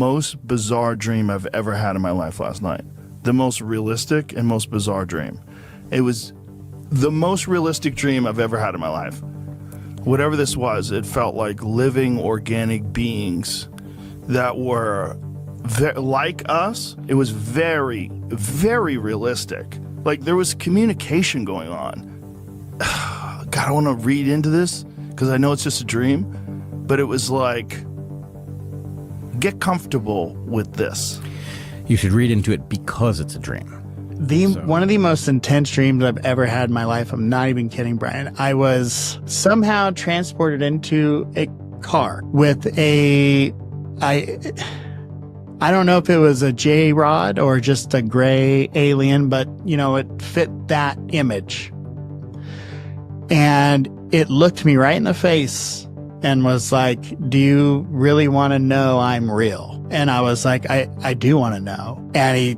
most bizarre dream I've ever had in my life last night. The most realistic and most bizarre dream. It was the most realistic dream I've ever had in my life. Whatever this was, it felt like living organic beings that were like us. It was very, very realistic. Like there was communication going on. God, I want to read into this because I know it's just a dream, but it was like, get comfortable with this. You should read into it because it's a dream. One of the most intense dreams I've ever had in my life, I'm not even kidding, Brian. I was somehow transported into a car with I don't know if it was a J-Rod or just a gray alien, but, it fit that image. And it looked me right in the face and was like, do you really want to know I'm real? And I was like, I do want to know. And he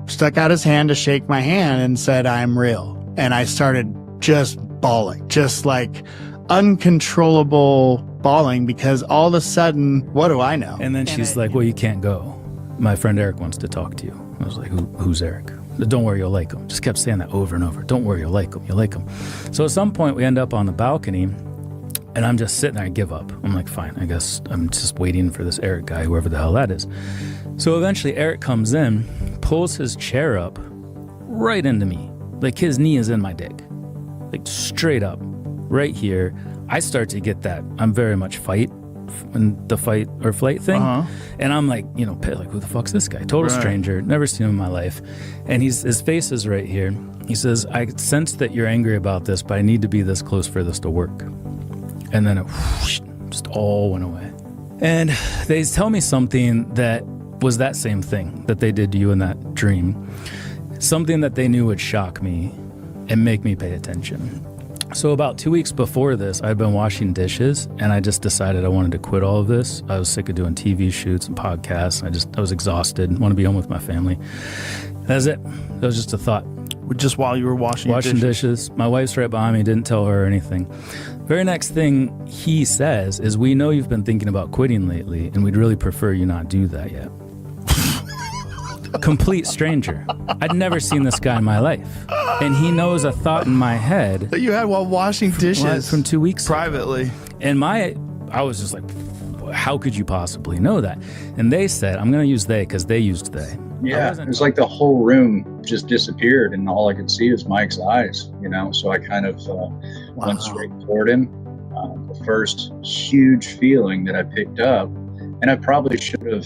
stuck out his hand to shake my hand and said, I'm real. And I started just bawling, just like uncontrollable bawling, because all of a sudden, what do I know? And then she's like, well, you can't go. My friend Eric wants to talk to you. I was like, who's Eric? Don't worry, you'll like him. Just kept saying that over and over. Don't worry, you'll like him. You'll like him. So at some point we end up on the balcony and I'm just sitting there. I give up. I'm like, fine, I guess I'm just waiting for this Eric guy, whoever the hell that is. So eventually Eric comes in, pulls his chair up right into me. Like his knee is in my dick. Like straight up right here. I start to get that. I'm very much in the fight or flight thing. And I'm like, like, who the fuck's this guy? Total stranger, never seen him in my life. And his face is right here. He says, I sense that you're angry about this, but I need to be this close for this to work. And then it just all went away. And they tell me something that was that same thing that they did to you in that dream. Something that they knew would shock me and make me pay attention. So about 2 weeks before this, I'd been washing dishes and I just decided I wanted to quit all of this. I was sick of doing TV shoots and podcasts. I was exhausted, want to be home with my family. That's it. That was just a thought. Just while you were washing dishes. My wife's right behind me, didn't tell her anything. Very next thing he says is, we know you've been thinking about quitting lately and we'd really prefer you not do that yet. Complete stranger. I'd never seen this guy in my life. And he knows a thought in my head that you had while washing dishes from 2 weeks privately. Ago. And I was just like, how could you possibly know that? And they said, I'm going to use they because they used they. Yeah, it was like the whole room just disappeared and all I could see was Mike's eyes, So I kind of went straight toward him. The first huge feeling that I picked up, and I probably should have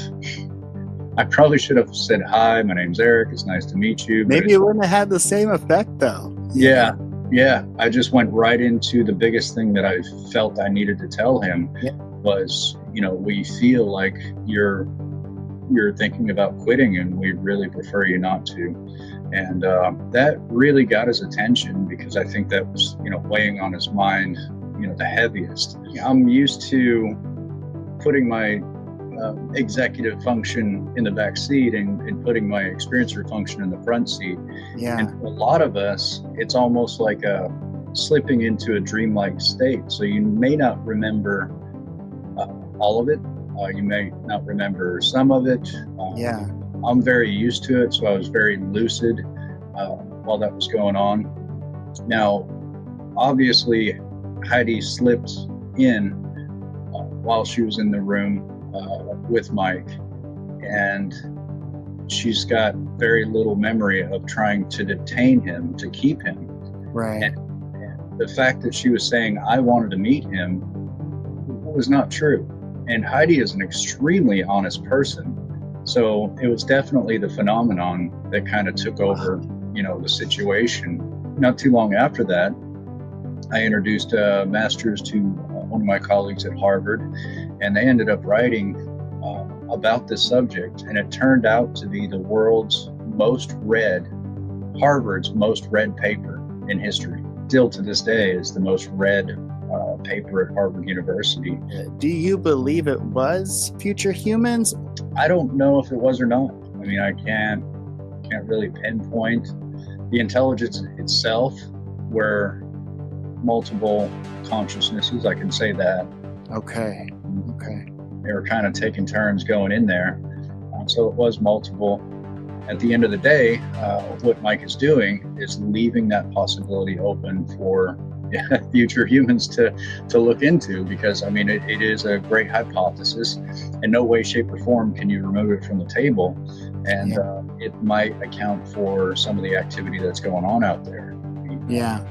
said, hi, my name's Eric. It's nice to meet you. Maybe it wouldn't have had the same effect, though. Yeah. I just went right into the biggest thing that I felt I needed to tell him was, we feel like you're thinking about quitting and we really prefer you not to. And that really got his attention because I think that was, weighing on his mind, the heaviest. I'm used to putting my executive function in the back seat and putting my experiencer function in the front seat. Yeah. And for a lot of us, it's almost like slipping into a dreamlike state. So you may not remember all of it. You may not remember some of it. I'm very used to it, so I was very lucid while that was going on. Now, obviously, Heidi slipped in while she was in the room with Mike, and she's got very little memory of trying to detain him, to keep him. Right. And the fact that she was saying, I wanted to meet him, was not true. And Heidi is an extremely honest person. So it was definitely the phenomenon that kind of took over, the situation. Not too long after that, I introduced a master's to one of my colleagues at Harvard, and they ended up writing about this subject, and it turned out to be the world's most read, Harvard's most read paper in history. Still to this day is the most read paper at Harvard University. Do you believe it was future humans? I don't know if it was or not. I mean, I can't really pinpoint. The intelligence itself were multiple consciousnesses, I can say that. Okay. They were kind of taking turns going in there. So it was multiple. At the end of the day, what Mike is doing is leaving that possibility open for future humans to look into, because I mean it is a great hypothesis. In no way, shape, or form can you remove it from the table, and it might account for some of the activity that's going on out there. Yeah.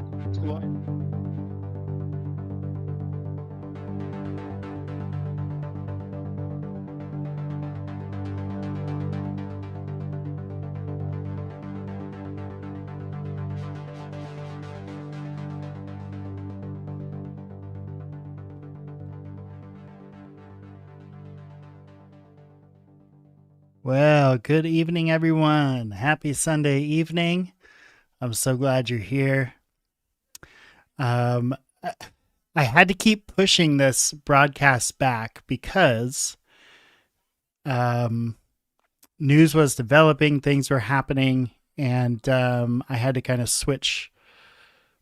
Well, good evening, everyone. Happy Sunday evening. I'm so glad you're here. I had to keep pushing this broadcast back because news was developing, things were happening, and I had to kind of switch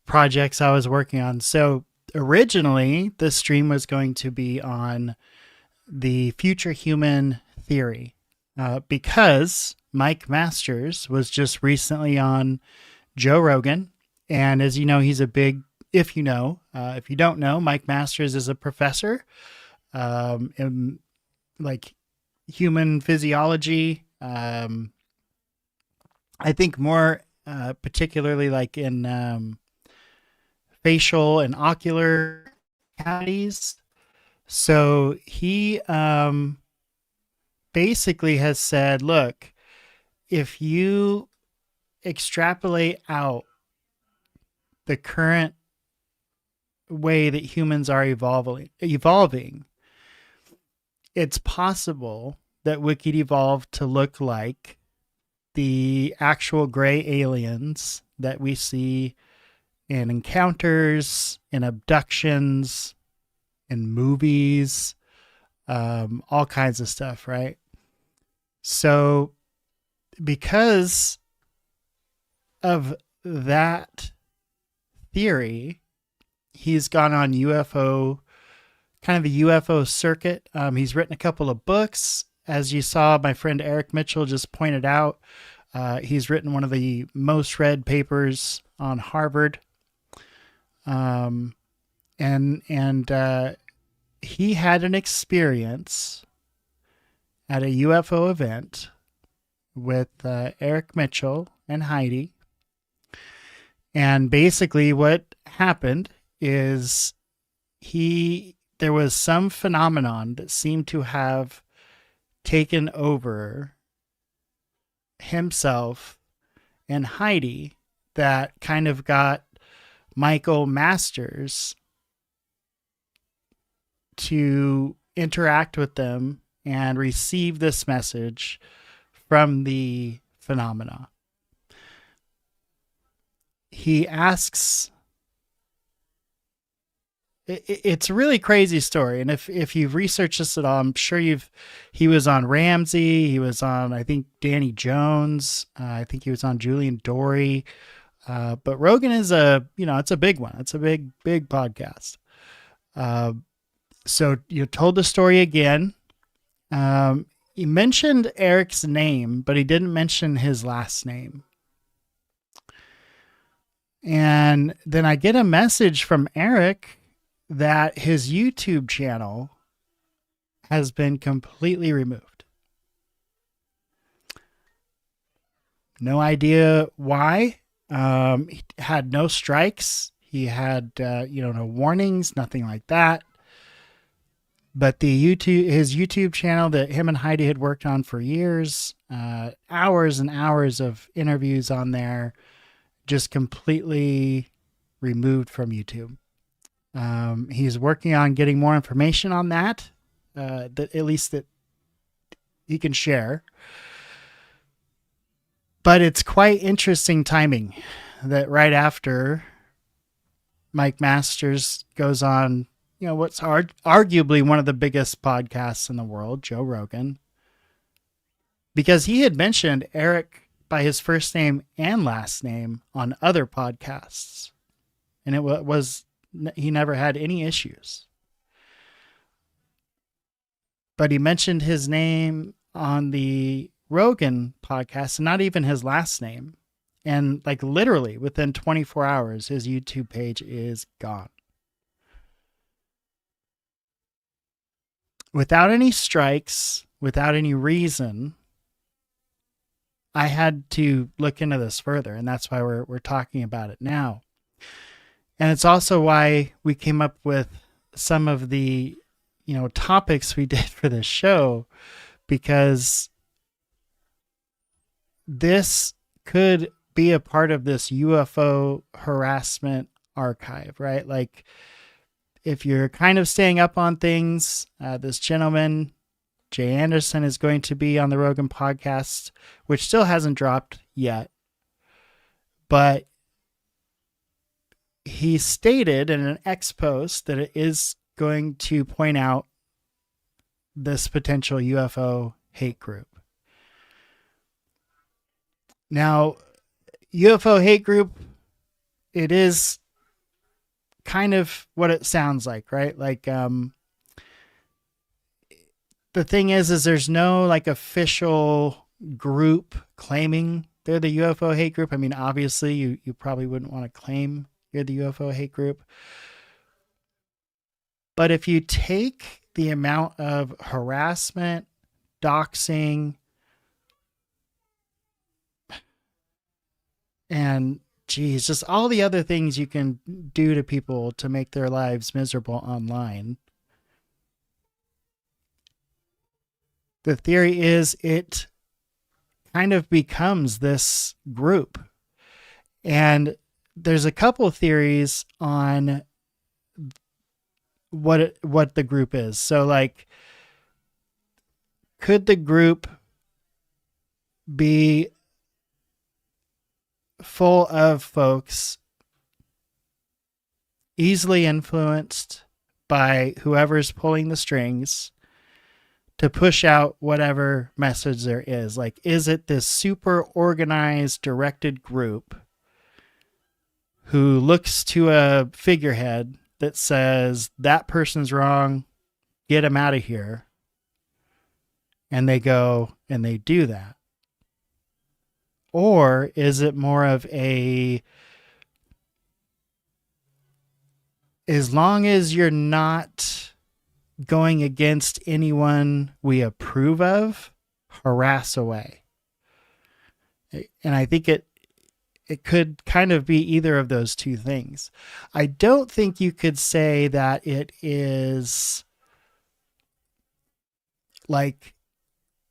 projects I was working on. So originally, the stream was going to be on the future human theory. Because Mike Masters was just recently on Joe Rogan. And as you know, he's a big, if you don't know, Mike Masters is a professor in like human physiology. I think more particularly like in facial and ocular cavities. So he basically has said, look, if you extrapolate out the current way that humans are evolving, it's possible that we could evolve to look like the actual gray aliens that we see in encounters, in abductions, in movies, all kinds of stuff, right? So because of that theory, he's gone on UFO, kind of a UFO circuit. He's written a couple of books. As you saw, my friend Eric Mitchell just pointed out, he's written one of the most read papers on Harvard. And he had an experience at a UFO event with Eric Mitchell and Heidi. And basically what happened is there was some phenomenon that seemed to have taken over himself and Heidi that kind of got Michael Masters to interact with them and receive this message from the phenomena. He asks, it's a really crazy story. And if you've researched this at all, I'm sure he was on Ramsey. He was on, I think, Danny Jones. I think he was on Julian Dory. But Rogan is it's a big one. It's a big podcast. So you told the story again. He mentioned Eric's name, but he didn't mention his last name. And then I get a message from Eric that his YouTube channel has been completely removed. No idea why. He had no strikes. He had, no warnings, nothing like that. But his YouTube channel that him and Heidi had worked on for years, hours and hours of interviews on there, just completely removed from YouTube. He's working on getting more information on that, that at least that he can share. But it's quite interesting timing that right after Mike Masters goes on, what's arguably one of the biggest podcasts in the world, Joe Rogan, because he had mentioned Eric by his first name and last name on other podcasts. And he never had any issues. but he mentioned his name on the Rogan podcast, and not even his last name. And like literally within 24 hours, his YouTube page is gone. Without any strikes, without any reason, I had to look into this further, and that's why we're talking about it now. And it's also why we came up with some of the, topics we did for this show, because this could be a part of this UFO harassment archive, right? Like, if you're kind of staying up on things, this gentleman, Jay Anderson, is going to be on the Rogan podcast, which still hasn't dropped yet. But he stated in an X post that it is going to point out this potential UFO hate group. Now, UFO hate group, it is kind of what it sounds like, right? Like, the thing is there's no like official group claiming they're the UFO hate group. I mean, obviously you probably wouldn't want to claim you're the UFO hate group. But if you take the amount of harassment, doxing, and just all the other things you can do to people to make their lives miserable online, the theory is it kind of becomes this group. And there's a couple theories on what the group is. So like, could the group be full of folks easily influenced by whoever's pulling the strings to push out whatever message there is? Like, is it this super organized, directed group who looks to a figurehead that says, that person's wrong, get him out of here, and they go and they do that? Or is it more of a, as long as you're not going against anyone we approve of, harass away? And I think it could kind of be either of those two things. I don't think you could say that it is like,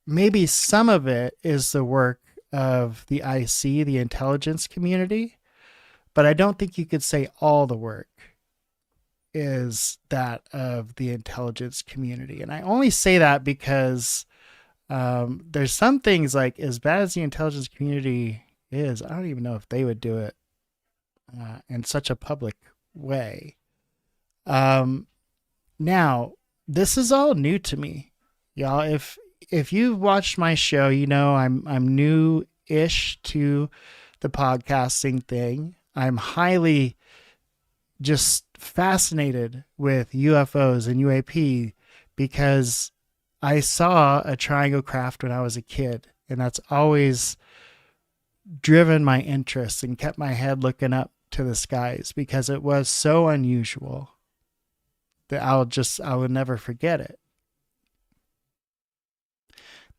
maybe some of it is the work of the IC, the intelligence community, but I don't think you could say all the work is that of the intelligence community. And I only say that because there's some things, like, as bad as the intelligence community is, I don't even know if they would do it in such a public way. Now, this is all new to me, y'all. If you've watched my show, I'm new-ish to the podcasting thing. I'm highly just fascinated with UFOs and UAP because I saw a triangle craft when I was a kid, and that's always driven my interest and kept my head looking up to the skies because it was so unusual that I would never forget it.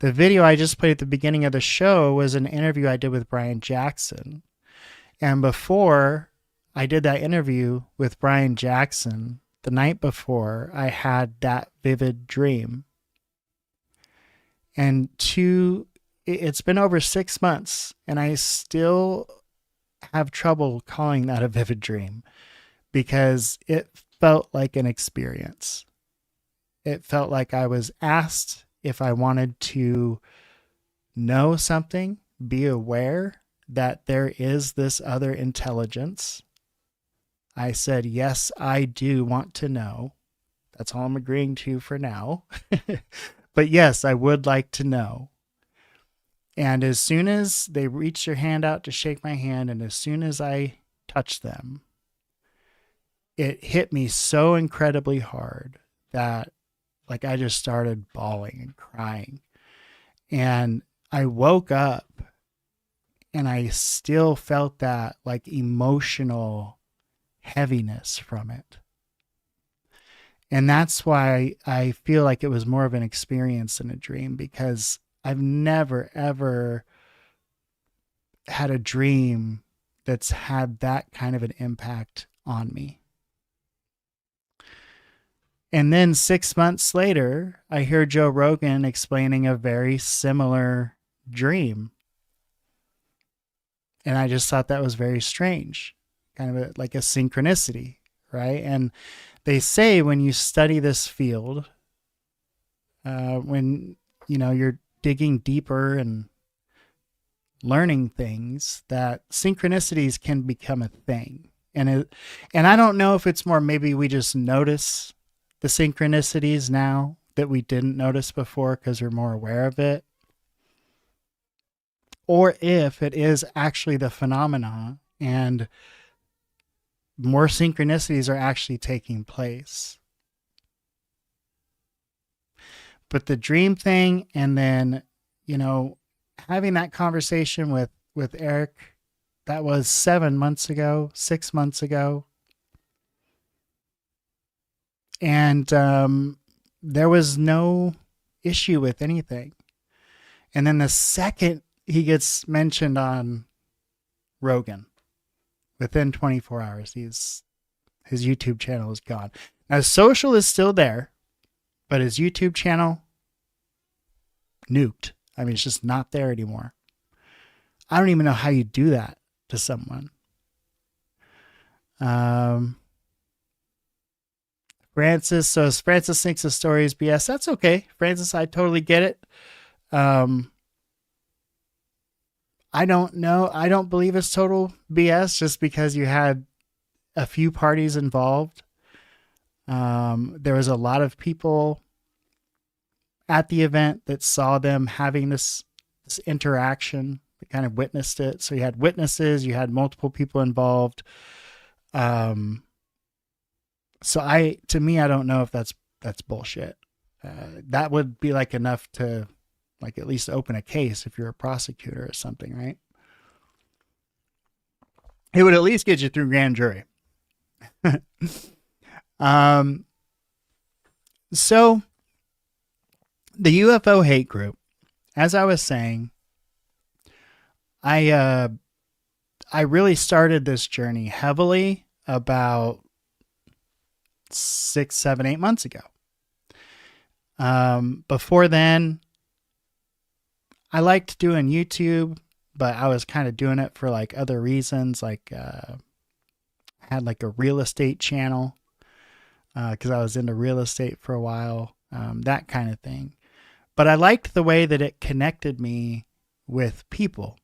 The video I just played at the beginning of the show was an interview I did with Brian Jackson. And before I did that interview with Brian Jackson, the night before, I had that vivid dream. And it's been over 6 months, and I still have trouble calling that a vivid dream because it felt like an experience. It felt like I was asked if I wanted to know something, be aware that there is this other intelligence. I said, yes, I do want to know. That's all I'm agreeing to for now. But yes, I would like to know. And as soon as they reached their hand out to shake my hand, and as soon as I touched them, it hit me so incredibly hard that like I just started bawling and crying. And I woke up and I still felt that like emotional heaviness from it. And that's why I feel like it was more of an experience than a dream, because I've never, ever had a dream that's had that kind of an impact on me. And then 6 months later, I hear Joe Rogan explaining a very similar dream. And I just thought that was very strange, kind of like a synchronicity, right? And they say when you study this field, when you're digging deeper and learning things, that synchronicities can become a thing. And I don't know if it's more maybe we just notice the synchronicities now that we didn't notice before because we're more aware of it, or if it is actually the phenomena and more synchronicities are actually taking place. But the dream thing, and then, having that conversation with Eric, that was 7 months ago, 6 months ago. And there was no issue with anything. And then the second he gets mentioned on Rogan, within 24 hours, his YouTube channel is gone. Now, social is still there, but his YouTube channel, nuked. I mean, it's just not there anymore. I don't even know how you do that to someone. Francis thinks the story is BS. That's okay, Francis. I totally get it. I don't know. I don't believe it's total BS just because you had a few parties involved. There was a lot of people at the event that saw them having this interaction, that kind of witnessed it. So you had witnesses, you had multiple people involved. To me, I don't know if that's bullshit. That would be like enough to like at least open a case if you're a prosecutor or something, right? It would at least get you through grand jury. So the UFO hate group, as I was saying, I really started this journey heavily about 6, 7, 8 months ago. Before then, I liked doing YouTube, but I was kind of doing it for like other reasons. Like, I had like a real estate channel, because I was into real estate for a while, that kind of thing. But I liked the way that it connected me with people.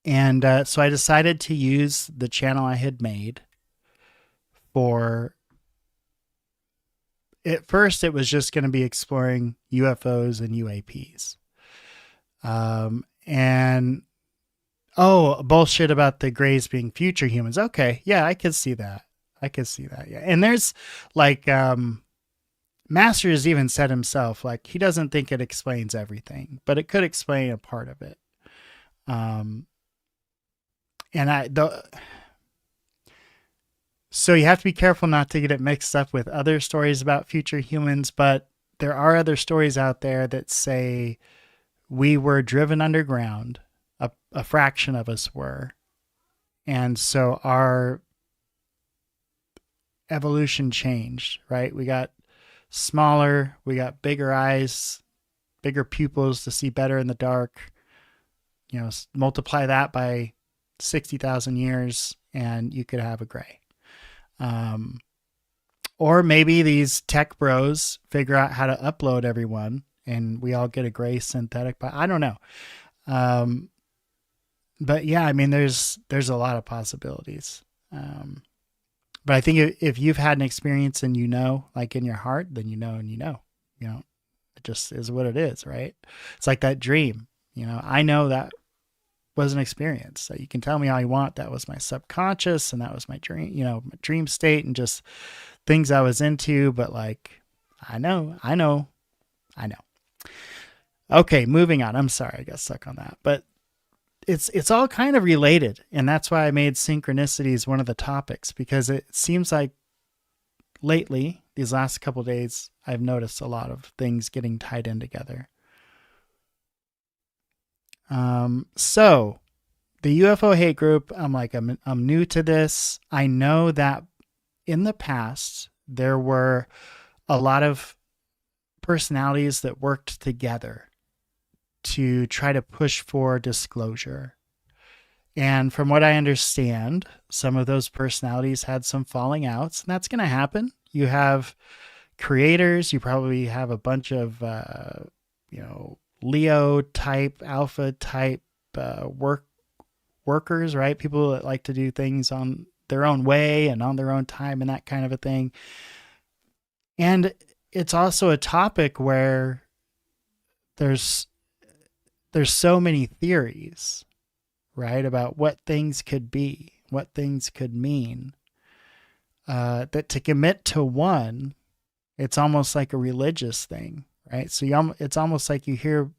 And so I decided to use the channel I had made for... At first, it was just going to be exploring UFOs and UAPs. And, bullshit about the Greys being future humans. Okay, yeah, I could see that. Yeah. And there's like... Masters even said himself, like, he doesn't think it explains everything, but it could explain a part of it. So you have to be careful not to get it mixed up with other stories about future humans, but there are other stories out there that say we were driven underground, a fraction of us were, and so our evolution changed, right? We got smaller, we got bigger eyes, bigger pupils to see better in the dark. Multiply that by 60,000 years and you could have a gray. Or maybe these tech bros figure out how to upload everyone and we all get a gray synthetic, but I don't know. But yeah, I mean, there's a lot of possibilities. But I think if you've had an experience and like in your heart, then it just is what it is, right? It's like that dream, I know that was an experience. So you can tell me all you want. That was my subconscious and that was my dream, my dream state and just things I was into. But like, I know. Okay, moving on. I'm sorry, I got stuck on that. But it's all kind of related, and that's why I made synchronicities one of the topics, because it seems like lately, these last couple of days, I've noticed a lot of things getting tied in together. So the UFO hate group, I'm new to this. I know that in the past there were a lot of personalities that worked together to try to push for disclosure. And from what I understand, some of those personalities had some falling outs, and that's going to happen. You have creators, you probably have a bunch of, Leo type, alpha type workers, right? People that like to do things on their own way and on their own time and that kind of a thing. And it's also a topic where there's so many theories, right, about what things could be, what things could mean, that to commit to one, it's almost like a religious thing, right? So it's almost like you hear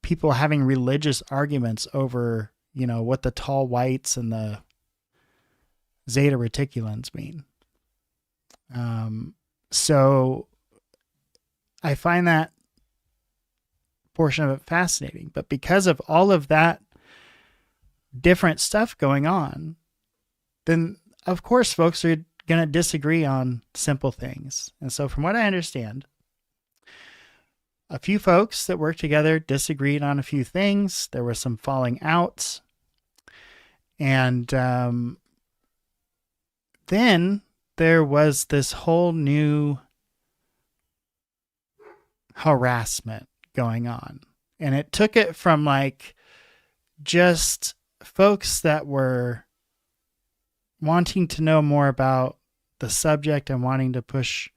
people having religious arguments over, what the tall whites and the zeta reticulans mean. So I find that portion of it fascinating, but because of all of that different stuff going on, then of course folks are going to disagree on simple things. And so from what I understand, a few folks that worked together disagreed on a few things. There were some falling outs. And then there was this whole new harassment going on. And it took it from like just folks that were wanting to know more about the subject and wanting to push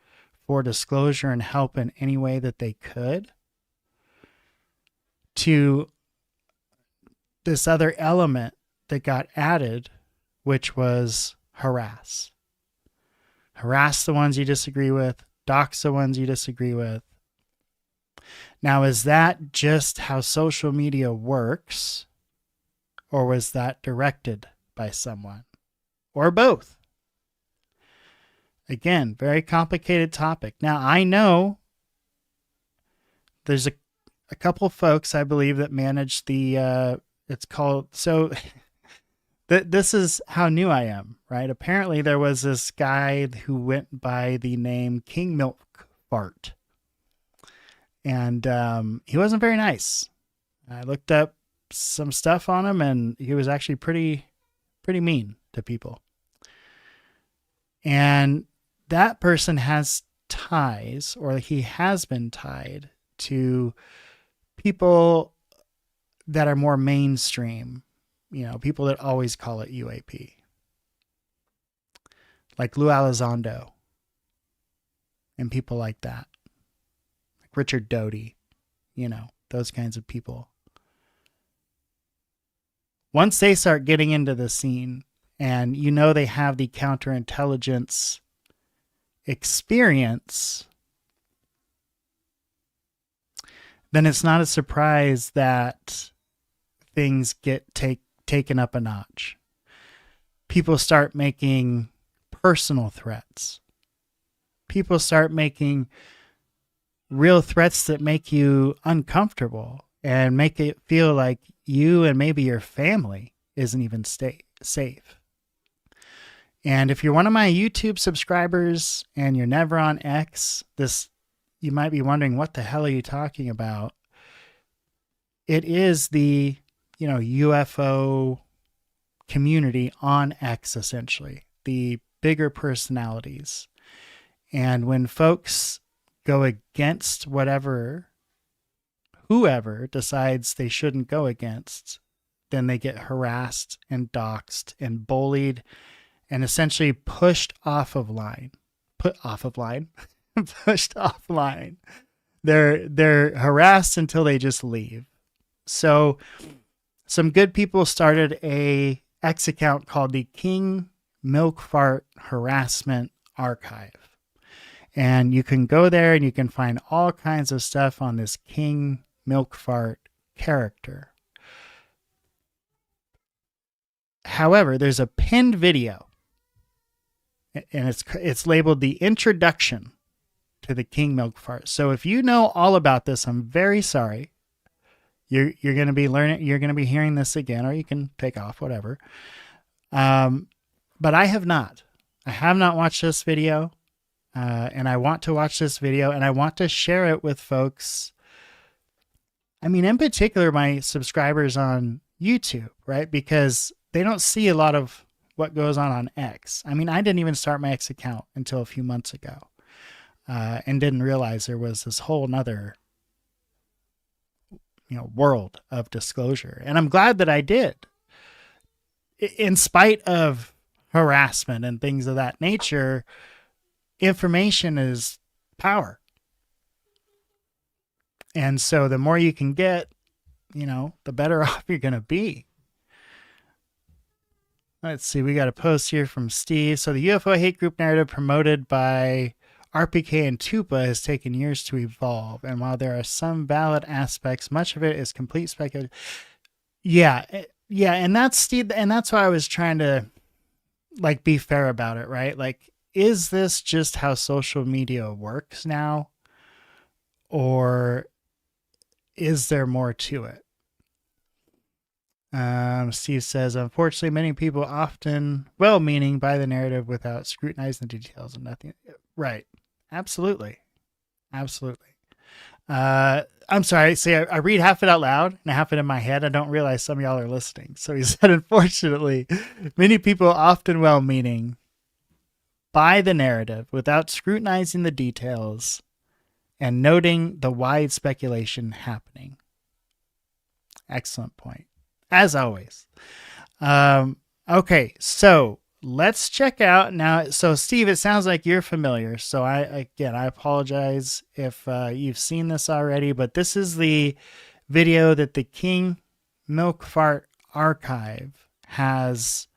for disclosure and help in any way that they could, to this other element that got added, which was harass. Harass the ones you disagree with, dox the ones you disagree with. Now, is that just how social media works, or was that directed by someone, or both? Again, very complicated topic. Now, I know there's a couple of folks, I believe, that manage the, it's called, so this is how new I am, right? Apparently there was this guy who went by the name King Milk Fart. And he wasn't very nice. I looked up some stuff on him, and he was actually pretty mean to people. And that person has ties, or he has been tied to people that are more mainstream, people that always call it UAP. Like Lou Elizondo and people like that. Like Richard Doty, those kinds of people. Once they start getting into the scene, and they have the counterintelligence experience, then it's not a surprise that things get taken up a notch. People start making personal threats. People start making real threats that make you uncomfortable and make it feel like you and maybe your family isn't even safe. And if you're one of my YouTube subscribers and you're never on X, you might be wondering, what the hell are you talking about? It is the, UFO community on X, essentially, the bigger personalities. And when folks go against whoever decides they shouldn't go against, then they get harassed and doxxed and bullied and essentially pushed off of line. Pushed offline. They're harassed until they just leave. So some good people started a X account called the King Milk Fart Harassment Archive. And you can go there and you can find all kinds of stuff on this King Milk Fart character. However, there's a pinned video, and it's labeled the introduction to the King Milk Fart. So if you know all about this, I'm very sorry. You're going to be learning. You're going to be hearing this again, or you can take off, whatever. But I have not. I have not watched this video, and I want to watch this video, and I want to share it with folks. I mean, in particular, my subscribers on YouTube, right? Because they don't see a lot of what goes on X. I mean, I didn't even start my X account until a few months ago, and didn't realize there was this whole nother, world of disclosure. And I'm glad that I did. In spite of harassment and things of that nature, information is power. And so the more you can get, the better off you're going to be. Let's see, we got a post here from Steve. So the UFO hate group narrative promoted by RPK and Tupa has taken years to evolve. And while there are some valid aspects, much of it is complete speculation. Yeah. And that's Steve. And that's why I was trying to be fair about it, right? Like, is this just how social media works now? Or is there more to it? Steve says, unfortunately, many people often well-meaning buy the narrative without scrutinizing the details and nothing. Right. Absolutely. I'm sorry. See, I read half it out loud and half it in my head. I don't realize some of y'all are listening. So he said, unfortunately, many people often well-meaning buy the narrative without scrutinizing the details and noting the wide speculation happening. Excellent point. As always. Okay, so let's check out now. So Steve, it sounds like you're familiar. So I apologize if you've seen this already, but this is the video that the King Milk Fart Archive has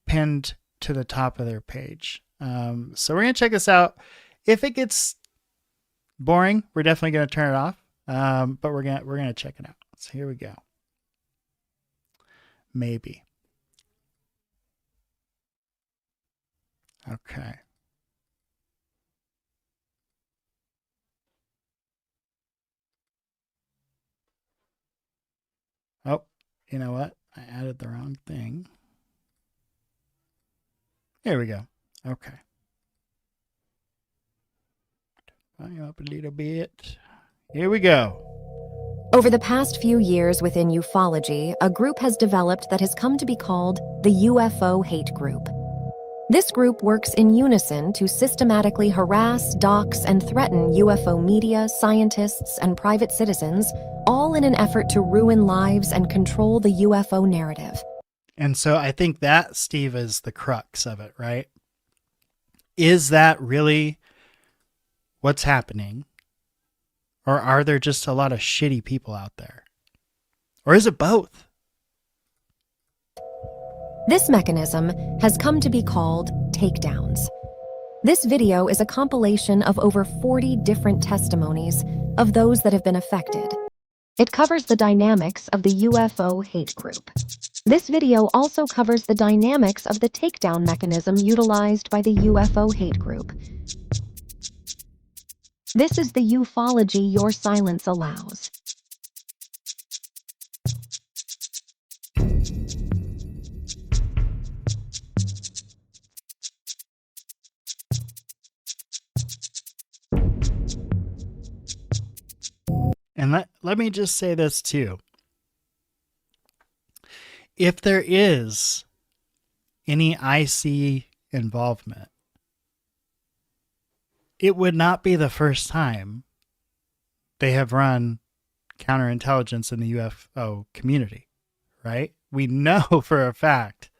pinned to the top of their page. So we're going to check this out. If it gets boring, we're definitely going to turn it off. But we're going to check it out. So here we go. Maybe. Okay. Oh, you know what? I added the wrong thing. Here we go. Okay. Volume up a little bit. Here we go. Over the past few years within ufology, a group has developed that has come to be called the UFO hate group. This group works in unison to systematically harass, dox, and threaten UFO media, scientists, and private citizens, all in an effort to ruin lives and control the UFO narrative. And so I think that, Steve, is the crux of it, right? Is that really what's happening? Or are there just a lot of shitty people out there? Or is it both? This mechanism has come to be called takedowns. This video is a compilation of over 40 different testimonies of those that have been affected. It covers the dynamics of the UFO hate group. This video also covers the dynamics of the takedown mechanism utilized by the UFO hate group. This is the ufology your silence allows. And let me just say this too. If there is any IC involvement, it would not be the first time they have run counterintelligence in the UFO community, right? We know for a fact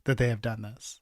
that they have done this.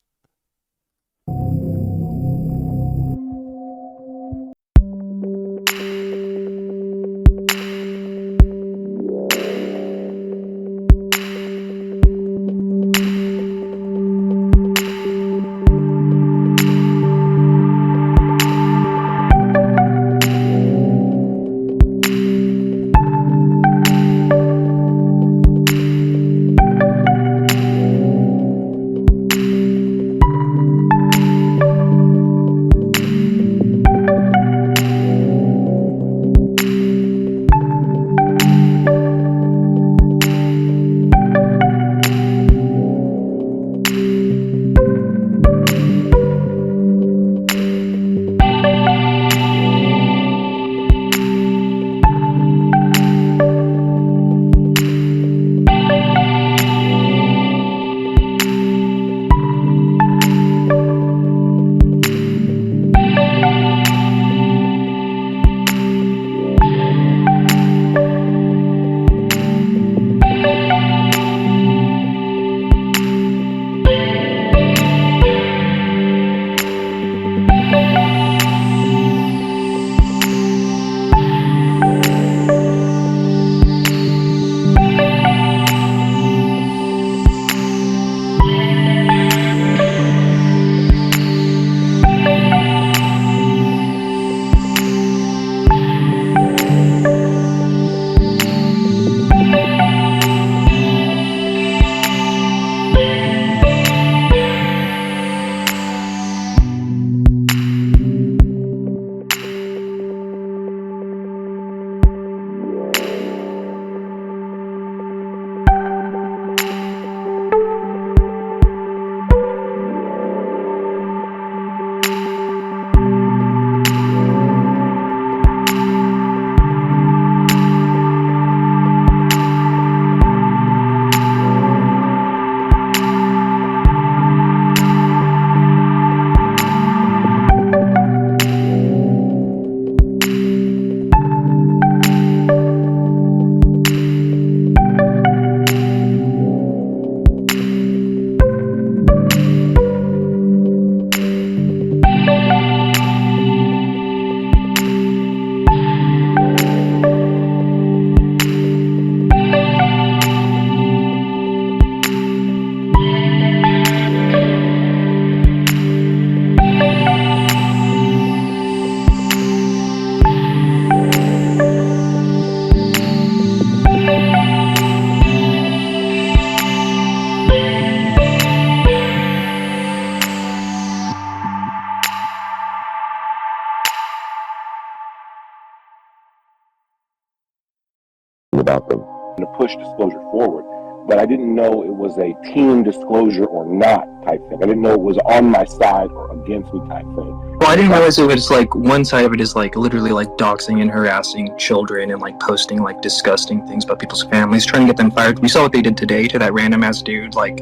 about them and to push disclosure forward. But I didn't know it was a team disclosure or not type thing. I didn't know it was on my side or against me type thing. Well, I didn't realize it was like one side of it is like literally like doxing and harassing children and like posting like disgusting things about people's families, trying to get them fired. We saw what they did today to that random ass dude, like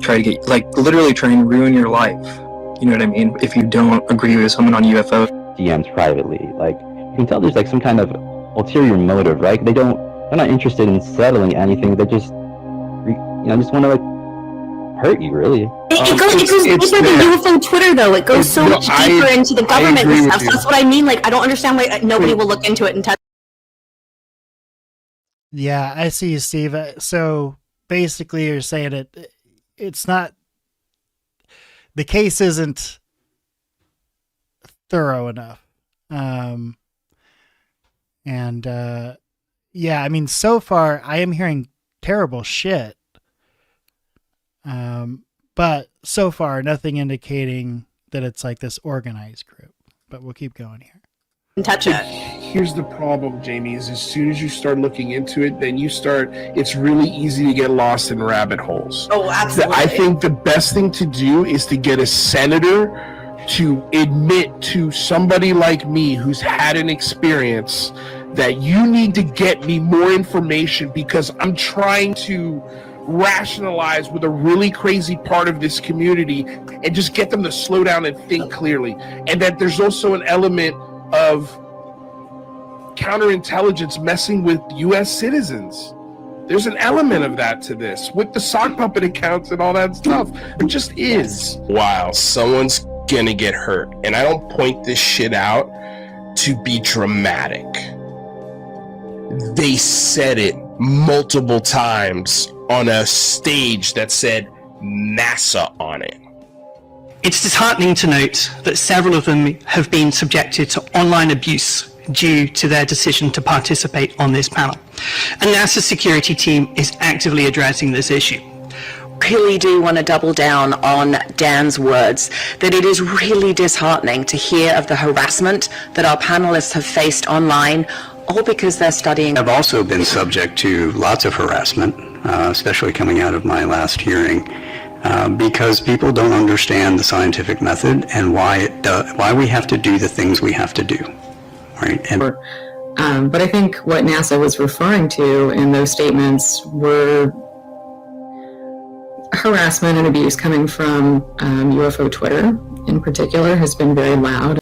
try to get, like literally trying to ruin your life. You know what I mean? If you don't agree with someone on UFO. DMs privately, like you can tell there's like some kind of ulterior motive, right? They're not interested in settling anything. They just, just want to like hurt you, really. It goes deeper than UFO Twitter, though. It goes so much deeper into the government and stuff. So that's what I mean. Like, I don't understand why nobody will look into it and touch. Yeah, I see you, Steve. So basically, you're saying it's not, the case isn't thorough enough. Yeah, I mean, so far I am hearing terrible shit. But so far nothing indicating that it's like this organized group, but we'll keep going here. Touch it. Here's the problem, Jamie, is as soon as you start looking into it, then it's really easy to get lost in rabbit holes. Oh, absolutely. I think the best thing to do is to get a senator to admit to somebody like me who's had an experience that you need to get me more information, because I'm trying to rationalize with a really crazy part of this community and just get them to slow down and think clearly. And that there's also an element of counterintelligence messing with U.S. citizens. There's an element of that to this with the sock puppet accounts and all that stuff. It just is. Wow, someone's gonna get hurt. And I don't point this shit out to be dramatic. They said it multiple times on a stage that said NASA on it. It's disheartening to note that several of them have been subjected to online abuse due to their decision to participate on this panel. And NASA's security team is actively addressing this issue. Really do want to double down on Dan's words that it is really disheartening to hear of the harassment that our panelists have faced online, all because they're studying. I've also been subject to lots of harassment, especially coming out of my last hearing, because people don't understand the scientific method and why we have to do the things we have to do, right? But I think what NASA was referring to in those statements were harassment and abuse coming from UFO Twitter in particular has been very loud.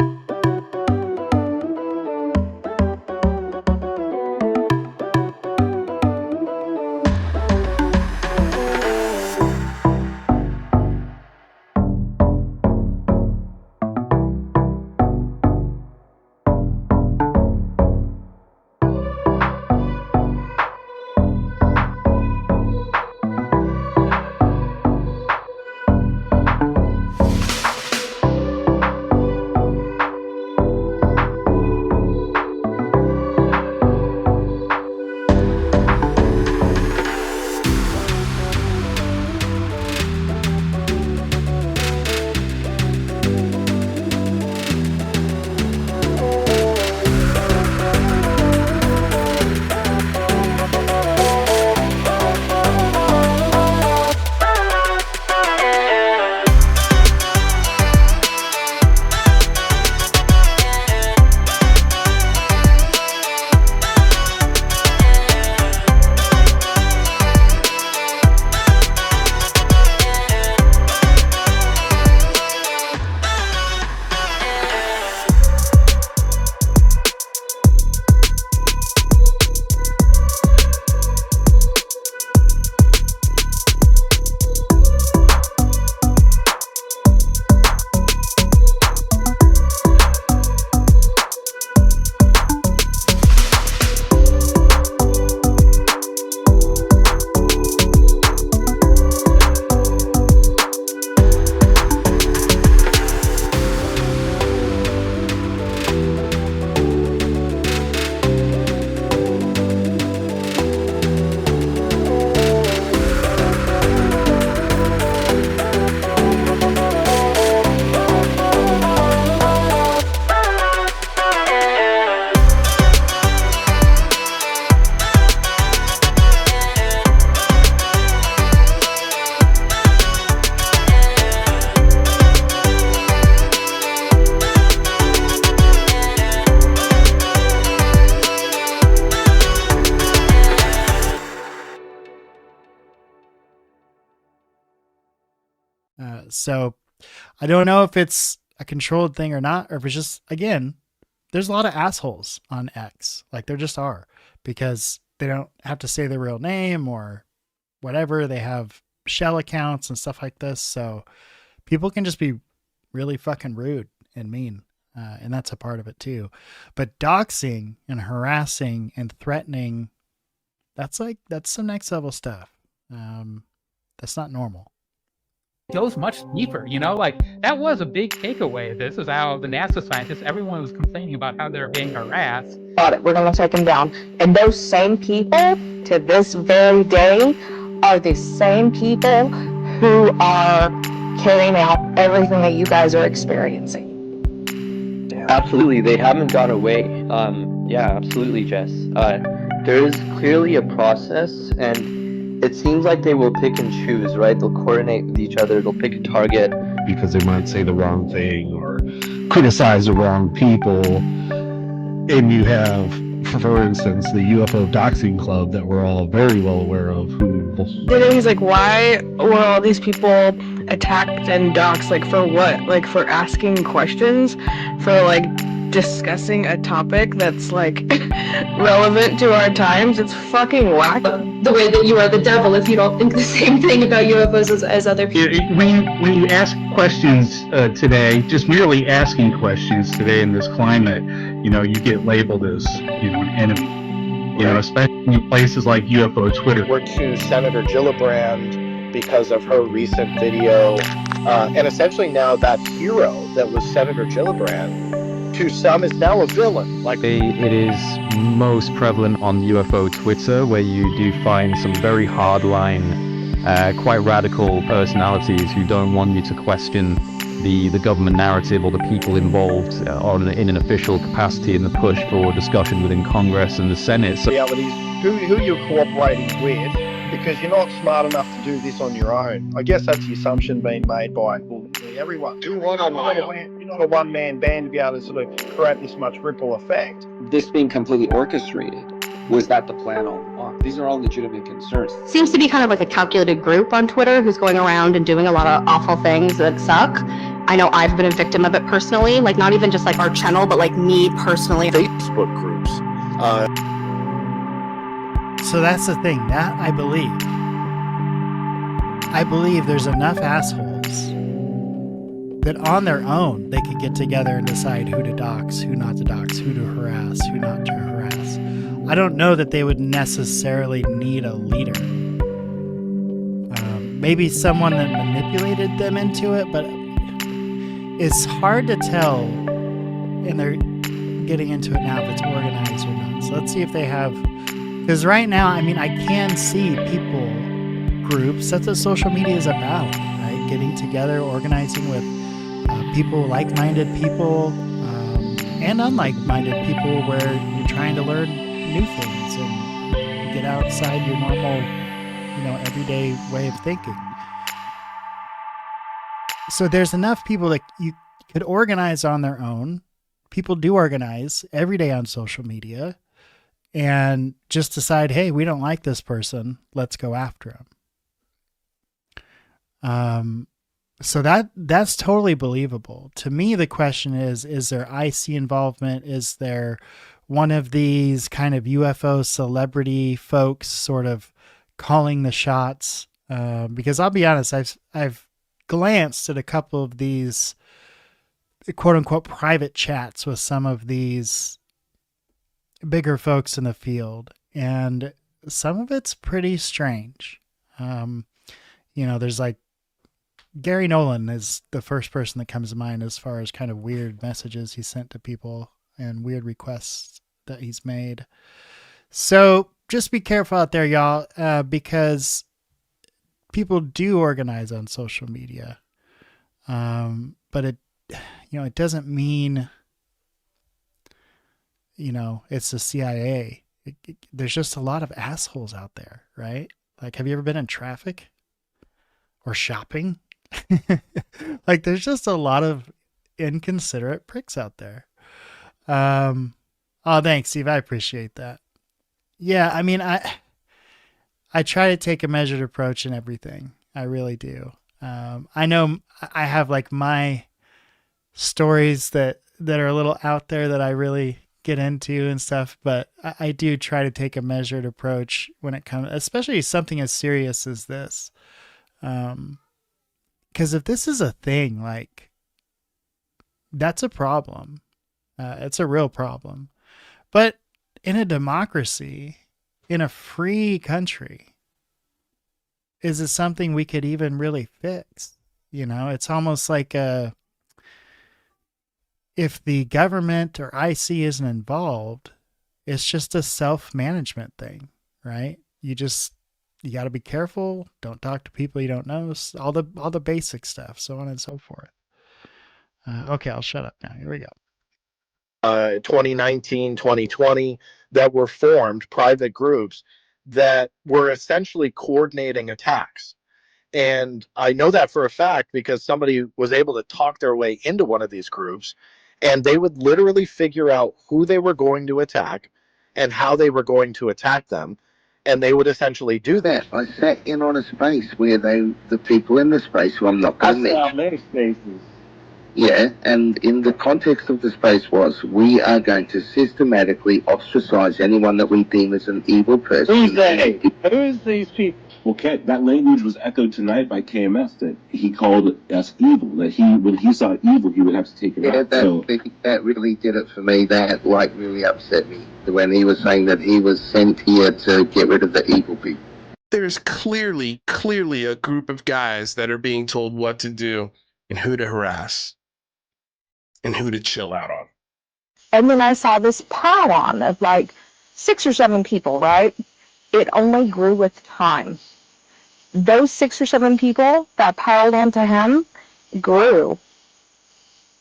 So I don't know if it's a controlled thing or not, or if it's just, again, there's a lot of assholes on X. Like there just are, because they don't have to say their real name or whatever. They have shell accounts and stuff like this. So people can just be really fucking rude and mean. And that's a part of it too. But doxing and harassing and threatening, that's some next level stuff. That's not normal. It goes much deeper, like that was a big takeaway. This is how the NASA scientists, everyone was complaining about how they're being harassed. Got it. We're going to take them down. And those same people to this very day are the same people who are carrying out everything that you guys are experiencing. Absolutely, they haven't got away. Yeah, absolutely, Jess. There is clearly a process, and it seems like they will pick and choose, right? They'll coordinate with each other, they'll pick a target. Because they might say the wrong thing or criticize the wrong people. And you have, for instance, the UFO Doxing Club that we're all very well aware of, who... He's like, why were all these people attacked and doxxed? Like, for what? Like, for asking questions? For, like, discussing a topic that's, like, relevant to our times? It's fucking whack. The way that you are the devil if you don't think the same thing about UFOs as other people. When you ask questions today, just merely asking questions today in this climate, you get labeled as, an enemy. Especially in places like UFO Twitter. We're to Senator Gillibrand because of her recent video, and essentially now that hero that was Senator Gillibrand, to some is now a villain. It is most prevalent on UFO Twitter, where you do find some very hardline, quite radical personalities who don't want you to question the government narrative or the people involved in an official capacity in the push for discussion within Congress and the Senate. So realities, who you're cooperating with, because you're not smart enough to do this on your own. I guess that's the assumption being made by everyone. You're not a one-man band to be able to sort of create this much ripple effect. This being completely orchestrated, was that the plan all along? These are all legitimate concerns. Seems to be kind of like a calculated group on Twitter who's going around and doing a lot of awful things that suck. I know I've been a victim of it personally, like not even just like our channel, but like me personally. Facebook groups. So that's the thing, that I believe there's enough assholes that on their own they could get together and decide who to dox, who not to dox, who to harass, who not to harass. I don't know that they would necessarily need a leader. Maybe someone that manipulated them into it, but it's hard to tell, and they're getting into it now, if it's organized or not. So let's see if they have, because right now, I can see people, groups, that's what social media is about, right? Getting together, organizing with people, like-minded people, and unlike-minded people, where you're trying to learn new things and get outside your normal, everyday way of thinking. So there's enough people that you could organize on their own. People do organize every day on social media and just decide, hey, we don't like this person. Let's go after him. So that's totally believable. To me, the question is there IC involvement? Is there one of these kind of UFO celebrity folks sort of calling the shots? Because I'll be honest, I've glanced at a couple of these quote unquote private chats with some of these bigger folks in the field, and some of it's pretty strange. There's like Gary Nolan is the first person that comes to mind as far as kind of weird messages he sent to people and weird requests that he's made. So just be careful out there, y'all, because people do organize on social media. But it doesn't mean, it's the CIA. There's just a lot of assholes out there, right? Like, have you ever been in traffic or shopping? Like, there's just a lot of inconsiderate pricks out there. Oh, thanks, Steve. I appreciate that. Yeah, I try to take a measured approach in everything. I really do. I know I have like my stories that are a little out there that I really get into and stuff, but I do try to take a measured approach when it comes, especially something as serious as this. Because if this is a thing, like, that's a problem. It's a real problem. But in a democracy, in a free country, is it something we could even really fix? You know, it's almost like if the government or IC isn't involved, it's just a self-management thing, right? You got to be careful. Don't talk to people you don't know. All the basic stuff, so on and so forth. Okay, I'll shut up now. Here we go. 2019, 2020, that were formed, private groups that were essentially coordinating attacks. And I know that for a fact because somebody was able to talk their way into one of these groups, and they would literally figure out who they were going to attack and how they were going to attack them. And they would essentially do that. I sat in on a space where the people in the space who I'm not going to mention. Many spaces. Yeah, and in the context of the space was, we are going to systematically ostracize anyone that we deem as an evil person. Who's they? Who's these people? Well, that language was echoed tonight by KMS that he called us evil. That when he saw evil, he would have to take it out. That really did it for me. That really upset me when he was saying that he was sent here to get rid of the evil people. There's clearly a group of guys that are being told what to do and who to harass and who to chill out on. And then I saw this pile on of like 6 or 7 people, right? It only grew with time. Those 6 or 7 people that piled onto him grew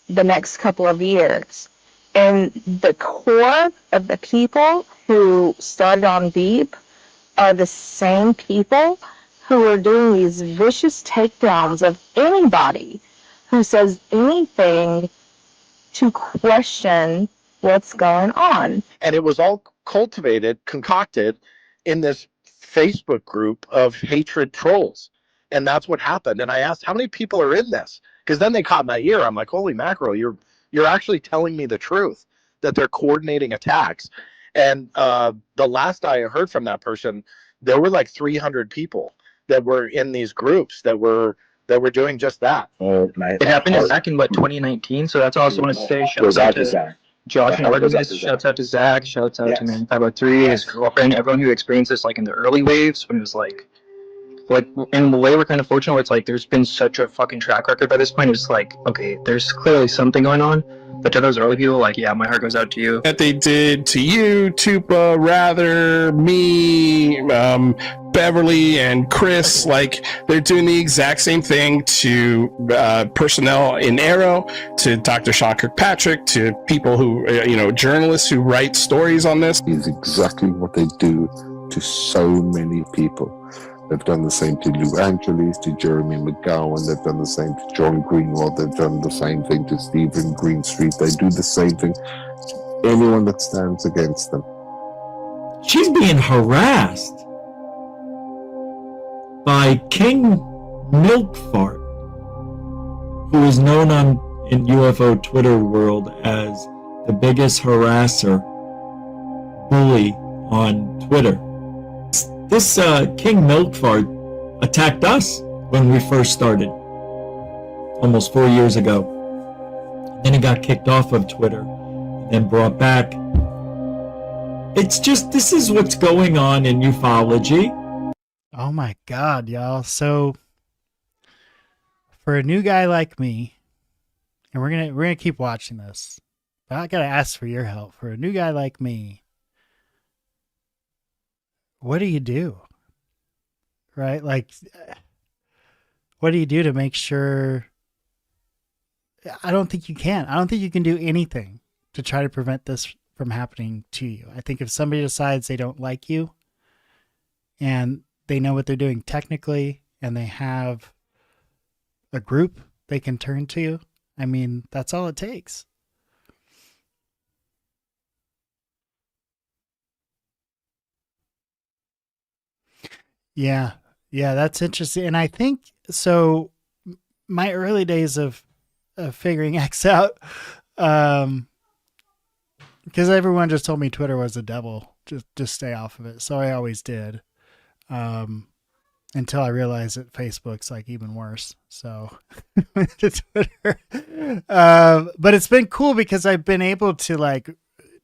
the next couple of years. And the core of the people who started on Veep are the same people who are doing these vicious takedowns of anybody who says anything to question what's going on. And it was all concocted in this Facebook group of hatred trolls. And that's what happened. And I asked, how many people are in this? Because then they caught my ear. I'm like, holy mackerel, you're actually telling me the truth, that they're coordinating attacks. And the last I heard from that person, there were like 300 people that were in these groups that were doing just that. It happened back in 2019. So that's also want to say shouts out to Josh and Artemis, shouts out to Zach, shouts out to Man 503, his girlfriend, everyone who experienced this like in the early waves when it was like in the way we're kind of fortunate where it's like there's been such a fucking track record by this point. It's like, okay, there's clearly something going on. But to those early people, like, yeah, my heart goes out to you. That they did to you, Tupa, Rather, me, Beverly, and Chris, like, they're doing the exact same thing to personnel in Arrow, to Dr. Sean Kirkpatrick, to people who, journalists who write stories on this. Is exactly what they do to so many people. They've done the same to Lou Angeles, to Jeremy McGowan. They've done the same to John Greenwald. They've done the same thing to Stephen Greenstreet. They do the same thing to anyone that stands against them. She's being harassed by King Milkfart, who is known in UFO Twitter world as the biggest harasser, bully on Twitter. This King Milkfart attacked us when we first started, almost 4 years ago. Then he got kicked off of Twitter, then brought back. It's just, this is what's going on in ufology. Oh my God, y'all. So for a new guy like me, and we're gonna keep watching this, but I gotta ask for your help. For a new guy like me, what do you do? Right? Like, what do you do to make sure? I don't think you can. I don't think you can do anything to try to prevent this from happening to you. I think if somebody decides they don't like you and they know what they're doing technically and they have a group they can turn to, I mean, that's all it takes. Yeah, that's interesting. And I think, so my early days of figuring X out, because everyone just told me Twitter was the devil. Just stay off of it. So I always did, until I realized that Facebook's like even worse. So to Twitter, but it's been cool because I've been able to like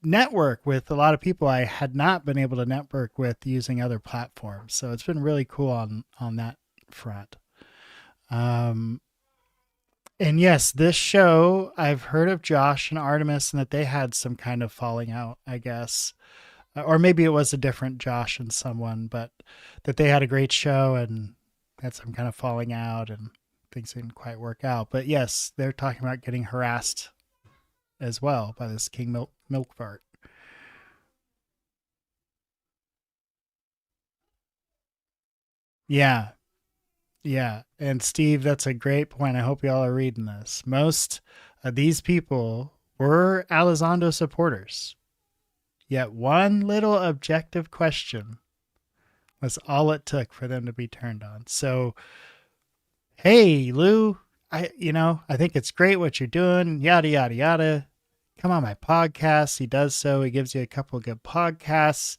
network with a lot of people I had not been able to network with using other platforms. So it's been really cool on that front. And yes, this show, I've heard of Josh and Artemis and that they had some kind of falling out, I guess. Or maybe it was a different Josh and someone, but that they had a great show and had some kind of falling out and things didn't quite work out. But yes, they're talking about getting harassed as well by this King Milk Fart. Yeah. Yeah. And Steve, that's a great point. I hope y'all are reading this. Most of these people were Elizondo supporters. Yet one little objective question was all it took for them to be turned on. So, hey, Lou, I think it's great what you're doing, yada, yada, yada. Come on my podcast. He does so. He gives you a couple of good podcasts.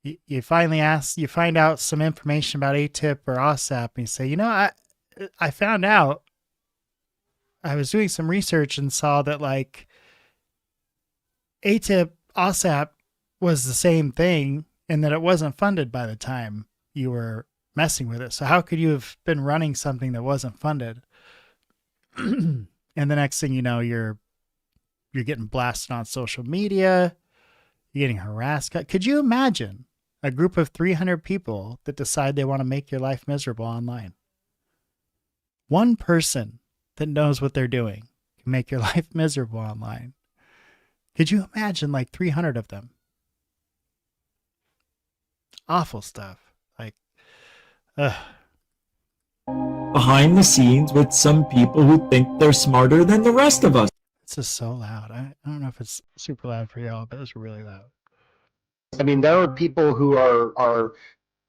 You finally you find out some information about ATIP or OSAP, and you say, I found out, I was doing some research and saw that like ATIP, OSAP was the same thing and that it wasn't funded by the time you were messing with it. So how could you have been running something that wasn't funded? And the next thing you know, you're getting blasted on social media, you're getting harassed. Could you imagine a group of 300 people that decide they want to make your life miserable online? One person that knows what they're doing can make your life miserable online. Could you imagine like 300 of them? Awful stuff. Like, behind the scenes with some people who think they're smarter than the rest of us. It's just so loud. I don't know if it's super loud for y'all, but it's really loud. I mean, there are people who are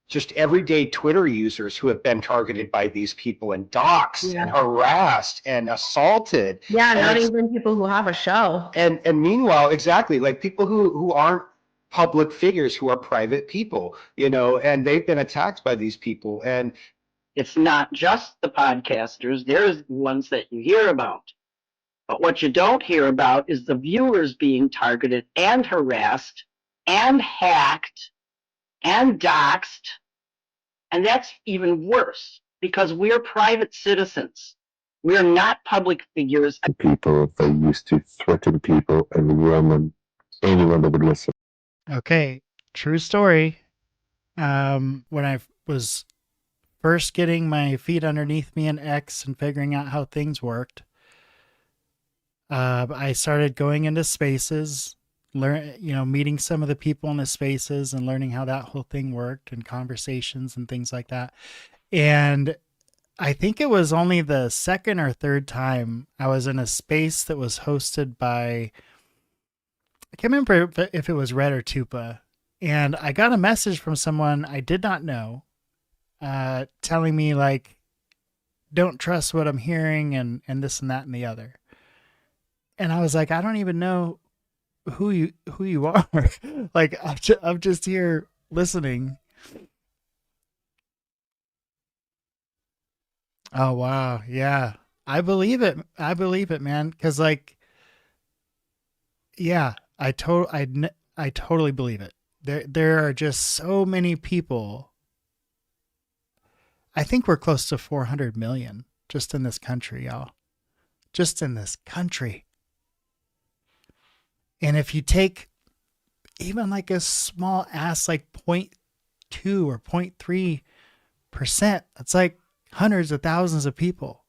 just everyday Twitter users who have been targeted by these people and doxxed and harassed and assaulted. Yeah, And not it's- even people who have a show. And meanwhile, exactly, like people who aren't public figures, who are private people, and they've been attacked by these people. And it's not just the podcasters, there's ones that you hear about. But what you don't hear about is the viewers being targeted and harassed and hacked and doxxed. And that's even worse because we're private citizens. We're not public figures. People, they used to threaten people and run anyone that would listen. Okay, true story. When I was first getting my feet underneath me in X and figuring out how things worked, I started going into spaces, meeting some of the people in the spaces and learning how that whole thing worked and conversations and things like that. And I think it was only the second or third time I was in a space that was hosted by, I can't remember if it was Red or Tupa. And I got a message from someone I did not know, telling me like, don't trust what I'm hearing and this and that and the other. And I was like, I don't even know who you are. Like, I'm just here listening. Oh, wow. Yeah. I believe it. I believe it, man. Cause like, yeah, I totally believe it. There are just so many people. I think we're close to 400 million just in this country, y'all. Just in this country. And if you take even like a small ass, like 0.2 or 0.3%, that's like hundreds of thousands of people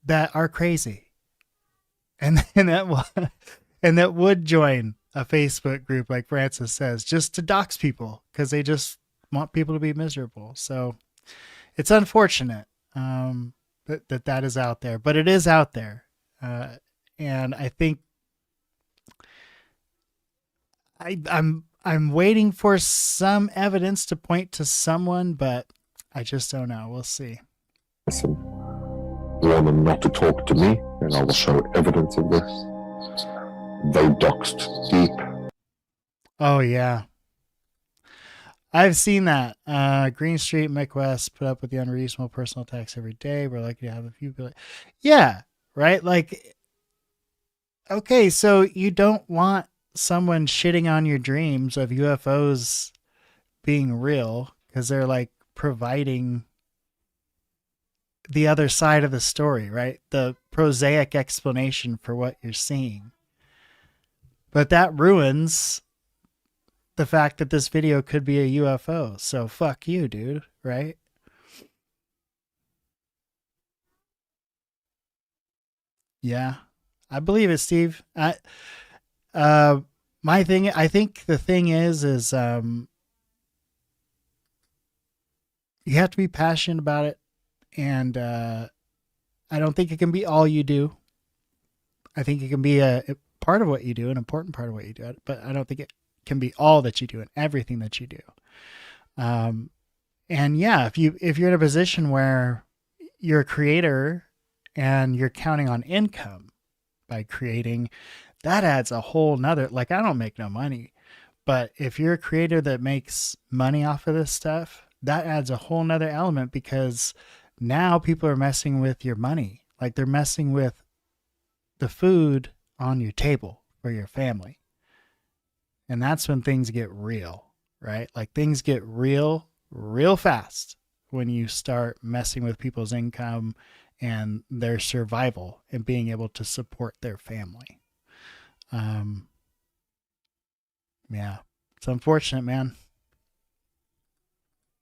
that are crazy. And that would join a Facebook group, like Francis says, just to dox people because they just want people to be miserable. So it's unfortunate that is out there, but it is out there. And I think I'm waiting for some evidence to point to someone, but I just don't know. We'll see. listen, warn them not to talk to me, and I will show evidence of this. They doxed deep. Oh, yeah. I've seen that. Green Street, Mick West put up with the unreasonable personal attacks every day. We're lucky to have a few. Yeah, right? Like, okay, so you don't want someone shitting on your dreams of UFOs being real because they're like providing the other side of the story, right? The prosaic explanation for what you're seeing. But that ruins the fact that this video could be a UFO. So fuck you, dude, right? Yeah. I believe it, Steve. My thing, I think the thing is you have to be passionate about it, and I don't think it can be all you do. I think it can be a part of what you do, an important part of what you do, but I don't think it can be all that you do and everything that you do. And yeah, if you're in a position where you're a creator and you're counting on income by creating, that adds a whole nother, like, I don't make no money, but if you're a creator that makes money off of this stuff, that adds a whole nother element, because now people are messing with your money. Like, they're messing with the food on your table for your family. And that's when things get real, right? Like, things get real fast when you start messing with people's income and their survival and being able to support their family. Yeah, it's unfortunate, man.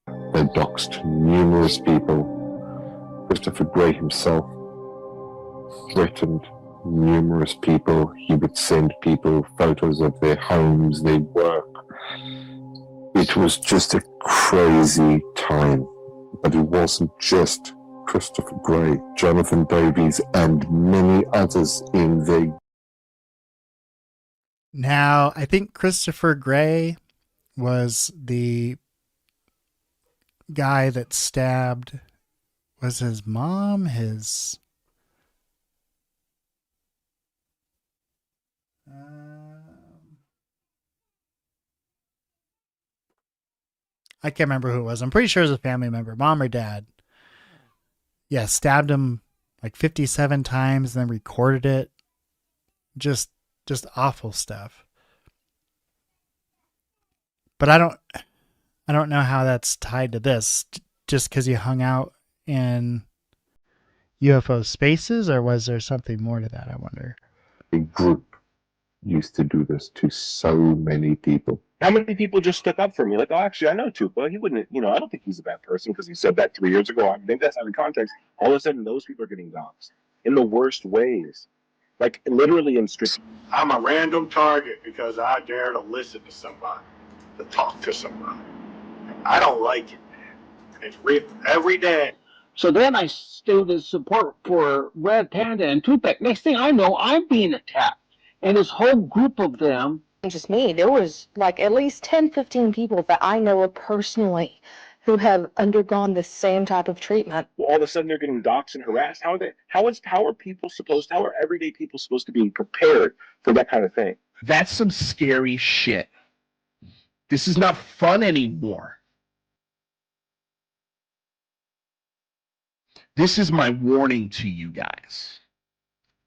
They doxed numerous people. Christopher Gray himself threatened numerous people. He would send people photos of their homes, their work. It was just a crazy time. But it wasn't just Christopher Gray, Jonathan Davies, and many others in the... Now, I think Christopher Gray was the guy that stabbed, was his mom, his... I can't remember who it was. I'm pretty sure it was a family member, mom or dad. Yeah, stabbed him like 57 times, then recorded it. Just awful stuff. But I don't know how that's tied to this. Just because you hung out in UFO spaces, or was there something more to that, I wonder? A group used to do this to so many people. How many people just stuck up for me? Like, oh, actually, I know Tupa. He wouldn't, I don't think he's a bad person because he said that 3 years ago. I think that's out of context. All of a sudden, those people are getting doxxed in the worst ways. Like, literally in street. I'm a random target because I dare to listen to somebody, to talk to somebody. I don't like it. It's real every day. So then I stewed his support for Red Panda and Tupac. Next thing I know, I'm being attacked. And this whole group of them. Just me. There was like at least 10, 15 people that I know of personally who have undergone the same type of treatment. All of a sudden, they're getting doxxed and harassed. How are everyday people supposed to be prepared for that kind of thing? That's some scary shit. This is not fun anymore. This is my warning to you guys.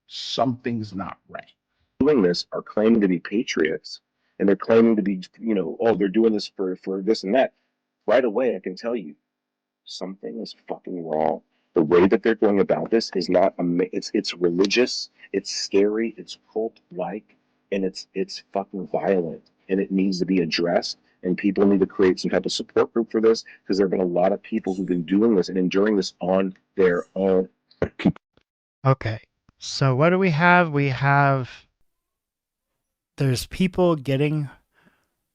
Something's not right. Doing this are claiming to be patriots, and they're claiming to be, they're doing this for this and that. Right away, I can tell you, something is fucking wrong. The way that they're going about this is not, it's religious, it's scary, it's cult-like, and it's fucking violent, and it needs to be addressed, and people need to create some type of support group for this, because there have been a lot of people who've been doing this and enduring this on their own. Okay, so what do we have? We have, there's people getting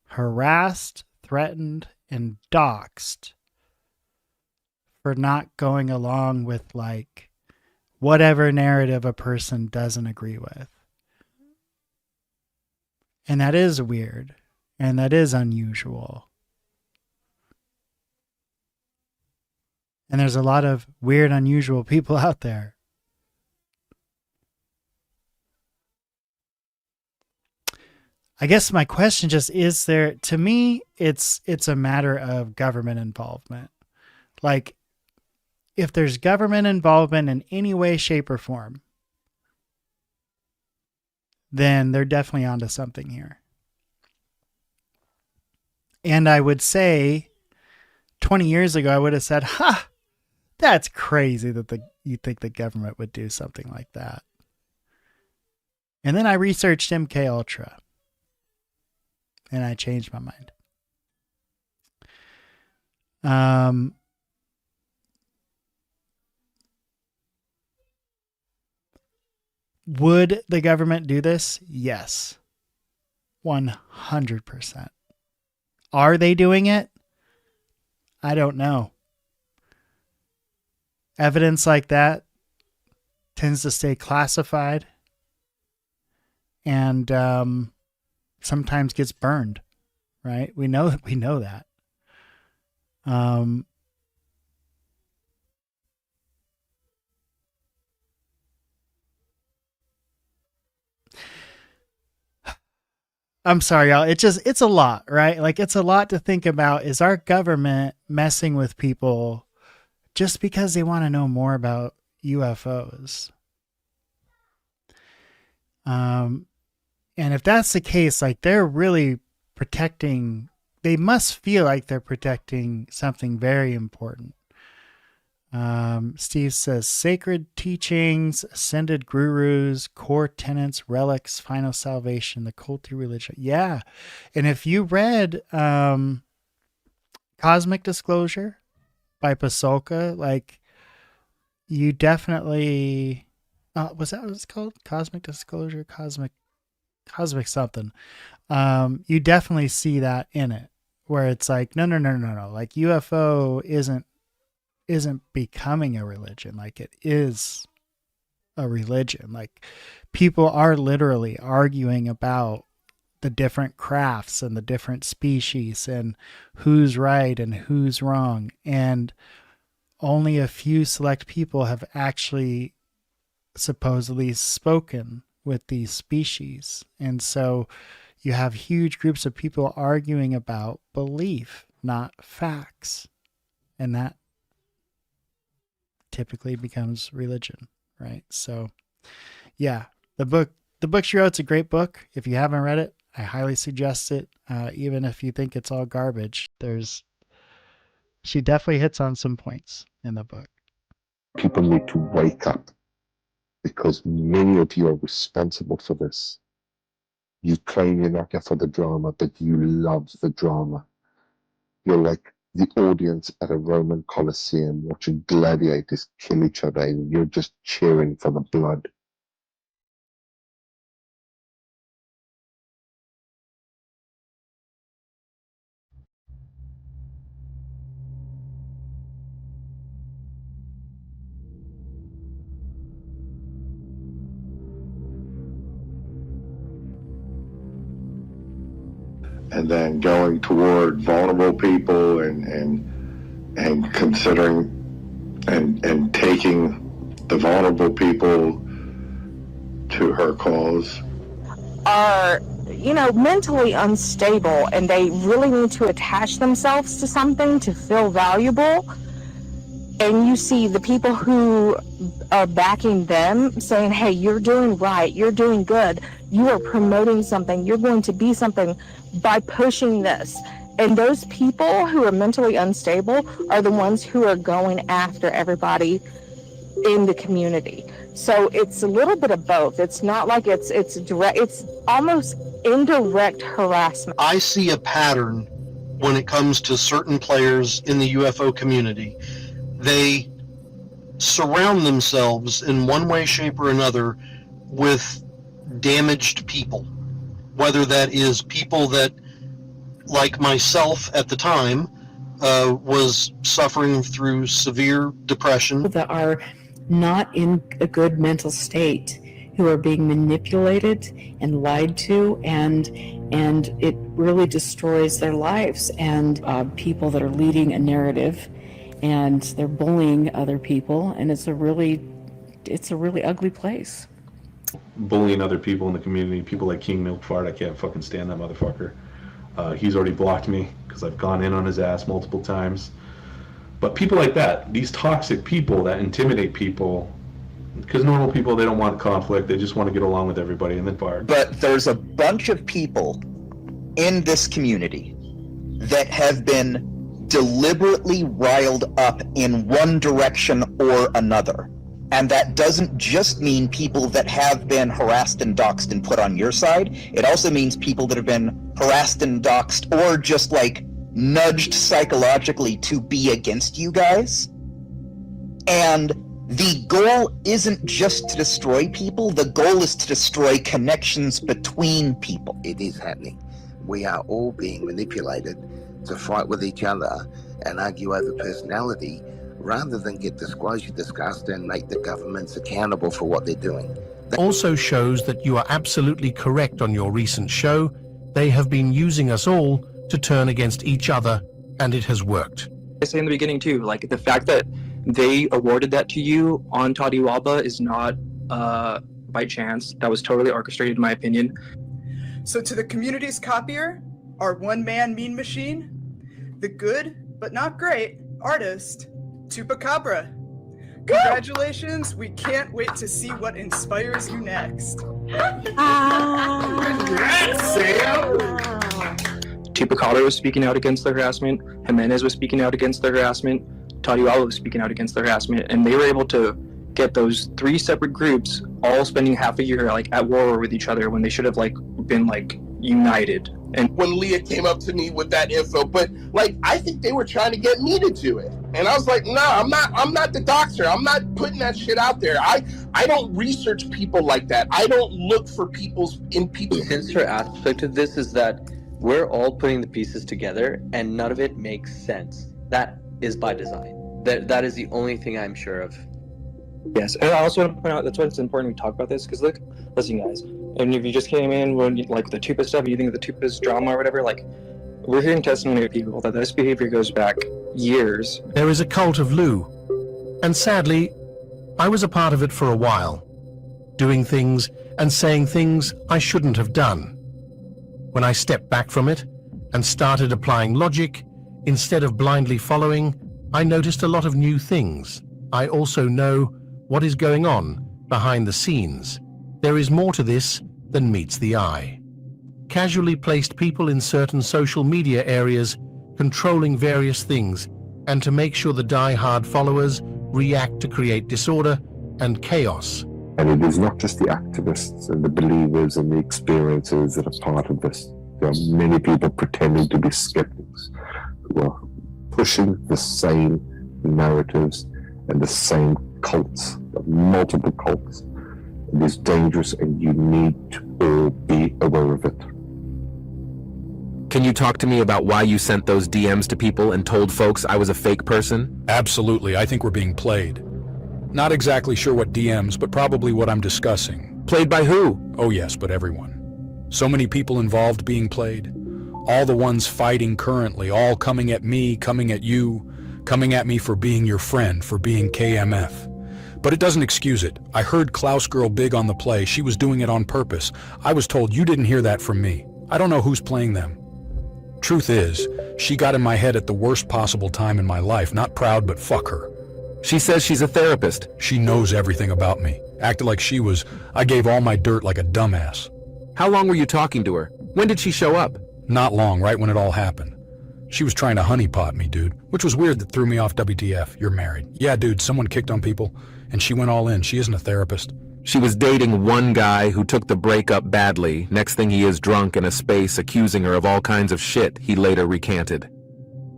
harassed, threatened, and doxxed for not going along with like whatever narrative a person doesn't agree with. And that is weird, and that is unusual. And there's a lot of weird, unusual people out there. I guess my question just is there, to me, it's a matter of government involvement. Like, if there's government involvement in any way, shape, or form, then they're definitely onto something here. And I would say 20 years ago, I would have said, ha, that's crazy that you think the government would do something like that. And then I researched MK Ultra. And I changed my mind. Would the government do this? Yes. 100%. Are they doing it? I don't know. Evidence like that tends to stay classified and sometimes gets burned, right? We know that. I'm sorry, y'all. It's a lot, right? Like, it's a lot to think about. Is our government messing with people just because they want to know more about UFOs? And if that's the case, like, they're really protecting, they must feel like they're protecting something very important. Steve says sacred teachings, ascended gurus, core tenets, relics, final salvation, the culty religion. Yeah. And if you read Cosmic Disclosure by Pasolka, like, you definitely was that what it's called? Cosmic Disclosure, cosmic something. You definitely see that in it, where it's like, no. Like, UFO isn't becoming a religion. Like, it is a religion. Like, people are literally arguing about the different crafts and the different species and who's right and who's wrong. And only a few select people have actually supposedly spoken with these species. And so you have huge groups of people arguing about belief, not facts. And that typically becomes religion, right? So yeah, the book she wrote's a great book. If you haven't read it, I highly suggest it. Even if you think it's all garbage, she definitely hits on some points in the book. People need to wake up, because many of you are responsible for this. You claim you're not here for the drama, but you love the drama. You're like the audience at a Roman Colosseum watching gladiators kill each other, and you're just cheering for the blood. And then going toward vulnerable people and considering and taking the vulnerable people to her cause are, mentally unstable, and they really need to attach themselves to something to feel valuable. And you see the people who are backing them saying, hey, you're doing right, you're doing good, you are promoting something, you're going to be something by pushing this. And those people who are mentally unstable are the ones who are going after everybody in the community. So it's a little bit of both. It's not like it's direct, it's almost indirect harassment. I see a pattern when it comes to certain players in the UFO community. They surround themselves in one way, shape, or another with damaged people. Whether that is people that, like myself at the time, was suffering through severe depression. That are not in a good mental state, who are being manipulated and lied to, and it really destroys their lives. And people that are leading a narrative and they're bullying other people, and it's a really ugly place. Bullying other people in the community, people like King Milkfart, I can't fucking stand that motherfucker. He's already blocked me because I've gone in on his ass multiple times. But people like that, these toxic people that intimidate people, because normal people, they don't want conflict, they just want to get along with everybody and then fire. But there's a bunch of people in this community that have been deliberately riled up in one direction or another. And that doesn't just mean people that have been harassed and doxxed and put on your side. It also means people that have been harassed and doxxed or just like nudged psychologically to be against you guys. And the goal isn't just to destroy people, the goal is to destroy connections between people. It is happening. We are all being manipulated to fight with each other and argue over personality rather than get disclosure discussed and make the governments accountable for what they're doing. Also shows that you are absolutely correct on your recent show. They have been using us all to turn against each other, and it has worked. I say in the beginning too, like the fact that they awarded that to you on Tadiwaba is not by chance. That was totally orchestrated in my opinion. So to the community's copier, our one-man mean machine, the good but not great artist, Chupacabra. Congratulations, we can't wait to see what inspires you next. Congrats, Sam! Chupacabra was speaking out against the harassment, Jimenez was speaking out against the harassment, Tadiwala was speaking out against the harassment, and they were able to get those 3 separate groups all spending half a year like at war with each other when they should have like been like united. And when Leah came up to me with that info, but like I think they were trying to get me to do it, and I was like, no, I'm not the doctor. I'm not putting that shit out there. I don't research people like that. I don't look for The sinister aspect of this is that we're all putting the pieces together, and none of it makes sense. That is by design. That is the only thing I'm sure of. Yes, and I also want to point out that's why it's important we talk about this, because look, listen guys, and if you just came in when like the Tupa stuff, you think of the Tupa's drama or whatever, like we're hearing testimony of people that this behavior goes back years. There is a cult of Lou, and sadly, I was a part of it for a while, doing things and saying things I shouldn't have done. When I stepped back from it and started applying logic, instead of blindly following, I noticed a lot of new things. I also know what is going on behind the scenes. There is more to this than meets the eye. Casually placed people in certain social media areas controlling various things, and to make sure the die-hard followers react to create disorder and chaos. And it is not just the activists and the believers and the experiencers that are part of this. There are many people pretending to be skeptics who are pushing the same narratives and the same cults, multiple cults. It is dangerous, and you need to all be aware of it. Can you talk to me about why you sent those DMs to people and told folks I was a fake person? Absolutely, I think we're being played. Not exactly sure what DMs, but probably what I'm discussing. Played by who? Oh yes, but everyone. So many people involved being played. All the ones fighting currently, all coming at me, coming at you, coming at me for being your friend, for being KMF. But it doesn't excuse it. I heard Klaus Girl big on the play. She was doing it on purpose. I was told you didn't hear that from me. I don't know who's playing them. Truth is, she got in my head at the worst possible time in my life. Not proud, but fuck her. She says she's a therapist. She knows everything about me. Acted like she was. I gave all my dirt like a dumbass. How long were you talking to her? When did she show up? Not long, right when it all happened. She was trying to honeypot me, dude. Which was weird, that threw me off WTF. You're married. Yeah, dude, someone kicked on people, and she went all in. She isn't a therapist. She was dating one guy who took the breakup badly. Next thing he is drunk in a space accusing her of all kinds of shit he later recanted.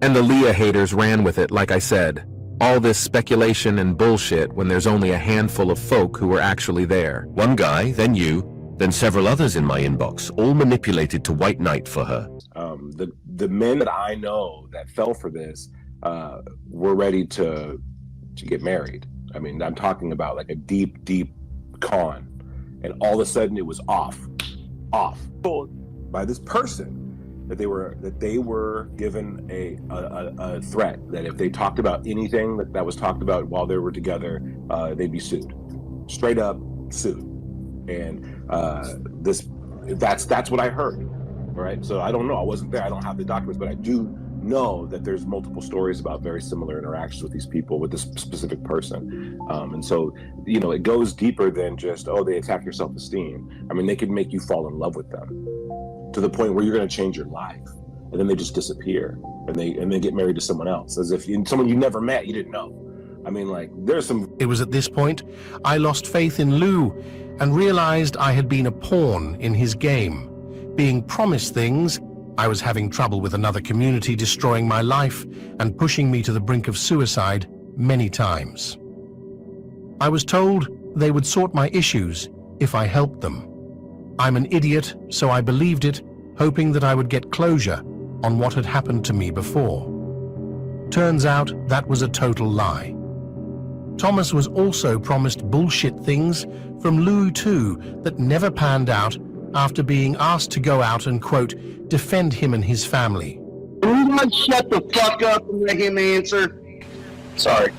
And the Leah haters ran with it, like I said. All this speculation and bullshit when there's only a handful of folk who were actually there. One guy, then you, then several others in my inbox, all manipulated to white knight for her. The men that I know that fell for this were ready to get married. I mean, I'm talking about like a deep, deep con, and all of a sudden it was off by this person. that they were given a threat that if they talked about anything that was talked about while they were together, they'd be sued, straight up sued. And that's what I heard. All right, so I don't know. I wasn't there. I don't have the documents, but I do know that there's multiple stories about very similar interactions with these people, with this specific person. And so, you know, it goes deeper than just, oh, they attack your self-esteem. I mean, they could make you fall in love with them to the point where you're going to change your life, and then they just disappear, and they get married to someone else, as if someone you never met, you didn't know. I mean, like, there's some... It was at this point I lost faith in Lou and realized I had been a pawn in his game, being promised things. I was having trouble with another community destroying my life and pushing me to the brink of suicide many times. I was told they would sort my issues if I helped them. I'm an idiot, so I believed it, hoping that I would get closure on what had happened to me before. Turns out that was a total lie. Thomas was also promised bullshit things from Lou too that never panned out after being asked to go out and, quote, defend him and his family. Everyone shut the fuck up and let him answer. Sorry.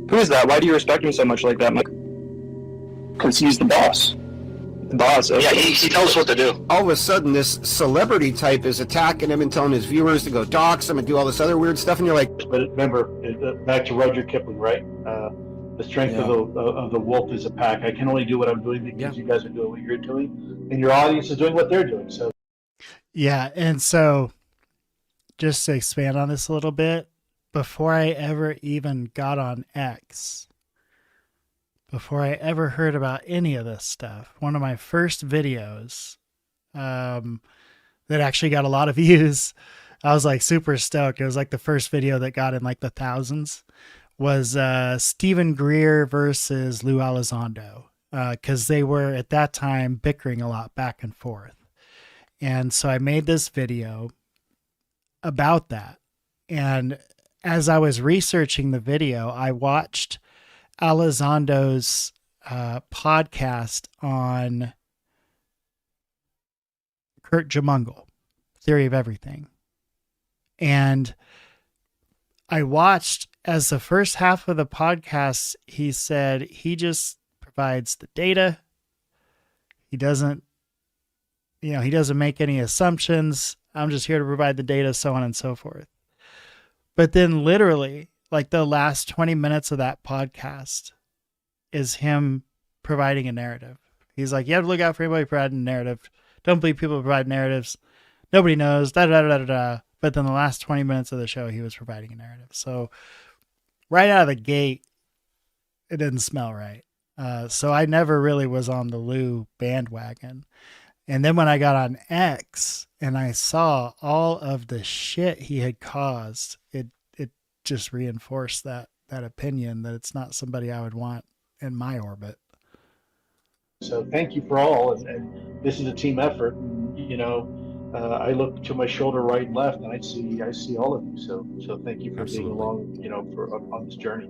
Who is that? Why do you respect him so much like that, Mike? Because he's the boss. The boss, okay. Yeah, he tells us what to do. All of a sudden, this celebrity type is attacking him and telling his viewers to go dox him and do all this other weird stuff, and you're like... But remember, back to Roger Kipling, right? The strength of the wolf is a pack. I can only do what I'm doing because you guys are doing what you're doing, and your audience is doing what they're doing. So, yeah, and so just to expand on this a little bit, before I ever even got on X, before I ever heard about any of this stuff, one of my first videos that actually got a lot of views, I was like super stoked. It was like the first video that got in like the thousands. Was Stephen Greer versus Lou Elizondo, because they were at that time bickering a lot back and forth. And so I made this video about that. And as I was researching the video, I watched Elizondo's podcast on Kurt Jamungal, Theory of Everything. And I watched as the first half of the podcast, he said he just provides the data. He doesn't make any assumptions. I'm just here to provide the data, so on and so forth. But then literally, like the last 20 minutes of that podcast is him providing a narrative. He's like, you have to look out for anybody providing a narrative. Don't believe people provide narratives. Nobody knows, da-da-da-da-da. But then the last 20 minutes of the show, he was providing a narrative. So right out of the gate, it didn't smell right. So I never really was on the Lou bandwagon. And then when I got on X and I saw all of the shit he had caused, it just reinforced that opinion that it's not somebody I would want in my orbit. So thank you for all. And this is a team effort. And, you know, I look to my shoulder right and left, and I see all of you. So thank you for being along, you know, on this journey.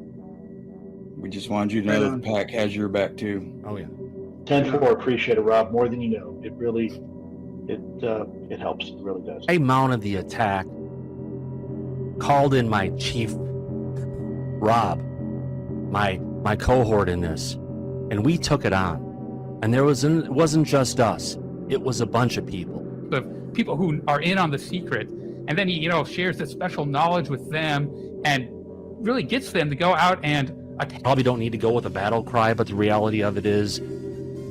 We just wanted you to know that the pack has your back too. Oh yeah. 10-4, appreciate it, Rob, more than you know. It really, it helps. It really does. I mounted the attack, called in my chief, Rob, my cohort in this, and we took it on. And it wasn't just us; it was a bunch of people. The people who are in on the secret, and then he, you know, shares that special knowledge with them, and really gets them to go out and attack. Probably don't need to go with a battle cry, but the reality of it is,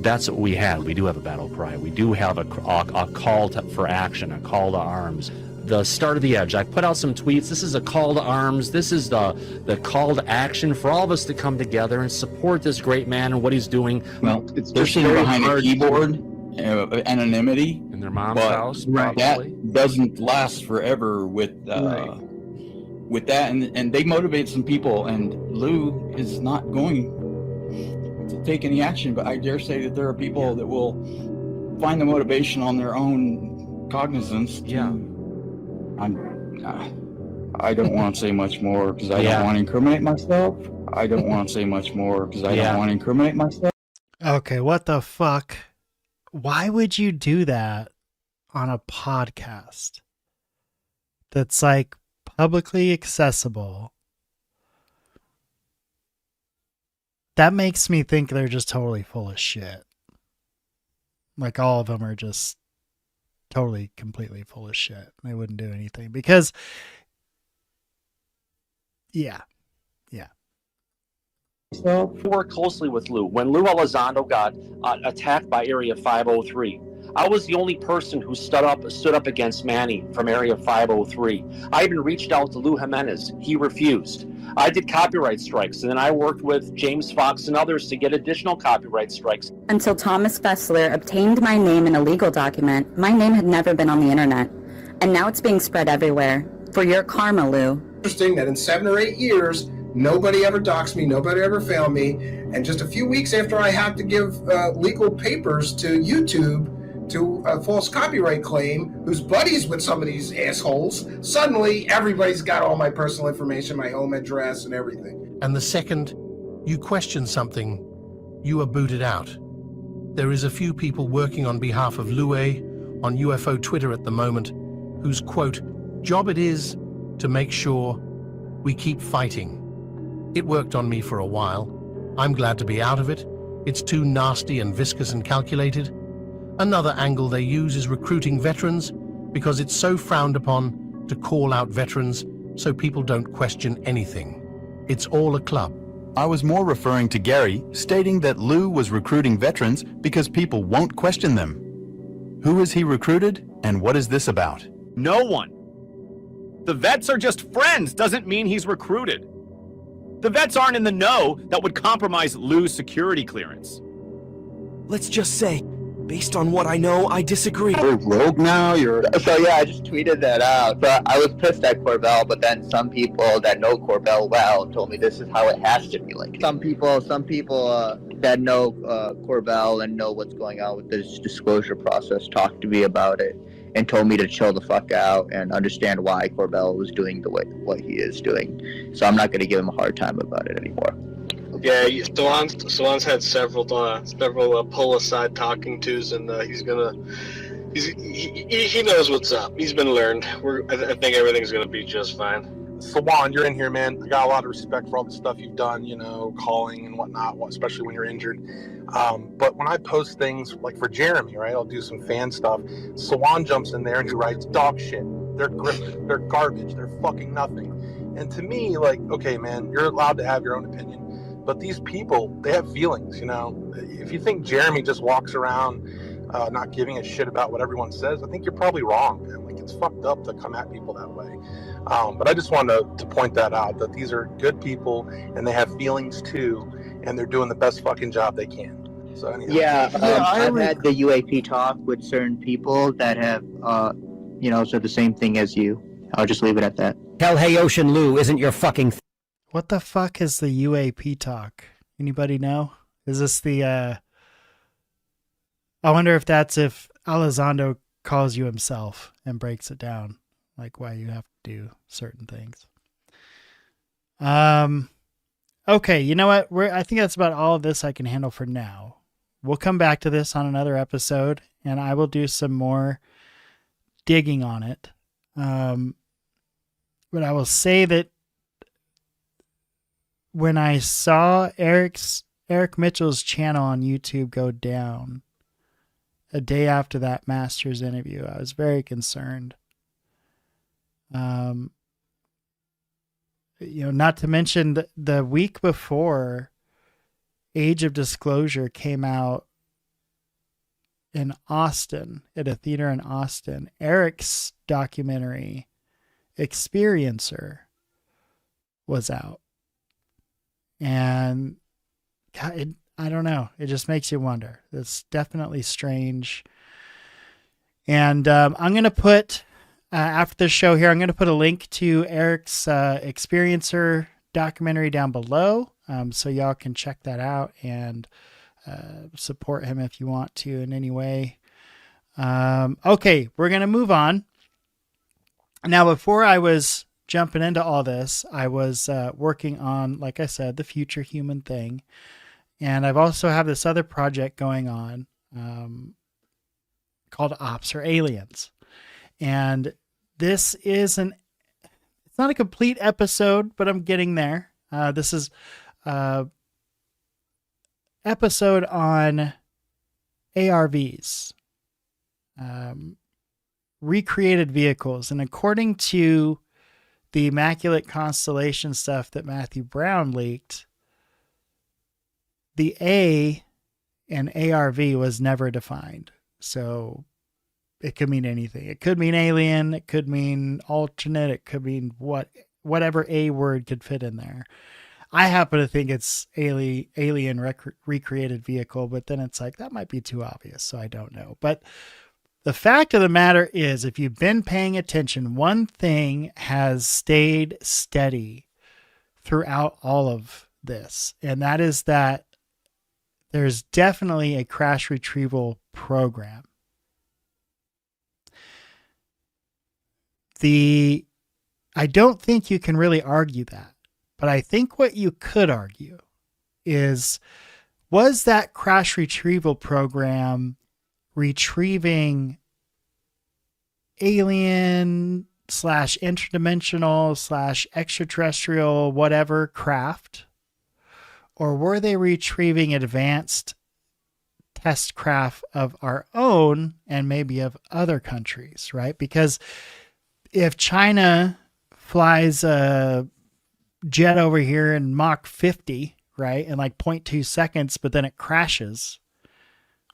that's what we have. We do have a battle cry. We do have a call for action, a call to arms. The start of the edge. I put out some tweets. This is a call to arms. This is the call to action for all of us to come together and support this great man and what he's doing. Well, it's just sitting behind a keyboard, anonymity in their mom's house. Probably. That doesn't last forever with that, and they motivate some people. And Lou is not going to take any action, but I dare say that there are people that will find the motivation on their own cognizance. I don't want to say much more because I don't want to incriminate myself. I don't want to say much more because I don't want to incriminate myself. Okay, what the fuck? Why would you do that on a podcast that's like publicly accessible, that makes me think they're just totally full of shit. Like all of them are just totally, completely full of shit. They wouldn't do anything because, yeah. So work closely with Lou. When Lou Elizondo got attacked by Area 503, I was the only person who stood up against Manny from Area 503. I even reached out to Lou Jimenez. He refused. I did copyright strikes, and then I worked with James Fox and others to get additional copyright strikes. Until Thomas Fessler obtained my name in a legal document, my name had never been on the internet. And now it's being spread everywhere. For your karma, Lou. Interesting that in 7 or 8 years, nobody ever doxed me, nobody ever found me, and just a few weeks after I had to give legal papers to YouTube to a false copyright claim, who's buddies with some of these assholes, suddenly everybody's got all my personal information, my home address and everything. And the second you question something, you are booted out. There is a few people working on behalf of Lue on UFO Twitter at the moment, whose, quote, job it is to make sure we keep fighting. It worked on me for a while. I'm glad to be out of it. It's too nasty and viscous and calculated. Another angle they use is recruiting veterans because it's so frowned upon to call out veterans so people don't question anything. It's all a club. I was more referring to Gary, stating that Lou was recruiting veterans because people won't question them. Who is he recruited, and what is this about? No one. The vets are just friends doesn't mean he's recruited. The vets aren't in the know that would compromise Lou's security clearance. Let's just say, based on what I know, I disagree. You're rogue now? So yeah, I just tweeted that out. So I was pissed at Corbell, but then some people that know Corbell well told me this is how it has to be. Like some people that know Corbell and know what's going on with this disclosure process talked to me about it and told me to chill the fuck out and understand why Corbell was doing what he is doing. So I'm not going to give him a hard time about it anymore. Yeah, Salon's had several pull aside talking tos, and he knows what's up. He's been learned. I think everything's gonna be just fine. Sawan, you're in here, man. I got a lot of respect for all the stuff you've done, calling and whatnot, especially when you're injured. But when I post things like for Jeremy, right, I'll do some fan stuff. Sawan jumps in there and he writes dog shit. They're they're garbage. They're fucking nothing. And to me, like, okay, man, you're allowed to have your own opinion. But these people, they have feelings, If you think Jeremy just walks around not giving a shit about what everyone says, I think you're probably wrong, man. Like, it's fucked up to come at people that way. But I just wanted to point that out, that these are good people, and they have feelings too, and they're doing the best fucking job they can. So anyhow. I've had the UAP talk with certain people that have, said the same thing as you. I'll just leave it at that. Hell, hey, Ocean Lou, isn't your fucking... What the fuck is the UAP talk? Anybody know? Is this the, I wonder if that's if Elizondo calls you himself and breaks it down, like why you have to do certain things. Okay, you know what? I think that's about all of this I can handle for now. We'll come back to this on another episode, and I will do some more digging on it. But I will say that when I saw Eric Mitchell's channel on YouTube go down a day after that Masters interview, I was very concerned. Not to mention the week before Age of Disclosure came out in Austin, at a theater in Austin, Eric's documentary Experiencer was out. And God, I don't know. It just makes you wonder. It's definitely strange. And I'm going to put, after the show here, I'm going to put a link to Eric's Experiencer documentary down below. So y'all can check that out and support him if you want to in any way. Okay, we're going to move on. Now, before I was jumping into all this, I was working on, like I said, the Future Human thing. And I've also have this other project going on called Ops or Aliens. And this is it's not a complete episode, but I'm getting there. This is episode on ARVs, recreated vehicles. And according to the Immaculate Constellation stuff that Matthew Brown leaked, the A in ARV was never defined. So it could mean anything. It could mean alien. It could mean alternate. It could mean whatever A word could fit in there. I happen to think it's alien recreated vehicle, but then it's like, that might be too obvious. So I don't know. But the fact of the matter is, if you've been paying attention, one thing has stayed steady throughout all of this. And that is that there's definitely a crash retrieval program. I don't think you can really argue that. But I think what you could argue is, was that crash retrieval program retrieving alien / interdimensional / extraterrestrial whatever craft? Or were they retrieving advanced test craft of our own and maybe of other countries, right? Because if China flies a jet over here in Mach 50, right, in like 0.2 seconds, but then it crashes,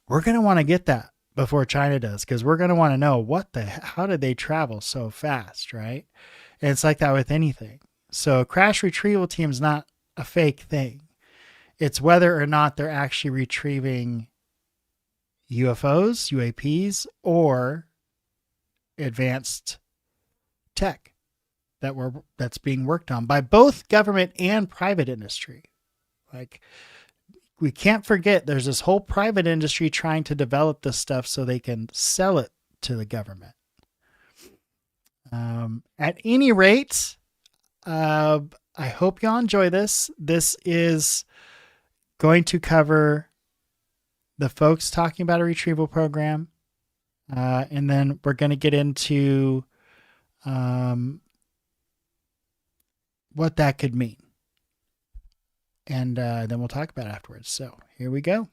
we're going to want to get that before China does, because we're going to want to know how did they travel so fast, right? And it's like that with anything. So a crash retrieval team is not a fake thing. It's whether or not they're actually retrieving UFOs, UAPs, or advanced tech that's being worked on by both government and private industry. Like, we can't forget there's this whole private industry trying to develop this stuff so they can sell it to the government. At any rate, I hope y'all enjoy this. This is going to cover the folks talking about a retrieval program. And then we're going to get into what that could mean. And then we'll talk about it afterwards. So here we go.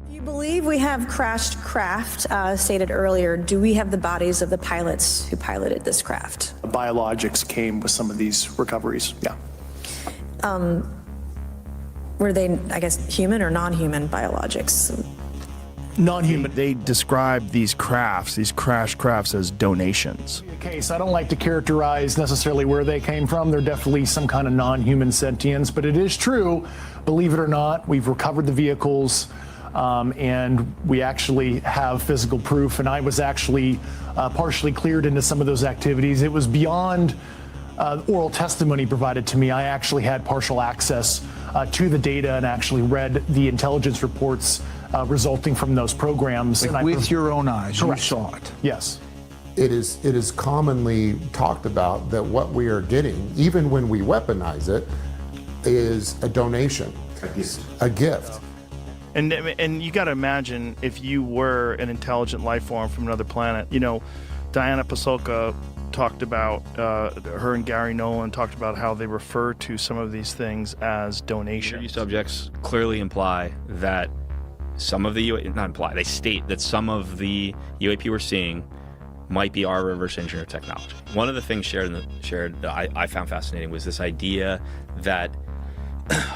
You believe we have crashed craft, stated earlier. Do we have the bodies of the pilots who piloted this craft? Biologics came with some of these recoveries, yeah. Were they, I guess, human or non-human biologics? Non-human. They describe these crafts, these crash crafts, as donations. Case, I don't like to characterize necessarily where they came from. They're definitely some kind of non-human sentience, but it is true, believe it or not, we've recovered the vehicles. And we actually have physical proof, and I was actually partially cleared into some of those activities. It was beyond oral testimony provided to me. I actually had partial access to the data and actually read the intelligence reports resulting from those programs. Like, with your own eyes, correct. You saw it. Yes. It is commonly talked about that what we are getting, even when we weaponize it, is a donation, a gift. And you got to imagine if you were an intelligent life form from another planet. You know, Diana Pasulka talked about, her and Gary Nolan talked about how they refer to some of these things as donations. Interview subjects clearly imply that some of the they state that some of the UAP we're seeing might be our reverse engineer technology. One of the things shared that I found fascinating was this idea that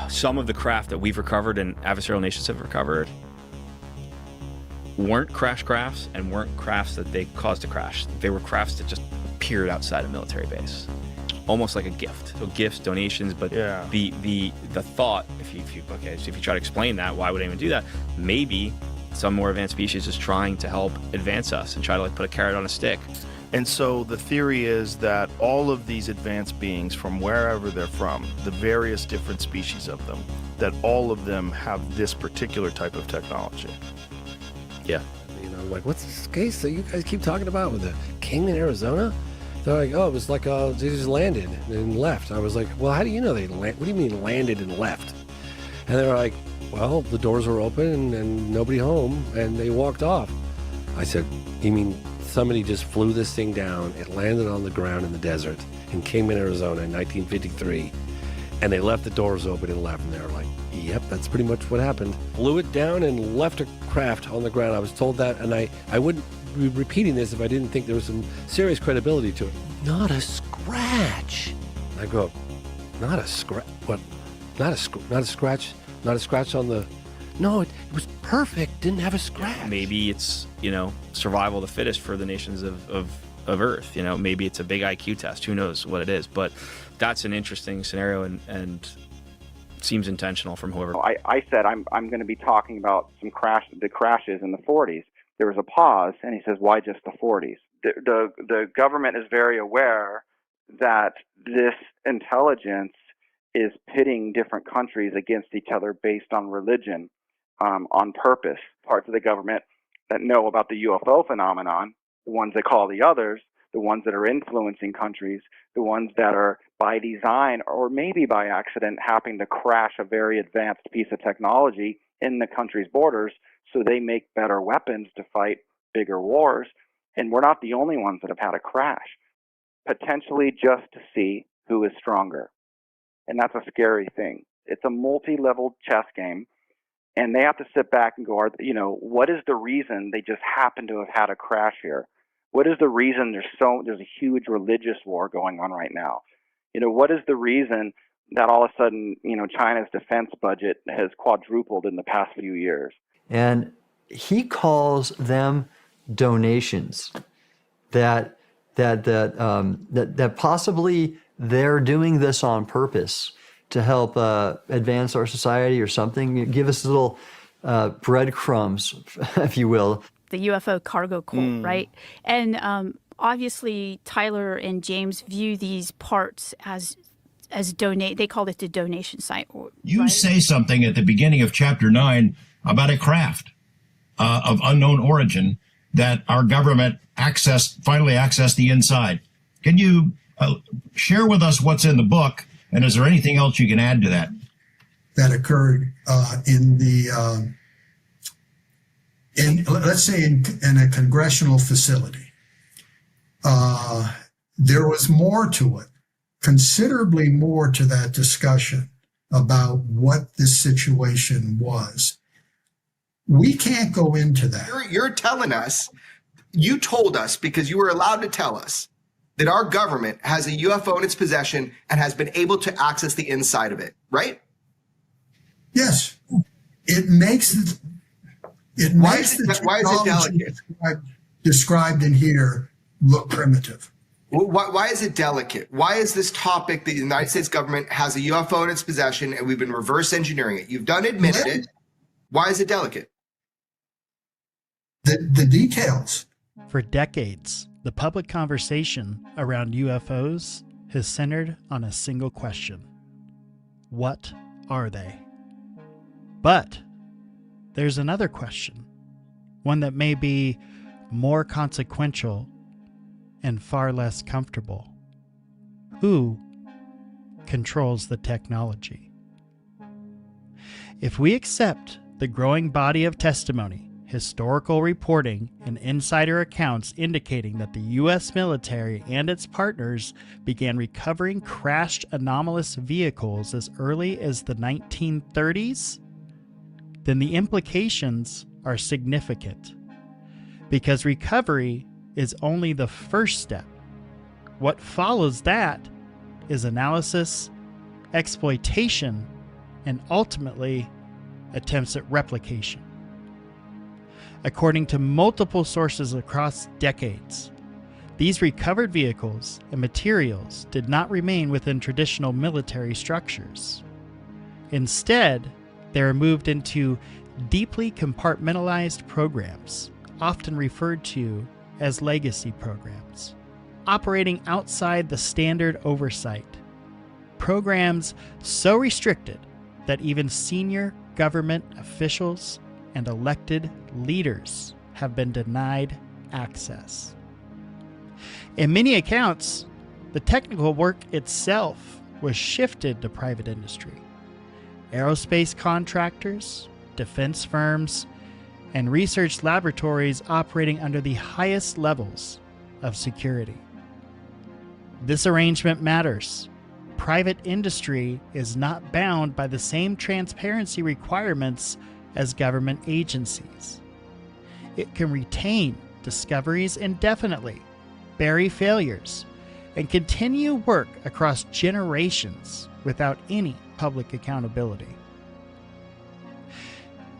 some of the craft that we've recovered and adversarial nations have recovered weren't crash crafts and weren't crafts that they caused to crash. They were crafts that just appeared outside a military base. almost like a gift. So gifts, donations, but the thought, if you try to explain that, why would anyone do that? Maybe some more advanced species is trying to help advance us and try to like put a carrot on a stick. And so the theory is that all of these advanced beings, from wherever they're from, the various different species of them, that all of them have this particular type of technology. Yeah. You know, like, what's this case that you guys keep talking about with the king in Arizona? They're like, oh, it was like they just landed and left. I was like, well, how do you know they landed? What do you mean landed and left? And they're like, well, the doors were open and nobody home, and they walked off. I said, you mean somebody just flew this thing down, it landed on the ground in the desert in Kingman, Arizona in 1953, and they left the doors open and left, and they were like, yep, that's pretty much what happened. Flew it down and left a craft on the ground. I was told that, and I wouldn't be repeating this if I didn't think there was some serious credibility to it. Not a scratch. I go, not a scratch? What? Not a scratch? Not a scratch on the... No, it was perfect. Didn't have a scratch. Maybe it's, survival of the fittest for the nations of Earth. Maybe it's a big IQ test. Who knows what it is? But that's an interesting scenario and seems intentional from whoever. I said I'm going to be talking about the crashes in the 40s. There was a pause, and he says, why just the 40s? The government is very aware that this intelligence is pitting different countries against each other based on religion, on purpose. Parts of the government that know about the UFO phenomenon, the ones they call the others, the ones that are influencing countries, the ones that are by design or maybe by accident happening to crash a very advanced piece of technology in the country's borders so they make better weapons to fight bigger wars. And we're not the only ones that have had a crash, potentially just to see who is stronger. And that's a scary thing. It's a multi-level chess game, and they have to sit back and go, what is the reason they just happen to have had a crash here? What is the reason there's a huge religious war going on right now? What is the reason that all of a sudden, China's defense budget has quadrupled in the past few years? And he calls them donations that possibly they're doing this on purpose to help advance our society or something. Give us little breadcrumbs, if you will. The UFO cargo cult, right? And obviously, Tyler and James view these parts as donate. They called it the donation site. You say something at the beginning of chapter 9 about a craft of unknown origin that our government finally accessed the inside. Can you share with us what's in the book, and is there anything else you can add to that? That occurred let's say in a congressional facility. There was more to it, considerably more to that discussion about what this situation was. We can't go into that. You're telling us, you told us, because you were allowed to tell us, that our government has a UFO in its possession and has been able to access the inside of it, right? Yes. It makes why is it delicate? Described in here look primitive. Why is it delicate? Why is this topic that the United States government has a UFO in its possession and we've been reverse engineering it? You've admitted it. Why is it delicate? The details. For decades, the public conversation around UFOs has centered on a single question. What are they? But there's another question, one that may be more consequential and far less comfortable. Who controls the technology? If we accept the growing body of testimony, historical reporting, and insider accounts indicating that the U.S. military and its partners began recovering crashed anomalous vehicles as early as the 1930s, then the implications are significant, because recovery is only the first step. What follows that is analysis, exploitation, and ultimately attempts at replication. According to multiple sources across decades, These recovered vehicles and materials did not remain within traditional military structures. Instead, they were moved into deeply compartmentalized programs, often referred to as legacy programs, operating outside the standard oversight. Programs so restricted that even senior government officials and elected leaders have been denied access. In many accounts, the technical work itself was shifted to private industry. Aerospace contractors, defense firms, and research laboratories operating under the highest levels of security. This arrangement matters. Private industry is not bound by the same transparency requirements as government agencies. It can retain discoveries indefinitely, bury failures, and continue work across generations without any public accountability.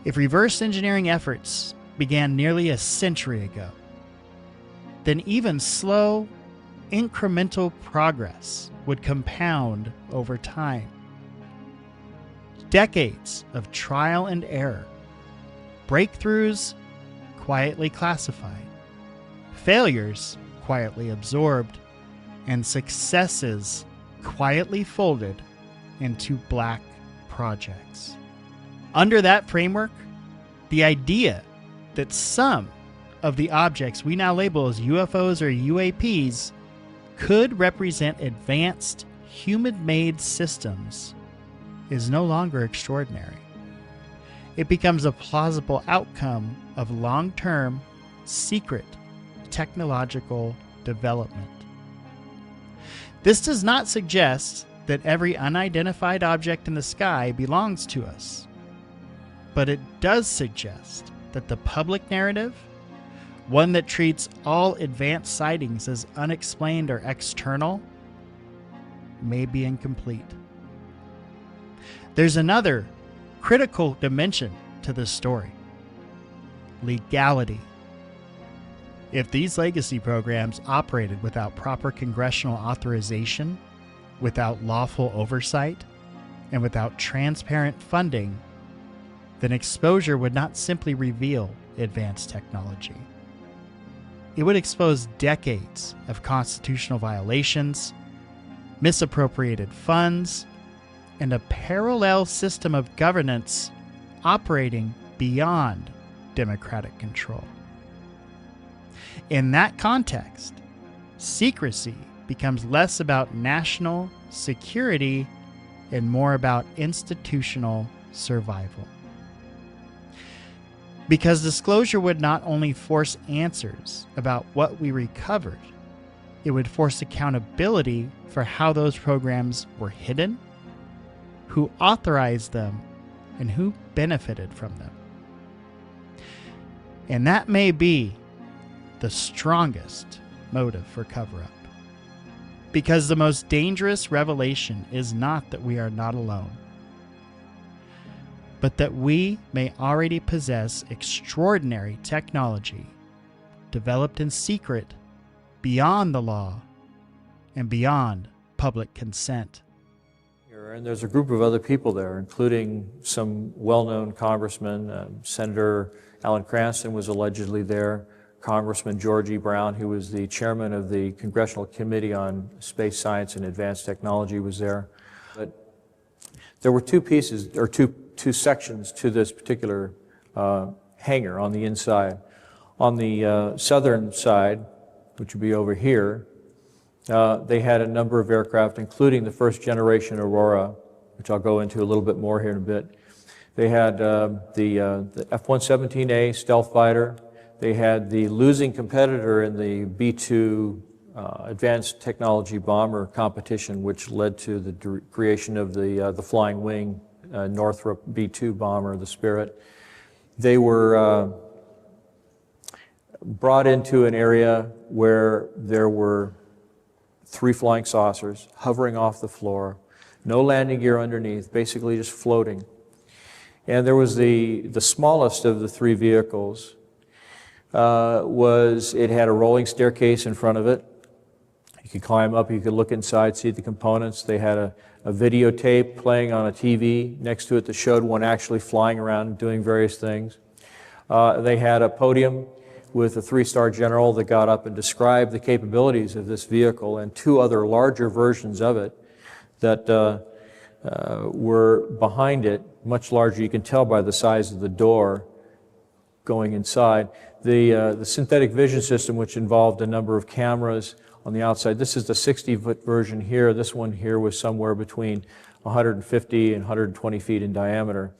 If reverse engineering efforts began nearly a century ago, then even slow, incremental progress would compound over time. Decades of trial and error, breakthroughs quietly classified, failures quietly absorbed, and successes quietly folded into black projects. Under that framework, the idea that some of the objects we now label as UFOs or UAPs could represent advanced human-made systems is no longer extraordinary. It becomes a plausible outcome of long-term, secret technological development. This does not suggest that every unidentified object in the sky belongs to us, but it does suggest that the public narrative, one that treats all advanced sightings as unexplained or external, may be incomplete. There's another critical dimension to this story: legality. If these legacy programs operated without proper congressional authorization, without lawful oversight, and without transparent funding, then exposure would not simply reveal advanced technology. It would expose decades of constitutional violations, misappropriated funds, and a parallel system of governance operating beyond democratic control. In that context, secrecy becomes less about national security and more about institutional survival. Because disclosure would not only force answers about what we recovered, it would force accountability for how those programs were hidden, who authorized them, and who benefited from them. And that may be the strongest motive for cover-up. Because the most dangerous revelation is not that we are not alone, but that we may already possess extraordinary technology developed in secret beyond the law and beyond public consent. And there's a group of other people there, including some well-known congressmen. Senator Alan Cranston was allegedly there. Congressman George E. Brown, who was the chairman of the Congressional Committee on Space Science and Advanced Technology, was there. But there were two pieces, or two sections to this particular hangar on the inside. On the southern side, which would be over here, they had a number of aircraft, including the first generation Aurora, which I'll go into a little bit more here in a bit. They had the F-117A stealth fighter. They had the losing competitor in the B-2 advanced technology bomber competition, which led to the creation of the flying wing Northrop B-2 bomber, the Spirit. They were brought into an area where there were 3 flying saucers hovering off the floor, no landing gear underneath, basically just floating. And there was the smallest of the 3 vehicles. it had a rolling staircase in front of it. You could climb up, you could look inside, see the components. They had a videotape playing on a TV next to it that showed one actually flying around doing various things. They had a podium with a 3-star general that got up and described the capabilities of this vehicle and 2 other larger versions of it that were behind it, much larger. You can tell by the size of the door going inside. The synthetic vision system, which involved a number of cameras on the outside. This is the 60-foot version here. This one here was somewhere between 150 and 120 feet in diameter.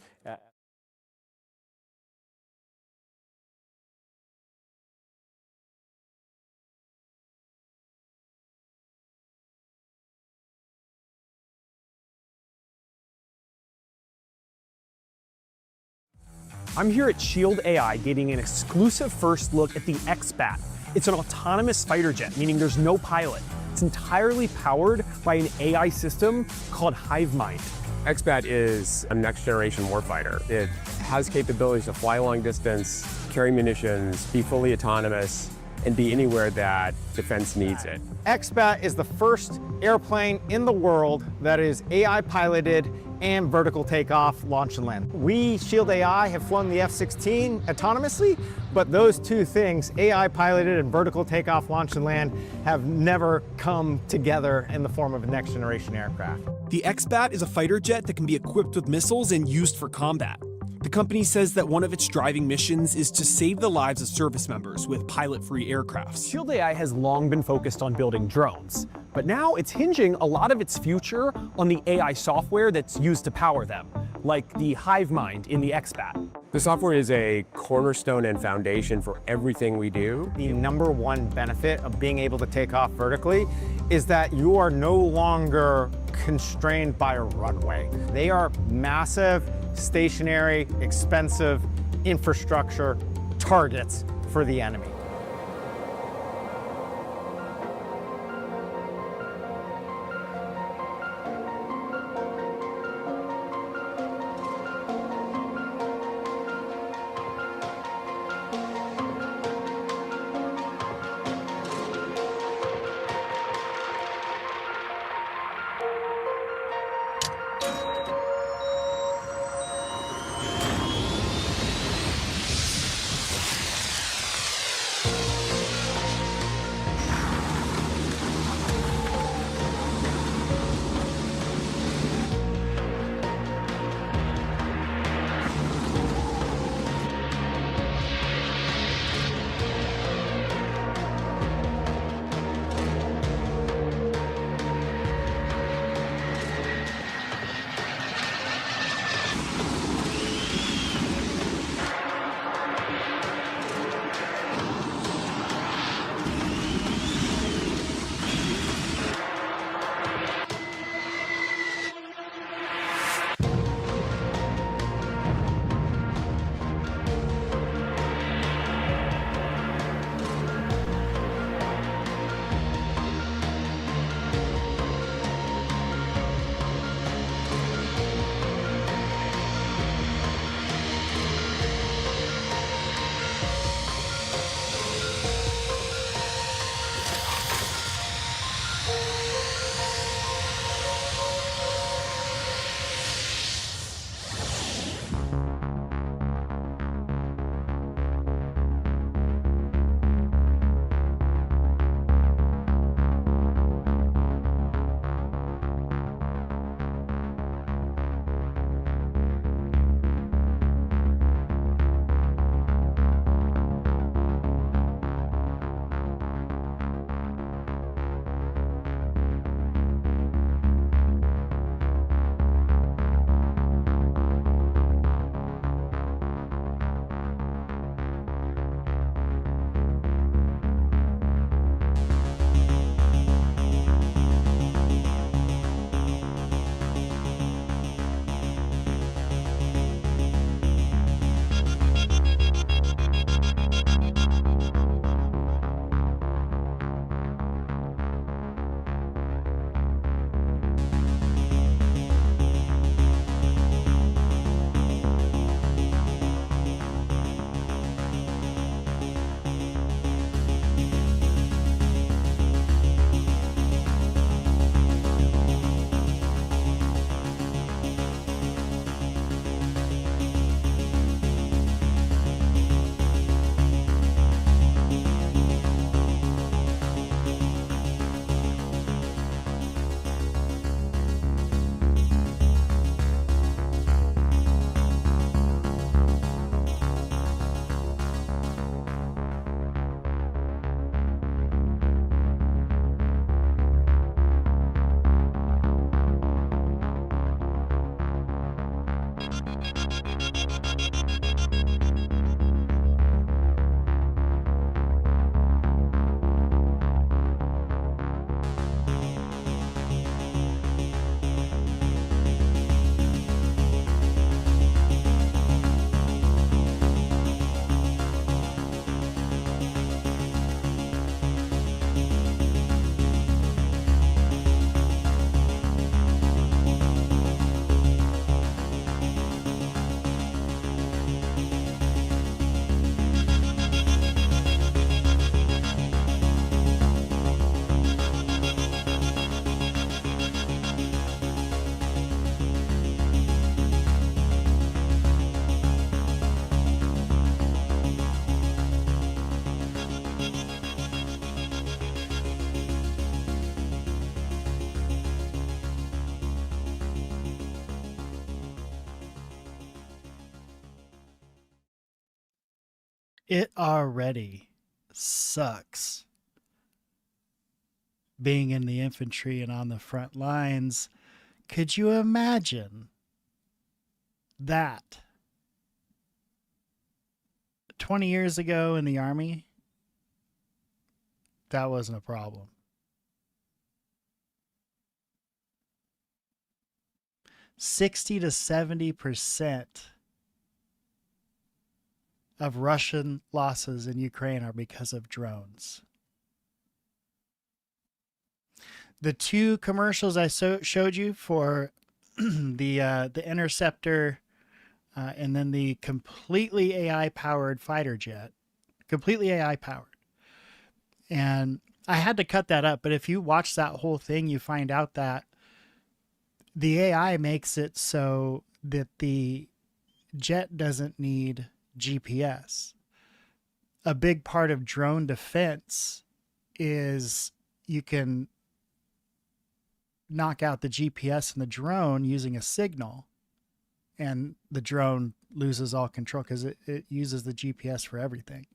I'm here at Shield AI getting an exclusive first look at the X-Bat. It's an autonomous fighter jet, meaning there's no pilot. It's entirely powered by an AI system called HiveMind. X-Bat is a next-generation warfighter. It has capabilities to fly long distance, carry munitions, be fully autonomous, and be anywhere that defense needs it. X-Bat is the first airplane in the world that is AI piloted and vertical takeoff, launch, and land. We, Shield AI, have flown the F-16 autonomously, but those 2 things, AI piloted and vertical takeoff, launch, and land, have never come together in the form of a next generation aircraft. The X-Bat is a fighter jet that can be equipped with missiles and used for combat. The company says that one of its driving missions is to save the lives of service members with pilot-free aircrafts. Shield AI has long been focused on building drones, but now it's hinging a lot of its future on the AI software that's used to power them, like the HiveMind in the X-Bat. The software is a cornerstone and foundation for everything we do. The #1 benefit of being able to take off vertically is that you are no longer constrained by a runway. They are massive, stationary, expensive infrastructure targets for the enemy. It already sucks being in the infantry and on the front lines. Could you imagine that 20 years ago in the Army? That wasn't a problem. $60 to 70% of Russian losses in Ukraine are because of drones. The two commercials I showed you for the interceptor and then the completely AI powered fighter jet, completely AI powered. And I had to cut that up, but if you watch that whole thing, you find out that the AI makes it so that the jet doesn't need GPS. A big part of drone defense is you can knock out the GPS in the drone using a signal, and the drone loses all control because it uses the GPS for everything.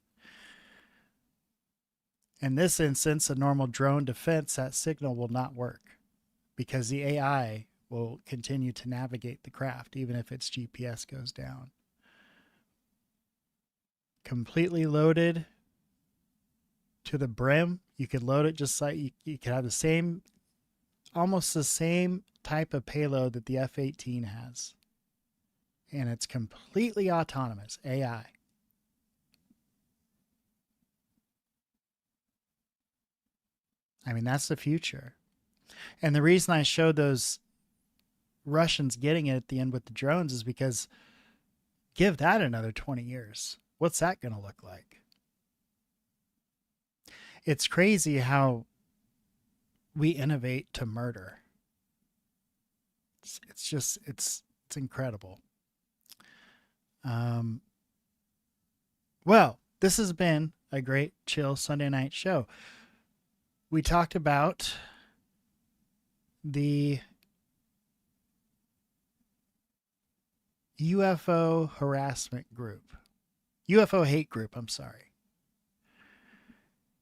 In this instance, a normal drone defense, that signal will not work because the AI will continue to navigate the craft even if its GPS goes down. Completely loaded to the brim. You could load it just like you could have the same, almost the same type of payload that the F-18 has. And it's completely autonomous, AI. I mean, that's the future. And the reason I showed those Russians getting it at the end with the drones is because give that another 20 years. What's that going to look like? It's crazy how we innovate to murder. It's incredible. Well, this has been a great chill Sunday night show. We talked about the UFO harassment group. UFO hate group, I'm sorry.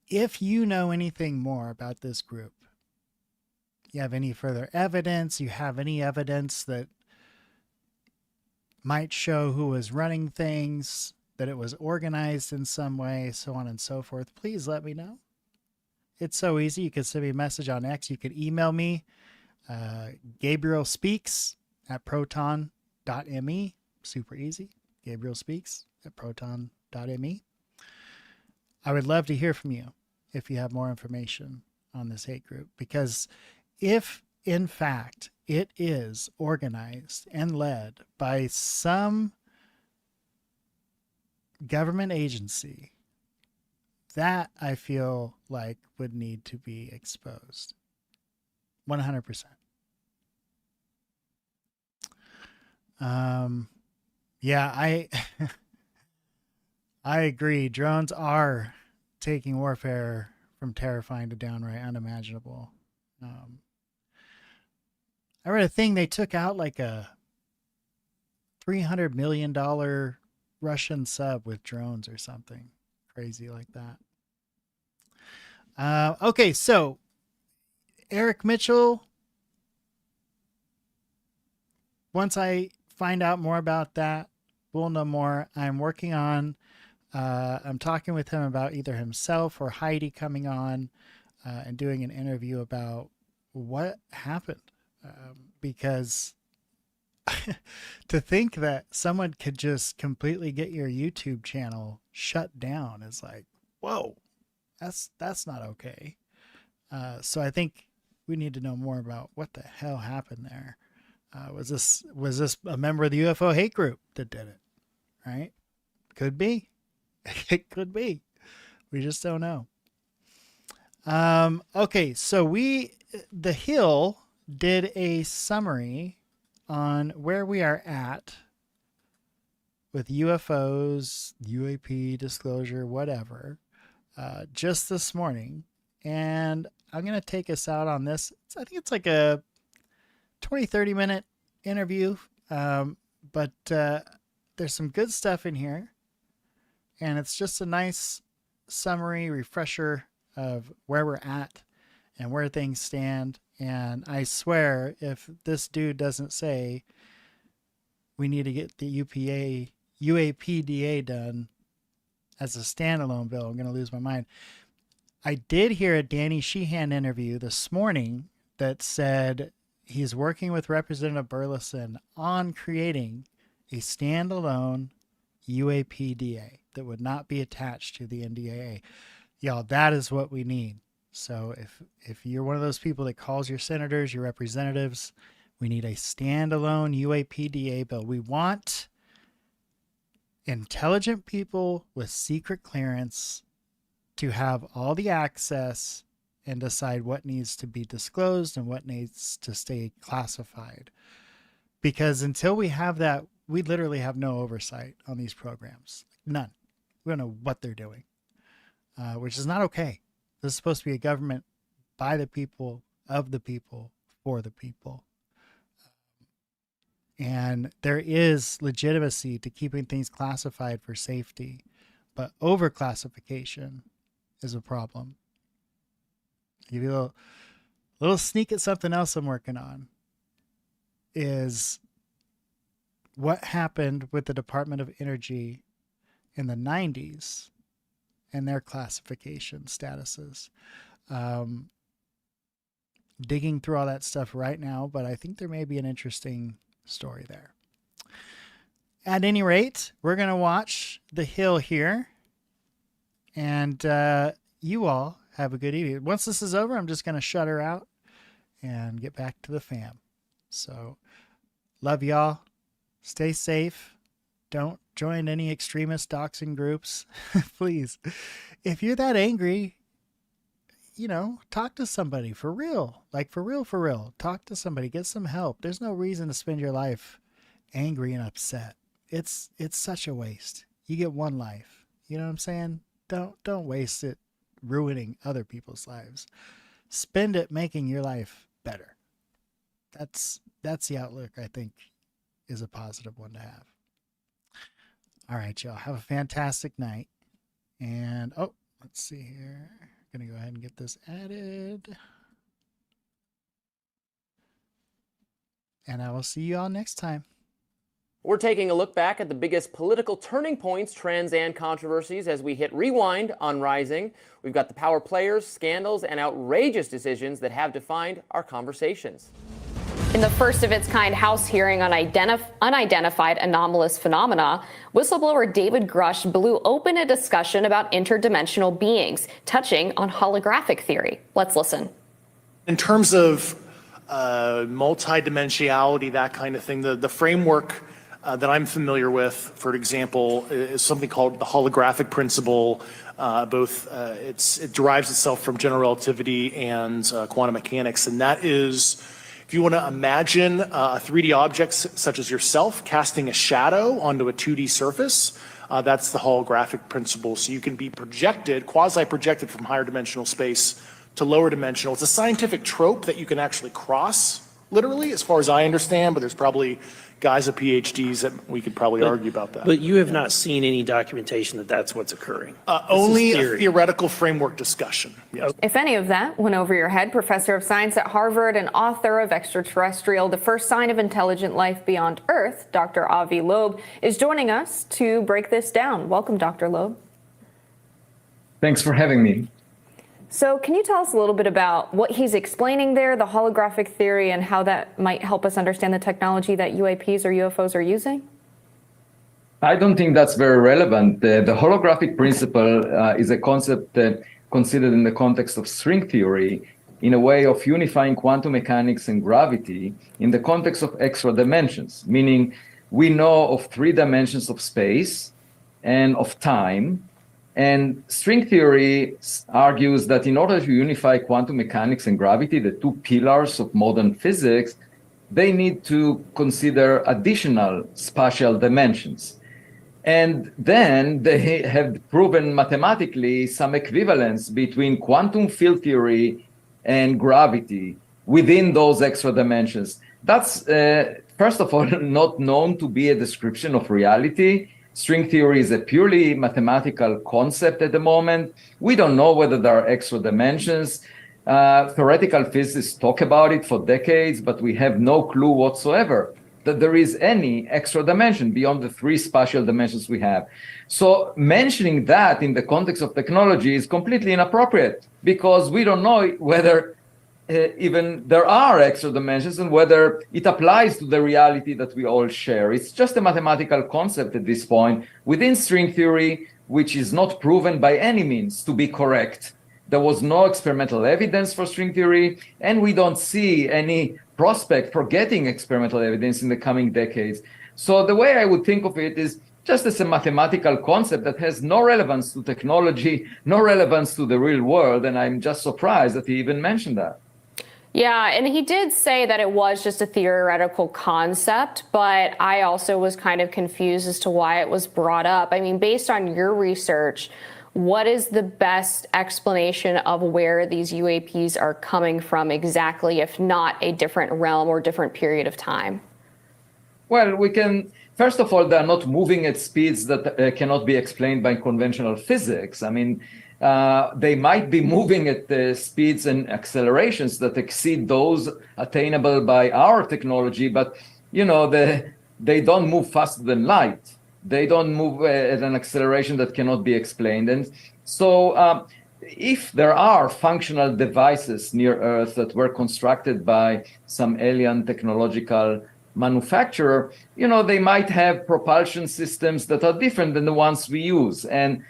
If you know anything more about this group, you have any further evidence, you have any evidence that might show who was running things, that it was organized in some way, so on and so forth, please let me know. It's so easy. You can send me a message on X. You can email me, Gabriel Speaks at proton.me. Super easy. Gabriel Speaks at proton.me. I would love to hear from you if you have more information on this hate group, because if in fact it is organized and led by some government agency, that I feel like would need to be exposed. 100%. Yeah, I agree. Drones are taking warfare from terrifying to downright unimaginable. I read a thing, they took out like a $300 million Russian sub with drones or something crazy like that. Okay, so Eric Mitchell, once I find out more about that, we'll know more. I'm working on, I'm talking with him about either himself or Heidi coming on and doing an interview about what happened. Because to think that someone could just completely get your YouTube channel shut down is like, whoa, that's not okay. So I think we need to know more about what the hell happened there. Was this a member of the UFO hate group that did it? Right? Could be. It could be. We just don't know. Okay, so The Hill did a summary on where we are at with UFOs, UAP disclosure, whatever, just this morning. And I'm going to take us out on this. I think it's like a 20, 30 minute interview. But there's some good stuff in here. And it's just a nice summary, refresher of where we're at and where things stand. And I swear, if this dude doesn't say we need to get the UAPDA done as a standalone bill, I'm going to lose my mind. I did hear a Danny Sheehan interview this morning that said he's working with Representative Burleson on creating a standalone UAPDA that would not be attached to the NDAA. Y'all, that is what we need. So if you're one of those people that calls your senators, your representatives, we need a standalone UAPDA bill. We want intelligent people with secret clearance to have all the access and decide what needs to be disclosed and what needs to stay classified. Because until we have that, we literally have no oversight on these programs. None. We don't know what they're doing, which is not okay. This is supposed to be a government by the people, of the people, for the people. And there is legitimacy to keeping things classified for safety, but overclassification is a problem. I'll give you a little sneak at something else I'm working on. Is what happened with the Department of Energy in the 90s and their classification statuses. Digging through all that stuff right now, but I think there may be an interesting story there. At any rate, we're going to watch The Hill here, and you all have a good evening. Once this is over, I'm just going to shut her out and get back to the fam. So, love y'all. Stay safe. Don't join any extremist doxing groups. Please. If you're that angry, talk to somebody for real. Like for real. Talk to somebody. Get some help. There's no reason to spend your life angry and upset. It's such a waste. You get one life. You know what I'm saying? Don't waste it ruining other people's lives. Spend it making your life better. That's the outlook I think is a positive one to have. All right, y'all. Have a fantastic night. And let's see here. I'm gonna go ahead and get this added. And I will see you all next time. We're taking a look back at the biggest political turning points, trends, and controversies as we hit rewind on Rising. We've got the power players, scandals, and outrageous decisions that have defined our conversations. In the first of its kind House hearing on unidentified anomalous phenomena, whistleblower David Grush blew open a discussion about interdimensional beings, touching on holographic theory. Let's listen. In terms of multidimensionality, that kind of thing, the framework that I'm familiar with, for example, is something called the holographic principle. It derives itself from general relativity and quantum mechanics, and that is, if you want to imagine a 3D object such as yourself casting a shadow onto a 2D surface, that's the holographic principle. So you can be projected, quasi-projected from higher dimensional space to lower dimensional. It's a scientific trope that you can actually cross, literally, as far as I understand, but there's probably guys with PhDs that we could probably argue about that. But you have not seen any documentation that that's what's occurring. Only a theoretical framework discussion. Yes. If any of that went over your head, professor of science at Harvard and author of Extraterrestrial, The First Sign of Intelligent Life Beyond Earth, Dr. Avi Loeb, is joining us to break this down. Welcome, Dr. Loeb. Thanks for having me. So can you tell us a little bit about what he's explaining there, the holographic theory, and how that might help us understand the technology that UAPs or UFOs are using? I don't think that's very relevant. The holographic principle is a concept that considered in the context of string theory in a way of unifying quantum mechanics and gravity in the context of extra dimensions, meaning we know of 3 dimensions of space and of time. And string theory argues that in order to unify quantum mechanics and gravity, the 2 pillars of modern physics, they need to consider additional spatial dimensions. And then they have proven mathematically some equivalence between quantum field theory and gravity within those extra dimensions. That's, first of all, not known to be a description of reality. String theory is a purely mathematical concept at the moment. We don't know whether there are extra dimensions. Theoretical physicists talk about it for decades, but we have no clue whatsoever that there is any extra dimension beyond the 3 spatial dimensions we have. So mentioning that in the context of technology is completely inappropriate, because we don't know whether even there are extra dimensions and whether it applies to the reality that we all share. It's just a mathematical concept at this point within string theory, which is not proven by any means to be correct. There was no experimental evidence for string theory, and we don't see any prospect for getting experimental evidence in the coming decades. So the way I would think of it is just as a mathematical concept that has no relevance to technology, no relevance to the real world, and I'm just surprised that he even mentioned that. Yeah, and he did say that it was just a theoretical concept, but I also was kind of confused as to why it was brought up. I mean, based on your research, what is the best explanation of where these UAPs are coming from exactly, if not a different realm or different period of time? Well, we can, first of all, they're not moving at speeds that cannot be explained by conventional physics. I mean, they might be moving at the speeds and accelerations that exceed those attainable by our technology, but, you know, they don't move faster than light. They don't move at an acceleration that cannot be explained. And so if there are functional devices near Earth that were constructed by some alien technological manufacturer, you know, they might have propulsion systems that are different than the ones we use. And,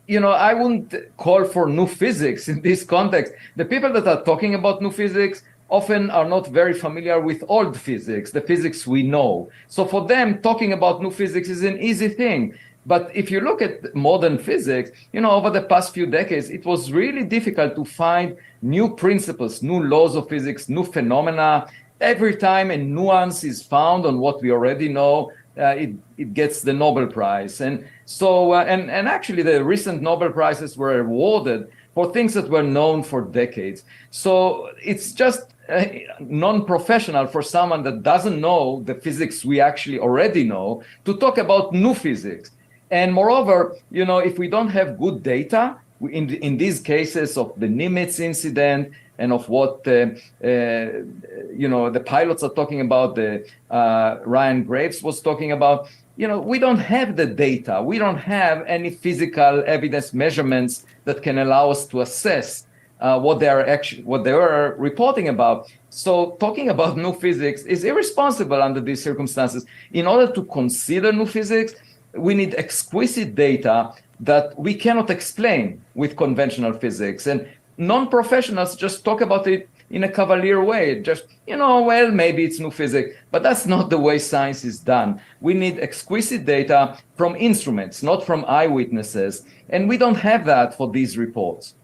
you know, I wouldn't call for new physics in this context. The people that are talking about new physics often are not very familiar with old physics, the physics we know. So for them, talking about new physics is an easy thing. But if you look at modern physics, you know, over the past few decades, it was really difficult to find new principles, new laws of physics, new phenomena. Every time a nuance is found on what we already know, it gets the Nobel Prize. And so, and actually the recent Nobel Prizes were awarded for things that were known for decades. So it's just non-professional for someone that doesn't know the physics we actually already know to talk about new physics. And moreover, you know, if we don't have good data, in these cases of the Nimitz incident and of what, you know, the pilots are talking about, the Ryan Graves was talking about, you know, we don't have the data. We don't have any physical evidence measurements that can allow us to assess what they are reporting about. So talking about new physics is irresponsible under these circumstances. In order to consider new physics, we need exquisite data that we cannot explain with conventional physics. And non-professionals just talk about it in a cavalier way. Just, you know, well, maybe it's new physics, but that's not the way science is done. We need exquisite data from instruments, not from eyewitnesses. And we don't have that for these reports.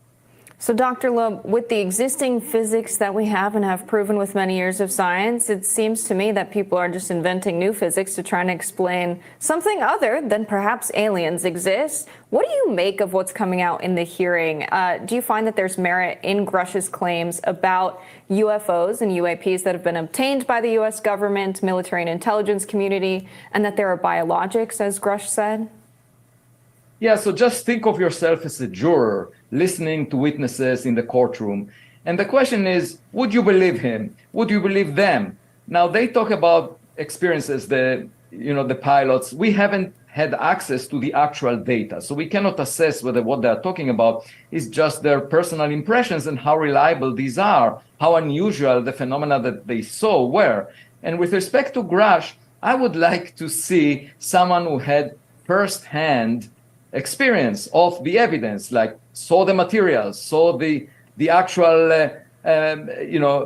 So, Dr. Loeb, with the existing physics that we have and have proven with many years of science, it seems to me that people are just inventing new physics to try and explain something other than perhaps aliens exist. What do you make of what's coming out in the hearing? Do you find that there's merit in Grush's claims about UFOs and UAPs that have been obtained by the U.S. government, military and intelligence community, and that there are biologics, as Grush said? Yeah, so just think of yourself as a juror listening to witnesses in the courtroom. And the question is, would you believe him? Would you believe them? Now, they talk about experiences, the pilots. We haven't had access to the actual data, so we cannot assess whether what they're talking about is just their personal impressions and how reliable these are, how unusual the phenomena that they saw were. And with respect to Grush, I would like to see someone who had firsthand experience of the evidence, like saw the materials, saw the actual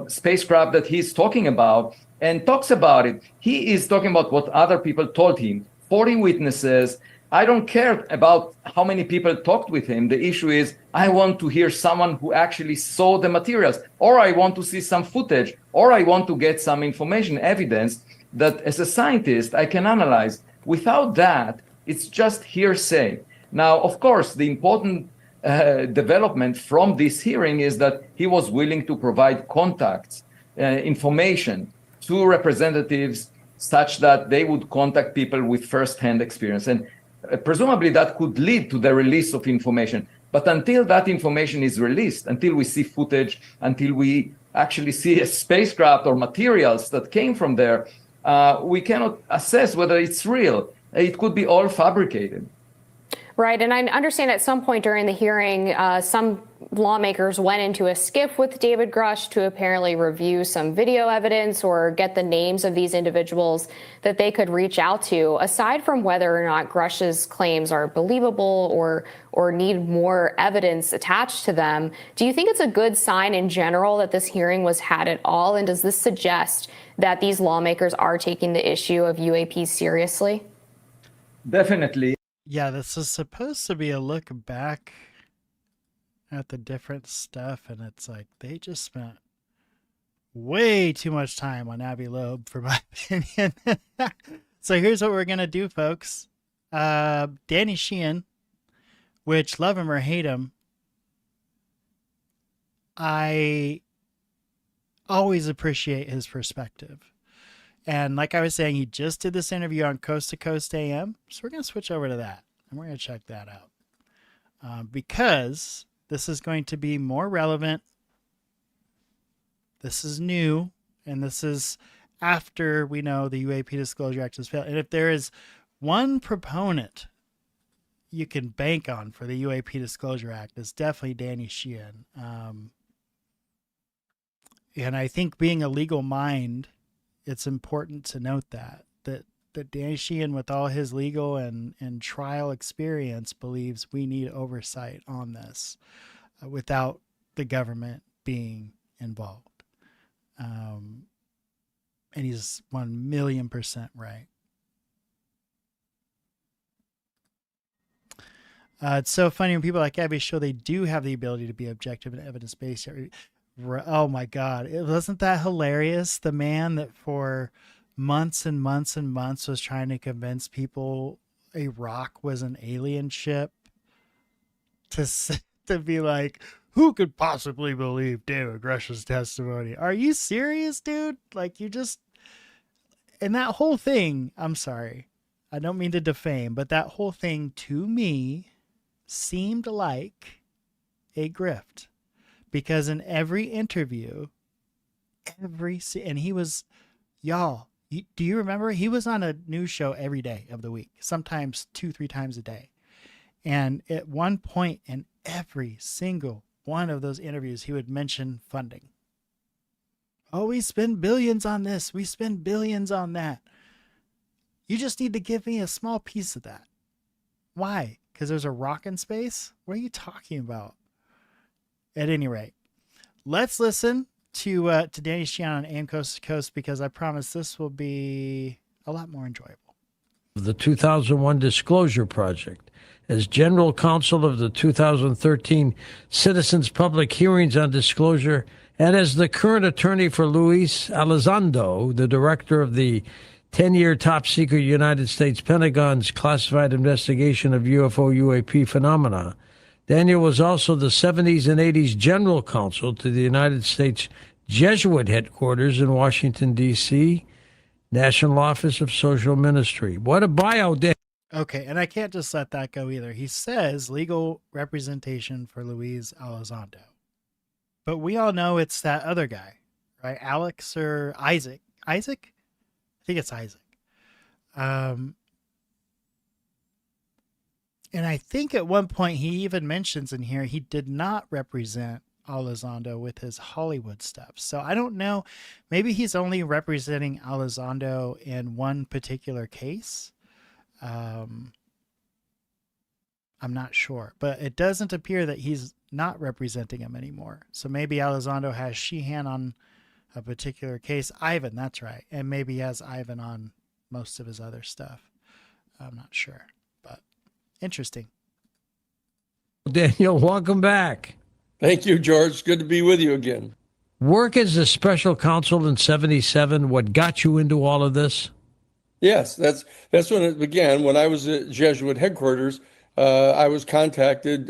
spacecraft that he's talking about, and talks about it. He is talking about what other people told him. 40 witnesses. I don't care about how many people talked with him. The issue is I want to hear someone who actually saw the materials, or I want to see some footage, or I want to get some information, evidence that as a scientist I can analyze. Without that, it's just hearsay. Now, of course, the important development from this hearing is that he was willing to provide contacts, information to representatives such that they would contact people with first-hand experience. And presumably that could lead to the release of information. But until that information is released, until we see footage, until we actually see a spacecraft or materials that came from there, we cannot assess whether it's real. It could be all fabricated. Right, and I understand at some point during the hearing, some lawmakers went into a skiff with David Grush to apparently review some video evidence or get the names of these individuals that they could reach out to. Aside from whether or not Grush's claims are believable or need more evidence attached to them, do you think it's a good sign in general that this hearing was had at all? And does this suggest that these lawmakers are taking the issue of UAPs seriously? Definitely. Yeah, this is supposed to be a look back at the different stuff, and it's like they just spent way too much time on Abbey Loeb, for my opinion. So here's what we're gonna do, folks. Danny Sheehan, which love him or hate him, I always appreciate his perspective. And like I was saying, he just did this interview on Coast to Coast AM. So we're going to switch over to that. And we're going to check that out. Because this is going to be more relevant. This is new. And this is after we know the UAP Disclosure Act has failed. And if there is one proponent you can bank on for the UAP Disclosure Act, it's definitely Danny Sheehan. And I think being a legal mind, it's important to note that Danny Sheehan, with all his legal and trial experience, believes we need oversight on this without the government being involved. And he's 1,000,000% right. It's so funny when people like Abby show they do have the ability to be objective and evidence-based. Oh my God. Wasn't that hilarious? The man that for months and months and months was trying to convince people a rock was an alien ship to be like, who could possibly believe David Grush's testimony? Are you serious, dude? Like, you just, and that whole thing, I'm sorry, I don't mean to defame, but that whole thing to me seemed like a grift. Because in every interview, and he was, y'all, do you remember? He was on a news show every day of the week, sometimes 2-3 times a day. And at one point in every single one of those interviews, he would mention funding. Oh, we spend billions on this. We spend billions on that. You just need to give me a small piece of that. Why? Because there's a rock in space? What are you talking about? At any rate, let's listen to Danny Sheehan on AM Coast to Coast, because I promise this will be a lot more enjoyable. The 2001 Disclosure Project. As General Counsel of the 2013 Citizens Public Hearings on Disclosure, and as the current attorney for Luis Elizondo, the director of the 10-year top-secret United States Pentagon's classified investigation of UFO UAP phenomena, Daniel was also the 70s and 80s general counsel to the United States Jesuit headquarters in Washington, D.C., National Office of Social Ministry. What a bio, Dan. Okay, and I can't just let that go either. He says legal representation for Luis Elizondo. But we all know it's that other guy, right? Alex or Isaac. Isaac? I think it's Isaac. And I think at one point he even mentions in here he did not represent Elizondo with his Hollywood stuff. So I don't know. Maybe he's only representing Elizondo in one particular case. I'm not sure. But it doesn't appear that he's not representing him anymore. So maybe Elizondo has Sheehan on a particular case. Ivan, that's right. And maybe he has Ivan on most of his other stuff. I'm not sure. Interesting. Daniel, welcome back. Thank you, George. Good to be with you again. Work as a special counsel in 77, what got you into all of this? Yes, that's when it began. When I was at Jesuit headquarters, I was contacted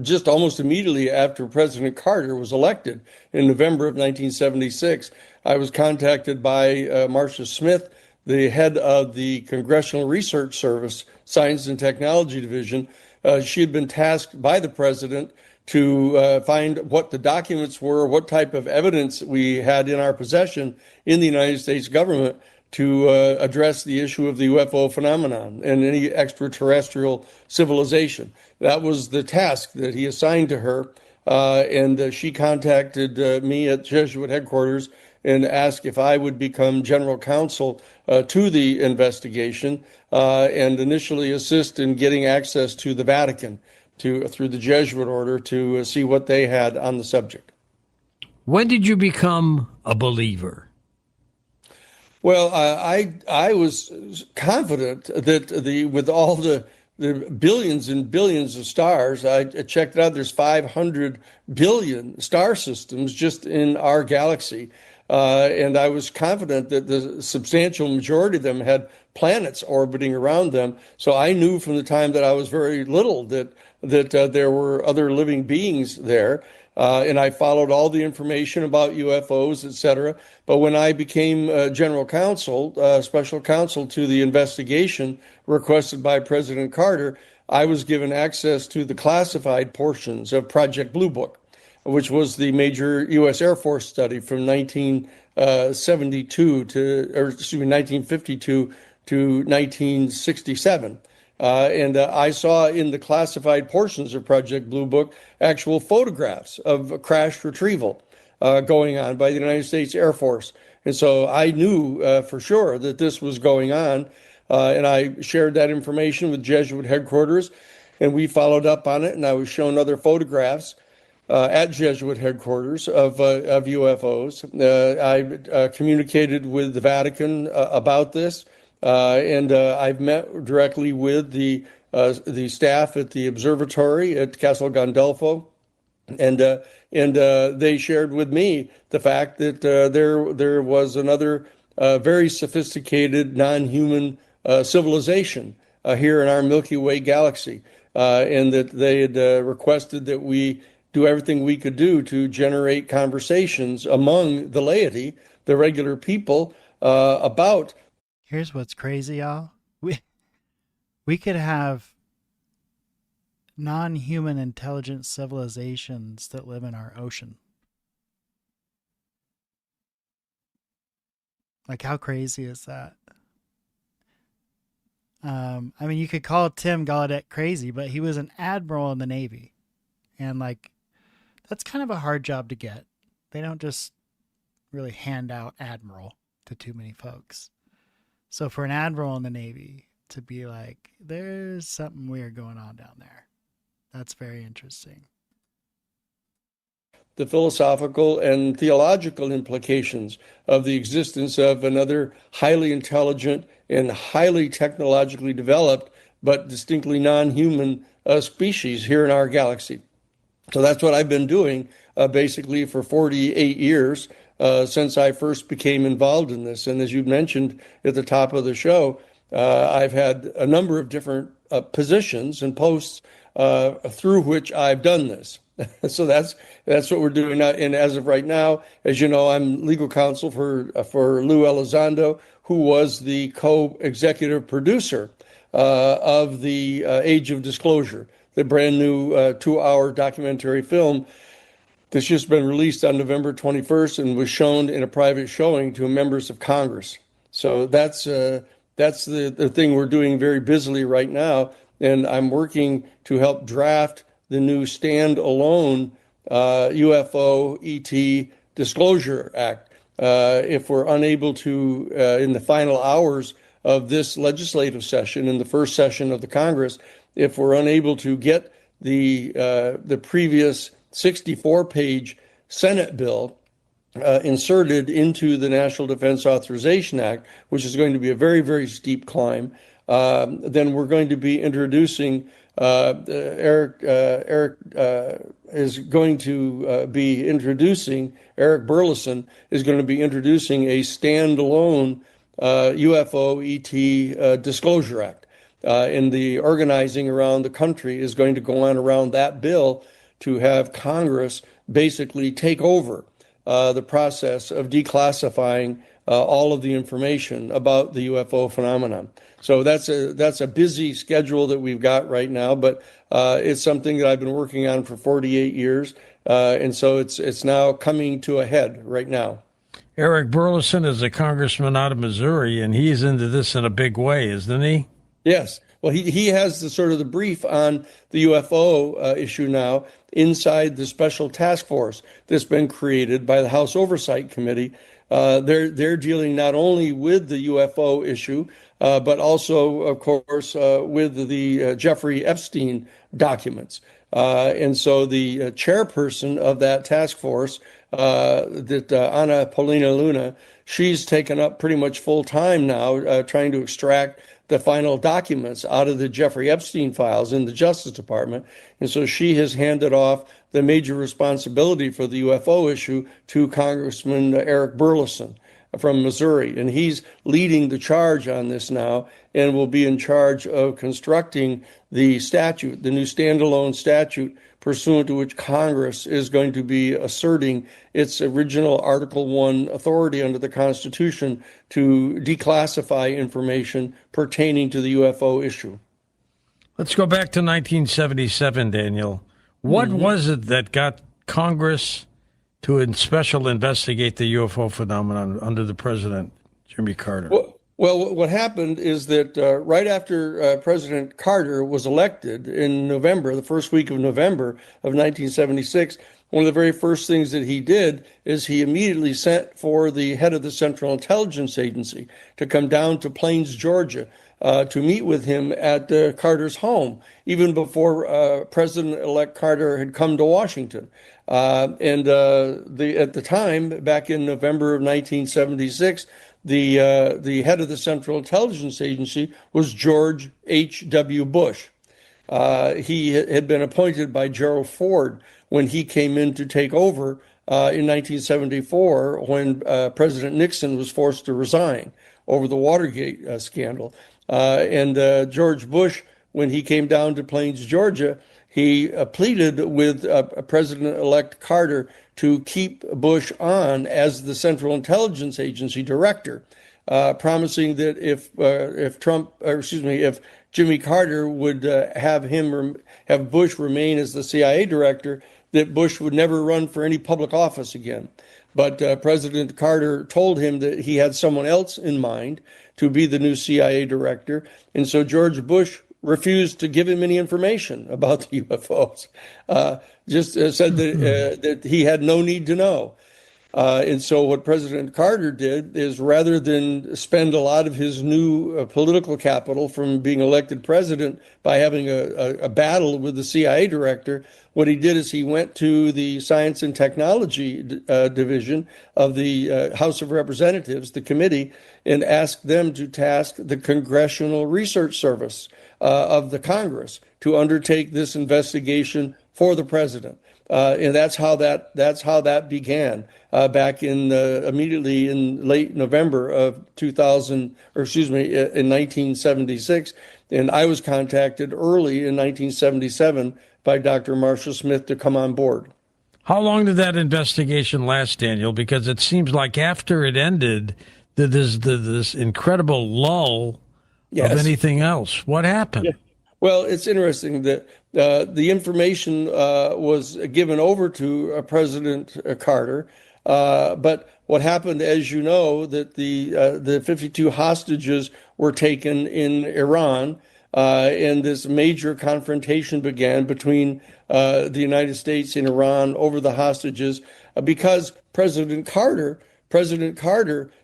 just almost immediately after President Carter was elected in November of 1976. I was contacted by Marcia Smith, the head of the Congressional Research Service, Science and Technology Division. She had been tasked by the president to find what the documents were, what type of evidence we had in our possession in the United States government to address the issue of the UFO phenomenon and any extraterrestrial civilization. That was the task that he assigned to her. And she contacted me at Jesuit headquarters and asked if I would become general counsel to the investigation and initially assist in getting access to the Vatican through the Jesuit order to see what they had on the subject. When did you become a believer? Well, I was confident that with all the billions and billions of stars, I checked it out, there's 500 billion star systems just in our galaxy. And I was confident that the substantial majority of them had planets orbiting around them. So I knew from the time that I was very little that there were other living beings there. And I followed all the information about UFOs, et cetera. But when I became general counsel, special counsel to the investigation requested by President Carter, I was given access to the classified portions of Project Blue Book, which was the major U.S. Air Force study from 1952 to 1967. And I saw in the classified portions of Project Blue Book actual photographs of crash retrieval going on by the United States Air Force. And so I knew for sure that this was going on. And I shared that information with Jesuit headquarters, and we followed up on it. And I was shown other photographs at Jesuit headquarters of UFOs. I communicated with the Vatican about this. And I've met directly with the staff at the observatory at Castel Gandolfo, and they shared with me the fact that there was another very sophisticated non-human civilization here in our Milky Way galaxy, and that they had requested that we do everything we could do to generate conversations among the laity, the regular people, about. Here's what's crazy, y'all. We could have non-human intelligent civilizations that live in our ocean. Like, how crazy is that? I mean, you could call Tim Gallaudet crazy, but he was an admiral in the Navy. And, like, that's kind of a hard job to get. They don't just really hand out admiral to too many folks. So for an admiral in the Navy to be like, there's something weird going on down there, that's very interesting. The philosophical and theological implications of the existence of another highly intelligent and highly technologically developed, but distinctly non-human species here in our galaxy. So that's what I've been doing basically for 48 years. Since I first became involved in this. And as you mentioned at the top of the show, I've had a number of different positions and posts through which I've done this. So that's what we're doing now. And as of right now, as you know, I'm legal counsel for Lou Elizondo, who was the co-executive producer of the Age of Disclosure, the brand new 2-hour documentary film that's just been released on November 21st and was shown in a private showing to members of Congress. So that's the thing we're doing very busily right now. And I'm working to help draft the new standalone UFO ET Disclosure Act. If we're unable to, in the final hours of this legislative session, in the first session of the Congress, if we're unable to get the previous 64-page Senate bill inserted into the National Defense Authorization Act, which is going to be a very, very steep climb, then we're going to be introducing, Eric is going to be introducing, Eric Burleson is going to be introducing a standalone UFO ET Disclosure Act. And the organizing around the country is going to go on around that bill to have Congress basically take over the process of declassifying all of the information about the UFO phenomenon. So that's a busy schedule that we've got right now, but it's something that I've been working on for 48 years, and so it's now coming to a head right now. Eric Burleson is a congressman out of Missouri, and he's into this in a big way, isn't he? Yes. Well, he has the sort of the brief on the UFO issue now inside the special task force that's been created by the House Oversight Committee. They're dealing not only with the UFO issue, but also, of course, with the Jeffrey Epstein documents. And so the chairperson of that task force, Ana Paulina Luna, she's taken up pretty much full time now trying to extract the final documents out of the Jeffrey Epstein files in the Justice Department. And so she has handed off the major responsibility for the UFO issue to Congressman Eric Burleson from Missouri. And he's leading the charge on this now and will be in charge of constructing the statute, the new standalone statute pursuant to which Congress is going to be asserting its original Article 1 authority under the Constitution to declassify information pertaining to the UFO issue. Let's go back to 1977, Daniel. What was it that got Congress to special investigate the UFO phenomenon under the president, Jimmy Carter? Well, what happened is that right after President Carter was elected in November, the first week of November of 1976, one of the very first things that he did is he immediately sent for the head of the Central Intelligence Agency to come down to Plains, Georgia, to meet with him at Carter's home, even before President-elect Carter had come to Washington. At the time, back in November of 1976, the head of the Central Intelligence Agency was George H.W. Bush. He had been appointed by Gerald Ford when he came in to take over in 1974 when President Nixon was forced to resign over the Watergate scandal. George Bush, when he came down to Plains, Georgia, he pleaded with President-elect Carter to keep Bush on as the Central Intelligence Agency director, promising that if Jimmy Carter would have Bush remain as the CIA director, that Bush would never run for any public office again. But President Carter told him that he had someone else in mind to be the new CIA director, and so George Bush refused to give him any information about the UFOs. Just said that he had no need to know. And so what President Carter did is, rather than spend a lot of his new political capital from being elected president by having a battle with the CIA director, what he did is he went to the Science and Technology Division of the House of Representatives, the committee, and asked them to task the Congressional Research Service of the Congress to undertake this investigation for the president. And that's how that began back in immediately in late November of in 1976. And I was contacted early in 1977 by Dr. Marshall Smith to come on board. How long did that investigation last, Daniel? Because it seems like after it ended, there's this incredible lull of anything else. What happened? Yeah. Well, it's interesting that the information was given over to President Carter, but what happened, as you know, that the 52 hostages were taken in Iran, and this major confrontation began between the United States and Iran over the hostages because President Carter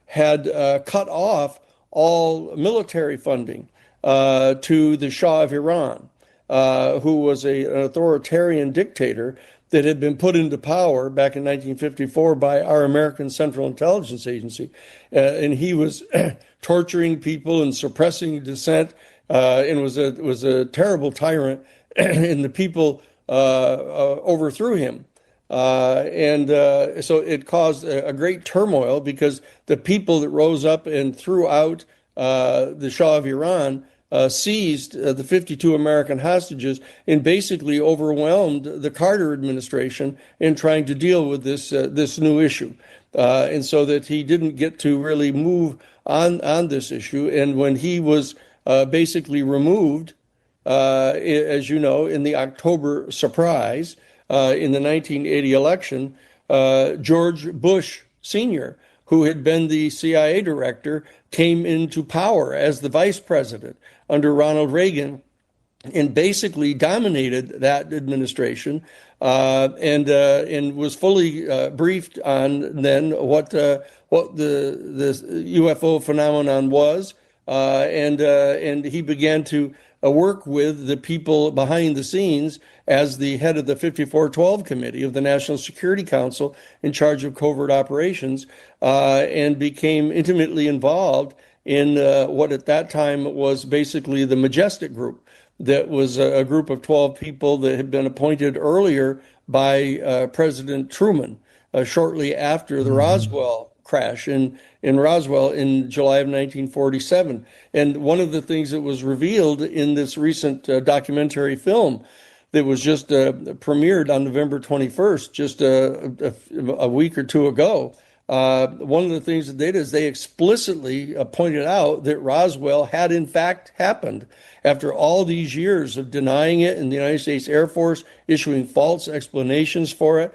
had cut off all military funding to the Shah of Iran, who was an authoritarian dictator that had been put into power back in 1954 by our American Central Intelligence Agency. And he was torturing people and suppressing dissent, and was a terrible tyrant, and the people overthrew him. So it caused a great turmoil because the people that rose up and threw out the Shah of Iran seized the 52 American hostages and basically overwhelmed the Carter administration in trying to deal with this new issue. And so that he didn't get to really move on this issue. And when he was basically removed, as you know, in the October surprise in the 1980 election, George Bush Sr., who had been the CIA director, came into power as the vice president under Ronald Reagan and basically dominated that administration and was fully briefed on then what the UFO phenomenon was, and he began to work with the people behind the scenes as the head of the 5412 Committee of the National Security Council in charge of covert operations, and became intimately involved in what at that time was basically the Majestic Group. That was a group of 12 people that had been appointed earlier by President Truman shortly after the Roswell crash in Roswell in July of 1947. And one of the things that was revealed in this recent documentary film that was just premiered on November 21st, just a week or two ago, one of the things that they did is they explicitly pointed out that Roswell had in fact happened. After all these years of denying it and the United States Air Force issuing false explanations for it,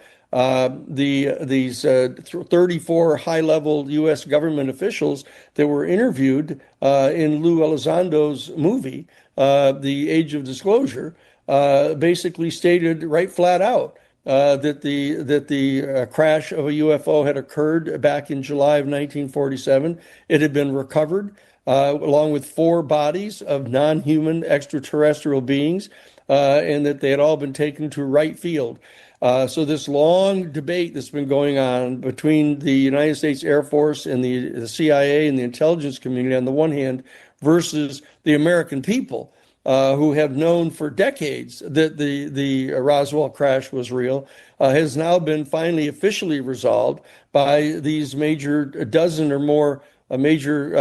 these 34 high-level U.S. government officials that were interviewed in Lou Elizondo's movie, The Age of Disclosure, basically stated right flat out that the crash of a UFO had occurred back in July of 1947. It had been recovered along with 4 bodies of non-human extraterrestrial beings, and that they had all been taken to Wright Field. So this long debate that's been going on between the United States Air Force and the CIA and the intelligence community on the one hand versus the American people, who have known for decades that the Roswell crash was real, has now been finally officially resolved by these major, a dozen or more major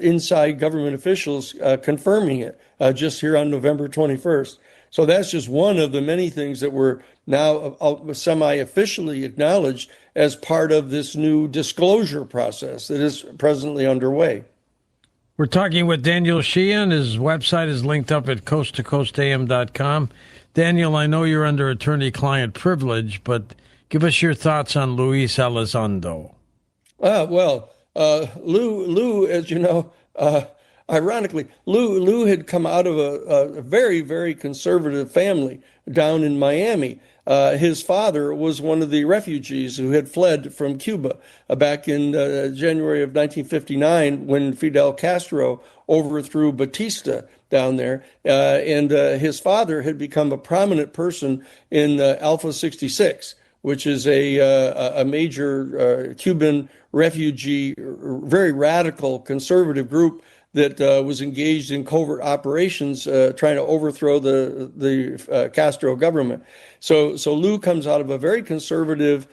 inside government officials confirming it just here on November 21st. So that's just one of the many things that were now semi-officially acknowledged as part of this new disclosure process that is presently underway. We're talking with Daniel Sheehan. His website is linked up at coasttocoastam.com. Daniel, I know you're under attorney-client privilege, but give us your thoughts on Luis Elizondo. Lou, as you know, ironically, Lou had come out of a very, very conservative family down in Miami. His father was one of the refugees who had fled from Cuba back in January of 1959 when Fidel Castro overthrew Batista down there. And his father had become a prominent person in Alpha 66, which is a major Cuban refugee, very radical conservative group that was engaged in covert operations trying to overthrow the Castro government. So Lou comes out of a very conservative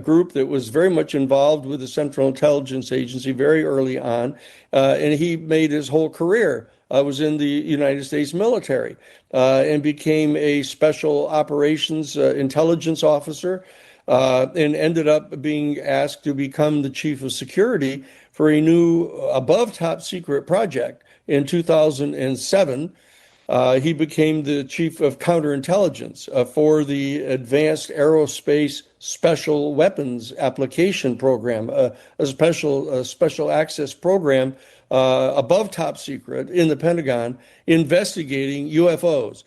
group that was very much involved with the Central Intelligence Agency very early on, and he made his whole career was in the United States military and became a special operations intelligence officer, and ended up being asked to become the chief of security for a new above top secret project. In 2007, he became the chief of counterintelligence for the Advanced Aerospace Special Weapons Application Program, a special access program above top secret in the Pentagon, investigating UFOs.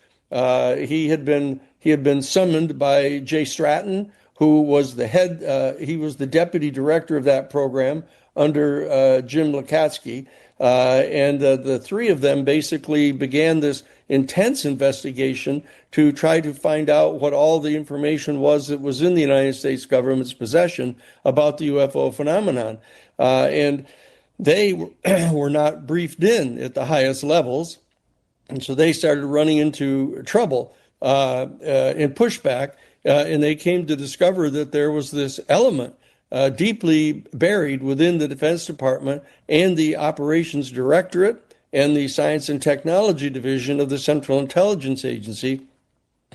He had been summoned by Jay Stratton, who was the head. He was the deputy director of that program under Jim Lukatsky, and the three of them basically began this intense investigation to try to find out what all the information was that was in the United States government's possession about the UFO phenomenon. And they were not briefed in at the highest levels, and so they started running into trouble and pushback, and they came to discover that there was this element deeply buried within the Defense Department and the Operations Directorate and the Science and Technology Division of the Central Intelligence Agency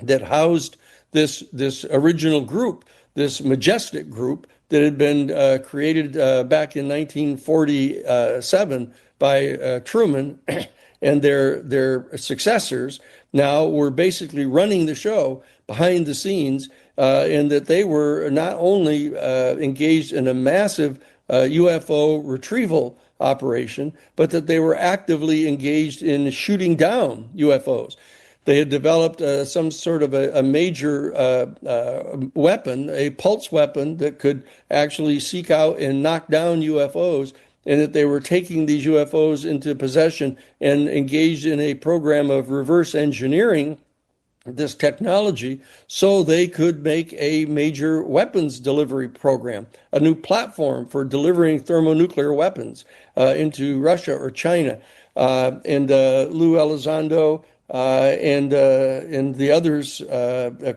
that housed this original group, this majestic group that had been created back in 1947 by Truman and their successors. Now were basically running the show behind the scenes, and that they were not only engaged in a massive UFO retrieval operation, but that they were actively engaged in shooting down UFOs. They had developed some sort of a major weapon, a pulse weapon that could actually seek out and knock down UFOs, and that they were taking these UFOs into possession and engaged in a program of reverse engineering this technology so they could make a major weapons delivery program, a new platform for delivering thermonuclear weapons into Russia or China. And Lou Elizondo and the others,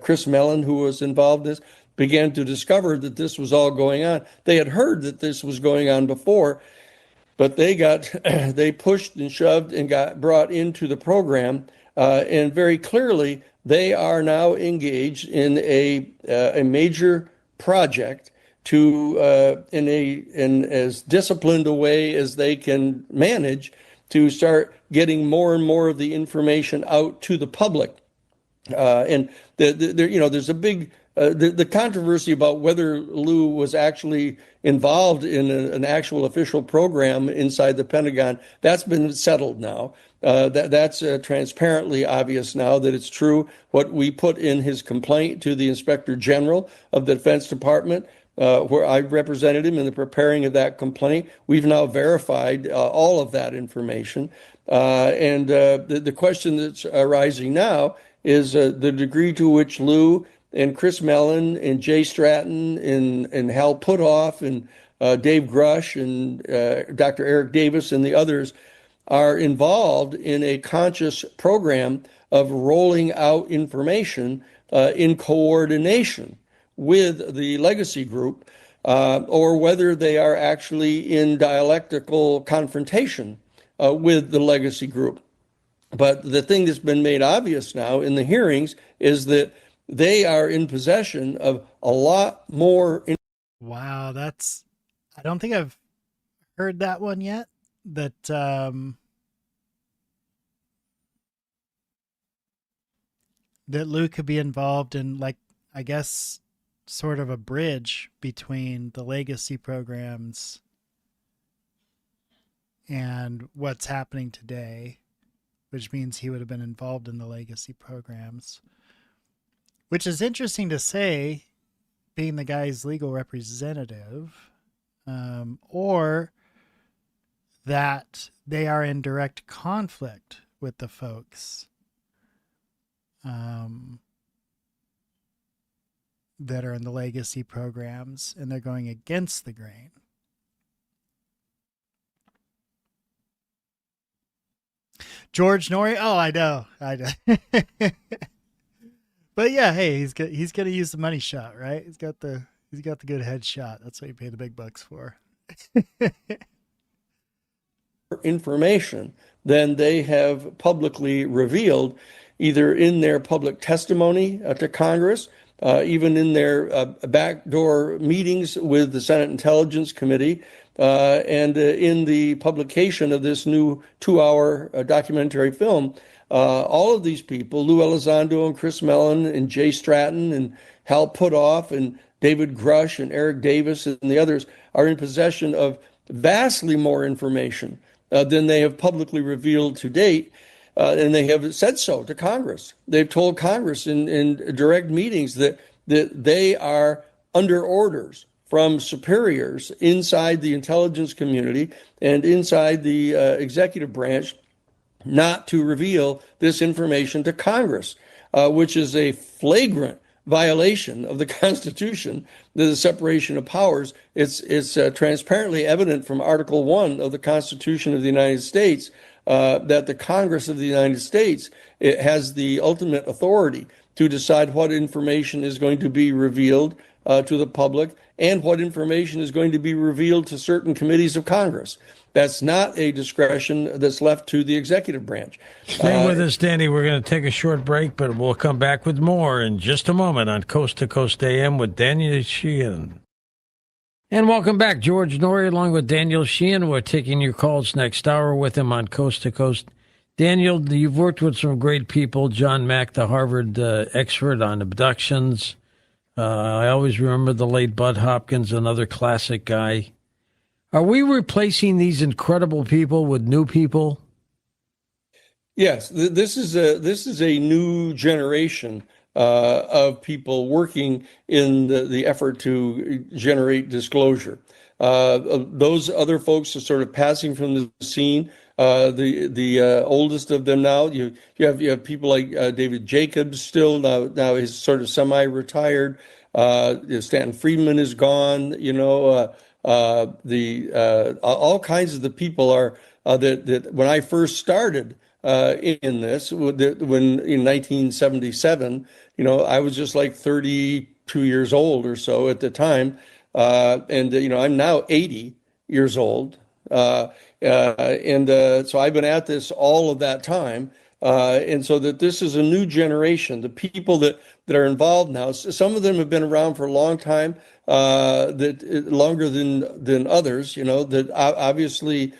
Chris Mellon, who was involved in this, began to discover that this was all going on. They had heard that this was going on before, but they pushed and shoved and got brought into the program, and very clearly they are now engaged in a major project to in as disciplined a way as they can manage to start getting more and more of the information out to the public. And there's a big the controversy about whether Lou was actually involved in an actual official program inside the Pentagon. That's been settled now. That's transparently obvious now that it's true. What we put in his complaint to the Inspector General of the Defense Department, where I represented him in the preparing of that complaint, we've now verified all of that information. And the question that's arising now is the degree to which Lou and Chris Mellon and Jay Stratton and Hal Puthoff and Dave Grush and Dr. Eric Davis and the others are involved in a conscious program of rolling out information in coordination with the legacy group, or whether they are actually in dialectical confrontation with the legacy group. But the thing that's been made obvious now in the hearings is that they are in possession of a lot more. Wow, I don't think I've heard that one yet. That that Lou could be involved in, like, I guess, sort of a bridge between the legacy programs and what's happening today, which means he would have been involved in the legacy programs. Which is interesting to say, being the guy's legal representative, or that they are in direct conflict with the folks that are in the legacy programs, and they're going against the grain. George Norrie? Oh, I know. But yeah, hey, he's gonna use the money shot, right? He's got the good headshot. That's what you pay the big bucks for. Information than they have publicly revealed, either in their public testimony to Congress, even in their backdoor meetings with the Senate Intelligence Committee, and in the publication of this new 2-hour documentary film. All of these people, Lou Elizondo and Chris Mellon and Jay Stratton and Hal Puthoff and David Grush and Eric Davis and the others, are in possession of vastly more information than they have publicly revealed to date. And they have said so to Congress. They've told Congress in direct meetings that they are under orders from superiors inside the intelligence community and inside the executive branch not to reveal this information to Congress, which is a flagrant violation of the Constitution, the separation of powers. It's transparently evident from Article 1 of the Constitution of the United States that the Congress of the United States, it has the ultimate authority to decide what information is going to be revealed to the public and what information is going to be revealed to certain committees of Congress. That's not a discretion that's left to the executive branch. Stay with us, Danny. We're going to take a short break, but we'll come back with more in just a moment on Coast to Coast AM with Daniel Sheehan. And welcome back, George Norrie, along with Daniel Sheehan. We're taking your calls next hour with him on Coast to Coast. Daniel, you've worked with some great people. John Mack, the Harvard expert on abductions. I always remember the late Bud Hopkins, another classic guy. Are we replacing these incredible people with new people? Yes, this is a new generation of people working in the effort to generate disclosure. Those other folks are sort of passing from the scene. The oldest of them now, you have people like David Jacobs still now he's sort of semi-retired. Stanton Friedman is gone. All kinds of the people are that when I first started in this, when in 1977, I was just like 32 years old or so at the time, and I'm now 80 years old, so I've been at this all of that time, and so that this is a new generation. The people that are involved now, some of them have been around for a long time, longer than others. That obviously.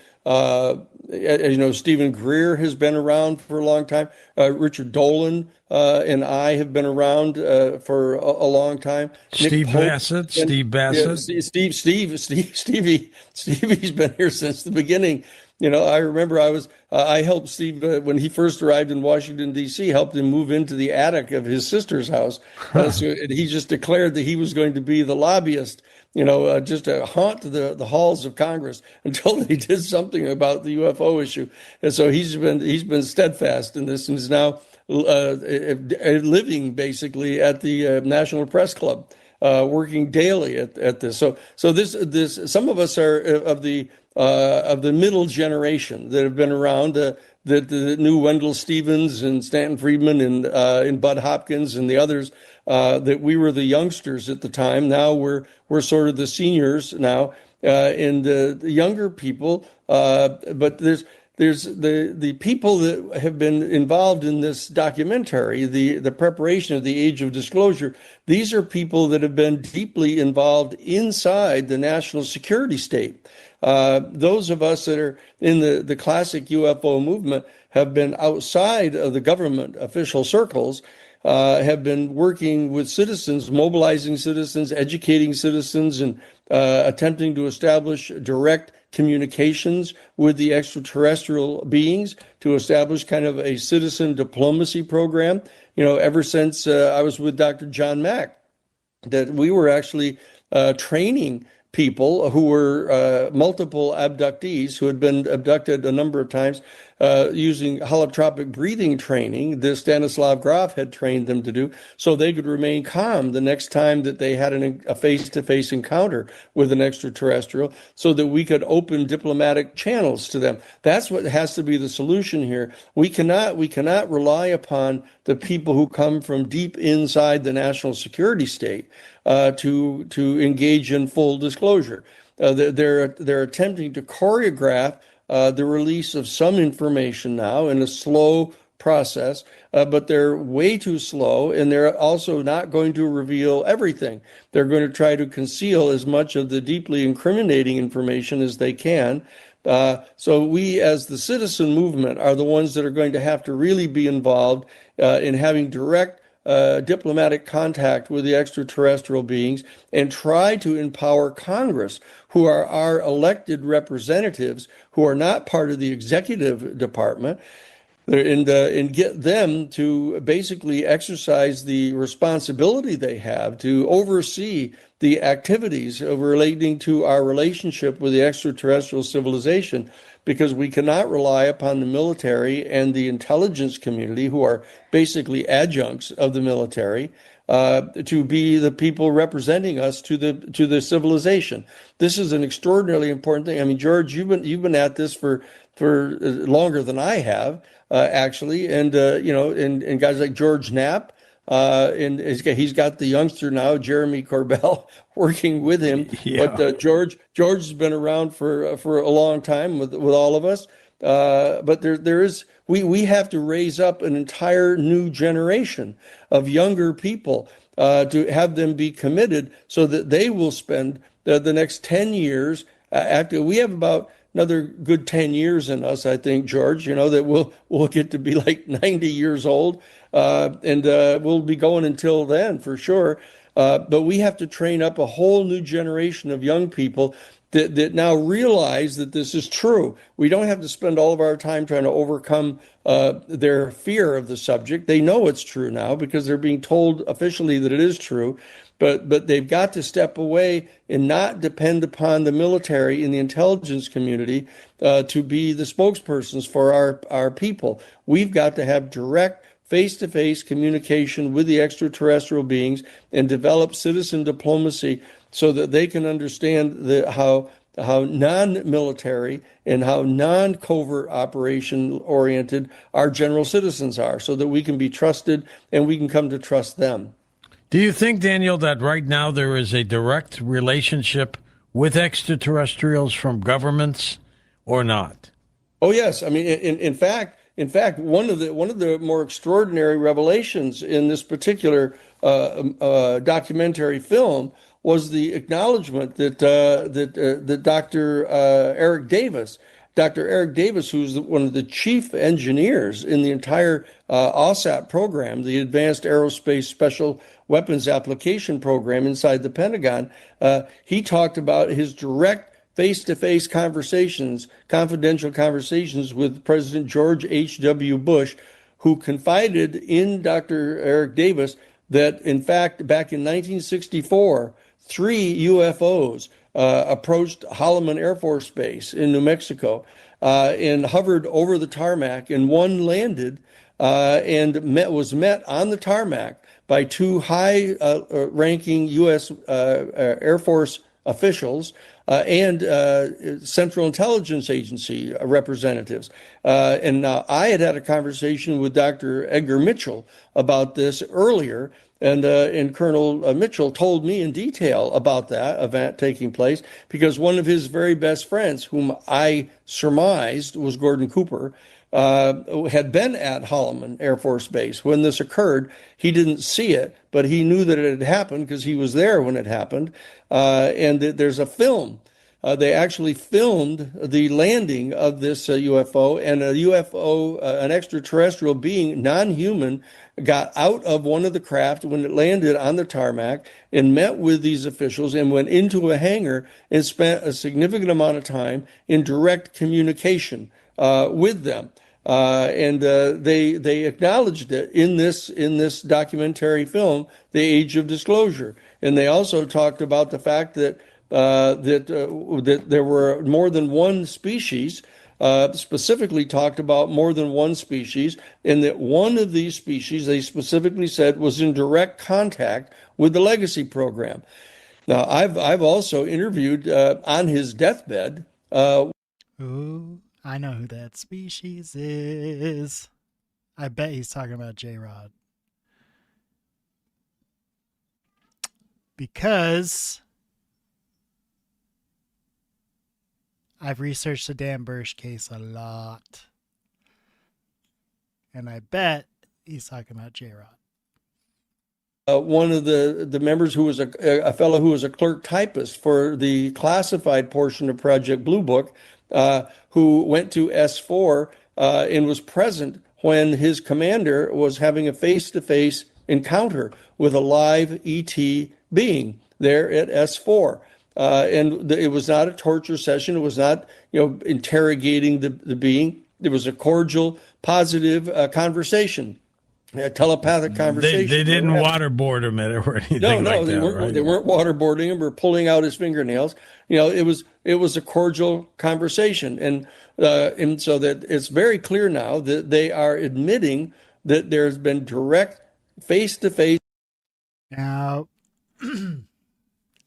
Stephen Greer has been around for a long time. Richard Dolan and I have been around for a long time. Steve Bassett. Stevie's been here since the beginning. I remember I helped Steve when he first arrived in Washington, D.C., helped him move into the attic of his sister's house. So he just declared that he was going to be the lobbyist, just to haunt the halls of Congress until they did something about the UFO issue. And so he's been steadfast in this and is now living basically at the National Press Club, working daily at this. So this some of us are of the middle generation that have been around, that knew Wendell Stevens and Stanton Friedman and Bud Hopkins and the others, that we were the youngsters at the time. Now we're sort of the seniors now, and the younger people. But there's the people that have been involved in this documentary, the preparation of the Age of Disclosure. These are people that have been deeply involved inside the national security state. Those of us that are in the classic UFO movement have been outside of the government official circles, have been working with citizens, mobilizing citizens, educating citizens, and attempting to establish direct communications with the extraterrestrial beings, to establish kind of a citizen diplomacy program. Ever since I was with Dr. John Mack, that we were actually training people who were multiple abductees who had been abducted a number of times, using holotropic breathing training that Stanislav Grof had trained them to do, so they could remain calm the next time that they had a face-to-face encounter with an extraterrestrial, so that we could open diplomatic channels to them. That's what has to be the solution here. We cannot rely upon the people who come from deep inside the national security state to engage in full disclosure. They're attempting to choreograph the release of some information now in a slow process, but they're way too slow, and they're also not going to reveal everything. They're going to try to conceal as much of the deeply incriminating information as they can. So we, as the citizen movement, are the ones that are going to have to really be involved in having direct diplomatic contact with the extraterrestrial beings, and try to empower Congress, who are our elected representatives, who are not part of the executive department, and get them to basically exercise the responsibility they have to oversee the activities relating to our relationship with the extraterrestrial civilization, because we cannot rely upon the military and the intelligence community, who are basically adjuncts of the military, to be the people representing us to the civilization. This is an extraordinarily important thing. I mean, George, you've been at this for longer than I have, actually, and and guys like George Knapp, And he's got the youngster now, Jeremy Corbell, working with him. Yeah. But George has been around for a long time with all of us. But we have to raise up an entire new generation of younger people to have them be committed so that they will spend the next 10 years active. We have about another good 10 years in us, I think, George, that we'll get to be like 90 years old. And we'll be going until then for sure. But we have to train up a whole new generation of young people that now realize that this is true. We don't have to spend all of our time trying to overcome their fear of the subject. They know it's true now because they're being told officially that it is true. But they've got to step away and not depend upon the military and the intelligence community to be the spokespersons for our people. We've got to have direct face-to-face communication with the extraterrestrial beings and develop citizen diplomacy so that they can understand how non-military and how non-covert operation oriented our general citizens are, so that we can be trusted and we can come to trust them. Do you think, Daniel, that right now there is a direct relationship with extraterrestrials from governments or not? Oh, yes. I mean, in fact, one of the more extraordinary revelations in this particular documentary film was the acknowledgement that Dr. Eric Davis, who's one of the chief engineers in the entire OSAP program, the Advanced Aerospace Special Weapons Application Program inside the Pentagon, he talked about his direct face-to-face conversations, confidential conversations with President George H.W. Bush, who confided in Dr. Eric Davis that, in fact, back in 1964, 3 UFOs approached Holloman Air Force Base in New Mexico and hovered over the tarmac, and one landed and was met on the tarmac by 2 high-ranking U.S. Air Force officials and Central Intelligence Agency representatives. And I had a conversation with Dr. Edgar Mitchell about this earlier, and Colonel Mitchell told me in detail about that event taking place because one of his very best friends, whom I surmised was Gordon Cooper, had been at Holloman Air Force Base when this occurred. He didn't see it, but he knew that it had happened because he was there when it happened. And there's a film. They actually filmed the landing of this UFO, and a UFO, an extraterrestrial being, non-human, got out of one of the craft when it landed on the tarmac and met with these officials and went into a hangar and spent a significant amount of time in direct communication with them. And they acknowledged it in this documentary film, The Age of Disclosure. And they also talked about the fact that that there were more than one species, specifically talked about more than one species, and that one of these species, they specifically said, was in direct contact with the Legacy program. Now, I've also interviewed on his deathbed. Ooh, I know who that species is. I bet he's talking about J-Rod. Because I've researched the Dan Bursch case a lot. And I bet he's talking about J-Rod. One of the members who was a fellow who was a clerk typist for the classified portion of Project Blue Book, who went to S4 and was present when his commander was having a face-to-face encounter with a live ET being there at S4. And it was not a torture session. It was not, interrogating the being. It was a cordial, positive conversation, a telepathic conversation. They didn't waterboard him or anything like they that, weren't. right? They weren't waterboarding him or pulling out his fingernails. It was a cordial conversation, and so that it's very clear now that they are admitting that there's been direct face-to-face. Now,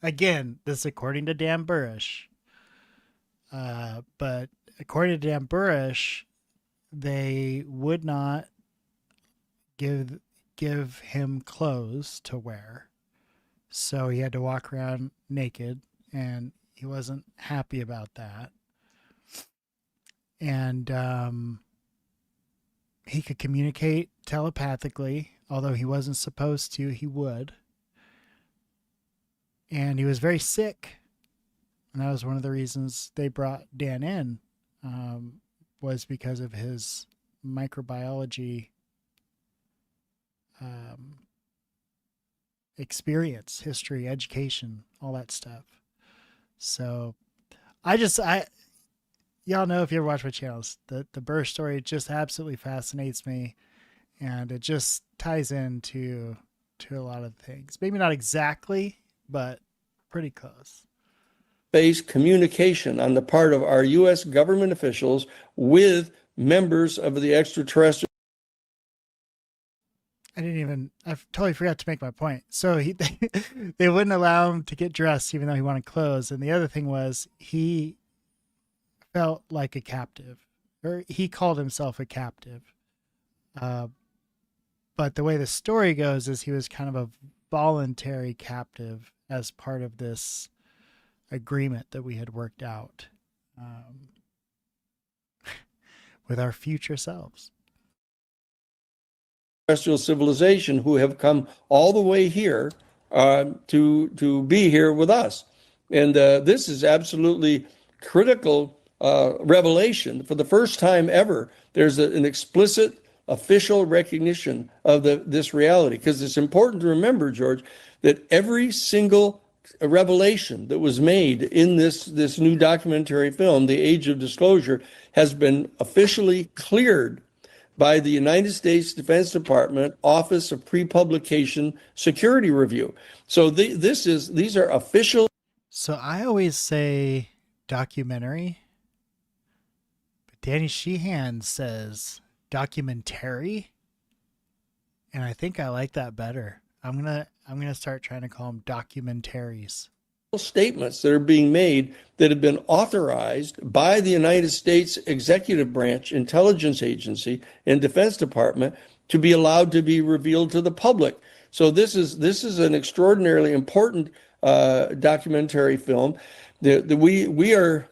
again, this is according to Dan Bursch. But according to Dan Bursch, they would not give give him clothes to wear. So he had to walk around naked, and he wasn't happy about that. And he could communicate telepathically, although he wasn't supposed to, he would. And he was very sick. And that was one of the reasons they brought Dan in, was because of his microbiology experience, history, education, all that stuff. So y'all know, if you ever watch my channels, the birth story just absolutely fascinates me, and it just ties into a lot of things. Maybe not exactly, but pretty close. Space communication on the part of our U.S. government officials with members of the extraterrestrial. I totally forgot to make my point. So they wouldn't allow him to get dressed even though he wanted clothes. And the other thing was, he felt like a captive, or he called himself a captive. But the way the story goes is he was kind of a voluntary captive as part of this agreement that we had worked out with our future selves. Terrestrial civilization who have come all the way here to be here with us. And this is absolutely critical revelation. For the first time ever, there's an explicit official recognition of this reality. Because it's important to remember, George, that every single revelation that was made in this new documentary film, The Age of Disclosure, has been officially cleared by the United States Defense Department Office of Pre-Publication Security Review. So these are official. So I always say documentary, but Danny Sheehan says documentary, and I think I like that better. I'm gonna start trying to call them documentaries. Statements that are being made that have been authorized by the United States Executive Branch, Intelligence Agency, and Defense Department to be allowed to be revealed to the public. So this is an extraordinarily important documentary film. We are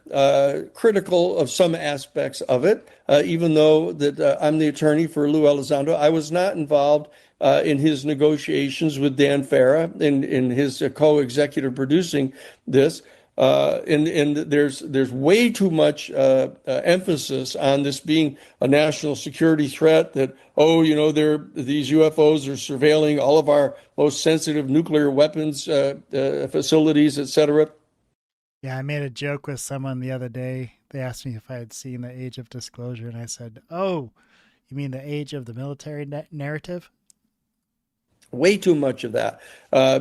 critical of some aspects of it, even though that I'm the attorney for Lou Elizondo. I was not involved in his negotiations with Dan Farah in his co-executive producing this. And there's way too much emphasis on this being a national security threat, that, these UFOs are surveilling all of our most sensitive nuclear weapons facilities, etc. Yeah, I made a joke with someone the other day. They asked me if I had seen The Age of Disclosure, and I said, "Oh, you mean the age of the military narrative?" Way too much of that,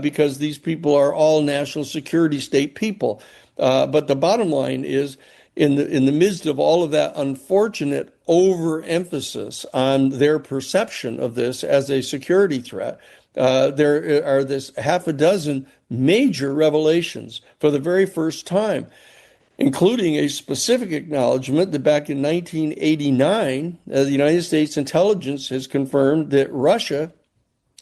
because these people are all national security state people. But the bottom line is, in the midst of all of that unfortunate overemphasis on their perception of this as a security threat, there are this half a dozen major revelations for the very first time, including a specific acknowledgement that back in 1989, the United States intelligence has confirmed that Russia,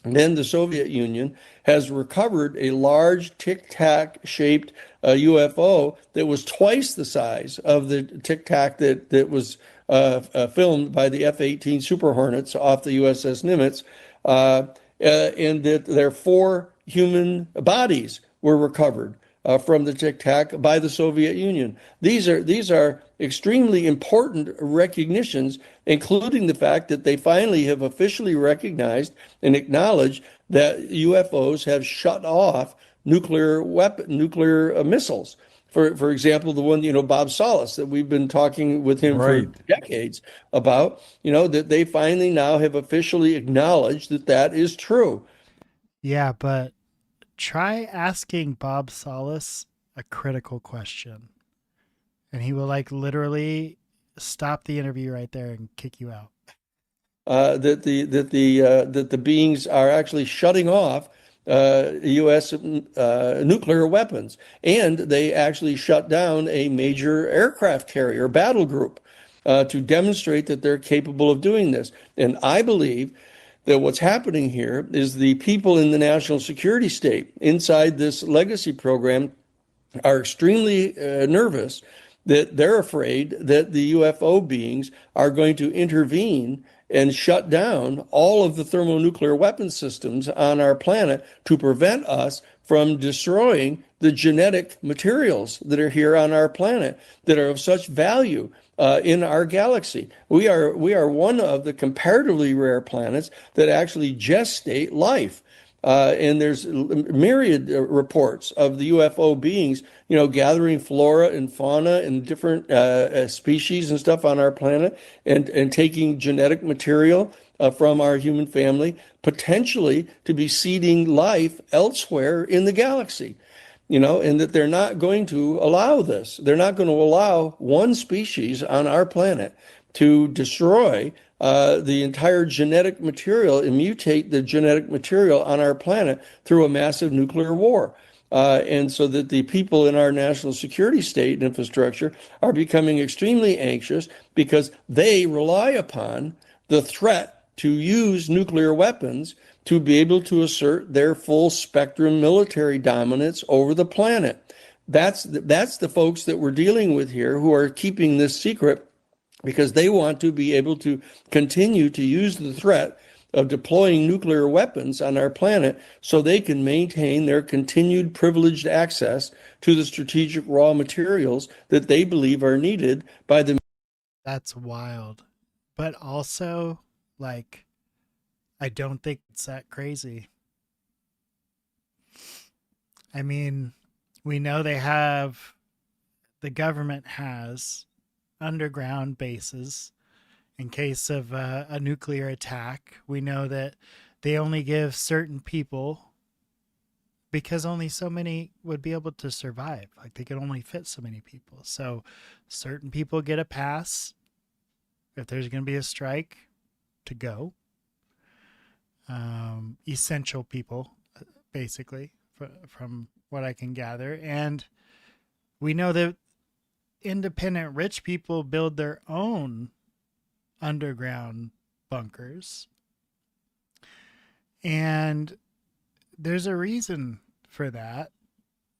and then the Soviet Union, has recovered a large tic-tac shaped UFO that was twice the size of the tic-tac that was filmed by the F-18 Super Hornets off the USS Nimitz, and that their 4 human bodies were recovered from the tic-tac by the Soviet Union. These are extremely important recognitions, including the fact that they finally have officially recognized and acknowledged that UFOs have shut off nuclear missiles. For example, the one, Bob Salas, that we've been talking with him for decades about, that they finally now have officially acknowledged that is true. Yeah, but try asking Bob Salas a critical question, and he will like stop the interview right there and kick you out. That the beings are actually shutting off U.S. Nuclear weapons, and they actually shut down a major aircraft carrier battle group to demonstrate that they're capable of doing this. And I believe that what's happening here is the people in the national security state inside this legacy program are extremely nervous, that they're afraid that the UFO beings are going to intervene and shut down all of the thermonuclear weapon systems on our planet to prevent us from destroying the genetic materials that are here on our planet that are of such value in our galaxy. We are one of the comparatively rare planets that actually gestate life. And there's myriad reports of the UFO beings, gathering flora and fauna and different species and stuff on our planet and taking genetic material from our human family, potentially to be seeding life elsewhere in the galaxy. And that they're not going to allow this. They're not going to allow one species on our planet to destroy the entire genetic material and mutate the genetic material on our planet through a massive nuclear war. And so that the people in our national security state infrastructure are becoming extremely anxious because they rely upon the threat to use nuclear weapons to be able to assert their full spectrum military dominance over the planet. That's the folks that we're dealing with here who are keeping this secret because they want to be able to continue to use the threat of deploying nuclear weapons on our planet so they can maintain their continued privileged access to the strategic raw materials that they believe are needed by the. That's wild. But also, I don't think it's that crazy. I mean, we know the government has underground bases in case of a nuclear attack. We know that they only give certain people, because only so many would be able to survive. They could only fit so many people. So certain people get a pass if there's going to be a strike to go. Essential people, basically, from what I can gather. And we know that independent rich people build their own underground bunkers. And there's a reason for that.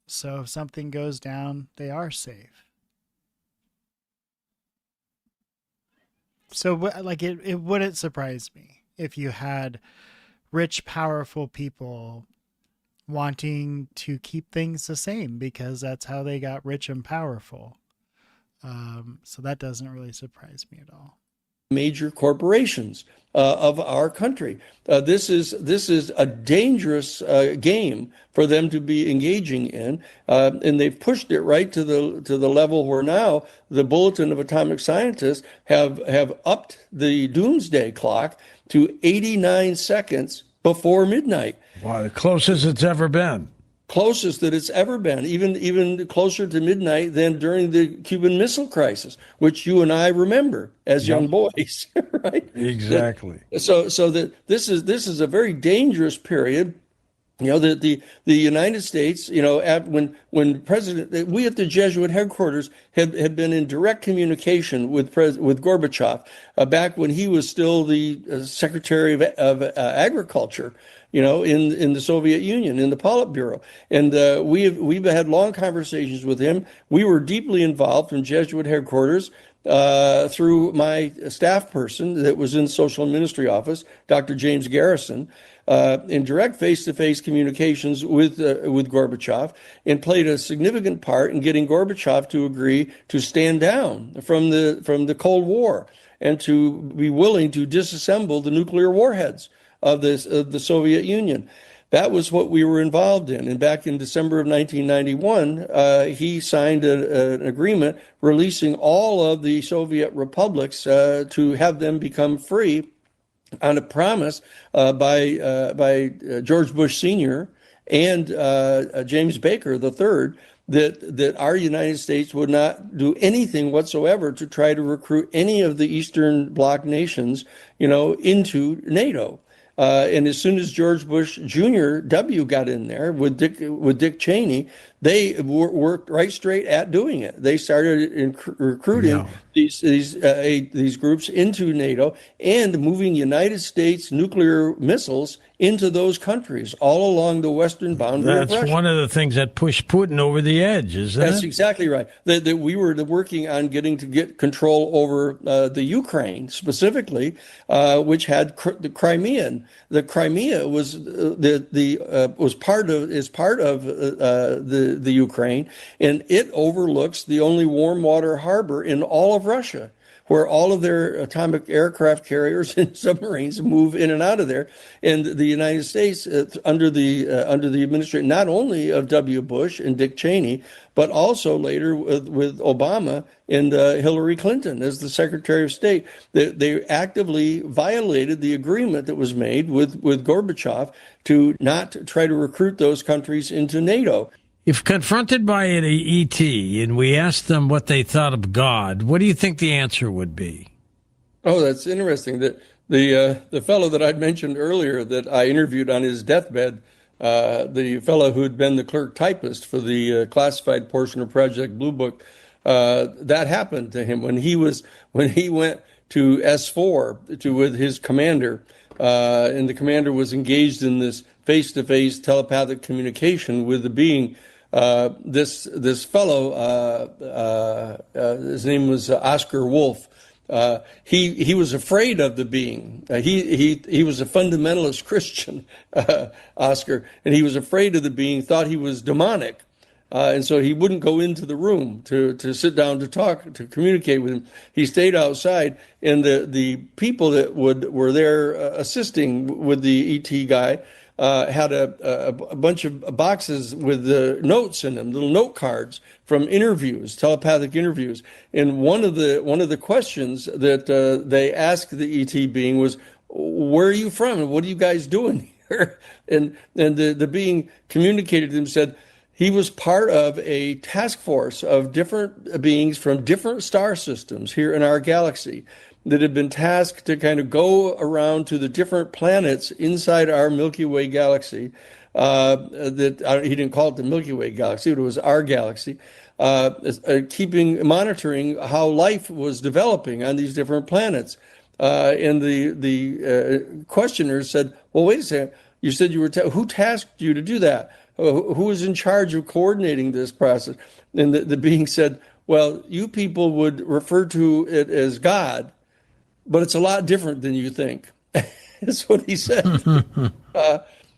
So if something goes down, they are safe. So it wouldn't surprise me if you had rich, powerful people wanting to keep things the same because that's how they got rich and powerful. So that doesn't really surprise me at all. Major corporations of our country. This is a dangerous game for them to be engaging in, and they've pushed it right to the level where now the Bulletin of Atomic Scientists have upped the doomsday clock to 89 seconds before midnight. Wow, the closest it's ever been. Closest that it's ever been, even closer to midnight than during the Cuban Missile Crisis, which you and I remember as young boys, right? Exactly. So that this is a very dangerous period. That the United States, when President, we at the Jesuit headquarters had been in direct communication with Gorbachev back when he was still the Secretary of Agriculture. In the Soviet Union, in the Politburo. And we've had long conversations with him. We were deeply involved from Jesuit headquarters through my staff person that was in Social Ministry Office, Dr. James Garrison, in direct face-to-face communications with Gorbachev, and played a significant part in getting Gorbachev to agree to stand down from the Cold War and to be willing to disassemble the nuclear warheads of the Soviet Union. That was what we were involved in. And back in December of 1991, he signed an agreement releasing all of the Soviet republics to have them become free on a promise by George Bush Sr. and James Baker III that our United States would not do anything whatsoever to try to recruit any of the Eastern Bloc nations, into NATO. And as soon as George Bush Jr. W got in there with Dick Cheney, They worked right straight at doing it. They started recruiting these groups into NATO and moving United States nuclear missiles into those countries all along the western boundary of Russia. That's one of the things that pushed Putin over the edge, isn't it? That's exactly right. That we were working on get control over the Ukraine specifically, which had the Crimean. The Crimea was part of the Ukraine, and it overlooks the only warm water harbor in all of Russia, where all of their atomic aircraft carriers and submarines move in and out of there. And the United States, under the administration not only of W. Bush and Dick Cheney, but also later with Obama and Hillary Clinton as the Secretary of State, they actively violated the agreement that was made with Gorbachev to not try to recruit those countries into NATO. If confronted by an ET and we asked them what they thought of God, what do you think the answer would be? Oh, that's interesting. The fellow that I'd mentioned earlier that I interviewed on his deathbed, the fellow who had been the clerk typist for the classified portion of Project Blue Book, that happened to him when he went to S4 with his commander, and the commander was engaged in this face-to-face telepathic communication with the being. This fellow, his name was Oscar Wolf. He was afraid of the being. He was a fundamentalist Christian, Oscar, and he was afraid of the being. Thought he was demonic, and so he wouldn't go into the room to sit down to talk, to communicate with him. He stayed outside, and the people that were there assisting with the ET guy had a bunch of boxes with notes in them, little note cards from interviews, telepathic interviews. And one of the questions that they asked the ET being was, "Where are you from? And what are you guys doing here?" And the being communicated to them, said he was part of a task force of different beings from different star systems here in our galaxy that had been tasked to kind of go around to the different planets inside our Milky Way galaxy. He didn't call it the Milky Way galaxy, but it was our galaxy, monitoring how life was developing on these different planets. And the questioner said, "Well, wait a second. You said you were who tasked you to do that? Who was in charge of coordinating this process?" And the being said, "Well, you people would refer to it as God, but it's a lot different than you think." That's what he said.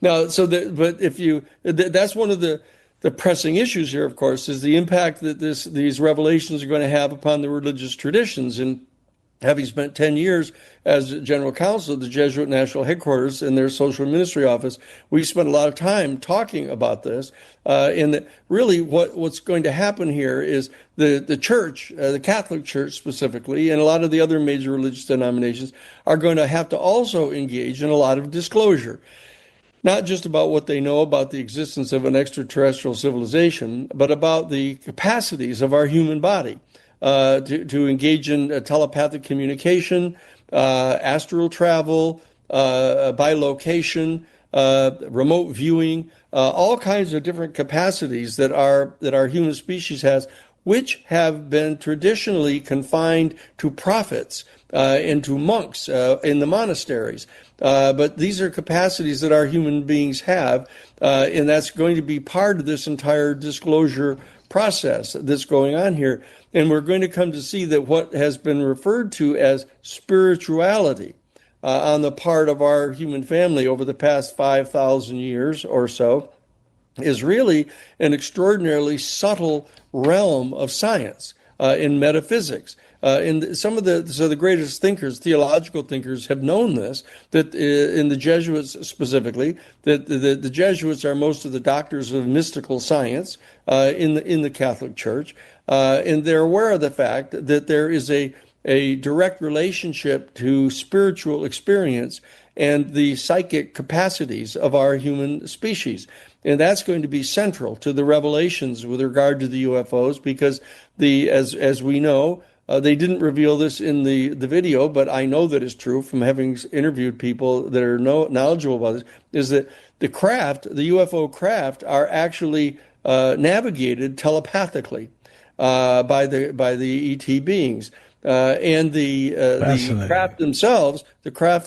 That's one of the pressing issues here, of course, is the impact that these revelations are going to have upon the religious traditions. And having spent 10 years as general counsel of the Jesuit National Headquarters in their social ministry office, we spent a lot of time talking about this. And that really what's going to happen here is the church, the Catholic Church specifically, and a lot of the other major religious denominations are going to have to also engage in a lot of disclosure. Not just about what they know about the existence of an extraterrestrial civilization, but about the capacities of our human body. To engage in telepathic communication, astral travel, bilocation, remote viewing, all kinds of different capacities that our human species has, which have been traditionally confined to prophets and to monks in the monasteries. But these are capacities that our human beings have, and that's going to be part of this entire disclosure process that's going on here. And we're going to come to see that what has been referred to as spirituality on the part of our human family over the past 5,000 years or so is really an extraordinarily subtle realm of science in metaphysics. And some of the greatest thinkers, theological thinkers, have known this, that in the Jesuits specifically, that the Jesuits are most of the doctors of mystical science in the Catholic Church. And they're aware of the fact that there is a direct relationship to spiritual experience and the psychic capacities of our human species. And that's going to be central to the revelations with regard to the UFOs, because as we know, they didn't reveal this in the video, but I know that is true from having interviewed people that are knowledgeable about this, is that the UFO craft are actually navigated telepathically by the ET beings. And the craft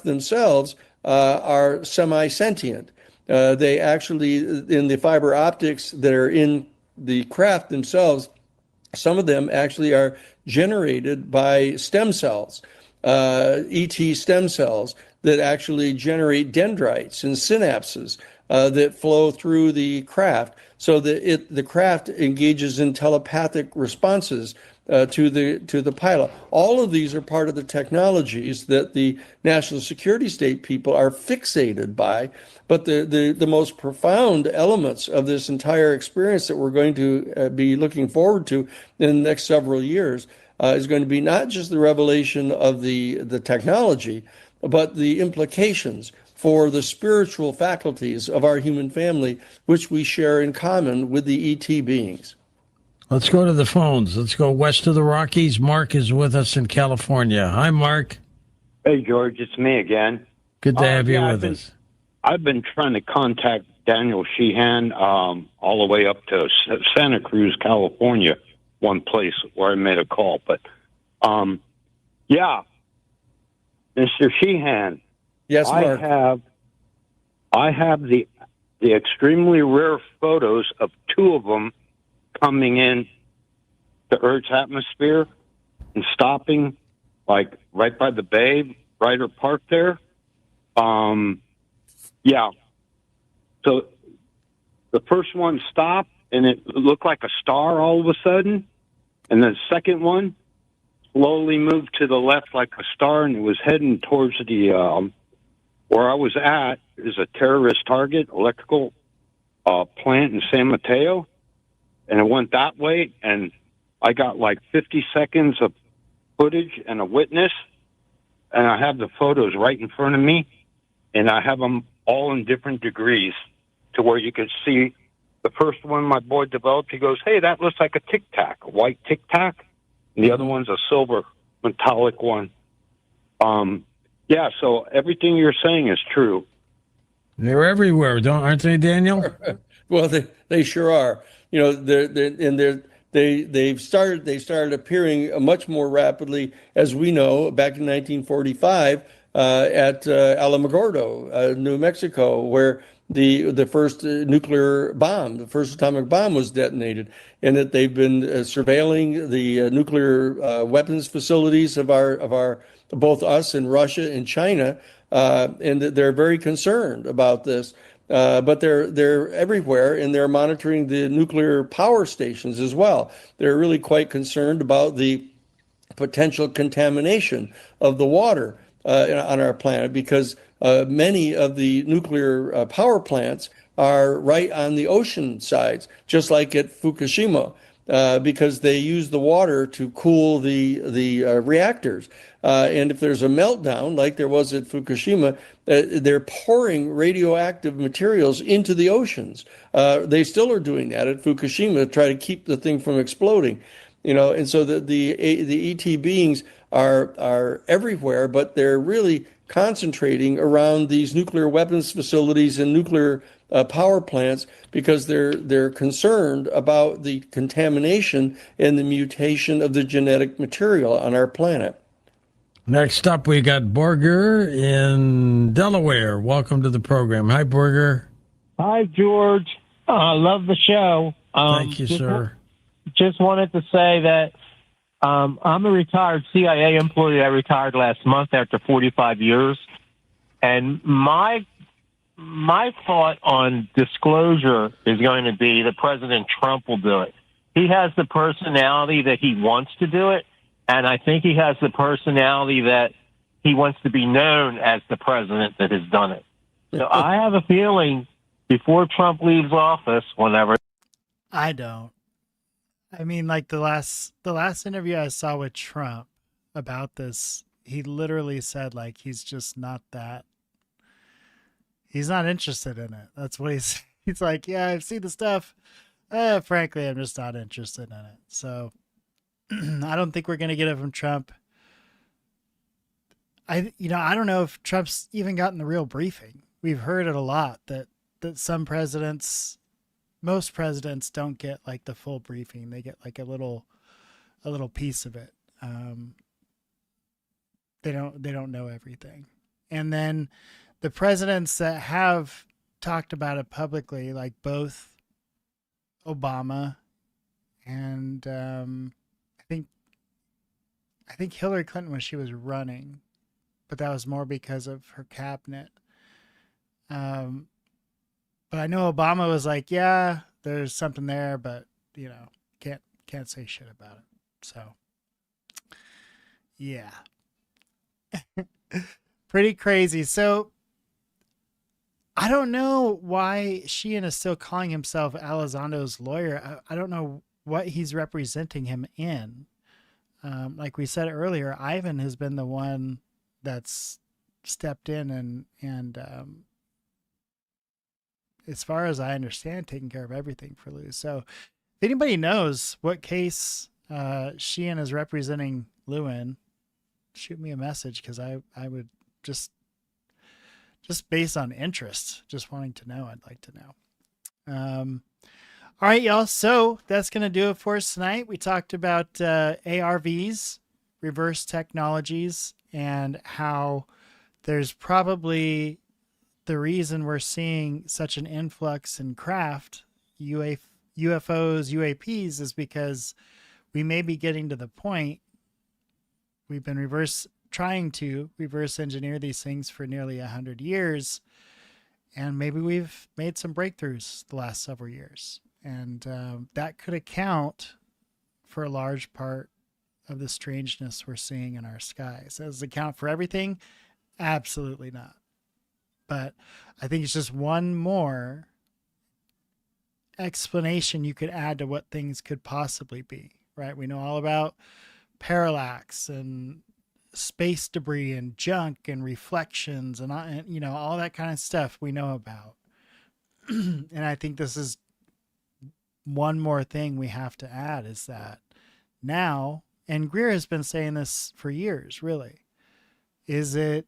themselves are semi-sentient. They actually, in the fiber optics that are in the craft themselves, some of them actually are generated by stem cells, ET stem cells that actually generate dendrites and synapses that flow through the craft, so that the craft engages in telepathic responses to the pilot. All of these are part of the technologies that the national security state people are fixated by. But the most profound elements of this entire experience that we're going to be looking forward to in the next several years is going to be not just the revelation of the technology, but the implications for the spiritual faculties of our human family, which we share in common with the ET beings. Let's go to the phones. Let's go west of the Rockies. Mark is with us in California. Hi, Mark. Hey, George, it's me again. Good to have you with us. I've been trying to contact Daniel Sheehan all the way up to Santa Cruz, California, one place where I made a call. But, yeah, Mr. Sheehan. Yes, Mark. I have the extremely rare photos of two of them coming in the Earth's atmosphere and stopping, like right by the bay, Ryder Park there. Yeah. So the first one stopped, and it looked like a star all of a sudden. And the second one slowly moved to the left like a star, and it was heading towards the where I was at is a terrorist target, electrical plant in San Mateo. And it went that way, and I got like 50 seconds of footage and a witness, and I have the photos right in front of me, and I have them all in different degrees to where you could see the first one my boy developed. He goes, hey, that looks like a Tic Tac, a white Tic Tac, and the other one's a silver metallic one. Yeah, so everything you're saying is true. They're everywhere, aren't they, Daniel? Well, they sure are. You know, they've started appearing much more rapidly, as we know, back in 1945 at Alamogordo, New Mexico, where the first nuclear bomb, the first atomic bomb, was detonated, and that they've been surveilling the nuclear weapons facilities of our both us and Russia and China, and they're very concerned about this. But they're everywhere, and they're monitoring the nuclear power stations as well. They're really quite concerned about the potential contamination of the water on our planet, because many of the nuclear power plants are right on the ocean sides, just like at Fukushima, because they use the water to cool the reactors. And if there's a meltdown, like there was at Fukushima, they're pouring radioactive materials into the oceans. They still are doing that at Fukushima to try to keep the thing from exploding. You know, and so the ET beings are everywhere, but they're really concentrating around these nuclear weapons facilities and nuclear power plants, because they're concerned about the contamination and the mutation of the genetic material on our planet. Next up, we got Borger in Delaware. Welcome to the program. Hi, Borger. Hi, George. I love the show. Thank you, sir. Just wanted to say that I'm a retired CIA employee. I retired last month after 45 years. And my thought on disclosure is going to be that President Trump will do it. He has the personality that he wants to do it. And I think he has the personality that he wants to be known as the president that has done it. So I have a feeling before Trump leaves office, whenever. I don't. I mean, like the last interview I saw with Trump about this, he literally said, like, he's just not that. He's not interested in it. That's what he's like, yeah, I've seen the stuff. Frankly, I'm just not interested in it. So I don't think we're going to get it from Trump. I don't know if Trump's even gotten the real briefing. We've heard it a lot that some presidents most presidents don't get like the full briefing. They get like a little piece of it. They don't know everything. And then the presidents that have talked about it publicly, like both Obama and I think Hillary Clinton when she was running, but that was more because of her cabinet. But I know Obama was like, yeah, there's something there, but you know, can't say shit about it. So yeah. Pretty crazy. So I don't know why Sheehan is still calling himself Elizondo's lawyer. I don't know what he's representing him in. Like we said earlier, Ivan has been the one that's stepped in and as far as I understand, taking care of everything for Lou. So if anybody knows what case Sheehan is representing Lou in, shoot me a message, because I would just based on interest, just wanting to know, I'd like to know. All right, y'all. So that's going to do it for us tonight. We talked about ARVs, reverse technologies, and how there's probably the reason we're seeing such an influx in craft, UFOs, UAPs, is because we may be getting to the point we've been trying to reverse engineer these things for nearly 100 years. And maybe we've made some breakthroughs the last several years. And that could account for a large part of the strangeness we're seeing in our skies. Does it account for everything? Absolutely not. But I think it's just one more explanation you could add to what things could possibly be, right? We know all about parallax and space debris and junk and reflections and you know, all that kind of stuff we know about. And I think this is one more thing we have to add, is that now, and Greer has been saying this for years, really, is it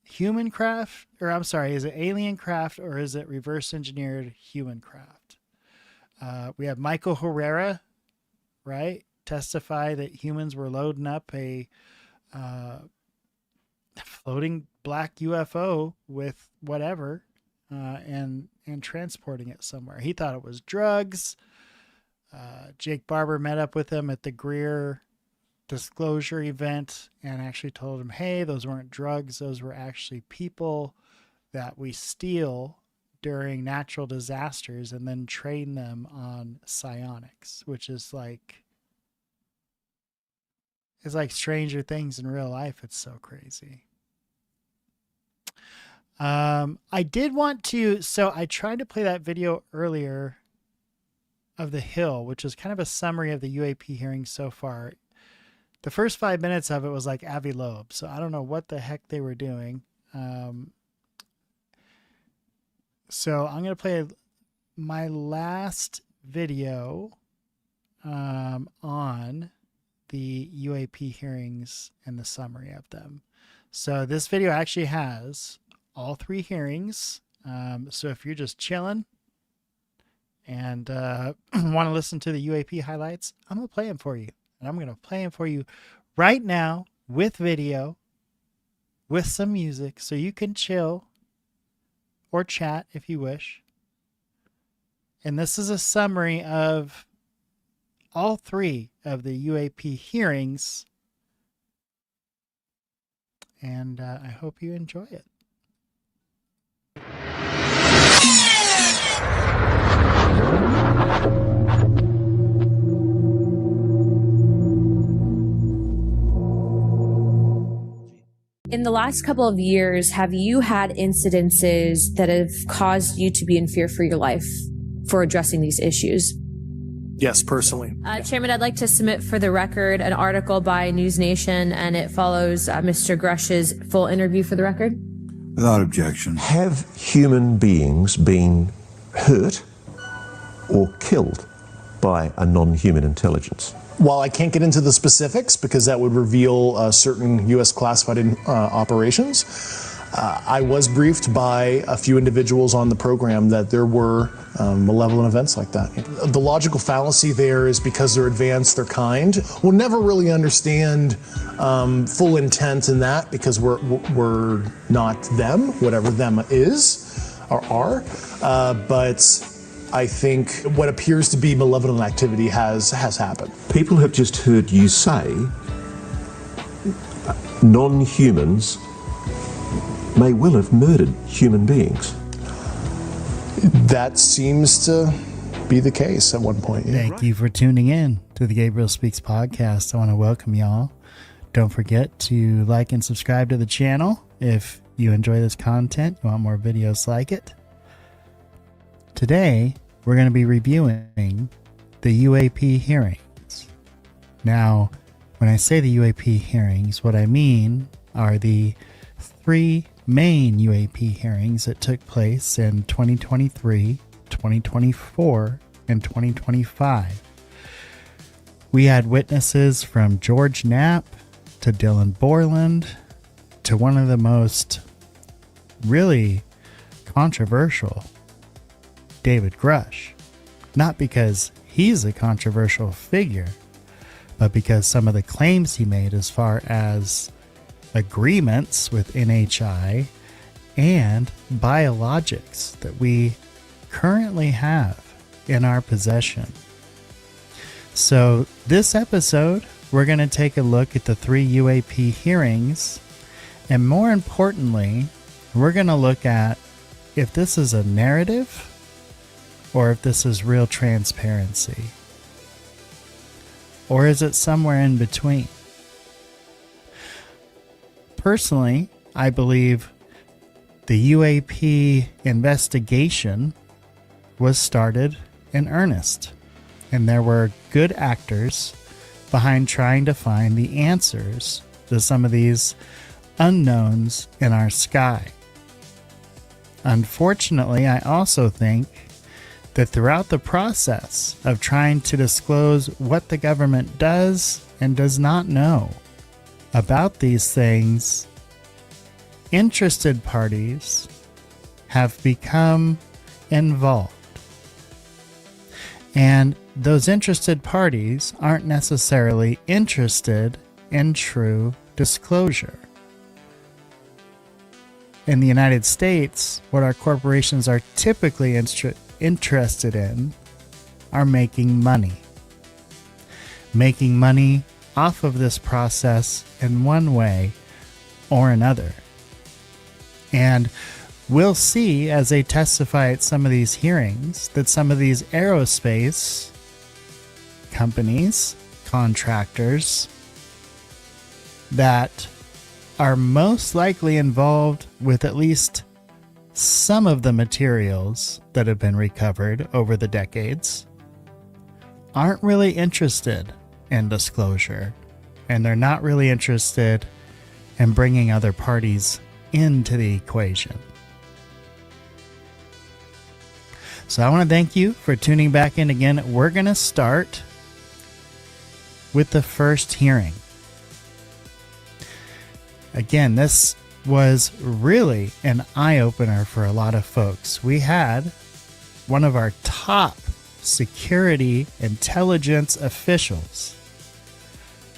human craft, or I'm sorry, is it alien craft, or is it reverse engineered human craft? We have Michael Herrera, right, testify that humans were loading up a floating black UFO with whatever and transporting it somewhere. He thought it was drugs. Jake Barber met up with him at the Greer disclosure event and actually told him, hey, those weren't drugs. Those were actually people that we steal during natural disasters and then train them on psionics, which is like, it's like Stranger Things in real life. It's so crazy. I did want to, so I tried to play that video earlier of the Hill, which is kind of a summary of the UAP hearing so far. The first 5 minutes of it was like Avi Loeb, so I don't know what the heck they were doing. So I'm going to play my last video on the UAP hearings and the summary of them. So this video actually has all 3 hearings. So if you're just chilling and want to listen to the UAP highlights, I'm going to play them for you. And I'm going to play them for you right now with video, with some music, so you can chill or chat if you wish. And this is a summary of all 3 of the UAP hearings. And I hope you enjoy it. In the last couple of years, have you had incidences that have caused you to be in fear for your life for addressing these issues? Yes, personally. Chairman, I'd like to submit for the record an article by News Nation, and it follows Mr. Grush's full interview for the record. Without objection. Have human beings been hurt or killed by a non-human intelligence? While I can't get into the specifics because that would reveal certain U.S. classified operations, I was briefed by a few individuals on the program that there were malevolent events like that. The logical fallacy there is because they're advanced, they're kind. We'll never really understand full intent in that because we're not them, whatever them is or are. But I think what appears to be malevolent activity has happened. People have just heard you say non-humans may well have murdered human beings. That seems to be the case at one point. Yeah. Thank you for tuning in to the Gabriel Speaks podcast. I want to welcome y'all. Don't forget to like and subscribe to the channel if you enjoy this content, you want more videos like it. Today, we're going to be reviewing the UAP hearings. Now, when I say the UAP hearings, what I mean are the 3 main UAP hearings that took place in 2023, 2024, and 2025. We had witnesses from George Knapp to Dylan Borland to one of the most really controversial, David Grush. Not because he's a controversial figure, but because some of the claims he made as far as agreements with NHI and biologics that we currently have in our possession. So this episode, we're going to take a look at the 3 UAP hearings, and more importantly, we're going to look at if this is a narrative or if this is real transparency. Or is it somewhere in between? Personally, I believe the UAP investigation was started in earnest, and there were good actors behind trying to find the answers to some of these unknowns in our sky. Unfortunately, I also think that throughout the process of trying to disclose what the government does and does not know about these things, interested parties have become involved. And those interested parties aren't necessarily interested in true disclosure. In the United States, what our corporations are typically interested in are making money. Making money off of this process in one way or another. And we'll see as they testify at some of these hearings that some of these aerospace companies, contractors, that are most likely involved with at least some of the materials that have been recovered over the decades aren't really interested in disclosure, and they're not really interested in bringing other parties into the equation. So I want to thank you for tuning back in again. We're going to start with the first hearing. Again, this was really an eye-opener for a lot of folks. We had one of our top security intelligence officials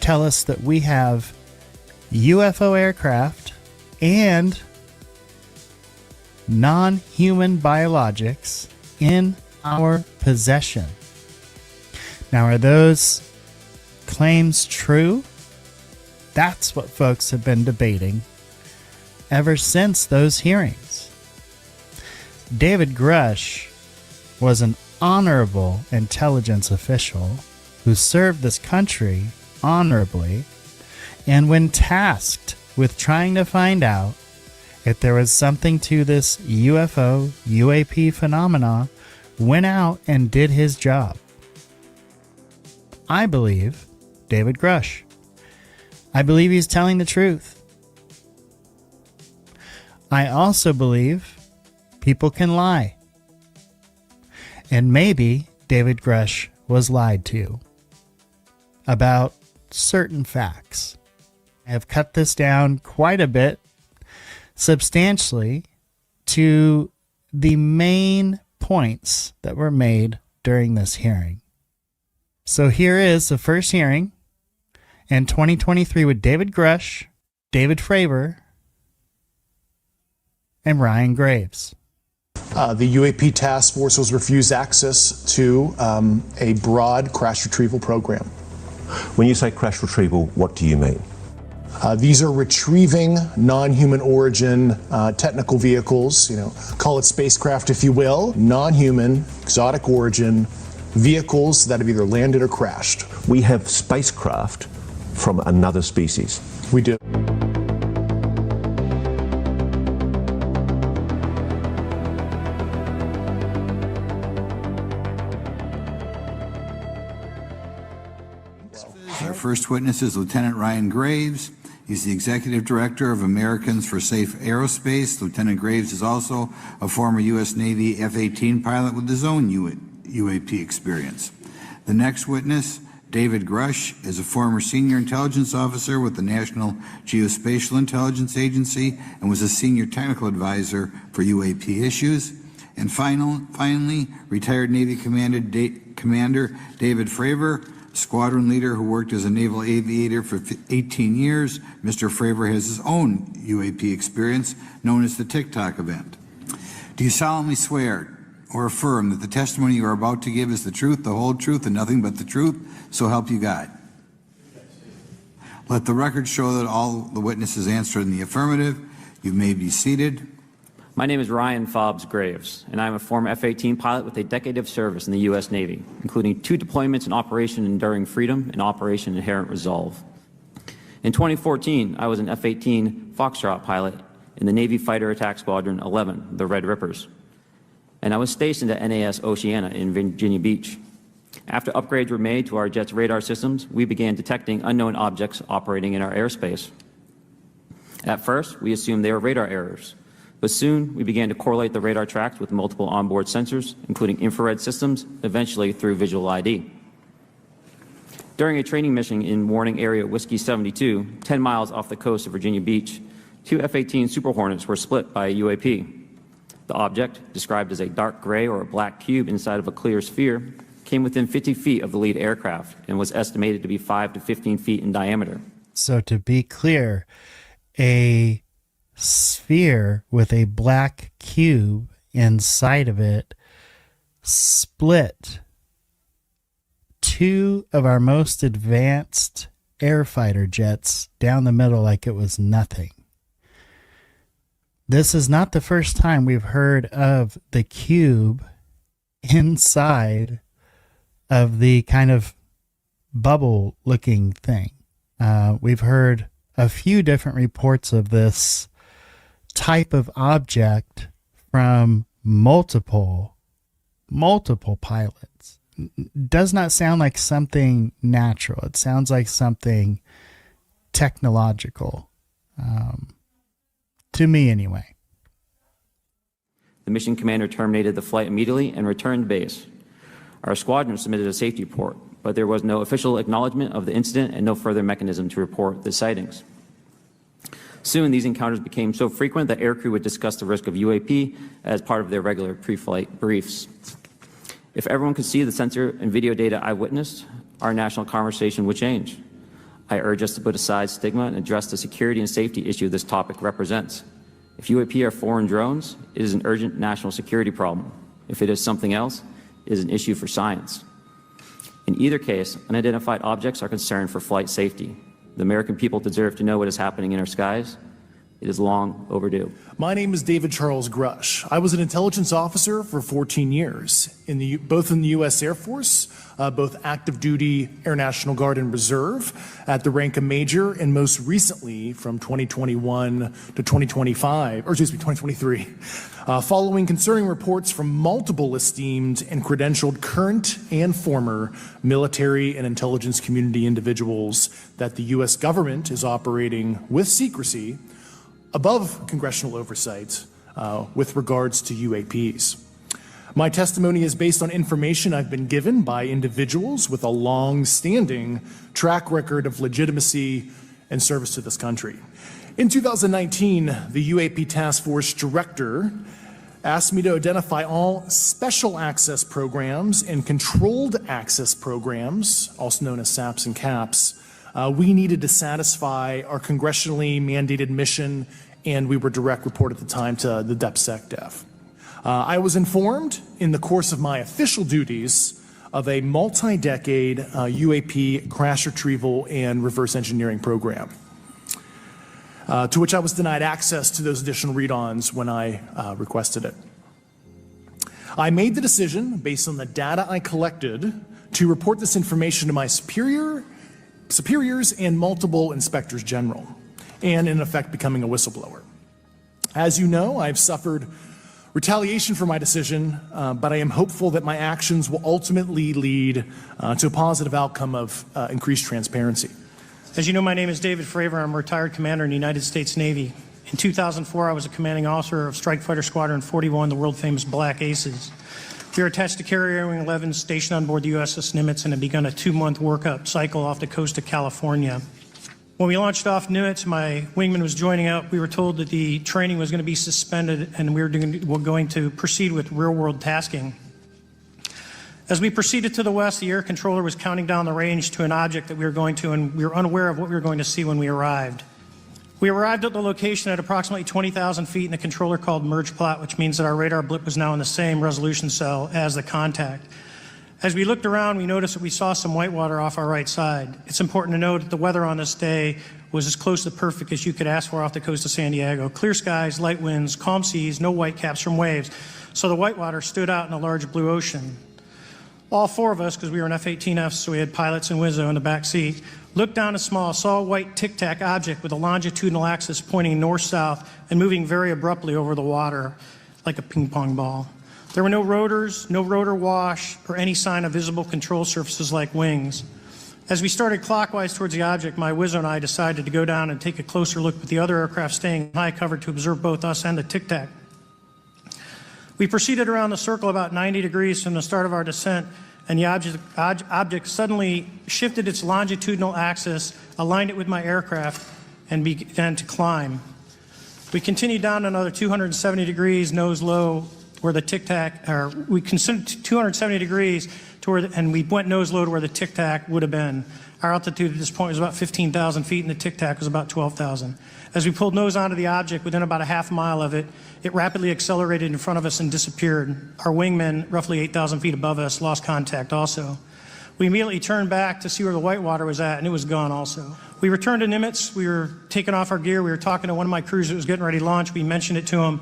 tell us that we have UFO aircraft and non-human biologics in our possession. Now, are those claims true? That's what folks have been debating ever since those hearings. David Grush was an honorable intelligence official who served this country honorably, and when tasked with trying to find out if there was something to this UFO, UAP phenomena, went out and did his job. I believe David Grush. I believe he's telling the truth. I also believe people can lie. And maybe David Grush was lied to about certain facts. I have cut this down quite a bit substantially to the main points that were made during this hearing. So here is the first hearing in 2023 with David Grush, David Fravor, and Ryan Graves. The UAP task force was refused access to a broad crash retrieval program. When you say crash retrieval, what do you mean? These are retrieving non-human origin technical vehicles, call it spacecraft if you will, non-human, exotic origin vehicles that have either landed or crashed. We have spacecraft from another species. We do. Our first witness is Lieutenant Ryan Graves. He's the Executive Director of Americans for Safe Aerospace. Lieutenant Graves is also a former U.S. Navy F-18 pilot with his own UAP experience. The next witness, David Grush, is a former senior intelligence officer with the National Geospatial Intelligence Agency and was a senior technical advisor for UAP issues. And finally, retired Navy Commander David Fravor, squadron leader who worked as a naval aviator for 18 years. Mr. Fravor has his own UAP experience, known as the TikTok event. Do you solemnly swear or affirm that the testimony you are about to give is the truth, the whole truth, and nothing but the truth, so help you God? Let the record show that all the witnesses answered in the affirmative. You may be seated. My name is Ryan Fobbs Graves, and I'm a former F-18 pilot with a decade of service in the U.S. Navy, including 2 deployments in Operation Enduring Freedom and Operation Inherent Resolve. In 2014, I was an F-18 Foxtrot pilot in the Navy Fighter Attack Squadron 11, the Red Rippers, and I was stationed at NAS Oceana in Virginia Beach. After upgrades were made to our jet's radar systems, we began detecting unknown objects operating in our airspace. At first, we assumed they were radar errors, but soon we began to correlate the radar tracks with multiple onboard sensors, including infrared systems, eventually through visual ID. During a training mission in Warning Area Whiskey 72, 10 miles off the coast of Virginia Beach, 2 F-18 Super Hornets were split by a UAP. The object, described as a dark gray or a black cube inside of a clear sphere, came within 50 feet of the lead aircraft and was estimated to be 5 to 15 feet in diameter. So to be clear, a sphere with a black cube inside of it split 2 of our most advanced air fighter jets down the middle like it was nothing. This is not the first time we've heard of the cube inside of the kind of bubble looking thing. We've heard a few different reports of this type of object from multiple pilots. Does not sound like something natural. It sounds like something technological, to me anyway. The mission commander terminated the flight immediately and returned to base. Our squadron submitted a safety report, but there was no official acknowledgement of the incident and no further mechanism to report the sightings. Soon, these encounters became so frequent that aircrew would discuss the risk of UAP as part of their regular pre-flight briefs. If everyone could see the sensor and video data I witnessed, our national conversation would change. I urge us to put aside stigma and address the security and safety issue this topic represents. If UAP are foreign drones, it is an urgent national security problem. If it is something else, it is an issue for science. In either case, unidentified objects are concerned for flight safety. The American people deserve to know what is happening in our skies. It is long overdue. My name is David Charles Grush. I was an intelligence officer for 14 years, both in the U.S. Air Force, both active duty, Air National Guard, and Reserve, at the rank of major, and most recently from 2021 to 2023, following concerning reports from multiple esteemed and credentialed current and former military and intelligence community individuals that the U.S. government is operating with secrecy above congressional oversight with regards to UAPs. My testimony is based on information I've been given by individuals with a long-standing track record of legitimacy and service to this country. In 2019, the UAP Task Force Director asked me to identify all special access programs and controlled access programs, also known as SAPs and CAPs, we needed to satisfy our congressionally mandated mission, and we were direct report at the time to the DepSecDef. I was informed in the course of my official duties of a multi-decade UAP crash retrieval and reverse engineering program, to which I was denied access to those additional read-ons when I requested it. I made the decision, based on the data I collected, to report this information to my superiors and multiple inspectors general, and in effect becoming a whistleblower. As you know, I've suffered retaliation for my decision, but I am hopeful that my actions will ultimately lead to a positive outcome of increased transparency. As you know, my name is David Fravor. I'm a retired commander in the United States Navy. In 2004, I was a commanding officer of Strike Fighter Squadron 41, the world-famous Black Aces. We were attached to Carrier Wing 11, stationed on board the USS Nimitz, and had begun a 2-month workup cycle off the coast of California. When we launched off Nimitz, my wingman was joining up. We were told that the training was going to be suspended, and we were going to proceed with real-world tasking. As we proceeded to the west, the air controller was counting down the range to an object that we were going to, and we were unaware of what we were going to see when we arrived. We arrived at the location at approximately 20,000 feet, and the controller called merge plot, which means that our radar blip was now in the same resolution cell as the contact. As we looked around, we noticed that we saw some whitewater off our right side. It's important to note that the weather on this day was as close to perfect as you could ask for off the coast of San Diego. Clear skies, light winds, calm seas, no whitecaps from waves. So the whitewater stood out in a large blue ocean. All four of us, because we were in F-18Fs, so we had pilots and Wizzo in the back seat, looked down and saw a white tic-tac object with a longitudinal axis pointing north-south and moving very abruptly over the water like a ping-pong ball. There were no rotors, no rotor wash, or any sign of visible control surfaces like wings. As we started clockwise towards the object, my Wizzo and I decided to go down and take a closer look with the other aircraft staying high cover to observe both us and the tic-tac. We proceeded around the circle about 90 degrees from the start of our descent, and the object suddenly shifted its longitudinal axis, aligned it with my aircraft, and began to climb. We continued down another 270 degrees, nose low, where the tic-tac, or we considered 270 degrees to where, and we went nose low to where the tic-tac would have been. Our altitude at this point was about 15,000 feet, and the tic-tac was about 12,000. As we pulled nose onto the object, within about a half mile of it, it rapidly accelerated in front of us and disappeared. Our wingmen, roughly 8,000 feet above us, lost contact also. We immediately turned back to see where the whitewater was at, and it was gone also. We returned to Nimitz. We were taking off our gear. We were talking to one of my crews that was getting ready to launch. We mentioned it to them,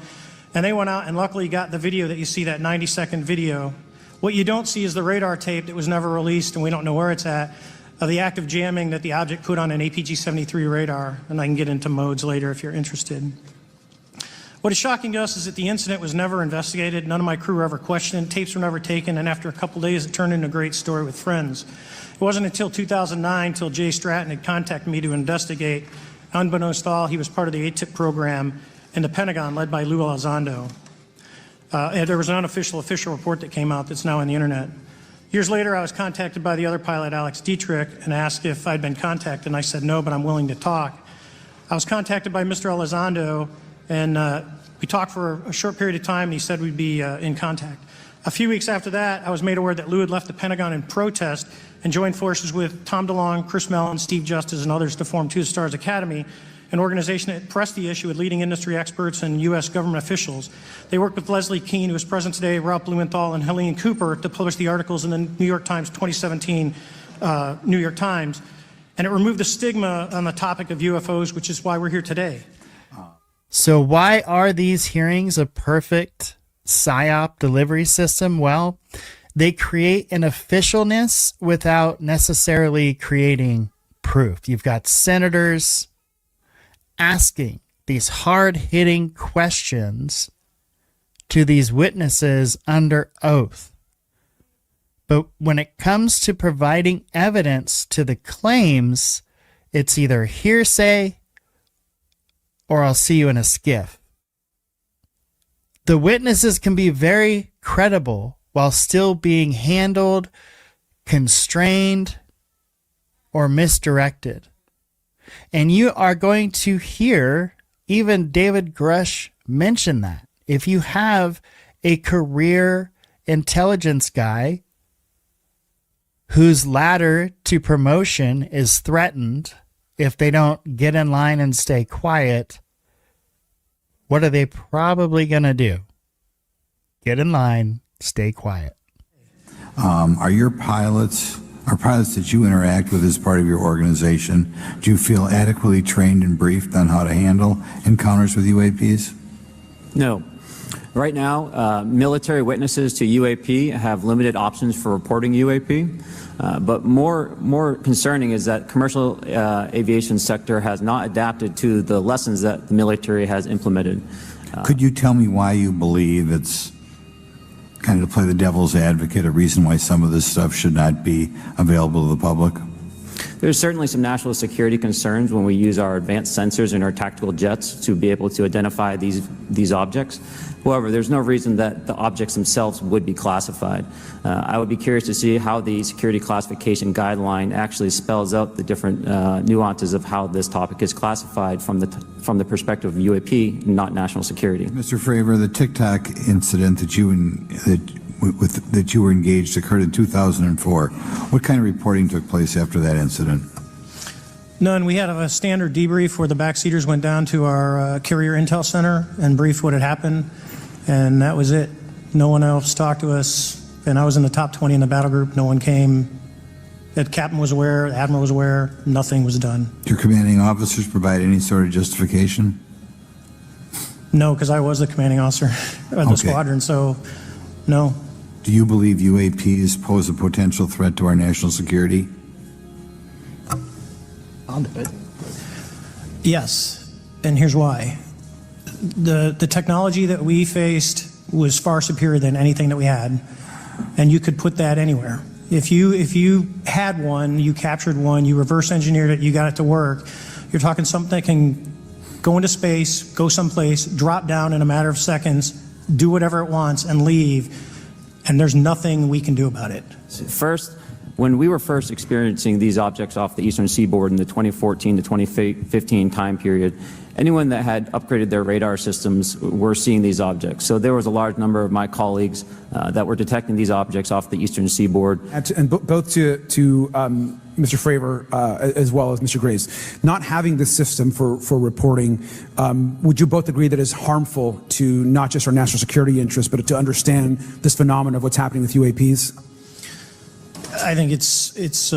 and they went out and luckily got the video that you see, that 90-second video. What you don't see is the radar tape that was never released, and we don't know where it's at, of the active jamming that the object put on an APG-73 radar, and I can get into modes later if you're interested. What is shocking to us is that the incident was never investigated. None of my crew were ever questioned. Tapes were never taken, and after a couple days, it turned into a great story with friends. It wasn't until 2009 until Jay Stratton had contacted me to investigate. Unbeknownst to all, he was part of the ATIP program in the Pentagon, led by Lou Elizondo. And there was an official report that came out that's now on the internet. Years later, I was contacted by the other pilot, Alex Dietrich, and asked if I'd been contacted, and I said no, but I'm willing to talk. I was contacted by Mr. Elizondo, and we talked for a short period of time, and he said we'd be in contact. A few weeks after that, I was made aware that Lou had left the Pentagon in protest and joined forces with Tom DeLonge, Chris Mellon, Steve Justice, and others to form Two Stars Academy, an organization that pressed the issue with leading industry experts and U.S. government officials. They worked with Leslie Kean, who is present today, Ralph Blumenthal, and Helene Cooper to publish the articles in the New York Times 2017 New York Times. And it removed the stigma on the topic of UFOs, which is why we're here today. So why are these hearings a perfect PSYOP delivery system? Well, they create an officialness without necessarily creating proof. You've got senators asking these hard-hitting questions to these witnesses under oath. But when it comes to providing evidence to the claims, it's either hearsay or I'll see you in a skiff. The witnesses can be very credible while still being handled, constrained, or misdirected. And you are going to hear even David Grush mention that. If you have a career intelligence guy whose ladder to promotion is threatened if they don't get in line and stay quiet, what are they probably going to do? Get in line, stay quiet. Are pilots that you interact with as part of your organization, do you feel adequately trained and briefed on how to handle encounters with UAPs? No. Right now, military witnesses to UAP have limited options for reporting UAP. But more concerning is that commercial aviation sector has not adapted to the lessons that the military has implemented. Could you tell me why you believe it's, kind of to play the devil's advocate, a reason why some of this stuff should not be available to the public? There's certainly some national security concerns when we use our advanced sensors in our tactical jets to be able to identify these objects. However, there's no reason that the objects themselves would be classified. I would be curious to see how the security classification guideline actually spells out the different nuances of how this topic is classified from the perspective of UAP, not national security. Mr. Fravor, the TikTok incident that you were engaged occurred in 2004. What kind of reporting took place after that incident? None. We had a standard debrief where the backseaters went down to our carrier intel center and briefed what had happened, and that was it. No one else talked to us, and I was in the top 20 in the battle group. No one came. The captain was aware, the admiral was aware, nothing was done. Did your commanding officers provide any sort of justification? No, because I was the commanding officer of the squadron, so no. Do you believe UAPs pose a potential threat to our national security? I'll do it. Yes, and here's why. The technology that we faced was far superior than anything that we had, and you could put that anywhere. If you had one, you captured one, you reverse engineered it, you got it to work, you're talking something that can go into space, go someplace, drop down in a matter of seconds, do whatever it wants, and leave, and there's nothing we can do about it. First, when we were first experiencing these objects off the eastern seaboard in the 2014 to 2015 time period, anyone that had upgraded their radar systems were seeing these objects. So there was a large number of my colleagues that were detecting these objects off the eastern seaboard. And both to Mr. Fravor as well as Mr. Graves, not having this system for reporting, would you both agree that is harmful to not just our national security interests, but to understand this phenomenon of what's happening with UAPs? I think it's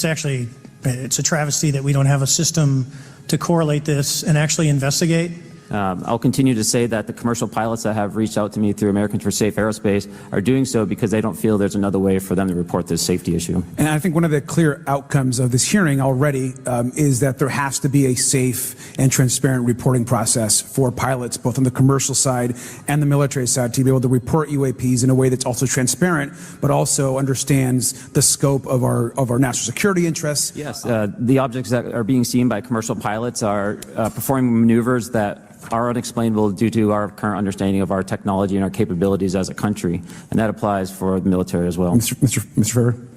actually a travesty that we don't have a system to correlate this and actually investigate. I'll continue to say that the commercial pilots that have reached out to me through Americans for Safe Aerospace are doing so because they don't feel there's another way for them to report this safety issue. And I think one of the clear outcomes of this hearing already is that there has to be a safe and transparent reporting process for pilots, both on the commercial side and the military side, to be able to report UAPs in a way that's also transparent, but also understands the scope of our national security interests. Yes, the objects that are being seen by commercial pilots are performing maneuvers that are unexplainable due to our current understanding of our technology and our capabilities as a country, and that applies for the military as well. Mr. Fravor?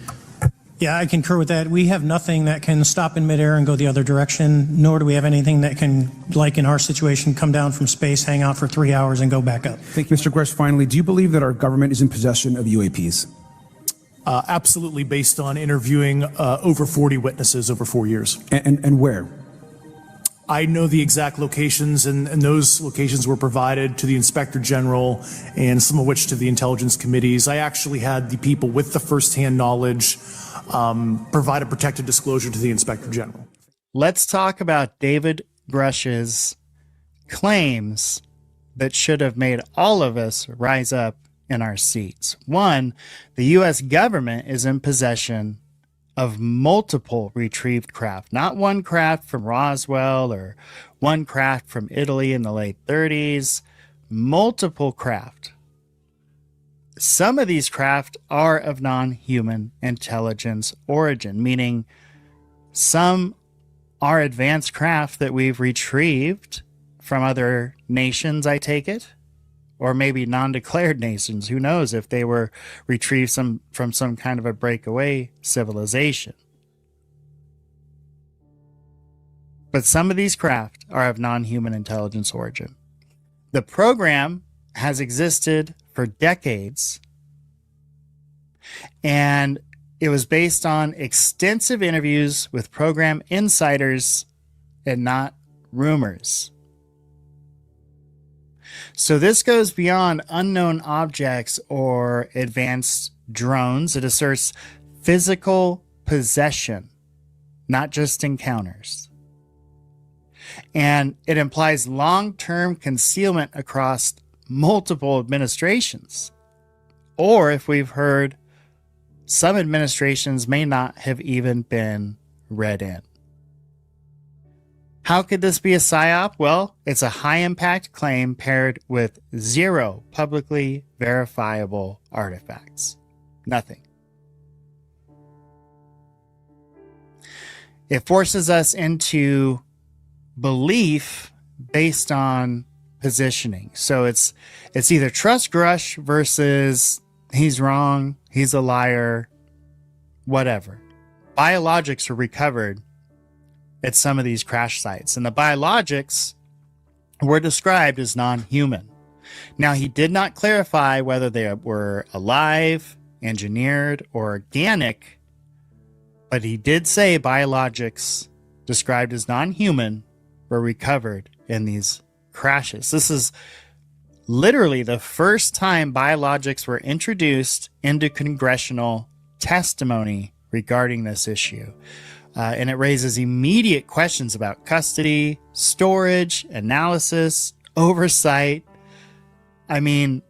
Yeah, I concur with that. We have nothing that can stop in midair and go the other direction, nor do we have anything that can, like in our situation, come down from space, hang out for 3 hours, and go back up. Thank you, Mr. Gresh. Finally, do you believe that our government is in possession of UAPs? Absolutely, based on interviewing over 40 witnesses over 4 years. And where? I know the exact locations, and those locations were provided to the Inspector General, and some of which to the intelligence committees. I actually had the people with the firsthand knowledge provide a protected disclosure to the Inspector General. Let's talk about David Grush's claims that should have made all of us rise up in our seats. One, the U.S. government is in possession of multiple retrieved craft, not one craft from Roswell or one craft from Italy in the late 30s, multiple craft. Some of these craft are of non-human intelligence origin, meaning some are advanced craft that we've retrieved from other nations, I take it, or maybe non-declared nations. Who knows if they were retrieved from some kind of a breakaway civilization. But some of these craft are of non-human intelligence origin. The program has existed for decades, and it was based on extensive interviews with program insiders and not rumors. So this goes beyond unknown objects or advanced drones. It asserts physical possession, not just encounters. And it implies long-term concealment across multiple administrations. Or, if we've heard, some administrations may not have even been read in. How could this be a PSYOP? Well, it's a high-impact claim paired with zero publicly verifiable artifacts. Nothing. It forces us into belief based on positioning. So it's either trust Grush versus he's wrong, he's a liar, whatever. Biologics were recovered at some of these crash sites, and the biologics were described as non-human. Now, he did not clarify whether they were alive, engineered, or organic, but he did say biologics described as non-human were recovered in these crashes. This is literally the first time biologics were introduced into congressional testimony regarding this issue. And it raises immediate questions about custody, storage, analysis, oversight. I mean,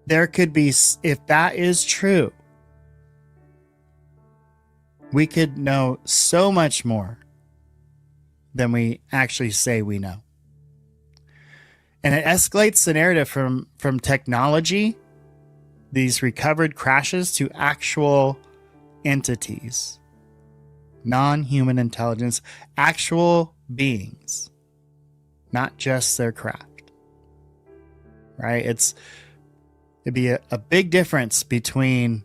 there could be, if that is true, we could know so much more than we actually say we know. And it escalates the narrative from technology, these recovered crashes, to actual entities, non-human intelligence, actual beings, not just their craft. Right? It'd be a big difference between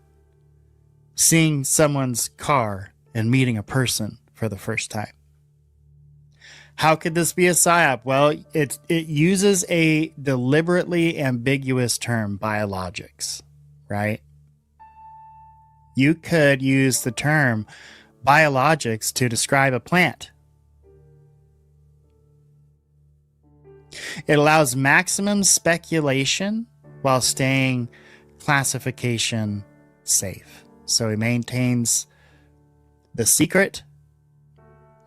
seeing someone's car and meeting a person for the first time. How could this be a PSYOP? Well, it uses a deliberately ambiguous term, biologics, right? You could use the term biologics to describe a plant. It allows maximum speculation while staying classification safe. So it maintains the secret,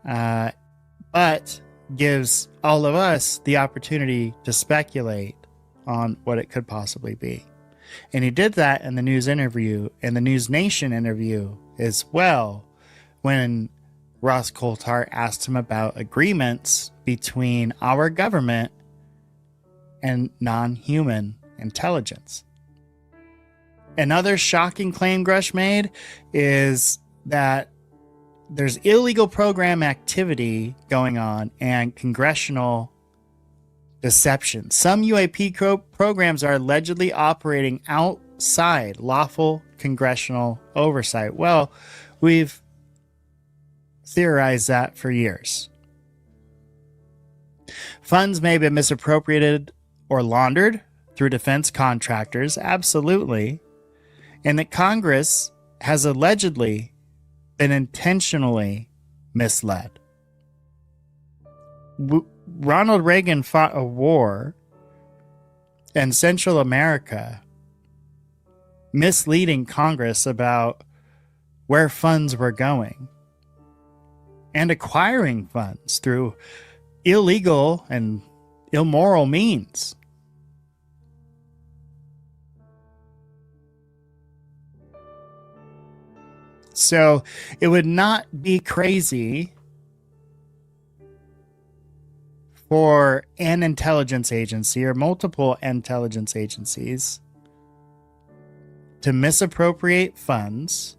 but gives all of us the opportunity to speculate on what it could possibly be. And he did that in the news interview, in the News Nation interview as well, when Ross Coulthart asked him about agreements between our government and non-human intelligence. Another shocking claim Grush made is that there's illegal program activity going on and congressional deception. Some UAP programs are allegedly operating outside lawful congressional oversight. Well, we've theorized that for years. Funds may have been misappropriated or laundered through defense contractors, absolutely. And that Congress has allegedly been intentionally misled. Ronald Reagan fought a war in Central America, misleading Congress about where funds were going and acquiring funds through illegal and immoral means. So it would not be crazy for an intelligence agency or multiple intelligence agencies to misappropriate funds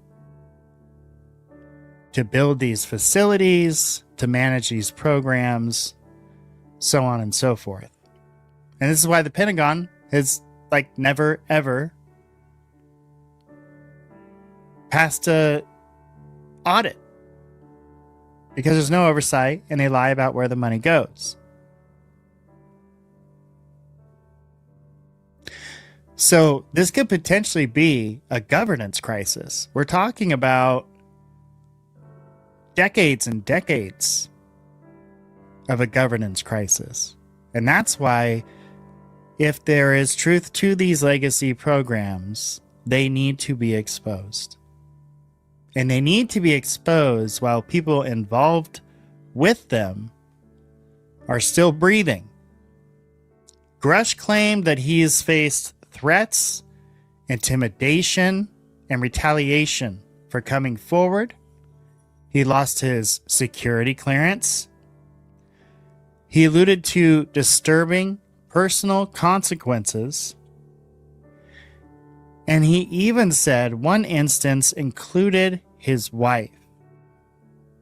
to build these facilities, to manage these programs, so on and so forth. And this is why the Pentagon has never ever passed a audit because there's no oversight and they lie about where the money goes. So this could potentially be a governance crisis. We're talking about decades and decades of a governance crisis. And that's why, if there is truth to these legacy programs, they need to be exposed. And they need to be exposed while people involved with them are still breathing. Grush claimed that he has faced threats, intimidation, and retaliation for coming forward. He lost his security clearance. He alluded to disturbing personal consequences. And he even said one instance included his wife.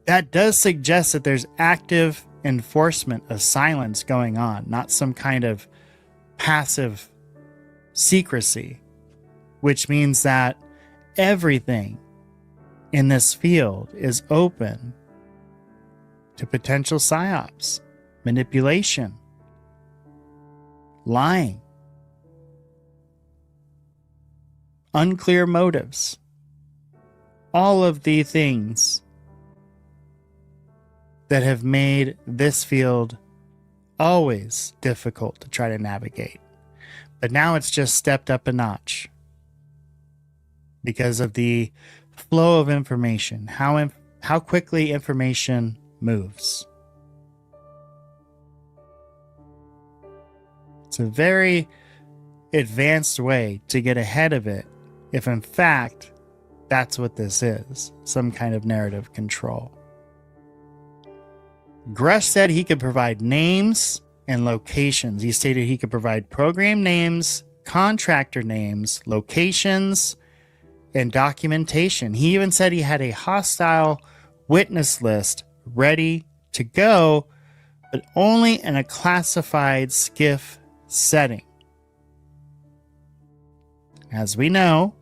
That does suggest that there's active enforcement of silence going on, not some kind of passive secrecy, which means that everything in this field is open to potential psyops, manipulation, lying, unclear motives, all of the things that have made this field always difficult to try to navigate. But now it's just stepped up a notch because of the flow of information, how quickly information moves. It's a very advanced way to get ahead of it, if in fact that's what this is, some kind of narrative control. Grush said he could provide names and locations. He stated he could provide program names, contractor names, locations, and documentation. He even said he had a hostile witness list ready to go, but only in a classified SCIF setting. As we know,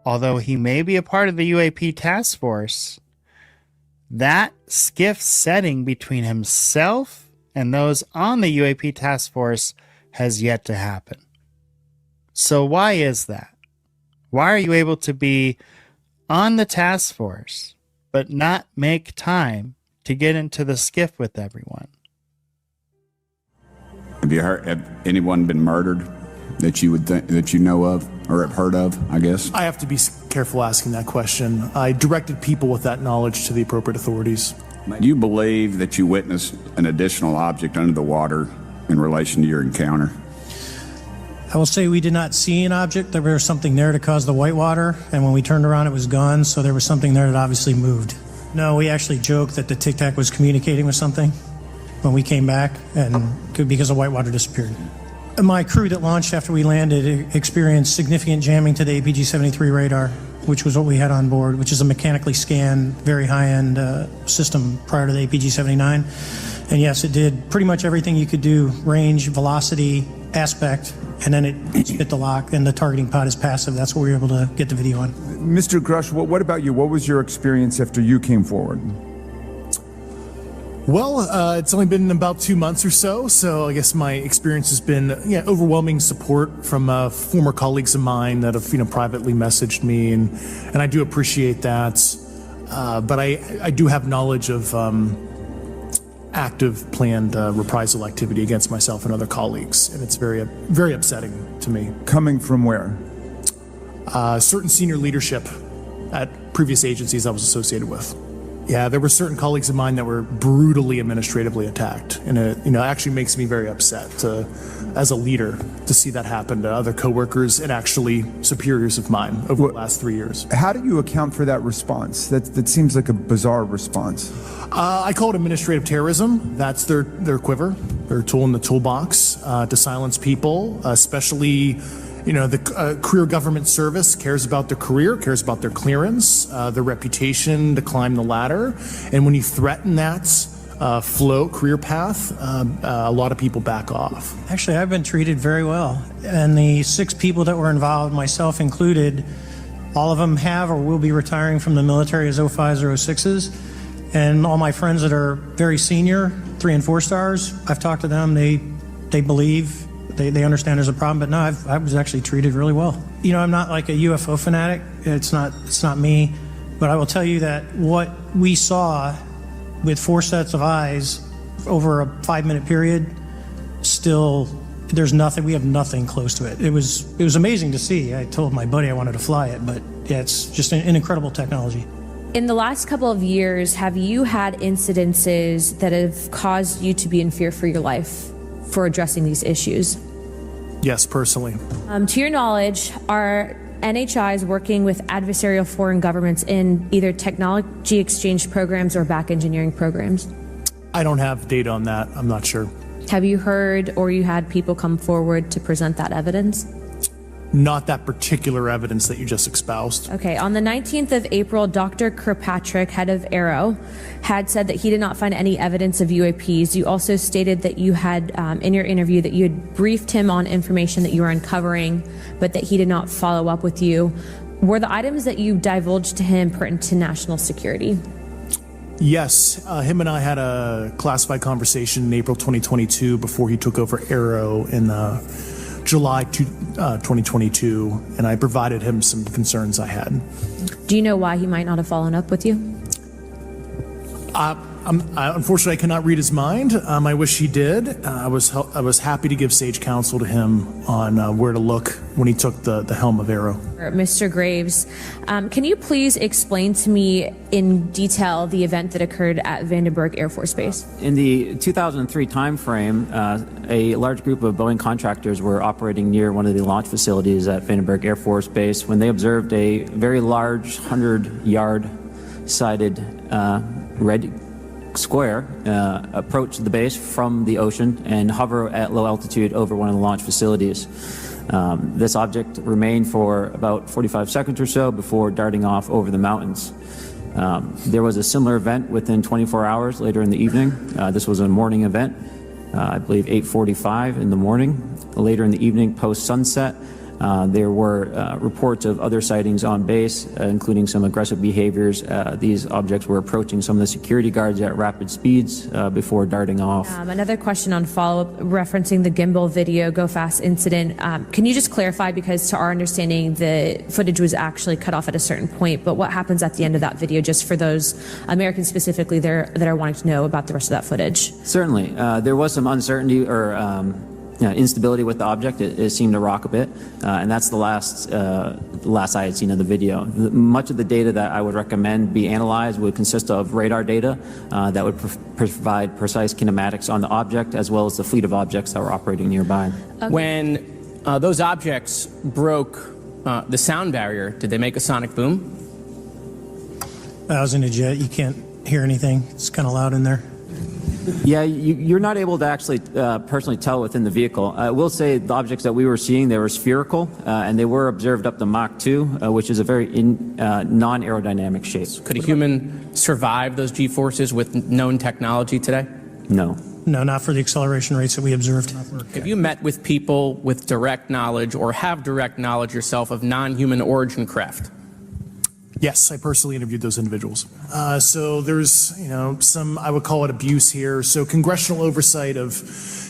although he may be a part of the UAP task force, that SCIF setting between himself and those on the UAP task force has yet to happen. So why is that? Why are you able to be on the task force but not make time to get into the SCIF with everyone? Have you heard? Have anyone been murdered that you would that you know of or have heard of? I guess I have to be careful asking that question. I directed people with that knowledge to the appropriate authorities. Do you believe that you witnessed an additional object under the water in relation to your encounter? I will say we did not see an object. There was something there to cause the whitewater, and when we turned around, it was gone, so there was something there that obviously moved. No, we actually joked that the Tic Tac was communicating with something when we came back, and because the whitewater disappeared. My crew that launched after we landed experienced significant jamming to the APG-73 radar, which was what we had on board, which is a mechanically scanned, very high-end system prior to the APG-79. And yes, it did pretty much everything you could do, range, velocity, aspect, and then it hit the lock, and the targeting pod is passive. That's what we were able to get the video on. Mr. Grush, what about you? What was your experience after you came forward? Well, it's only been about 2 months or so I guess my experience has been overwhelming support from former colleagues of mine that have privately messaged me, and I do appreciate that. But I do have knowledge of active planned reprisal activity against myself and other colleagues, and it's very, very upsetting to me. Coming from where? Certain senior leadership at previous agencies I was associated with. Yeah, there were certain colleagues of mine that were brutally administratively attacked, and it actually makes me very upset as a leader to see that happen to other coworkers and actually superiors of mine over the last 3 years. How do you account for that response? That seems like a bizarre response. I call it administrative terrorism. That's their quiver, their tool in the toolbox to silence people, especially. The career government service cares about their career, cares about their clearance, their reputation to climb the ladder. And when you threaten that career path, a lot of people back off. Actually, I've been treated very well. And the 6 people that were involved, myself included, All of them have or will be retiring from the military as 05s or 06s. And all my friends that are very senior, 3 and 4 stars, I've talked to them. They believe, they understand there's a problem. But no, I was actually treated really well. You know, I'm not like a UFO fanatic. It's not me. But I will tell you that what we saw with 4 sets of eyes over a 5-minute period, still, there's nothing, we have nothing close to it. It was amazing to see. I told my buddy I wanted to fly it, but yeah, it's just an incredible technology. In the last couple of years, have you had incidences that have caused you to be in fear for your life for addressing these issues? Yes, personally. To your knowledge, are NHIs working with adversarial foreign governments in either technology exchange programs or back engineering programs? I don't have data on that. I'm not sure. Have you heard or you had people come forward to present that evidence? Not that particular evidence that you just espoused. Okay, on the 19th of April, Dr. Kirkpatrick, head of Aero, had said that he did not find any evidence of UAPs. You also stated that you had, in your interview, that you had briefed him on information that you were uncovering, but that he did not follow up with you. Were the items that you divulged to him pertinent to national security? Yes, him and I had a classified conversation in April 2022 before he took over Aero in July 2022, and I provided him some concerns I had. Do you know why he might not have followed up with you? Unfortunately, I cannot read his mind. I wish he did. I was happy to give sage counsel to him on where to look when he took the helm of Aero. Mr. Graves, can you please explain to me in detail the event that occurred at Vandenberg Air Force Base? In the 2003 timeframe, a large group of Boeing contractors were operating near one of the launch facilities at Vandenberg Air Force Base when they observed a very large 100-yard sided red square approach the base from the ocean and hover at low altitude over one of the launch facilities. This object remained for about 45 seconds or so before darting off over the mountains. There was a similar event within 24 hours later in the evening. This was a morning event, I believe 8:45 in the morning. Later in the evening, post-sunset, there were reports of other sightings on base, including some aggressive behaviors. These objects were approaching some of the security guards at rapid speeds before darting off. Another question on follow-up referencing the gimbal video go fast incident. Can you just clarify, because to our understanding the footage was actually cut off at a certain point, but what happens at the end of that video, just for those Americans specifically that are wanting to know about the rest of that footage? Certainly. There was some uncertainty or instability with the object. It seemed to rock a bit, and that's the last I had seen of the video. Much of the data that I would recommend be analyzed would consist of radar data that would provide precise kinematics on the object, as well as the fleet of objects that were operating nearby. Okay. When those objects broke the sound barrier, did they make a sonic boom? I was in a jet. You can't hear anything. It's kind of loud in there. Yeah, you're not able to actually personally tell within the vehicle. I will say the objects that we were seeing, they were spherical, and they were observed up to Mach 2, which is a very non-aerodynamic shape. Could a human survive those G-forces with known technology today? No. No, not for the acceleration rates that we observed. Have you met with people with direct knowledge or have direct knowledge yourself of non-human origin craft? Yes, I personally interviewed those individuals. So there's, some, I would call it abuse here. So congressional oversight of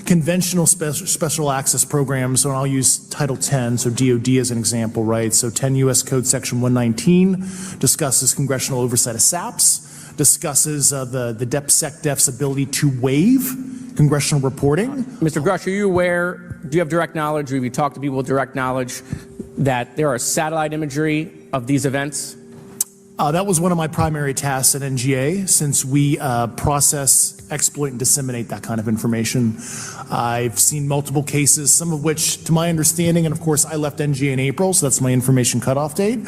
conventional special access programs. So I'll use Title 10, so DOD as an example, right? So 10 U.S. Code Section 119 discusses congressional oversight of SAPs, discusses the DepSecDef's ability to waive congressional reporting. Mr. Grush, are you aware, do you have direct knowledge, or have you talked to people with direct knowledge that there are satellite imagery of these events? That was one of my primary tasks at NGA, since we process, exploit, and disseminate that kind of information. I've seen multiple cases, some of which, to my understanding, and of course I left NGA in April, so that's my information cutoff date.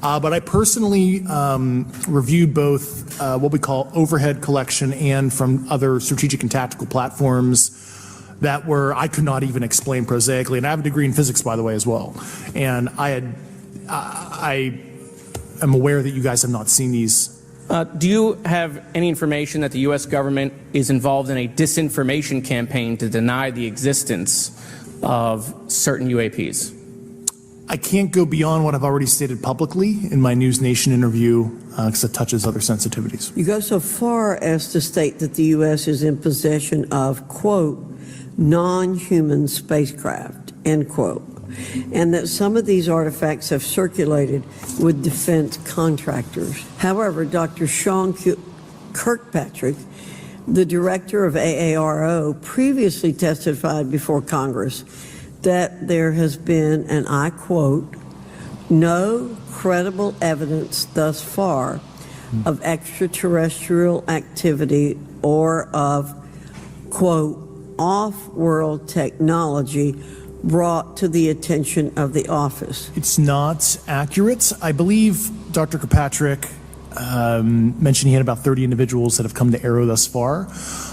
But I personally reviewed both what we call overhead collection and from other strategic and tactical platforms that I could not even explain prosaically. And I have a degree in physics, by the way, as well. And I'm aware that you guys have not seen these. Do you have any information that the U.S. government is involved in a disinformation campaign to deny the existence of certain UAPs? I can't go beyond what I've already stated publicly in my News Nation interview because it touches other sensitivities. You go so far as to state that the U.S. is in possession of, quote, non-human spacecraft, end quote, and that some of these artifacts have circulated with defense contractors. However, Dr. Sean Kirkpatrick, the director of AARO, previously testified before Congress that there has been, and I quote, no credible evidence thus far of extraterrestrial activity or of, quote, off-world technology brought to the attention of the office. It's not accurate. I believe Dr. Kirkpatrick mentioned he had about 30 individuals that have come to Arrow thus far.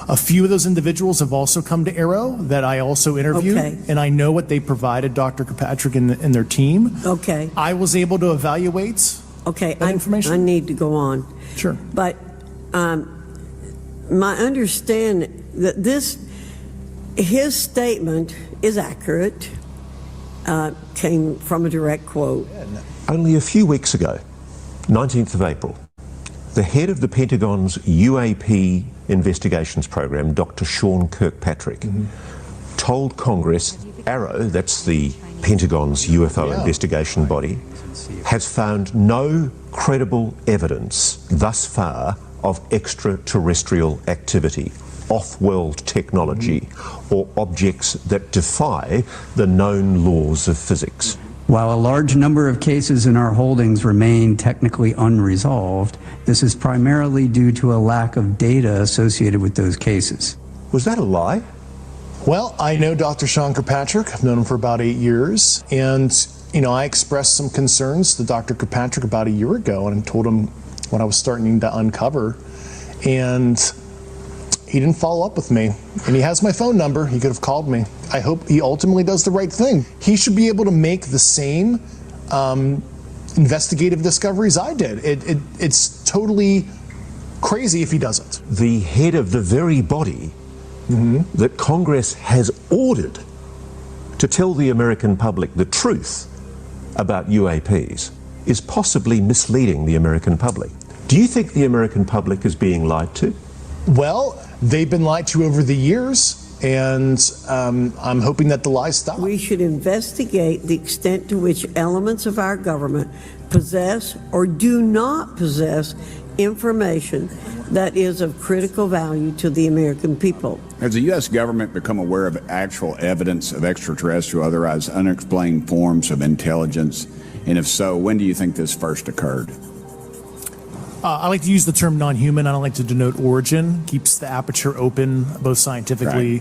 A few of those individuals have also come to Arrow that I also interviewed, and I know what they provided Dr. Kirkpatrick and their team. Okay. I was able to evaluate that information. I need to go on. Sure. But my understanding that his statement is accurate, came from a direct quote. Only a few weeks ago, 19th of April, the head of the Pentagon's UAP investigations program, Dr. Sean Kirkpatrick, told Congress Arrow, that's the Pentagon's UFO investigation body, has found no credible evidence thus far of extraterrestrial activity, off-world technology, or objects that defy the known laws of physics. While a large number of cases in our holdings remain technically unresolved, this is primarily due to a lack of data associated with those cases. Was that a lie? Well, I know Dr. Sean Kirkpatrick. I've known him for about 8 years. And, I expressed some concerns to Dr. Kirkpatrick about a year ago and told him what I was starting to uncover. And he didn't follow up with me. And he has my phone number. He could have called me. I hope he ultimately does the right thing. He should be able to make the same investigative discoveries I did. It's totally crazy if he doesn't. The head of the very body that Congress has ordered to tell the American public the truth about UAPs is possibly misleading the American public. Do you think the American public is being lied to? Well, they've been lied to over the years, and I'm hoping that the lies stop. We should investigate the extent to which elements of our government possess or do not possess information that is of critical value to the American people. Has the U.S. government become aware of actual evidence of extraterrestrial, otherwise unexplained forms of intelligence? And if so, when do you think this first occurred? I like to use the term non-human. I don't like to denote origin. Keeps the aperture open, both scientifically.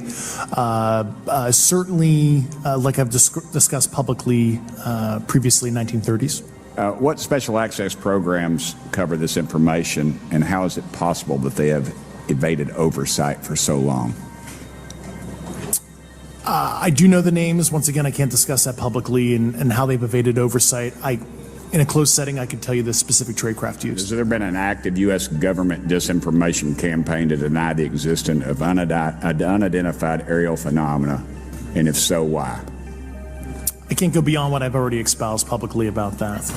Right. Certainly, like I've discussed publicly previously, 1930s. What special access programs cover this information, and how is it possible that they have evaded oversight for so long? I do know the names. Once again, I can't discuss that publicly and how they've evaded oversight. In a closed setting, I could tell you the specific tradecraft used. Has there been an active U.S. government disinformation campaign to deny the existence of unidentified aerial phenomena? And if so, why? I can't go beyond what I've already espoused publicly about that.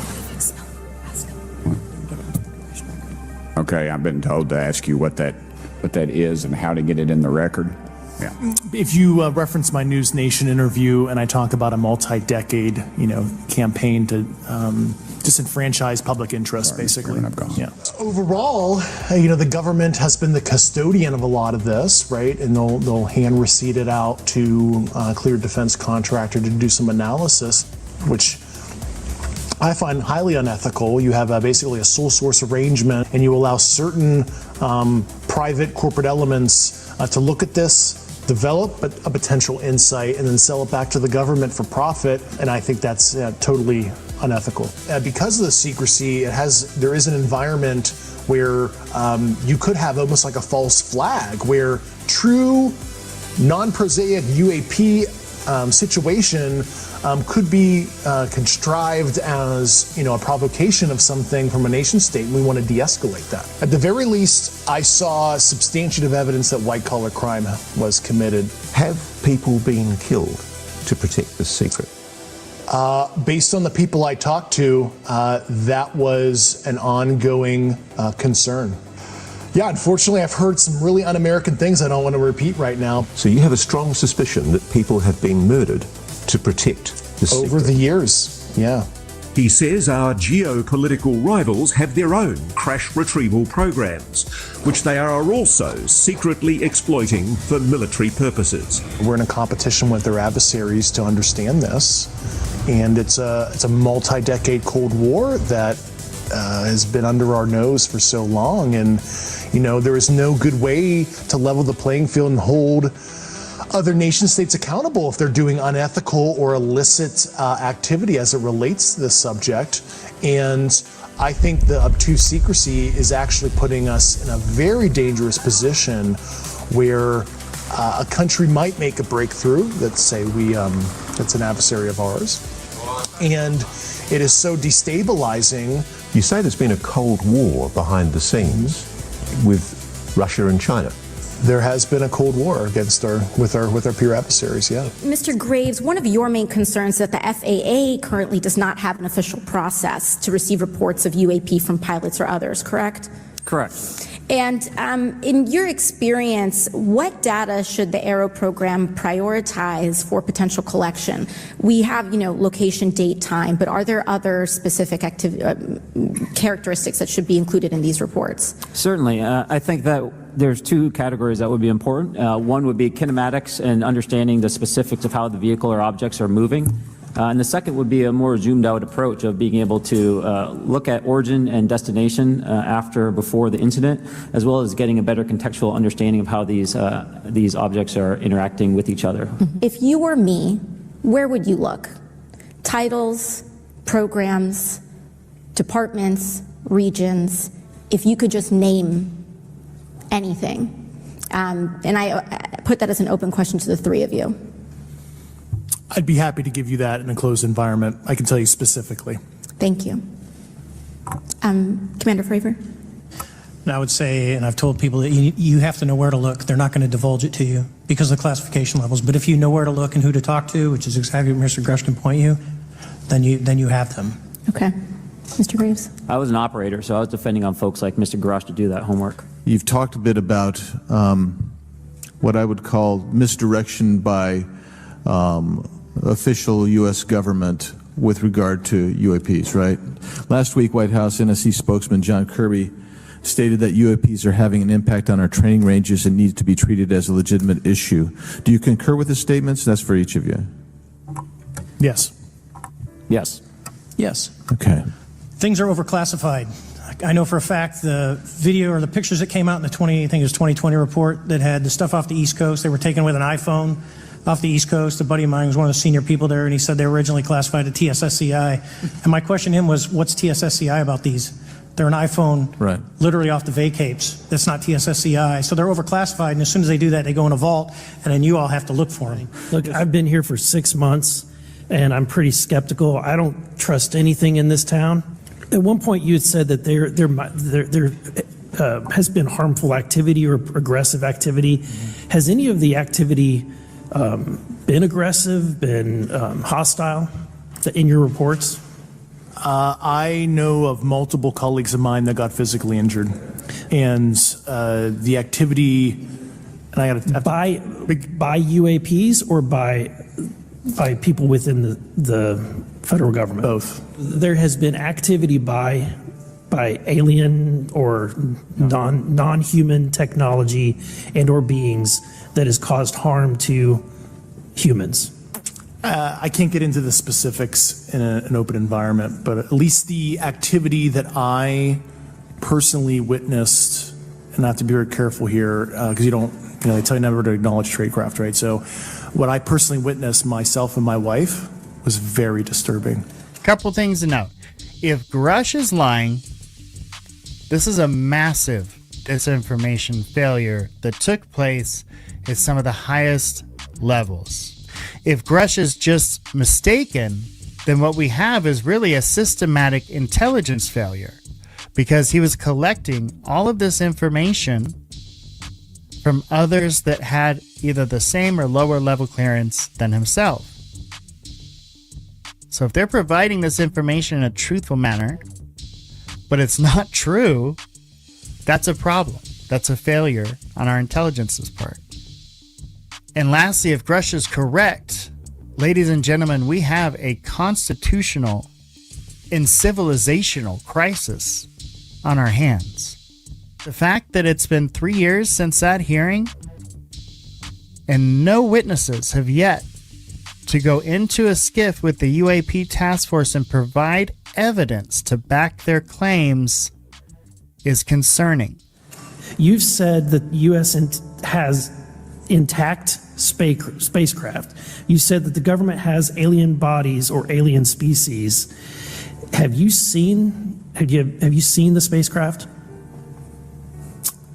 Okay, I've been told to ask you what that is and how to get it in the record. Yeah. If you reference my News Nation interview, and I talk about a multi-decade, campaign to disenfranchise public interest, basically. Yeah. Overall, the government has been the custodian of a lot of this, right? And they'll hand receipt it out to a cleared defense contractor to do some analysis, which I find highly unethical. You have basically a sole source arrangement, and you allow certain private corporate elements to look at this, develop a potential insight, and then sell it back to the government for profit. And I think that's totally unethical. Because of the secrecy, there is an environment where you could have almost like a false flag, where true non-prosaic UAP situation could be contrived as a provocation of something from a nation state, and we want to de-escalate that. At the very least, I saw substantive evidence that white-collar crime was committed. Have people been killed to protect this secret? Based on the people I talked to, that was an ongoing concern. Yeah, unfortunately, I've heard some really un-American things I don't want to repeat right now. So you have a strong suspicion that people have been murdered to protect the secret. Over the years, yeah. He says our geopolitical rivals have their own crash retrieval programs, which they are also secretly exploiting for military purposes. We're in a competition with their adversaries to understand this, and it's a multi-decade Cold War that has been under our nose for so long, and there is no good way to level the playing field and hold other nation states accountable if they're doing unethical or illicit activity as it relates to this subject. And I think the obtuse secrecy is actually putting us in a very dangerous position where a country might make a breakthrough. Let's say it's an adversary of ours, and it is so destabilizing. You say there's been a Cold War behind the scenes with Russia and China. There has been a Cold War with our peer adversaries, yeah. Mr. Graves, one of your main concerns is that the FAA currently does not have an official process to receive reports of UAP from pilots or others, correct? Correct. And in your experience, what data should the Aero program prioritize for potential collection? We have, location, date, time, but are there other specific characteristics that should be included in these reports? Certainly. I think that there's two categories that would be important. One would be kinematics and understanding the specifics of how the vehicle or objects are moving. And the second would be a more zoomed out approach of being able to look at origin and destination before the incident, as well as getting a better contextual understanding of how these objects are interacting with each other. If you were me, where would you look? Titles, programs, departments, regions, if you could just name anything. And I put that as an open question to the three of you. I'd be happy to give you that in a closed environment. I can tell you specifically. Thank you. Commander Fravor? And I would say, and I've told people that you have to know where to look. They're not going to divulge it to you because of the classification levels. But if you know where to look and who to talk to, which is exactly what Mr. Grush can point you, then you have them. Okay. Mr. Graves? I was an operator, so I was depending on folks like Mr. Grush to do that homework. You've talked a bit about what I would call misdirection by official U.S. government with regard to UAPs, right? Last week, White House NSC spokesman John Kirby stated that UAPs are having an impact on our training ranges and need to be treated as a legitimate issue. Do you concur with his statements? That's for each of you. Yes. Yes. Yes. Okay. Things are overclassified. I know for a fact the video or the pictures that came out in the 2020 report that had the stuff off the East Coast, they were taken with an iPhone off the East Coast. A buddy of mine was one of the senior people there, and he said they were originally classified at TSSCI. And my question to him was, what's TSSCI about these? They're an iPhone literally off the vacapes. That's not TSSCI. So they're overclassified, and as soon as they do that, they go in a vault, and then you all have to look for them. Look, I've been here for 6 months, and I'm pretty skeptical. I don't trust anything in this town. At one point, you had said that there has been harmful activity or aggressive activity. Has any of the activity been aggressive, been hostile in your reports? I know of multiple colleagues of mine that got physically injured, and the activity. And I got by UAPs or by people within the federal government? Both. There has been activity by alien or non-human technology and or beings that has caused harm to humans. I can't get into the specifics in an open environment, but at least the activity that I personally witnessed, and I have to be very careful here because they tell you never to acknowledge tradecraft, right? So what I personally witnessed myself and my wife was very disturbing. Couple things to note. If Grush is lying, this is a massive disinformation failure that took place at some of the highest levels. If Grush is just mistaken, then what we have is really a systematic intelligence failure, because he was collecting all of this information from others that had either the same or lower level clearance than himself. So if they're providing this information in a truthful manner, but it's not true, that's a problem. That's a failure on our intelligence's part. And lastly, if Grush is correct, ladies and gentlemen, we have a constitutional and civilizational crisis on our hands. The fact that it's been 3 years since that hearing and no witnesses have yet to go into a skiff with the UAP task force and provide evidence to back their claims is concerning. You've said that the U.S. has intact spacecraft. You said that the government has alien bodies or alien species. Have you seen the spacecraft?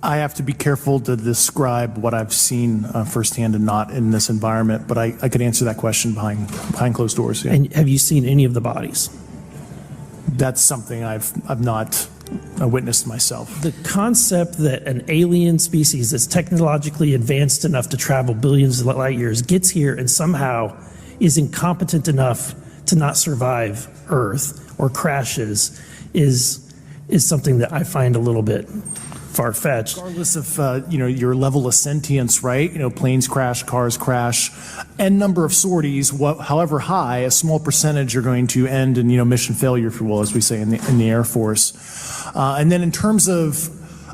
I have to be careful to describe what I've seen firsthand and not in this environment, but I could answer that question behind closed doors. Yeah. And have you seen any of the bodies? That's something I've not witnessed myself. The concept that an alien species that's technologically advanced enough to travel billions of light years gets here and somehow is incompetent enough to not survive Earth or crashes is something that I find a little bit far-fetched. Regardless of your level of sentience, right? Planes crash, cars crash, n number of sorties, however high, a small percentage are going to end in mission failure, if you will, as we say in the Air Force. And then in terms of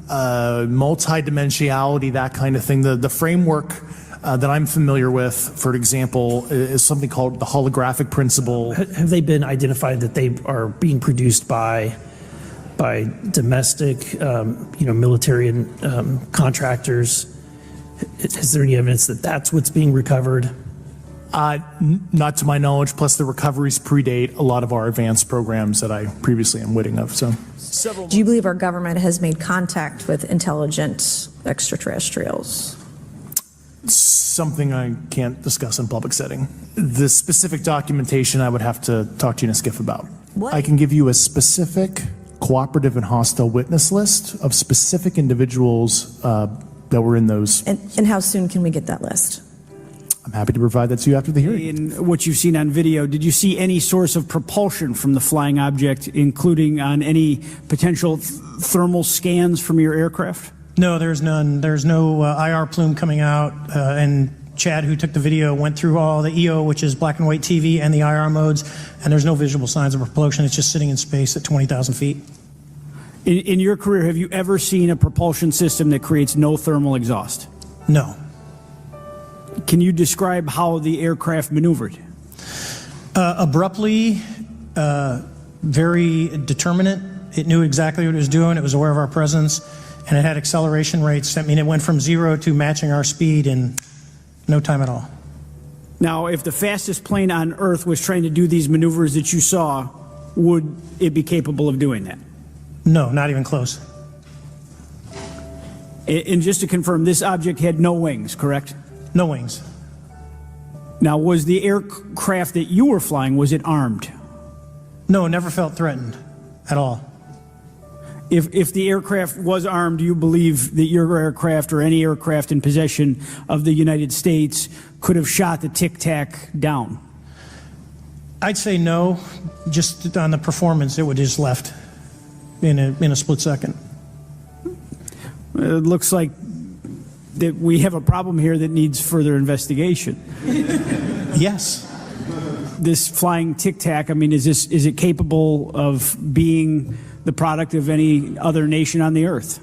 multidimensionality, that kind of thing, the framework that I'm familiar with, for example, is something called the holographic principle. Have they been identified that they are being produced by domestic, military and contractors? Is there any evidence that that's what's being recovered? Not to my knowledge. Plus, the recoveries predate a lot of our advanced programs that I previously am witting of. So, do you believe our government has made contact with intelligent extraterrestrials? Something I can't discuss in public setting. The specific documentation I would have to talk to you in a skiff about. What? I can give you a specific cooperative and hostile witness list of specific individuals that were in those. And how soon can we get that list? I'm happy to provide that to you after the hearing. In what you've seen on video, did you see any source of propulsion from the flying object, including on any potential thermal scans from your aircraft? No, there's none. There's no IR plume coming out. And Chad, who took the video, went through all the EO, which is black and white TV, and the IR modes, and there's no visible signs of propulsion. It's just sitting in space at 20,000 feet. In your career, have you ever seen a propulsion system that creates no thermal exhaust? No. Can you describe how the aircraft maneuvered? Abruptly, very determinate. It knew exactly what it was doing. It was aware of our presence, and it had acceleration rates. I mean, it went from 0 to matching our speed in no time at all. Now, if the fastest plane on Earth was trying to do these maneuvers that you saw, would it be capable of doing that? No, not even close. And just to confirm, this object had no wings, correct? No wings. Now, was the aircraft that you were flying, was it armed? No, never felt threatened at all. If the aircraft was armed, do you believe that your aircraft or any aircraft in possession of the United States could have shot the Tic Tac down? I'd say no. Just on the performance, it would have just left in a split second. It looks like that we have a problem here that needs further investigation. Yes. This flying Tic Tac, I mean, is it capable of being the product of any other nation on the Earth?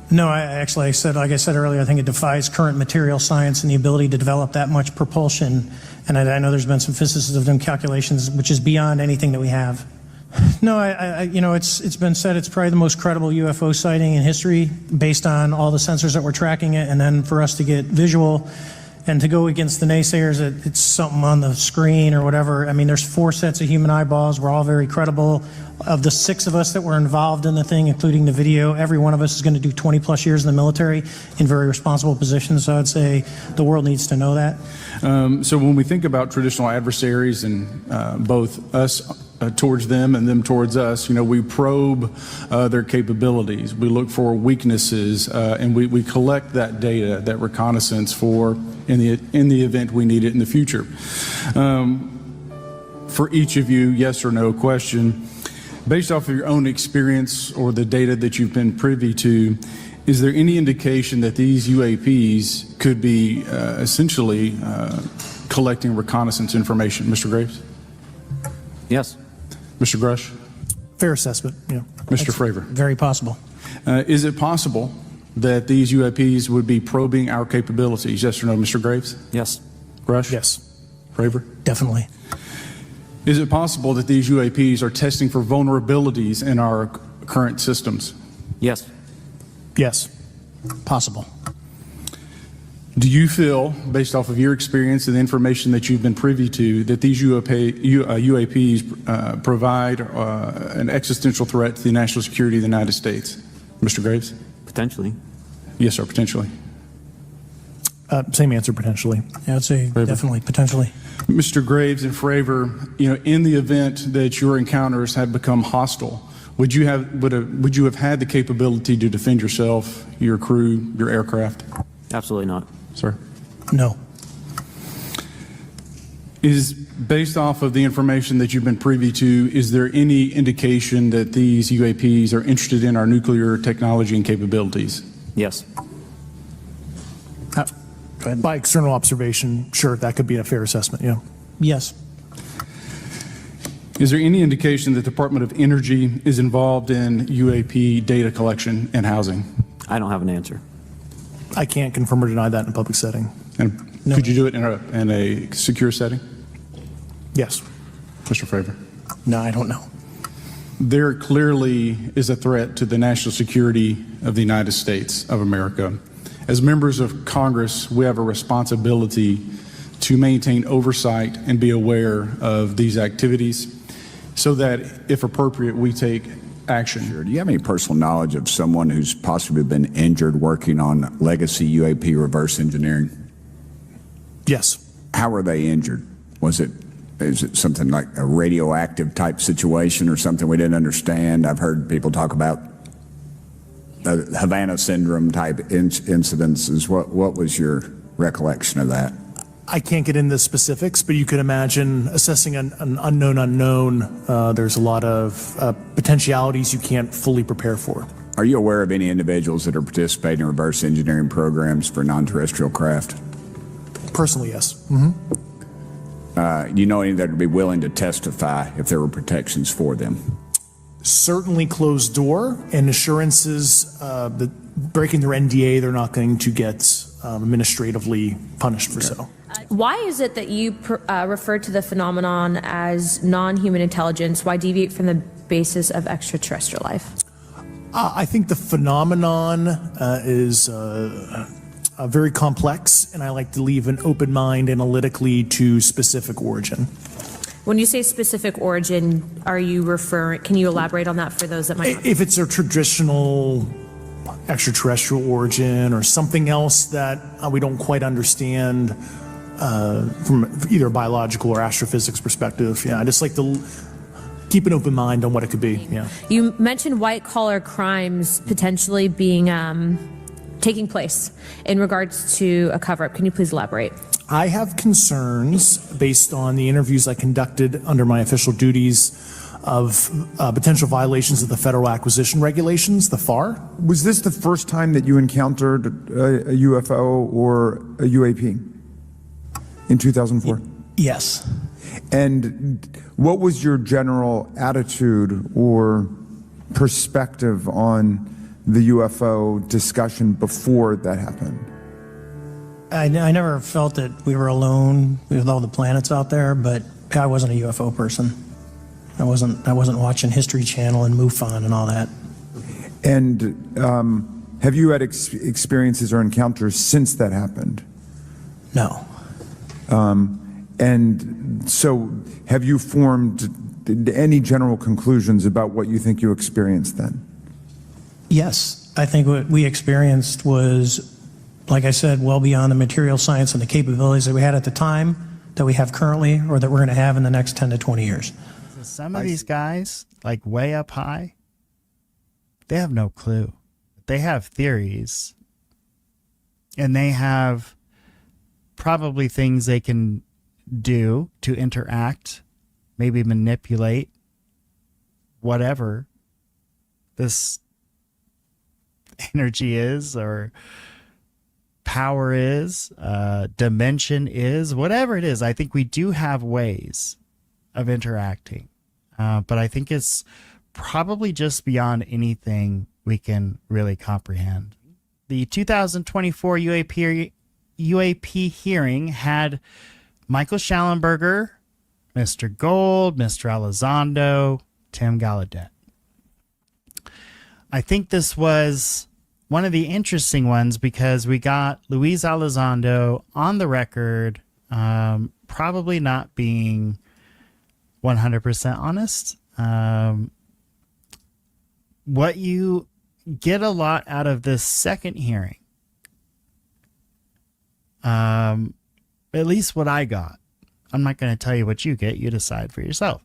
No, like I said earlier, I think it defies current material science and the ability to develop that much propulsion. And I know there's been some physicists have done calculations, which is beyond anything that we have. No, it's been said it's probably the most credible UFO sighting in history based on all the sensors that were tracking it, and then for us to get visual and to go against the naysayers that it's something on the screen or whatever. I mean, there's 4 sets of human eyeballs. We're all very credible. Of the 6 of us that were involved in the thing, including the video, every one of us is going to do 20 plus years in the military in very responsible positions. So I'd say the world needs to know that. So when we think about traditional adversaries and both us towards them and them towards us, we probe their capabilities. We look for weaknesses, and we collect that data, that reconnaissance for in the event we need it in the future. for each of you, yes or no question. Based off of your own experience or the data that you've been privy to, is there any indication that these UAPs could be essentially collecting reconnaissance information? Mr. Graves? Yes. Mr. Grush? Fair assessment, yeah. Mr. Fravor? Very possible. Is it possible that these UAPs would be probing our capabilities? Yes or no, Mr. Graves? Yes. Grush? Yes. Fravor? Definitely. Is it possible that these UAPs are testing for vulnerabilities in our current systems? Yes. Yes. Possible. Do you feel, based off of your experience and the information that you've been privy to, that these UAPs provide an existential threat to the national security of the United States? Mr. Graves? Potentially. Yes, sir, potentially. Same answer, potentially. Yeah, I'd say Fravor. definitely, potentially. Mr. Graves and Fravor, in the event that your encounters had become hostile, would you have had the capability to defend yourself, your crew, your aircraft? Absolutely not. Sir? No. Is based off of the information that you've been privy to, is there any indication that these UAPs are interested in our nuclear technology and capabilities? Yes. By external observation, sure, that could be a fair assessment, yeah. Yes. Is there any indication that the Department of Energy is involved in UAP data collection and housing? I don't have an answer. I can't confirm or deny that in a public setting. And could you do it in a secure setting? Yes. Mr. Fravor? No, I don't know. There clearly is a threat to the national security of the United States of America. As members of Congress, we have a responsibility to maintain oversight and be aware of these activities so that, if appropriate, we take action. Sure. Do you have any personal knowledge of someone who's possibly been injured working on legacy UAP reverse engineering? Yes. How were they injured? Is it something like a radioactive type situation or something we didn't understand? I've heard people talk about Havana syndrome type incidences. What was your recollection of that? I can't get into specifics, but you could imagine assessing an unknown unknown. There's a lot of potentialities you can't fully prepare for. Are you aware of any individuals that are participating in reverse engineering programs for non-terrestrial craft? Personally, yes. Do you know any that would be willing to testify if there were protections for them? Certainly closed door and assurances that breaking their NDA, they're not going to get administratively punished for so. Why is it that you refer to the phenomenon as non-human intelligence? Why deviate from the basis of extraterrestrial life? I think the phenomenon is very complex, and I like to leave an open mind analytically to specific origin. When you say specific origin, are you referring, can you elaborate on that for those that might not? If it's a traditional extraterrestrial origin or something else that we don't quite understand from either a biological or astrophysics perspective, I just like to keep an open mind on what it could be. You mentioned white-collar crimes potentially being taking place in regards to a cover-up. Can you please elaborate? I have concerns based on the interviews I conducted under my official duties of potential violations of the Federal Acquisition Regulations, the FAR. Was this the first time that you encountered a UFO or a UAP in 2004? Yes. And what was your general attitude or perspective on the UFO discussion before that happened? I never felt that we were alone with all the planets out there, but I wasn't a UFO person. I wasn't watching History Channel and MUFON and all that. And have you had experiences or encounters since that happened? No. And so have you formed any general conclusions about what you think you experienced then? Yes. I think what we experienced was, like I said, well beyond the material science and the capabilities that we had at the time, that we have currently, or that we're going to have in the next 10 to 20 years. Some of these guys, like way up high, they have no clue. They have theories, and they have probably things they can do to interact maybe manipulate whatever this energy is, or power is, dimension is, whatever it is. I think we do have ways of interacting, but I think it's probably just beyond anything we can really comprehend. The 2024 UAP hearing had Michael Schallenberger, Mr. Gold, Mr. Elizondo, Tim Gallaudet. I think this was one of the interesting ones because we got Luis Elizondo on the record, probably not being 100% honest. What you get a lot out of this second hearing, at least what I got, I'm not going to tell you what you get, you decide for yourself.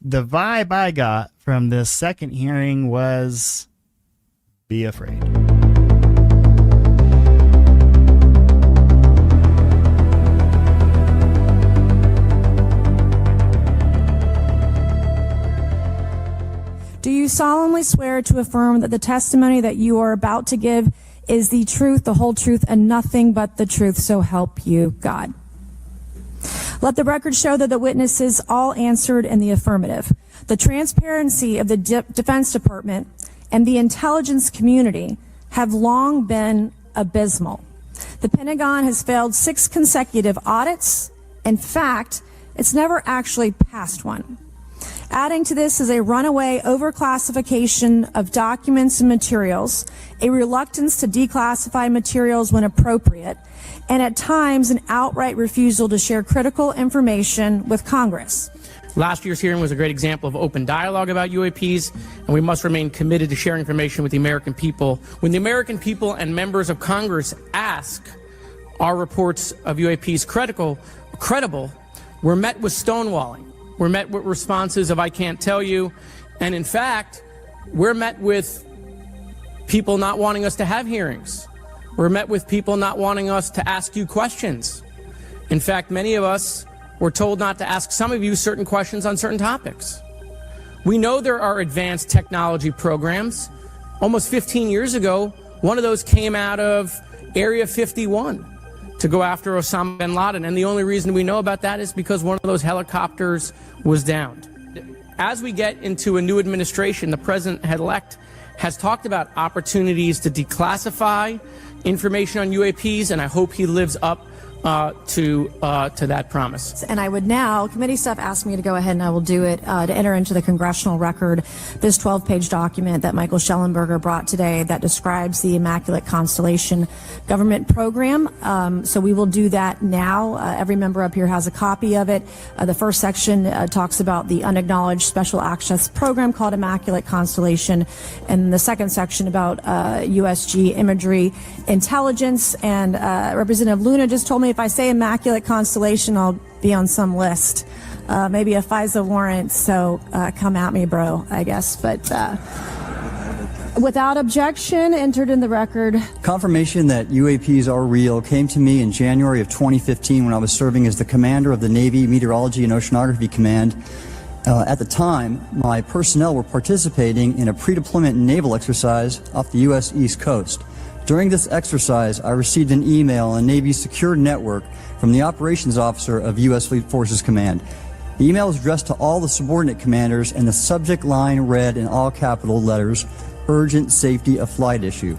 The vibe I got from this second hearing was be afraid. Do you solemnly swear to affirm that the testimony that you are about to give is the truth, the whole truth, and nothing but the truth, so help you God? Let the record show that the witnesses all answered in the affirmative. The transparency of the Defense Department and the intelligence community have long been abysmal. The Pentagon has failed 6 consecutive audits. In fact, it's never actually passed one. Adding to this is a runaway overclassification of documents and materials, a reluctance to declassify materials when appropriate, and at times an outright refusal to share critical information with Congress. Last year's hearing was a great example of open dialogue about UAPs, and we must remain committed to sharing information with the American people. When the American people and members of Congress ask, are reports of UAPs credible, we're met with stonewalling. We're met with responses of I can't tell you, and in fact, we're met with people not wanting us to have hearings. We're met with people not wanting us to ask you questions. In fact, many of us were told not to ask some of you certain questions on certain topics. We know there are advanced technology programs. Almost 15 years ago, one of those came out of Area 51 to go after Osama bin Laden, and the only reason we know about that is because one of those helicopters was downed. As we get into a new administration, the president-elect has talked about opportunities to declassify information on UAPs, and I hope he lives up to that promise. And I would now, committee staff asked me to go ahead and I will do it, to enter into the congressional record this 12-page document that Michael Schallenberger brought today that describes the Immaculate Constellation government program. So we will do that now. Every member up here has a copy of it. The first section talks about the unacknowledged special access program called Immaculate Constellation, and the second section about USG imagery intelligence. And Representative Luna just told me if I say Immaculate Constellation, I'll be on some list, maybe a FISA warrant. So come at me, bro, I guess. But without objection, entered in the record. Confirmation that UAPs are real came to me in January of 2015 when I was serving as the commander of the Navy Meteorology and Oceanography Command. At the time, my personnel were participating in a pre-deployment naval exercise off the U.S. East Coast. During this exercise, I received an email on Navy's secure network from the operations officer of U.S. Fleet Forces Command. The email was addressed to all the subordinate commanders, and the subject line read in all capital letters, "Urgent Safety of Flight Issue."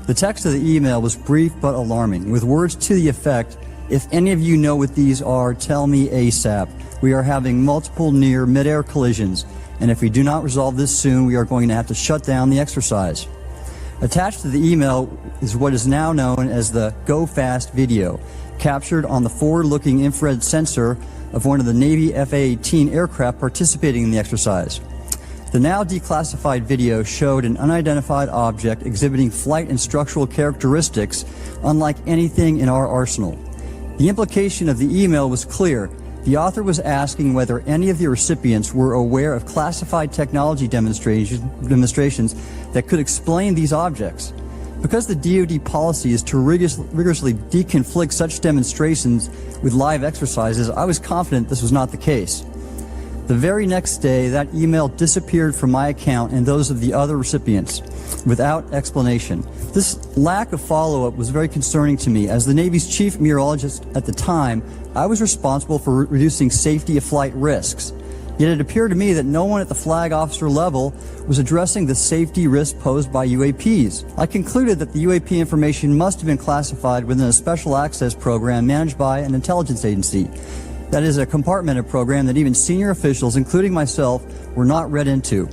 The text of the email was brief but alarming, with words to the effect, "If any of you know what these are, tell me ASAP. We are having multiple near mid-air collisions, and if we do not resolve this soon, we are going to have to shut down the exercise." Attached to the email is what is now known as the Go Fast video, captured on the forward-looking infrared sensor of one of the Navy F-A-18 aircraft participating in the exercise. The now declassified video showed an unidentified object exhibiting flight and structural characteristics unlike anything in our arsenal. The implication of the email was clear. The author was asking whether any of the recipients were aware of classified technology demonstrations that could explain these objects. Because the DoD policy is to rigorously deconflict such demonstrations with live exercises, I was confident this was not the case. The very next day, that email disappeared from my account and those of the other recipients without explanation. This lack of follow-up was very concerning to me. As the Navy's chief meteorologist at the time, I was responsible for reducing safety of flight risks. Yet it appeared to me that no one at the flag officer level was addressing the safety risk posed by UAPs. I concluded that the UAP information must have been classified within a special access program managed by an intelligence agency. That is a compartmented program that even senior officials, including myself, were not read into.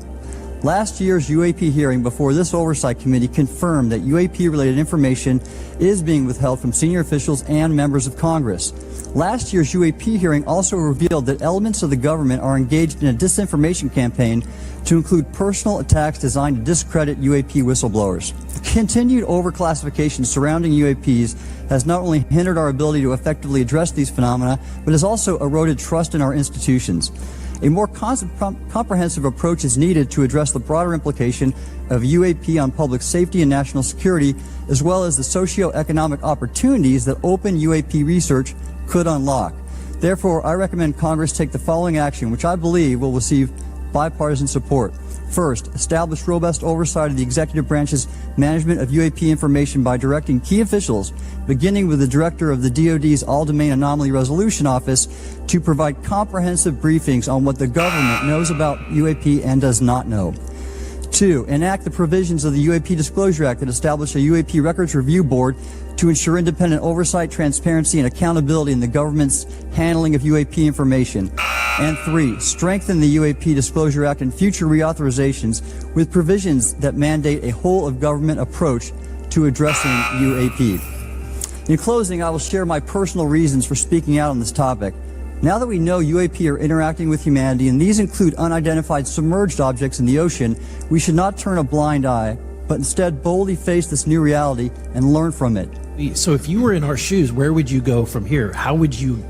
Last year's UAP hearing before this oversight committee confirmed that UAP-related information is being withheld from senior officials and members of Congress. Last year's UAP hearing also revealed that elements of the government are engaged in a disinformation campaign to include personal attacks designed to discredit UAP whistleblowers. Continued overclassification surrounding UAPs has not only hindered our ability to effectively address these phenomena, but has also eroded trust in our institutions. A more comprehensive approach is needed to address the broader implication of UAP on public safety and national security, as well as the socio-economic opportunities that open UAP research could unlock. Therefore, I recommend Congress take the following action, which I believe will receive bipartisan support. First, establish robust oversight of the executive branch's management of UAP information by directing key officials, beginning with the director of the DoD's All-Domain Anomaly Resolution Office, to provide comprehensive briefings on what the government knows about UAP and does not know. 2, enact the provisions of the UAP Disclosure Act that establish a UAP Records Review Board to ensure independent oversight, transparency, and accountability in the government's handling of UAP information. And 3, strengthen the UAP Disclosure Act and future reauthorizations with provisions that mandate a whole-of-government approach to addressing UAP. In closing, I will share my personal reasons for speaking out on this topic. Now that we know UAP are interacting with humanity, and these include unidentified submerged objects in the ocean, we should not turn a blind eye, but instead boldly face this new reality and learn from it. So if you were in our shoes, where would you go from here? How would you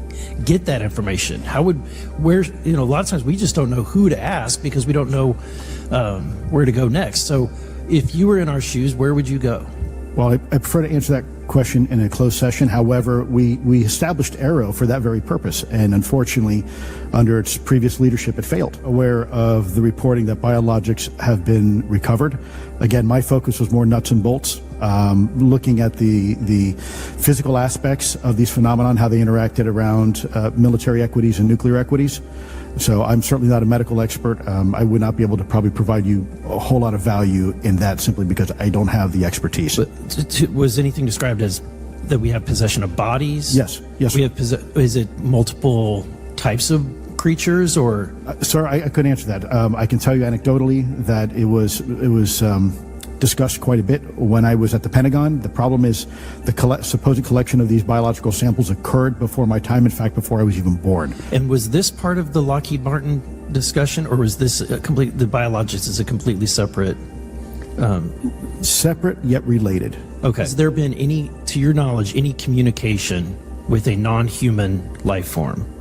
get that information? A lot of times we just don't know who to ask because we don't know where to go next. So if you were in our shoes, where would you go? Well, I prefer to answer that question in a closed session. However, we established AARO for that very purpose, and unfortunately, under its previous leadership, it failed. Aware of the reporting that biologics have been recovered. Again, my focus was more nuts and bolts, looking at the physical aspects of these phenomena, how they interacted around military equities and nuclear equities. So I'm certainly not a medical expert. I would not be able to probably provide you a whole lot of value in that simply because I don't have the expertise. But was anything described as that we have possession of bodies? Yes. We have is it multiple types of creatures or? Sir, I couldn't answer that. I can tell you anecdotally that it was discussed quite a bit when I was at the Pentagon. The problem is the supposed collection of these biological samples occurred before my time, in fact, before I was even born. And was this part of the Lockheed Martin discussion, or was this the biologics is a completely separate? Separate yet related. Okay. Has there been any, to your knowledge, any communication with a non-human life form?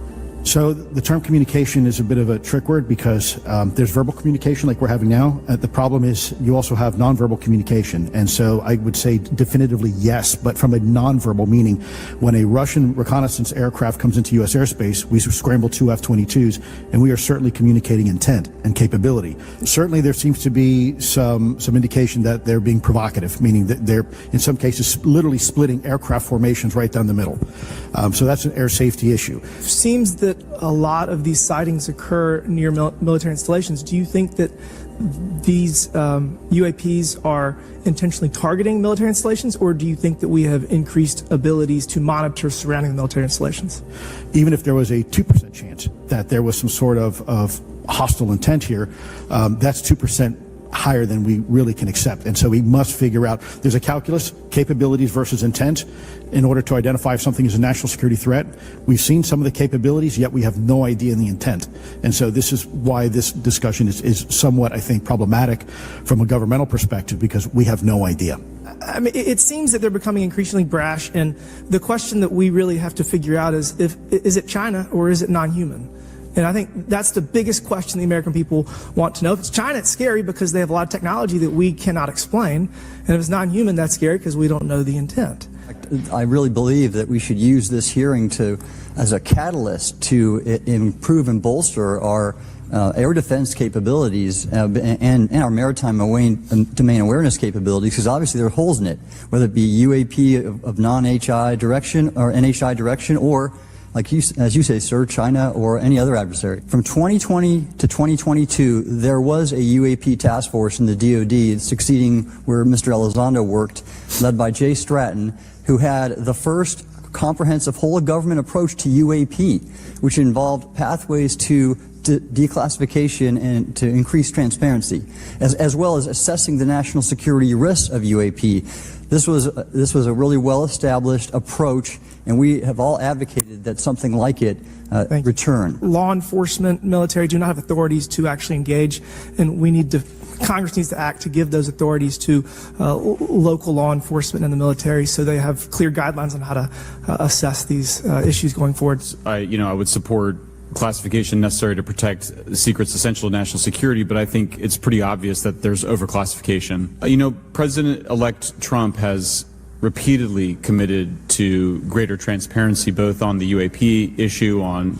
So the term communication is a bit of a trick word because there's verbal communication like we're having now. The problem is you also have nonverbal communication. And so I would say definitively yes, but from a nonverbal meaning, when a Russian reconnaissance aircraft comes into U.S. airspace, we scramble 2 F-22s, and we are certainly communicating intent and capability. Certainly there seems to be some indication that they're being provocative, meaning that they're, in some cases, literally splitting aircraft formations right down the middle. So that's an air safety issue. Seems that a lot of these sightings occur near military installations. Do you think that these UAPs are intentionally targeting military installations, or do you think that we have increased abilities to monitor surrounding the military installations? Even if there was a 2% chance that there was some sort of hostile intent here, that's 2% higher than we really can accept. And so we must figure out, there's a calculus, capabilities versus intent, in order to identify if something is a national security threat. We've seen some of the capabilities, yet we have no idea in the intent. And so this is why this discussion is somewhat, I think, problematic from a governmental perspective, because we have no idea. I mean, it seems that they're becoming increasingly brash, and the question that we really have to figure out is it China or is it non-human? And I think that's the biggest question the American people want to know. If it's China, it's scary because they have a lot of technology that we cannot explain. And if it's non-human, that's scary because we don't know the intent. I really believe that we should use this hearing as a catalyst to improve and bolster our air defense capabilities and our maritime domain awareness capabilities, because obviously there are holes in it, whether it be UAP of non-HI direction or NHI direction, or as you say, sir, China or any other adversary. From 2020 to 2022, there was a UAP task force in the DoD succeeding where Mr. Elizondo worked, led by Jay Stratton, who had the first comprehensive whole-of-government approach to UAP, which involved pathways to declassification and to increase transparency, as well as assessing the national security risks of UAP. This was a really well-established approach, and we have all advocated that something like it return. Law enforcement, military do not have authorities to actually engage, and Congress needs to act to give those authorities to local law enforcement and the military, so they have clear guidelines on how to assess these issues going forward. I would support classification necessary to protect secrets essential to national security, but I think it's pretty obvious that there's overclassification. President-elect Trump has repeatedly committed to greater transparency, both on the UAP issue, on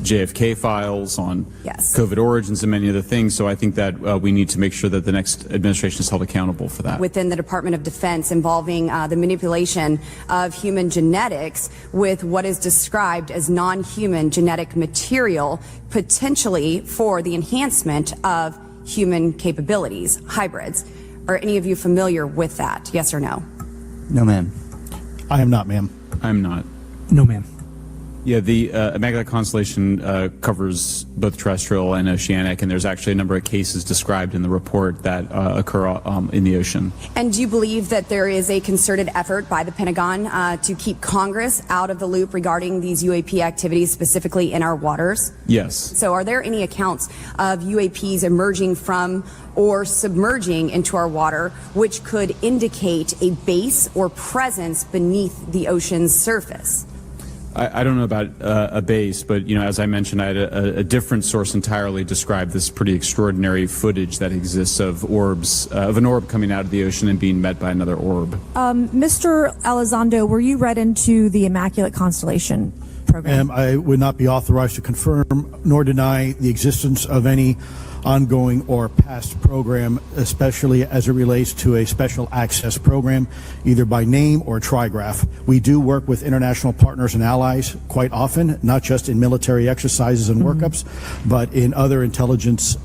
JFK files, on COVID origins, and many other things. So I think that we need to make sure that the next administration is held accountable for that. Within the Department of Defense, involving the manipulation of human genetics with what is described as non-human genetic material, potentially for the enhancement of human capabilities, hybrids. Are any of you familiar with that? Yes or no? No, ma'am. I am not, ma'am. I'm not. No, ma'am. Yeah, the Immaculate Constellation covers both terrestrial and oceanic, and there's actually a number of cases described in the report that occur in the ocean. And do you believe that there is a concerted effort by the Pentagon to keep Congress out of the loop regarding these UAP activities, specifically in our waters? Yes. So are there any accounts of UAPs emerging from or submerging into our water, which could indicate a base or presence beneath the ocean's surface? I don't know about a base, but as I mentioned, I had a different source entirely describe this pretty extraordinary footage that exists of orbs, of an orb coming out of the ocean and being met by another orb. Mr. Elizondo, were you read into the Immaculate Constellation program? I would not be authorized to confirm nor deny the existence of any ongoing or past program, especially as it relates to a special access program, either by name or trigraph. We do work with international partners and allies quite often, not just in military exercises and workups, but in other intelligence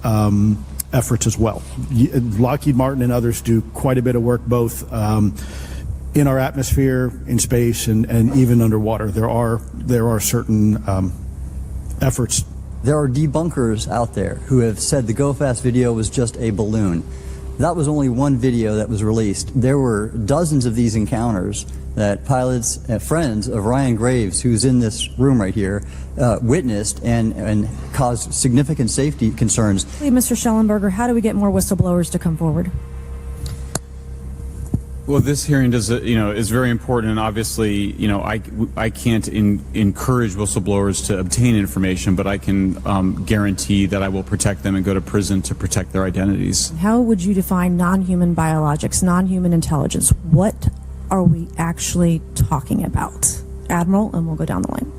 efforts as well. Lockheed Martin and others do quite a bit of work both in our atmosphere, in space, and even underwater. There are certain efforts. There are debunkers out there who have said the Go Fast video was just a balloon. That was only one video that was released. There were dozens of these encounters that pilots, friends of Ryan Graves, who's in this room right here, witnessed and caused significant safety concerns. Mr. Schellenberger, how do we get more whistleblowers to come forward? Well, this hearing is very important, and obviously, I can't encourage whistleblowers to obtain information, but I can guarantee that I will protect them and go to prison to protect their identities. How would you define non-human biologics, non-human intelligence? What are we actually talking about? Admiral, and we'll go down the line.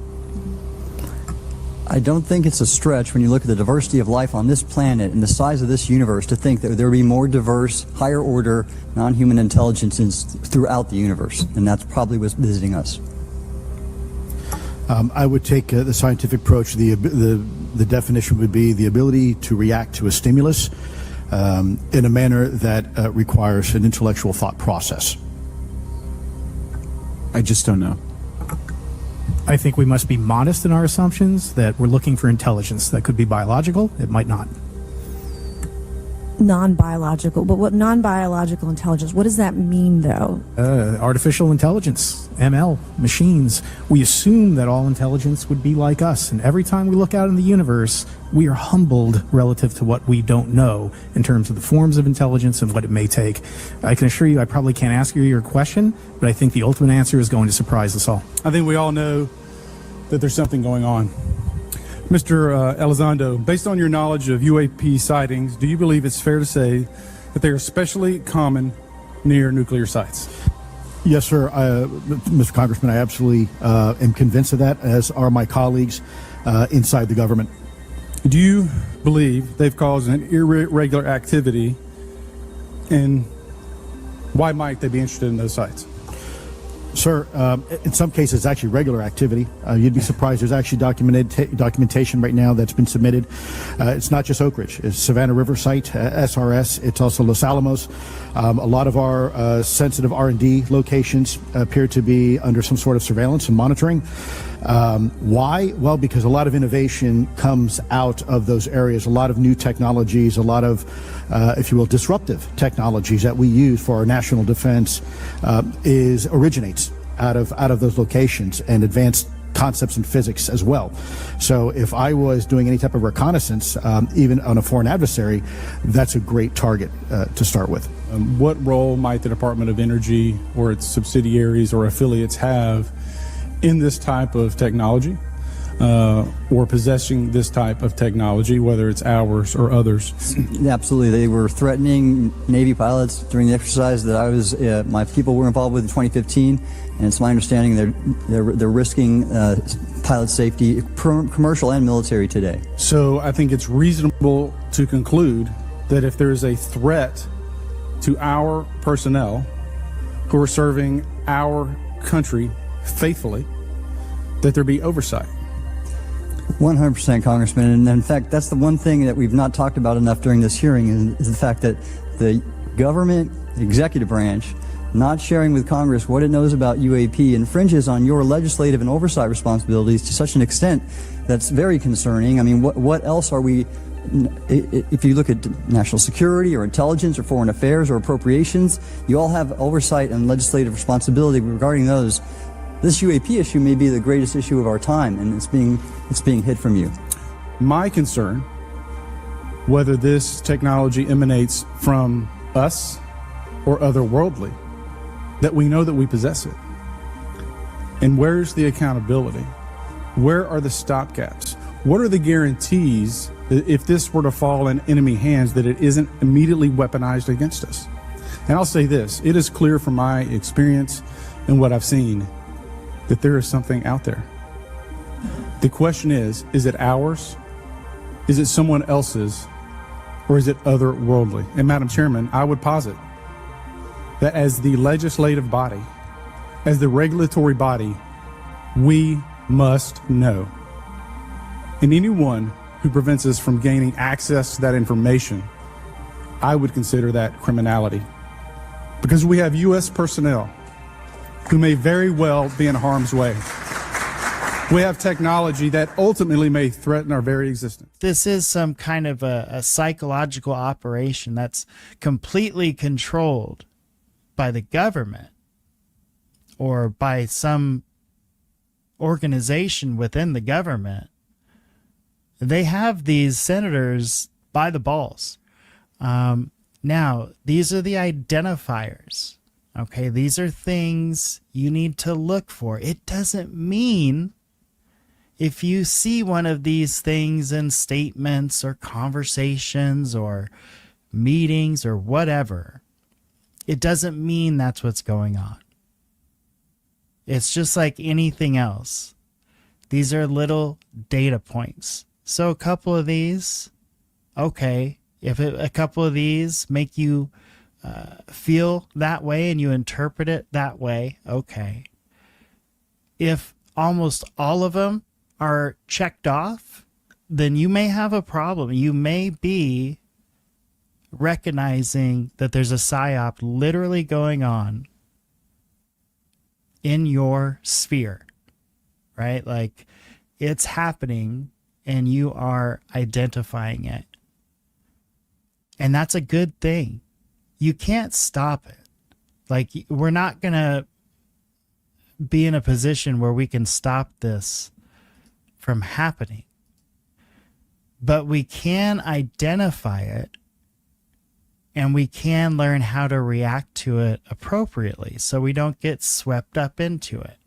I don't think it's a stretch when you look at the diversity of life on this planet and the size of this universe to think that there will be more diverse, higher order, non-human intelligences throughout the universe, and that's probably what's visiting us. I would take the scientific approach. The definition would be the ability to react to a stimulus in a manner that requires an intellectual thought process. I just don't know. I think we must be modest in our assumptions that we're looking for intelligence. That could be biological, it might not. Non-biological, but what non-biological intelligence, what does that mean though? Artificial intelligence, ML, machines. We assume that all intelligence would be like us, and every time we look out in the universe, we are humbled relative to what we don't know in terms of the forms of intelligence and what it may take. I can assure you I probably can't ask you your question, but I think the ultimate answer is going to surprise us all. I think we all know that there's something going on. Mr. Elizondo, based on your knowledge of UAP sightings, do you believe it's fair to say that they are especially common near nuclear sites? Yes, sir. Mr. Congressman, I absolutely am convinced of that, as are my colleagues inside the government. Do you believe they've caused an irregular activity, and why might they be interested in those sites? Sir, in some cases, it's actually regular activity. You'd be surprised. There's actually documentation right now that's been submitted. It's not just Oak Ridge. It's Savannah River site, SRS. It's also Los Alamos. A lot of our sensitive R&D locations appear to be under some sort of surveillance and monitoring. Why? Well, because a lot of innovation comes out of those areas. A lot of new technologies, a lot of, if you will, disruptive technologies that we use for our national defense originates out of those locations, and advanced concepts in physics as well. So if I was doing any type of reconnaissance, even on a foreign adversary, that's a great target to start with. What role might the Department of Energy or its subsidiaries or affiliates have in this type of technology, or possessing this type of technology, whether it's ours or others? Absolutely. They were threatening Navy pilots during the exercise that I was, my people were involved with in 2015, and it's my understanding they're risking pilot safety, commercial and military today. So I think it's reasonable to conclude that if there is a threat to our personnel who are serving our country faithfully, that there be oversight. 100%, Congressman. And in fact, that's the one thing that we've not talked about enough during this hearing, is the fact that the government executive branch not sharing with Congress what it knows about UAP infringes on your legislative and oversight responsibilities to such an extent that's very concerning. I mean, what else are we, if you look at national security or intelligence or foreign affairs or appropriations, you all have oversight and legislative responsibility regarding those. This UAP issue may be the greatest issue of our time, and it's being hid from you. My concern, whether this technology emanates from us or otherworldly, that we know that we possess it. And where's the accountability? Where are the stopgaps? What are the guarantees that if this were to fall in enemy hands, that it isn't immediately weaponized against us? And I'll say this, it is clear from my experience and what I've seen that there is something out there. The question is it ours? Is it someone else's? Or is it otherworldly? And Madam Chairman, I would posit that as the legislative body, as the regulatory body, we must know. And anyone who prevents us from gaining access to that information, I would consider that criminality. Because we have U.S. personnel who may very well be in harm's way. We have technology that ultimately may threaten our very existence. This is some kind of a psychological operation that's completely controlled by the government or by some organization within the government. They have these senators by the balls. Now, these are the identifiers. Okay, these are things you need to look for. It doesn't mean if you see one of these things in statements or conversations or meetings or whatever, it doesn't mean that's what's going on. It's just like anything else. These are little data points. So a couple of these, okay, if a couple of these make you feel that way and you interpret it that way, okay. If almost all of them are checked off, then you may have a problem. You may be recognizing that there's a psyop literally going on in your sphere, right? Like it's happening and you are identifying it. And that's a good thing. You can't stop it. Like we're not going to be in a position where we can stop this from happening. But we can identify it and we can learn how to react to it appropriately so we don't get swept up into it.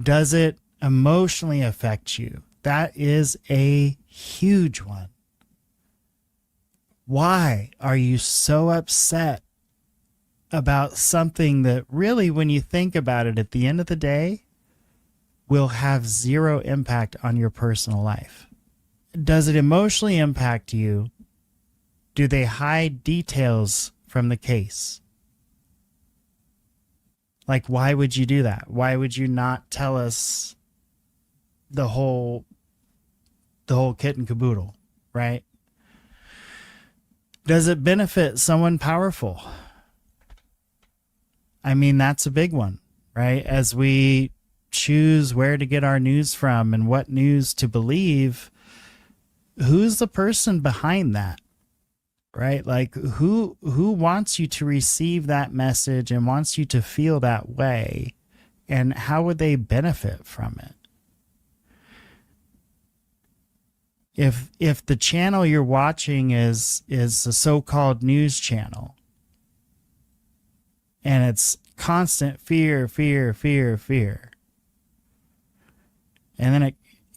Does it emotionally affect you? That is a huge one. Why are you so upset about something that really, when you think about it, at the end of the day, will have zero impact on your personal life. Does it emotionally impact you? Do they hide details from the case? Like, why would you do that? Why would you not tell us the whole kit and caboodle, right? Does it benefit someone powerful? I mean, that's a big one, right? As we choose where to get our news from and what news to believe, who's the person behind that, right? Like, who wants you to receive that message and wants you to feel that way, and how would they benefit from it? If the channel you're watching is a so-called news channel, and it's constant fear, fear, fear, fear, and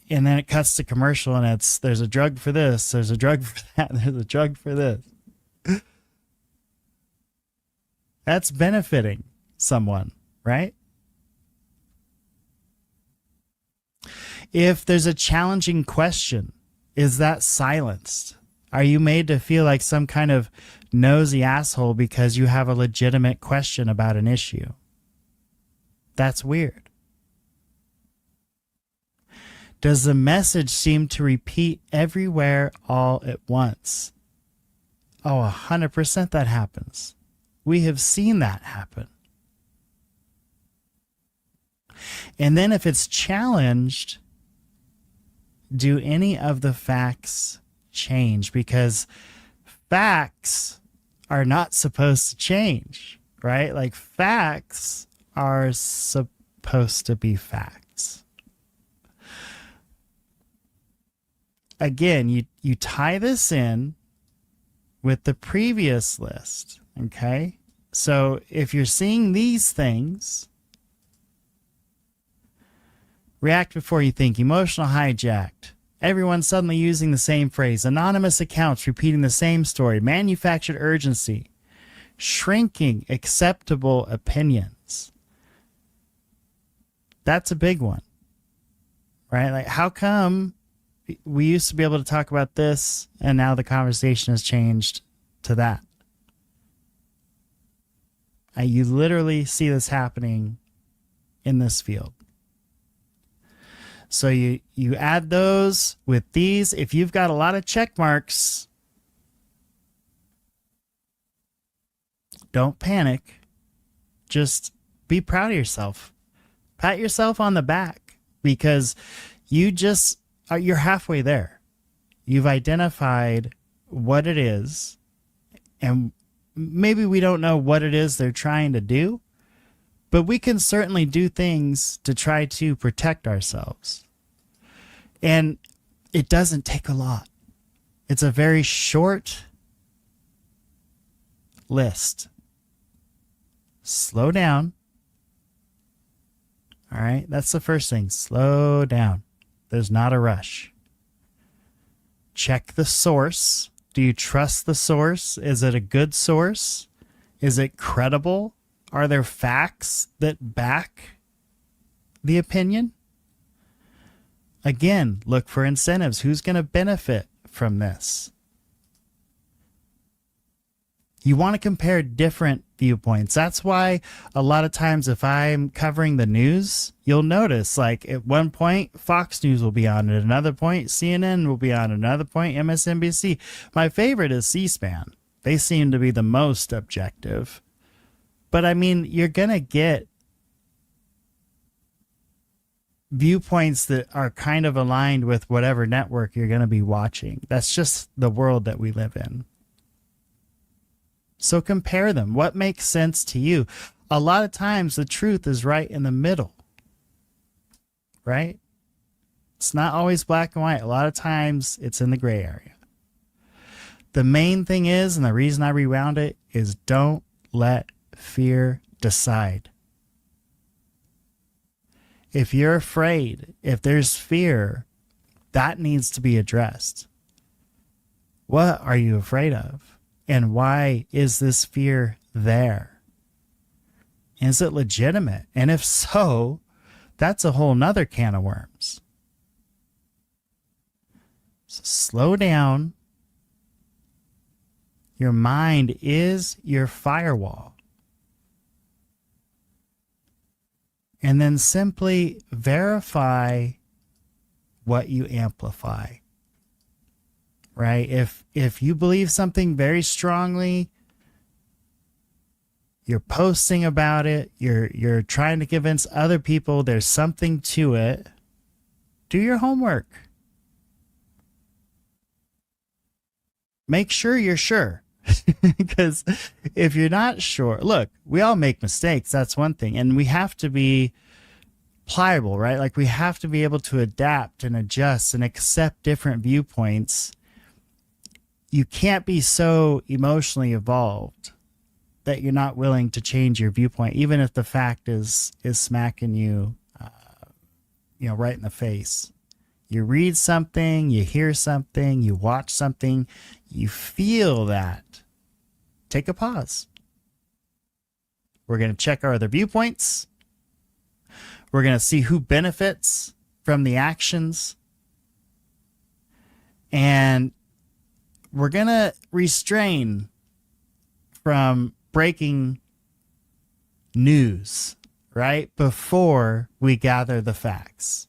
then it cuts to commercial, and there's a drug for this, there's a drug for that, there's a drug for this. That's benefiting someone, right? If there's a challenging question, is that silenced? Are you made to feel like some kind of nosy asshole because you have a legitimate question about an issue? That's weird. Does the message seem to repeat everywhere all at once? Oh, 100% that happens. We have seen that happen. And then if it's challenged, do any of the facts change? Because facts are not supposed to change, right? Like, facts are supposed to be facts. Again, you tie this in with the previous list, okay? So if you're seeing these things, react before you think, emotional hijacked, everyone suddenly using the same phrase, anonymous accounts repeating the same story, manufactured urgency, shrinking acceptable opinions. That's a big one, right? Like, how come we used to be able to talk about this and now the conversation has changed to that? You literally see this happening in this field. So you add those with these. If you've got a lot of check marks, don't panic. Just be proud of yourself. Pat yourself on the back, because you're halfway there. You've identified what it is, and maybe we don't know what it is they're trying to do, but we can certainly do things to try to protect ourselves. And it doesn't take a lot. It's a very short list. Slow down. All right, that's the first thing. Slow down. There's not a rush. Check the source. Do you trust the source? Is it a good source? Is it credible? Are there facts that back the opinion? Again, look for incentives. Who's going to benefit from this? You want to compare different viewpoints. That's why a lot of times if I'm covering the news, you'll notice, like, at one point, Fox News will be on, at another point, CNN will be on, at another point, MSNBC. My favorite is C-SPAN. They seem to be the most objective. But I mean, you're going to get viewpoints that are kind of aligned with whatever network you're going to be watching. That's just the world that we live in. So compare them. What makes sense to you? A lot of times the truth is right in the middle, right? It's not always black and white. A lot of times it's in the gray area. The main thing is, and the reason I rewound it, is don't let fear decide. If you're afraid, if there's fear, that needs to be addressed. What are you afraid of? And why is this fear there? Is it legitimate? And if so, that's a whole nother can of worms. So slow down. Your mind is your firewall. And then simply verify what you amplify. Right? If you believe something very strongly, you're posting about it, you're trying to convince other people there's something to it, do your homework. Make sure you're sure. Because if you're not sure, look, we all make mistakes. That's one thing. And we have to be pliable, right? Like we have to be able to adapt and adjust and accept different viewpoints. You can't be so emotionally evolved that you're not willing to change your viewpoint, even if the fact is smacking you, right in the face. You read something, you hear something, you watch something, you feel that. Take a pause. We're going to check our other viewpoints. We're going to see who benefits from the actions. And we're going to restrain from breaking news, right? Before we gather the facts.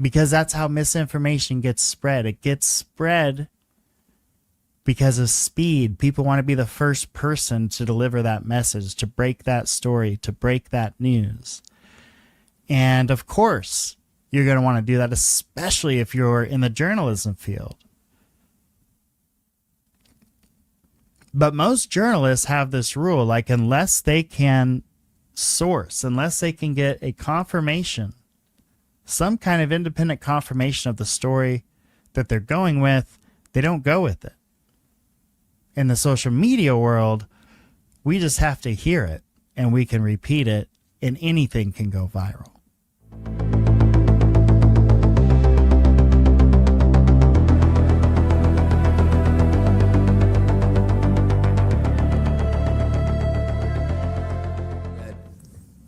Because that's how misinformation gets spread. It gets spread because of speed. People want to be the first person to deliver that message, to break that story, to break that news. And of course, you're going to want to do that, especially if you're in the journalism field. But most journalists have this rule, like unless they can source, unless they can get a confirmation, some kind of independent confirmation of the story that they're going with, they don't go with it. In the social media world, we just have to hear it and we can repeat it and anything can go viral.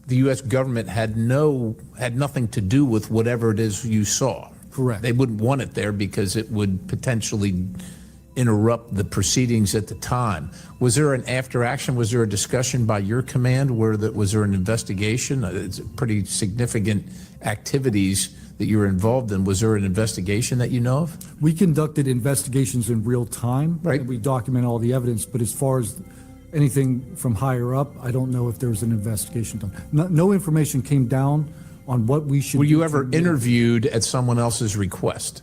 The U.S. government had nothing to do with whatever it is you saw. Correct. They wouldn't want it there because it would potentially interrupt the proceedings at the time. Was there an after action? Was there a discussion by your command was there an investigation? It's pretty significant activities that you were involved in. Was there an investigation that you know of? We conducted investigations in real time. Right. And we document all the evidence, but as far as anything from higher up, I don't know if there was an investigation done. No information came down on what we should do. Were you ever interviewed at someone else's request?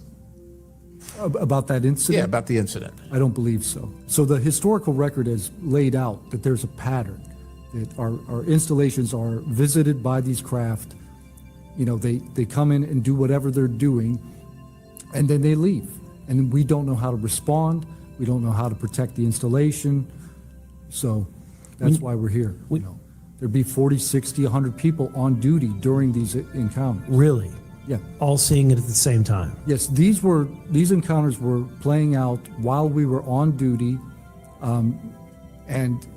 About that incident? Yeah, about the incident. I don't believe so. So the historical record has laid out that there's a pattern, that our installations are visited by these craft. They come in and do whatever they're doing, and then they leave. And we don't know how to respond. We don't know how to protect the installation. So that's why we're here. There'd be 40, 60, 100 people on duty during these encounters. Really? Yeah. All seeing it at the same time? Yes, these encounters were playing out while we were on duty, and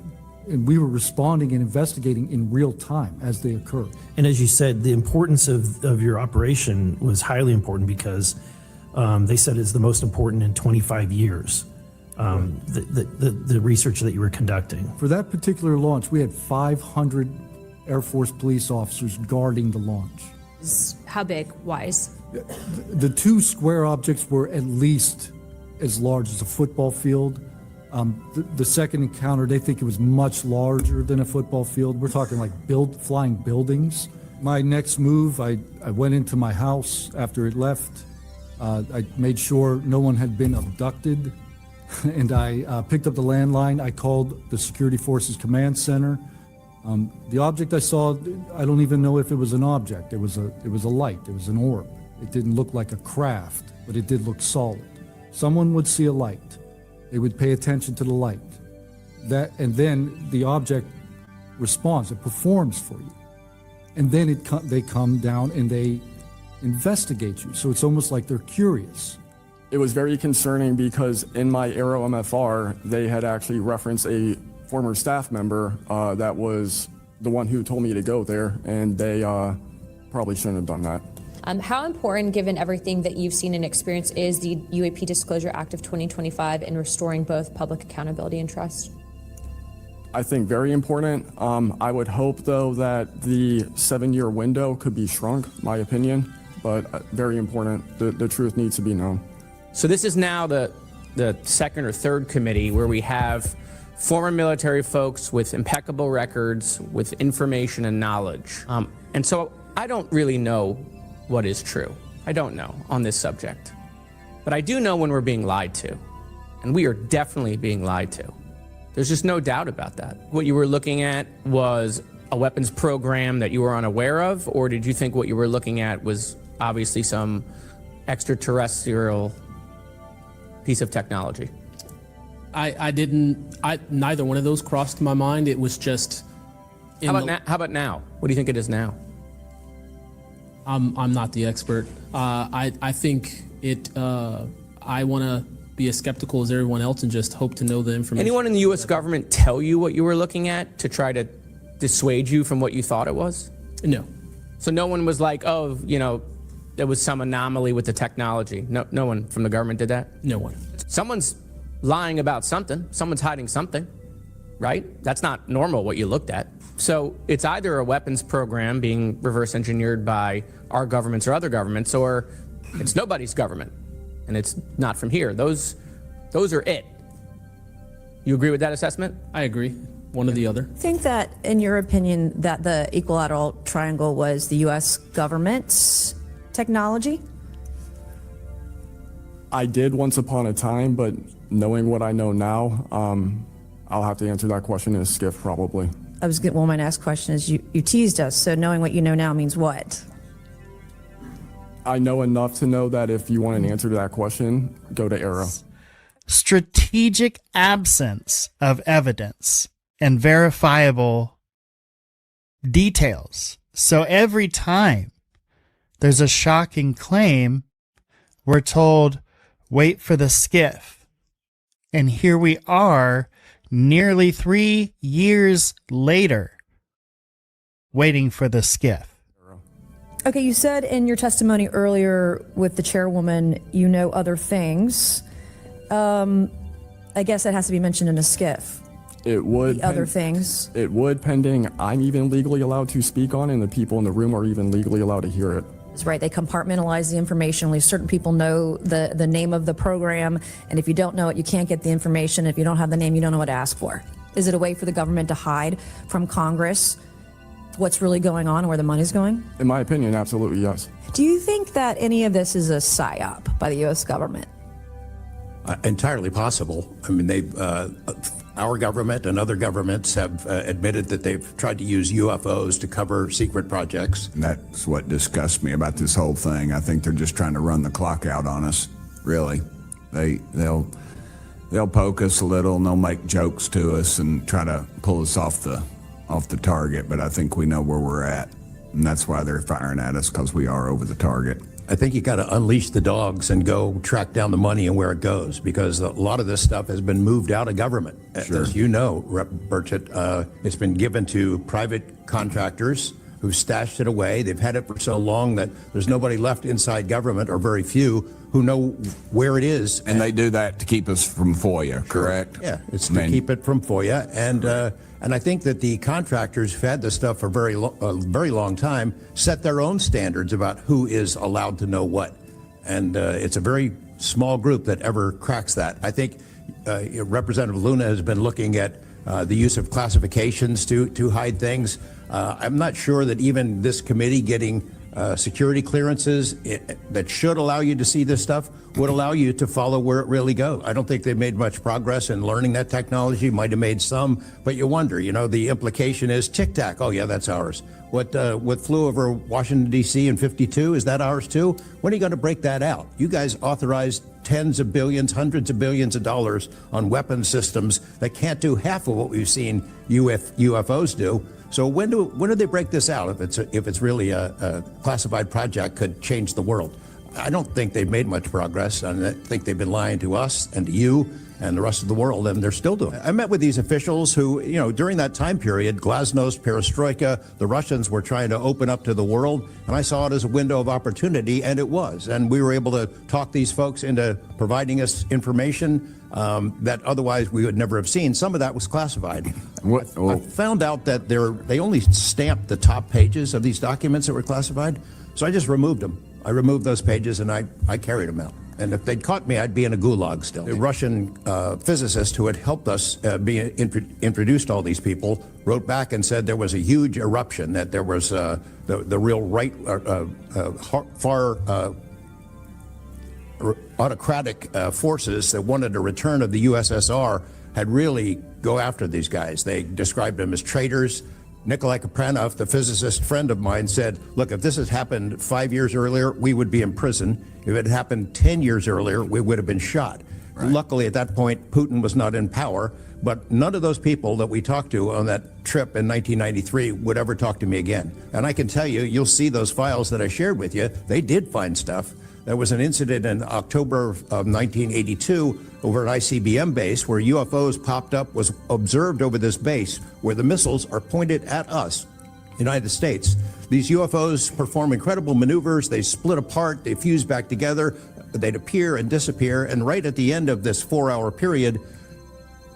we were responding and investigating in real time as they occurred. And as you said, the importance of your operation was highly important because they said it's the most important in 25 years. The research that you were conducting. For that particular launch, we had 500 Air Force police officers guarding the launch. How big? Wise? The two square objects were at least as large as a football field. The second encounter, they think it was much larger than a football field. We're talking like flying buildings. My next move, I went into my house after it left. I made sure no one had been abducted. And I picked up the landline. I called the Security Forces Command Center. The object I saw, I don't even know if it was an object. It was a light. It was an orb. It didn't look like a craft, but it did look solid. Someone would see a light. They would pay attention to the light. And then the object responds. It performs for you. And then they come down and they investigate you. So it's almost like they're curious. It was very concerning because in my Aero MFR, they had actually referenced a former staff member that was the one who told me to go there, and they probably shouldn't have done that. How important, given everything that you've seen and experienced, is the UAP Disclosure Act of 2025 in restoring both public accountability and trust? I think very important. I would hope, though, that the 7-year window could be shrunk, my opinion, but very important. The truth needs to be known. So this is now the second or third committee where we have former military folks with impeccable records, with information and knowledge. And so I don't really know what is true. I don't know on this subject. But I do know when we're being lied to. And we are definitely being lied to. There's just no doubt about that. What you were looking at was a weapons program that you were unaware of, or did you think what you were looking at was obviously some extraterrestrial piece of technology? Neither one of those crossed my mind. It was just... How about now? What do you think it is now? I'm not the expert. I think I want to be as skeptical as everyone else and just hope to know the information. Anyone in the U.S. government tell you what you were looking at to try to dissuade you from what you thought it was? No. So no one was like, oh, there was some anomaly with the technology. No one from the government did that? No one. Someone's lying about something. Someone's hiding something, right? That's not normal what you looked at. So it's either a weapons program being reverse engineered by our governments or other governments, or it's nobody's government, and it's not from here. Those are it. You agree with that assessment? I agree. One or the other. Think that, in your opinion, that the equilateral triangle was the U.S. government's technology? I did once upon a time, but knowing what I know now, I'll have to answer that question in a skiff, probably. My next question is, you teased us, so knowing what you know now means what? I know enough to know that if you want an answer to that question, go to Arrow. Strategic absence of evidence and verifiable details. So every time there's a shocking claim, we're told, wait for the skiff. And here we are, nearly 3 years later, waiting for the skiff. Okay, you said in your testimony earlier with the chairwoman, you know other things. I guess that has to be mentioned in a skiff. It would. The other things. It would, pending I'm even legally allowed to speak on, and the people in the room are even legally allowed to hear it. That's right. They compartmentalize the information. Only certain people know the name of the program, and if you don't know it, you can't get the information. If you don't have the name, you don't know what to ask for. Is it a way for the government to hide from Congress what's really going on and where the money's going? In my opinion, absolutely yes. Do you think that any of this is a psyop by the U.S. government? Entirely possible. I mean, our government and other governments have admitted that they've tried to use UFOs to cover secret projects. And that's what disgusts me about this whole thing. I think they're just trying to run the clock out on us, really. They'll poke us a little, and they'll make jokes to us and try to pull us off the target, but I think we know where we're at, and that's why they're firing at us, because we are over the target. I think you got to unleash the dogs and go track down the money and where it goes, because a lot of this stuff has been moved out of government. Sure. As you know, Rep. Burchett, it's been given to private contractors who've stashed it away. They've had it for so long that there's nobody left inside government, or very few, who know where it is. And they do that to keep us from FOIA, correct? Yeah, it's to keep it from FOIA. And I think that the contractors who've had this stuff for a very long time set their own standards about who is allowed to know what. And it's a very small group that ever cracks that. I think Representative Luna has been looking at the use of classifications to hide things. I'm not sure that even this committee getting security clearances that should allow you to see this stuff would allow you to follow where it really goes. I don't think they've made much progress in learning that technology. Might have made some, but you wonder, the implication is Tic Tac. Oh yeah, that's ours. What flew over Washington, D.C. in '52, is that ours too? When are you going to break that out? You guys authorized tens of billions, hundreds of billions of dollars on weapon systems that can't do half of what we've seen UFOs do. So when do they break this out? If it's really a classified project, could change the world. I don't think they've made much progress, and I think they've been lying to us and to you and the rest of the world, and they're still doing it. I met with these officials who, during that time period, glasnost, perestroika, the Russians were trying to open up to the world, and I saw it as a window of opportunity, and it was. And we were able to talk these folks into providing us information that otherwise we would never have seen. Some of that was classified. I found out that they only stamped the top pages of these documents that were classified, so I just removed them. I removed those pages, and I carried them out. And if they'd caught me, I'd be in a gulag still. The Russian physicist who had helped us introduced all these people wrote back and said there was a huge eruption, that there was the real right, far autocratic forces that wanted a return of the USSR had really go after these guys. They described them as traitors. Nikolai Kapranov, the physicist friend of mine, said, look, if this had happened 5 years earlier, we would be in prison. If it had happened 10 years earlier, we would have been shot. Right. Luckily, at that point, Putin was not in power, but none of those people that we talked to on that trip in 1993 would ever talk to me again. And I can tell you, you'll see those files that I shared with you, they did find stuff. There was an incident in October of 1982 over at ICBM base where UFOs popped up, was observed over this base where the missiles are pointed at us, United States. These UFOs perform incredible maneuvers. They split apart, they fuse back together, they'd appear and disappear. And right at the end of this 4-hour period,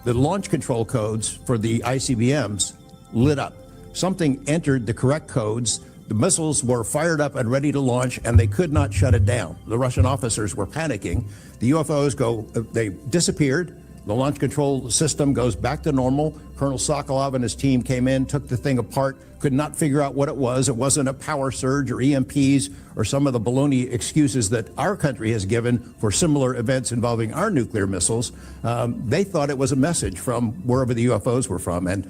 the launch control codes for the ICBMs lit up. Something entered the correct codes. The missiles were fired up and ready to launch, and they could not shut it down. The Russian officers were panicking. The UFOs they disappeared. The launch control system goes back to normal. Colonel Sokolov and his team came in, took the thing apart, could not figure out what it was. It wasn't a power surge or EMPs or some of the baloney excuses that our country has given for similar events involving our nuclear missiles. They thought it was a message from wherever the UFOs were from. And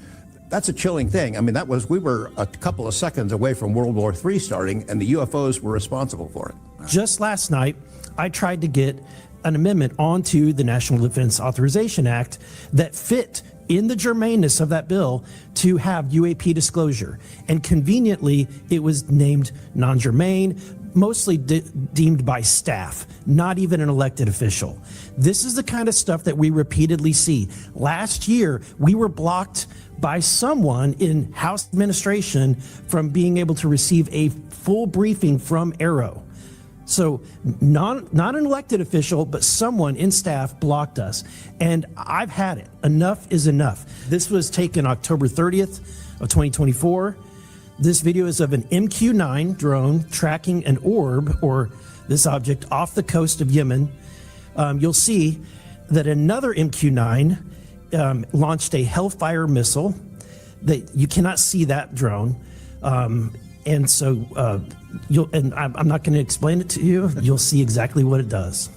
that's a chilling thing. I mean, we were a couple of seconds away from World War III starting, and the UFOs were responsible for it. Just last night, I tried to get an amendment onto the National Defense Authorization Act that fit in the germaneness of that bill to have UAP disclosure. And conveniently, it was named non-germane, mostly deemed by staff, not even an elected official. This is the kind of stuff that we repeatedly see. Last year, we were blocked by someone in House administration from being able to receive a full briefing from Arrow. So not an elected official, but someone in staff blocked us. And I've had it. Enough is enough. This was taken October 30th of 2024. This video is of an MQ-9 drone tracking an orb, or this object, off the coast of Yemen. You'll see that another MQ-9 launched a Hellfire missile. That you cannot see that drone, and so I'm not going to explain it to you. You'll see exactly what it does.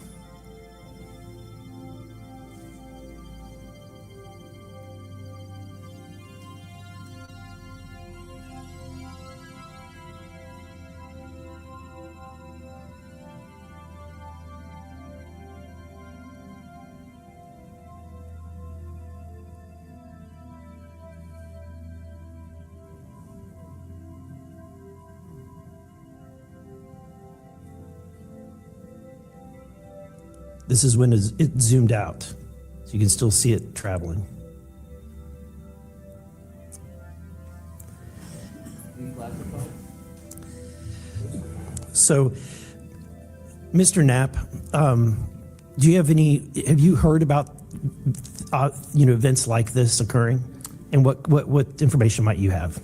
This is when it zoomed out, so you can still see it traveling. So, Mr. Knapp, have you heard about events like this occurring, and what information might you have?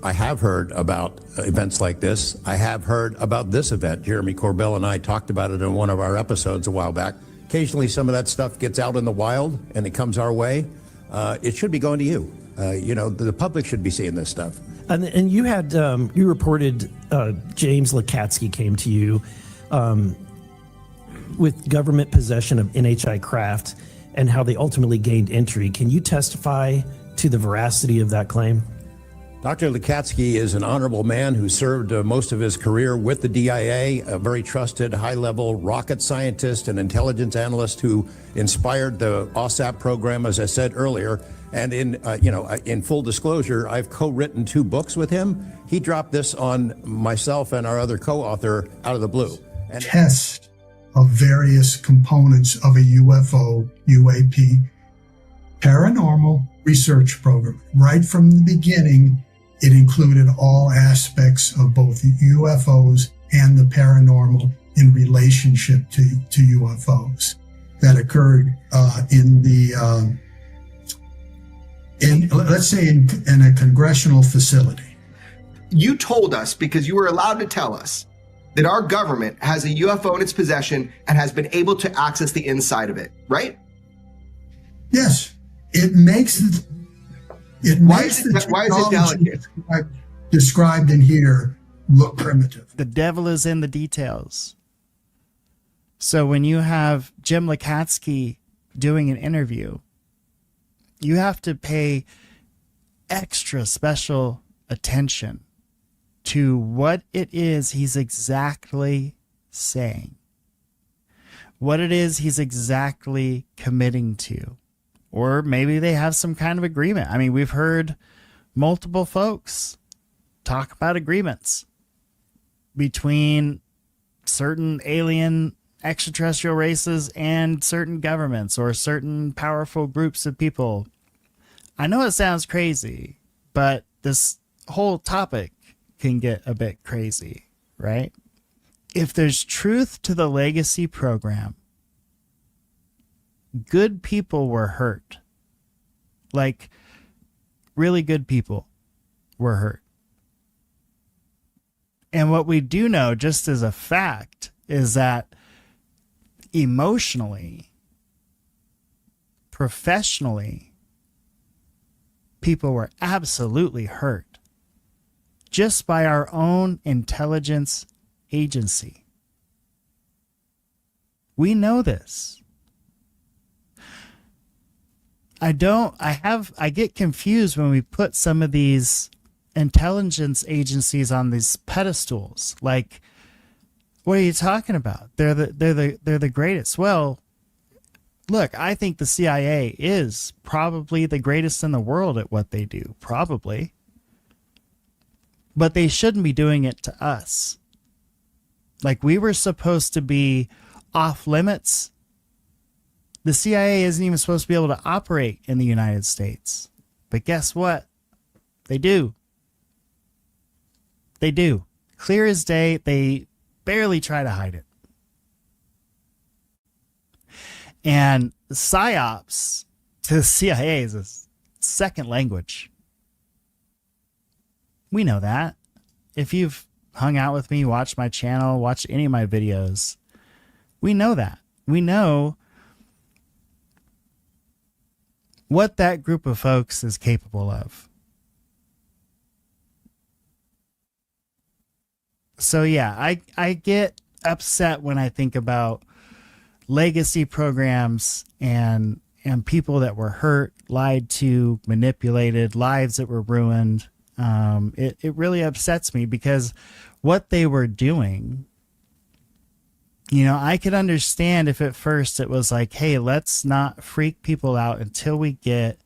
I have heard about events like this. I have heard about this event. Jeremy Corbell and I talked about it in one of our episodes a while back. Occasionally some of that stuff gets out in the wild and it comes our way. It should be going to you. The public should be seeing this stuff. And you had, you reported James Lakatsky came to you with government possession of NHI craft and how they ultimately gained entry. Can you testify to the veracity of that claim? Dr. Lakatsky is an honorable man who served most of his career with the DIA, a very trusted, high-level rocket scientist and intelligence analyst who inspired the OSAP program, as I said earlier. And in full disclosure, I've co-written 2 books with him. He dropped this on myself and our other co-author out of the blue. test of various components of a UFO, UAP, paranormal research program. Right from the beginning, it included all aspects of both UFOs and the paranormal in relationship to UFOs. That occurred let's say in a congressional facility. You told us, because you were allowed to tell us, that our government has a UFO in its possession and has been able to access the inside of it, right? Yes, it makes why is it delicate? Described in here look primitive. The devil is in the details. So when you have Jim Lakatsky doing an interview, you have to pay extra special attention to what it is he's exactly saying, what it is he's exactly committing to. Or maybe they have some kind of agreement. I mean, we've heard multiple folks talk about agreements between certain alien extraterrestrial races and certain governments or certain powerful groups of people. I know it sounds crazy, but this whole topic can get a bit crazy, right? If there's truth to the legacy program, good people were hurt. Like, really good people were hurt. And what we do know, just as a fact, is that emotionally, professionally, people were absolutely hurt just by our own intelligence agency. We know this. I get confused when we put some of these intelligence agencies on these pedestals. Like, what are you talking about? They're the greatest. Well, look, I think the CIA is probably the greatest in the world at what they do, probably. But they shouldn't be doing it to us. Like, we were supposed to be off limits. The CIA isn't even supposed to be able to operate in the United States. But guess what? They do. They do. Clear as day, they barely try to hide it. And PSYOPs to the CIA is a second language. We know that. If you've hung out with me, watched my channel, watched any of my videos, we know that. We know what that group of folks is capable of. So yeah, I get upset when I think about legacy programs and people that were hurt, lied to, manipulated, lives that were ruined. It really upsets me because what they were doing, you know, I could understand if at first it was like, hey, let's not freak people out until we get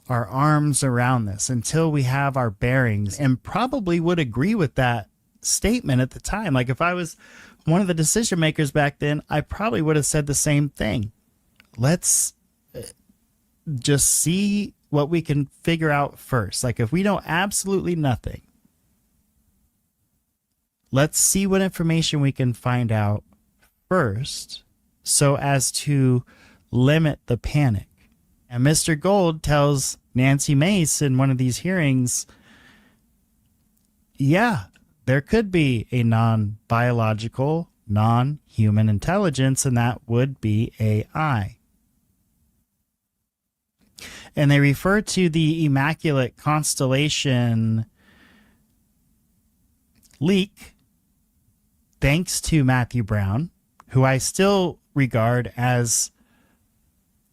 our arms around this, until we have our bearings, and probably would agree with that statement at the time. Like, if I was one of the decision makers back then, I probably would have said the same thing. Let's just see what we can figure out first. Like, if we know absolutely nothing, let's see what information we can find out first so as to limit the panic. And Mr. Gold tells Nancy Mace in one of these hearings, yeah, there could be a non-biological, non-human intelligence, and that would be AI. And they refer to the Immaculate Constellation leak, thanks to Matthew Brown, who I still regard as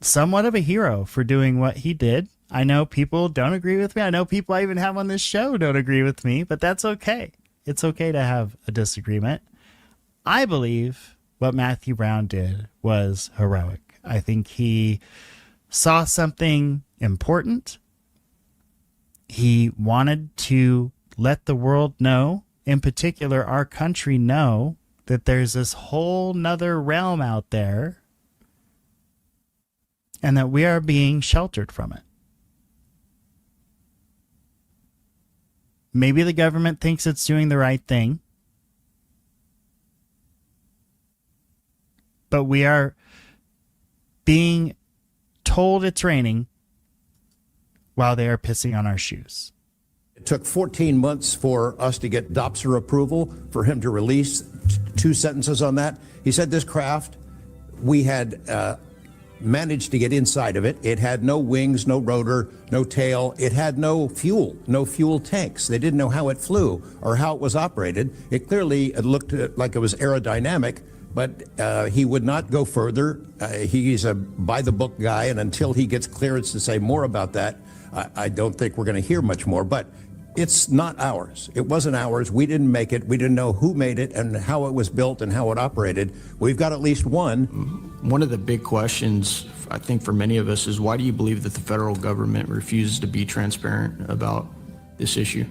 somewhat of a hero for doing what he did. I know people don't agree with me. I know people I even have on this show don't agree with me, but that's okay. It's okay to have a disagreement. I believe what Matthew Brown did was heroic. I think he saw something important. He wanted to let the world know, in particular our country know, that there's this whole nother realm out there and that we are being sheltered from it. Maybe the government thinks it's doing the right thing, but we are being told it's raining while they are pissing on our shoes. It took 14 months for us to get Dopser approval for him to release 2 sentences on that. He said this craft, we had managed to get inside of it. It had no wings, no rotor, no tail. It had no fuel tanks. They didn't know how it flew or how it was operated. It clearly looked like it was aerodynamic, but he would not go further. He's a by-the-book guy, and until he gets clearance to say more about that, I don't think we're going to hear much more. But it's not ours. It wasn't ours. We didn't make it. We didn't know who made it and how it was built and how it operated. We've got at least one. One of the big questions, I think, for many of us is why do you believe that the federal government refuses to be transparent about this issue?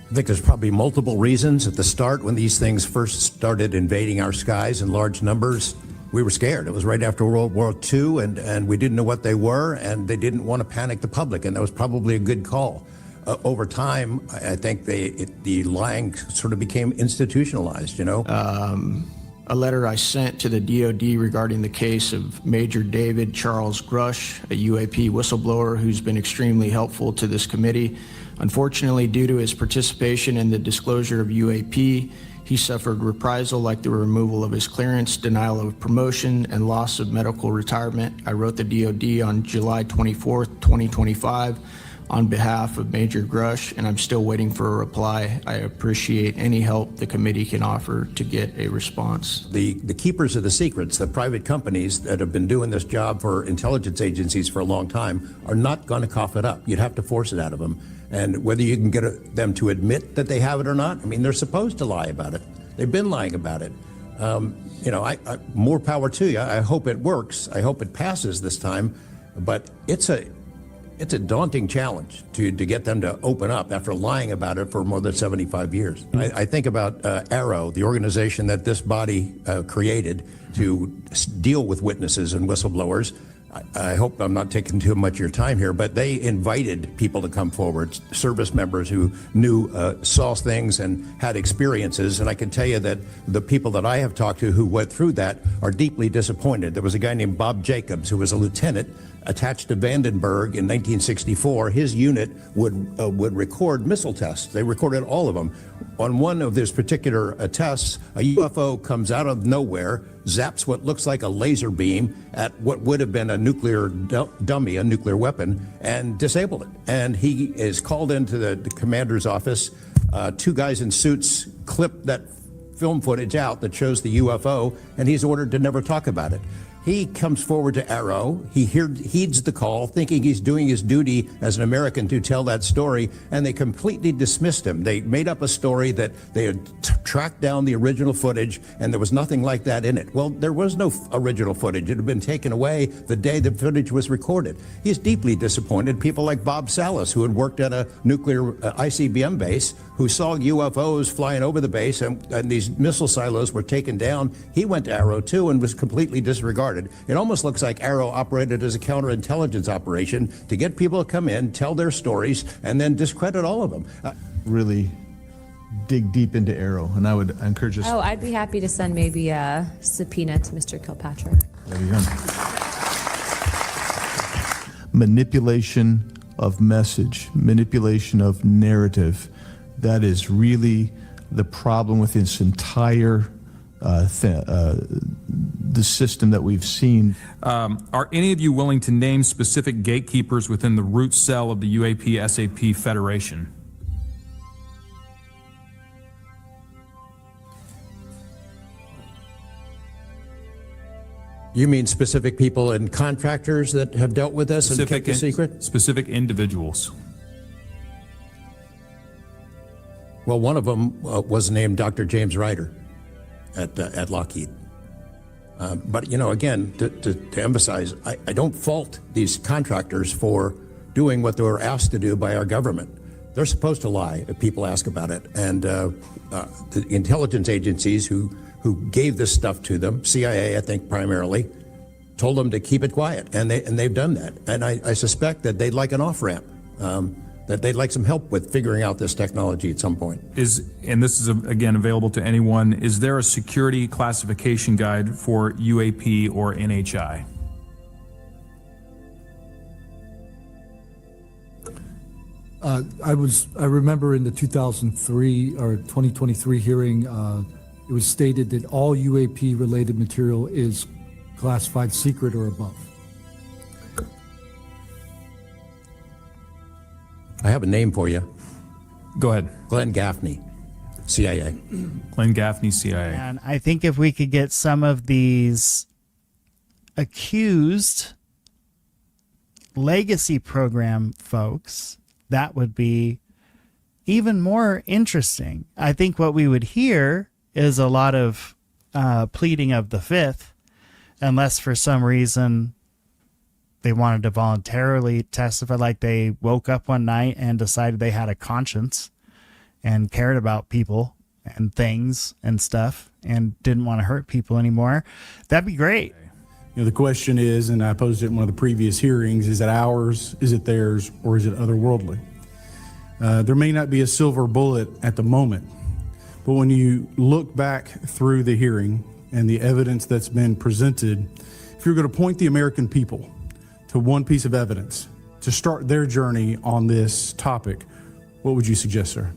I think there's probably multiple reasons. At the start, when these things first started invading our skies in large numbers, we were scared. It was right after World War II, and we didn't know what they were, and they didn't want to panic the public, and that was probably a good call. Over time, I think the lying sort of became institutionalized, you know? A letter I sent to the DOD regarding the case of Major David Charles Grush, a UAP whistleblower who's been extremely helpful to this committee. Unfortunately, due to his participation in the disclosure of UAP, he suffered reprisal like the removal of his clearance, denial of promotion, and loss of medical retirement. I wrote the DOD on July 24th, 2025 on behalf of Major Grush, and I'm still waiting for a reply. I appreciate any help the committee can offer to get a response. The keepers of the secrets, the private companies that have been doing this job for intelligence agencies for a long time, are not going to cough it up. You'd have to force it out of them. And whether you can get them to admit that they have it or not, I mean, they're supposed to lie about it. They've been lying about it. You know, more power to you. I hope it works. I hope it passes this time. But it's a daunting challenge to get them to open up after lying about it for more than 75 years. I think about Arrow, the organization that this body created to deal with witnesses and whistleblowers. I hope I'm not taking too much of your time here, but they invited people to come forward, service members who saw things and had experiences. And I can tell you that the people that I have talked to who went through that are deeply disappointed. There was a guy named Bob Jacobs who was a lieutenant attached to Vandenberg in 1964. His unit would record missile tests. They recorded all of them. On one of these particular tests, a UFO comes out of nowhere, zaps what looks like a laser beam at what would have been a nuclear dummy, a nuclear weapon, and disabled it. And he is called into the commander's office. 2 guys in suits clip that film footage out that shows the UFO, and he's ordered to never talk about it. He comes forward to Arrow. He heeds the call, thinking he's doing his duty as an American to tell that story, and they completely dismissed him. They made up a story that they had tracked down the original footage, and there was nothing like that in it. Well, there was no original footage. It had been taken away the day the footage was recorded. He's deeply disappointed. People like Bob Salas, who had worked at a nuclear ICBM base, who saw UFOs flying over the base, and these missile silos were taken down. He went to Arrow, too, and was completely disregarded. It almost looks like Arrow operated as a counterintelligence operation to get people to come in, tell their stories, and then discredit all of them. Really dig deep into Arrow, and I would encourage us. Oh, I'd be happy to send maybe a subpoena to Mr. Kilpatrick. There you go. Manipulation of message, manipulation of narrative. That is really the problem with this entire the system that we've seen. Are any of you willing to name specific gatekeepers within the root cell of the UAP-SAP Federation? You mean specific people and contractors that have dealt with us and kept the secret? Specific individuals. Well, one of them was named Dr. James Ryder at Lockheed. But, you know, again, to emphasize, I don't fault these contractors for doing what they were asked to do by our government. They're supposed to lie if people ask about it. And the intelligence agencies who gave this stuff to them, CIA, I think primarily, told them to keep it quiet. And they've done that. And I suspect that they'd like an off-ramp, that they'd like some help with figuring out this technology at some point. And this is, again, available to anyone, is there a security classification guide for UAP or NHI? I remember in the 2003 or 2023 hearing, it was stated that all UAP related material is classified secret or above. I have a name for you. Go ahead. Glenn Gaffney, CIA. Glenn Gaffney, CIA. And I think if we could get some of these accused legacy program folks, that would be even more interesting. I think what we would hear is a lot of pleading of the fifth, unless for some reason they wanted to voluntarily testify, like they woke up one night and decided they had a conscience and cared about people and things and stuff and didn't want to hurt people anymore. That'd be great. You know, the question is, and I posed it in one of the previous hearings, is it ours, is it theirs, or is it otherworldly? There may not be a silver bullet at the moment, but when you look back through the hearing and the evidence that's been presented, if you're going to point the American people to one piece of evidence to start their journey on this topic, what would you suggest, sir?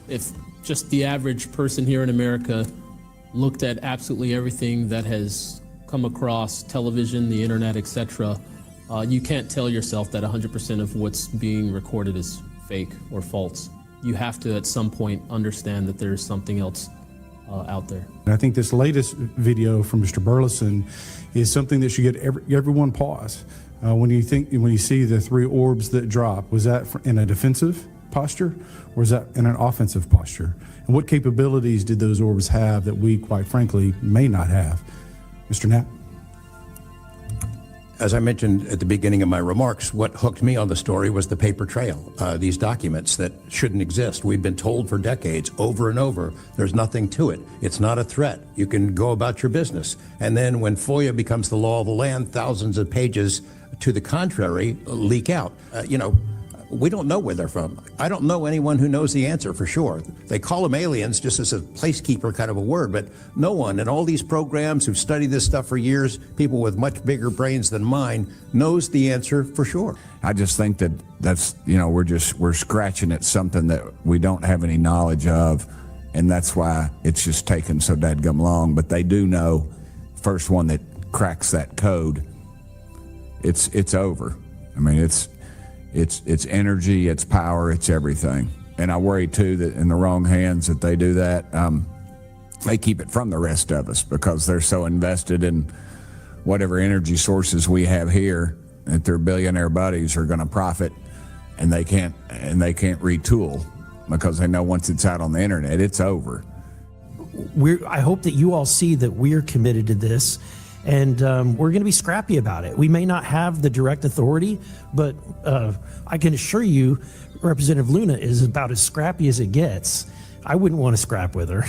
If just the average person here in America looked at absolutely everything that has come across television, the internet, etc., you can't tell yourself that 100% of what's being recorded is fake or false. You have to, at some point, understand that there's something else out there. And I think this latest video from Mr. Burleson is something that should get everyone pause. When you see the three orbs that drop, was that in a defensive posture or was that in an offensive posture? And what capabilities did those orbs have that we, quite frankly, may not have? Mr. Knapp? As I mentioned at the beginning of my remarks, what hooked me on the story was the paper trail, these documents that shouldn't exist. We've been told for decades, over and over, there's nothing to it. It's not a threat. You can go about your business. And then when FOIA becomes the law of the land, thousands of pages to the contrary leak out. We don't know where they're from. I don't know anyone who knows the answer for sure. They call them aliens just as a placekeeper kind of a word, but no one in all these programs who've studied this stuff for years, people with much bigger brains than mine, knows the answer for sure. I just think that's we're scratching at something that we don't have any knowledge of, and that's why it's just taken so dadgum long. But they do know, first one that cracks that code, it's over. I mean, it's energy, it's power, it's everything. And I worry too that in the wrong hands that they do that, they keep it from the rest of us because they're so invested in whatever energy sources we have here that their billionaire buddies are going to profit, and they can't retool because they know once it's out on the internet, it's over. I hope that you all see that we're committed to this. And we're going to be scrappy about it. We may not have the direct authority, but I can assure you Representative Luna is about as scrappy as it gets. I wouldn't want to scrap with her.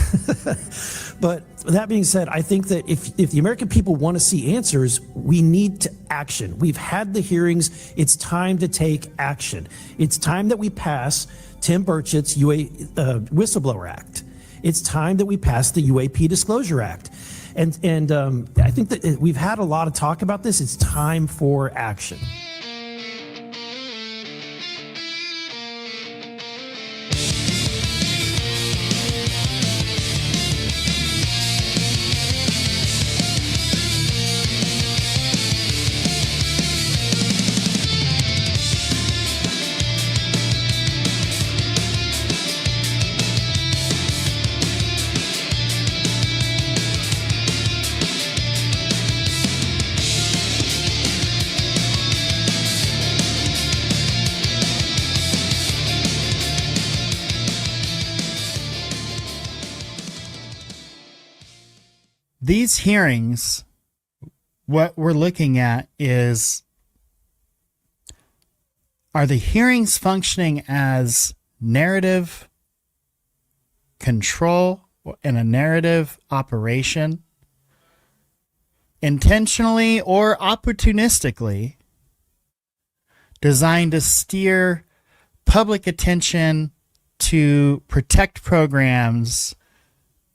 But that being said, I think that if the American people want to see answers, we need to action. We've had the hearings. It's time to take action. It's time that we pass Tim Burchett's Whistleblower Act. It's time that we pass the UAP Disclosure Act. And I think that we've had a lot of talk about this. It's time for action. These hearings, what we're looking at is Are the hearings functioning as narrative control and a narrative operation, intentionally or opportunistically designed to steer public attention to protect programs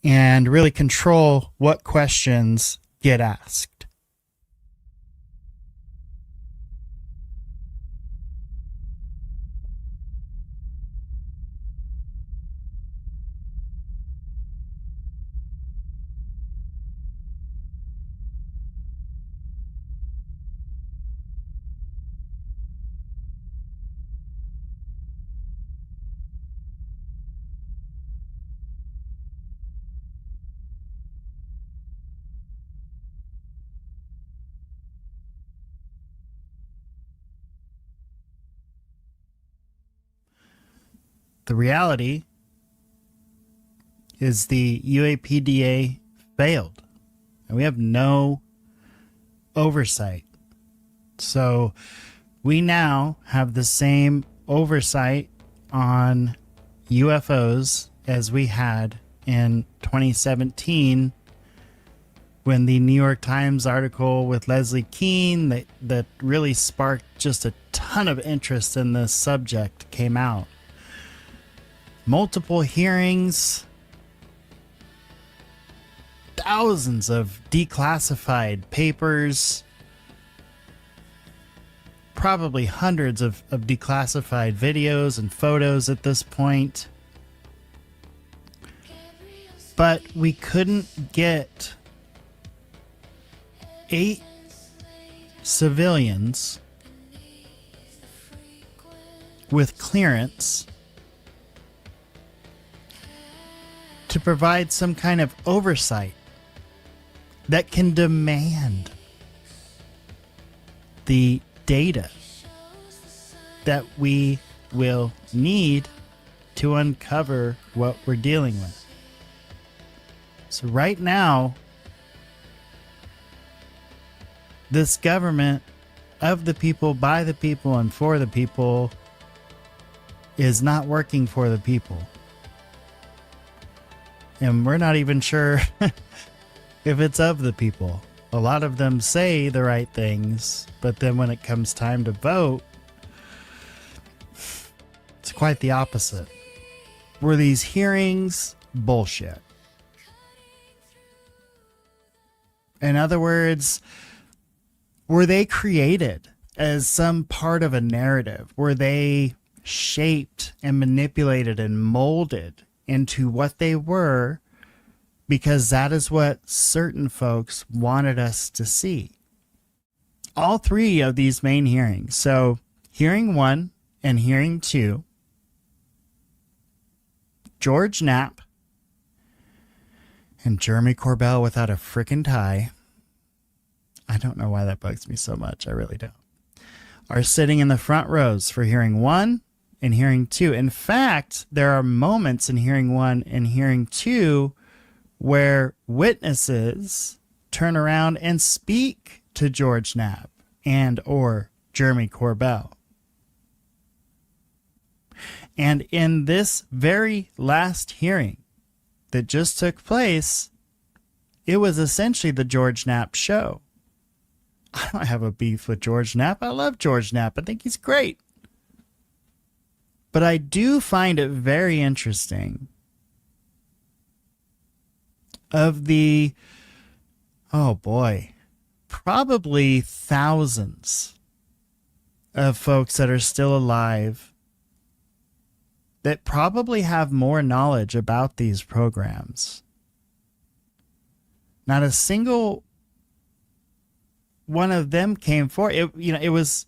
and really control what questions get asked? The reality is the UAPDA failed, and we have no oversight. So we now have the same oversight on UFOs as we had in 2017 when the New York Times article with Leslie Kean that really sparked just a ton of interest in this subject came out. Multiple hearings, thousands of declassified papers, probably hundreds of declassified videos and photos at this point. But we couldn't get 8 civilians with clearance to provide some kind of oversight that can demand the data that we will need to uncover what we're dealing with. So right now, this government of the people, by the people, and for the people is not working for the people. And we're not even sure if it's of the people. A lot of them say the right things, but then when it comes time to vote, it's quite the opposite. Were these hearings bullshit? In other words, were they created as some part of a narrative? Were they shaped and manipulated and molded into what they were because that is what certain folks wanted us to see? All 3 of these main hearings, so hearing 1 and hearing 2, George Knapp and Jeremy Corbell without a frickin' tie, I don't know why that bugs me so much, I really don't, are sitting in the front rows for hearing 1 and hearing 2. In fact, there are moments in hearing 1 and hearing 2 where witnesses turn around and speak to George Knapp and or Jeremy Corbell. And in this very last hearing that just took place, it was essentially the George Knapp show. I don't have a beef with George Knapp. I love George Knapp. I think he's great. But I do find it very interesting of the, oh boy, probably thousands of folks that are still alive that probably have more knowledge about these programs. Not a single one of them came forward. It was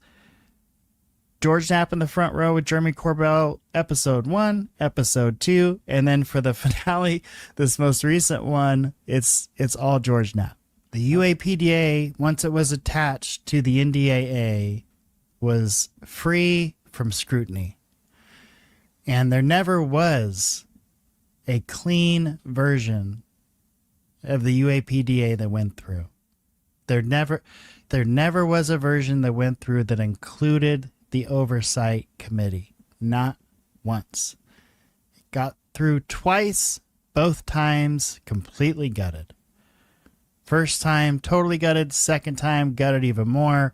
George Knapp in the front row with Jeremy Corbell, episode 1, episode 2, and then for the finale, this most recent one, it's all George Knapp. The UAPDA, once it was attached to the NDAA, was free from scrutiny. And there never was a clean version of the UAPDA that went through. There never was a version that went through that included the oversight committee. Not once. It got through twice, both times completely gutted. First time, totally gutted. Second time, gutted even more.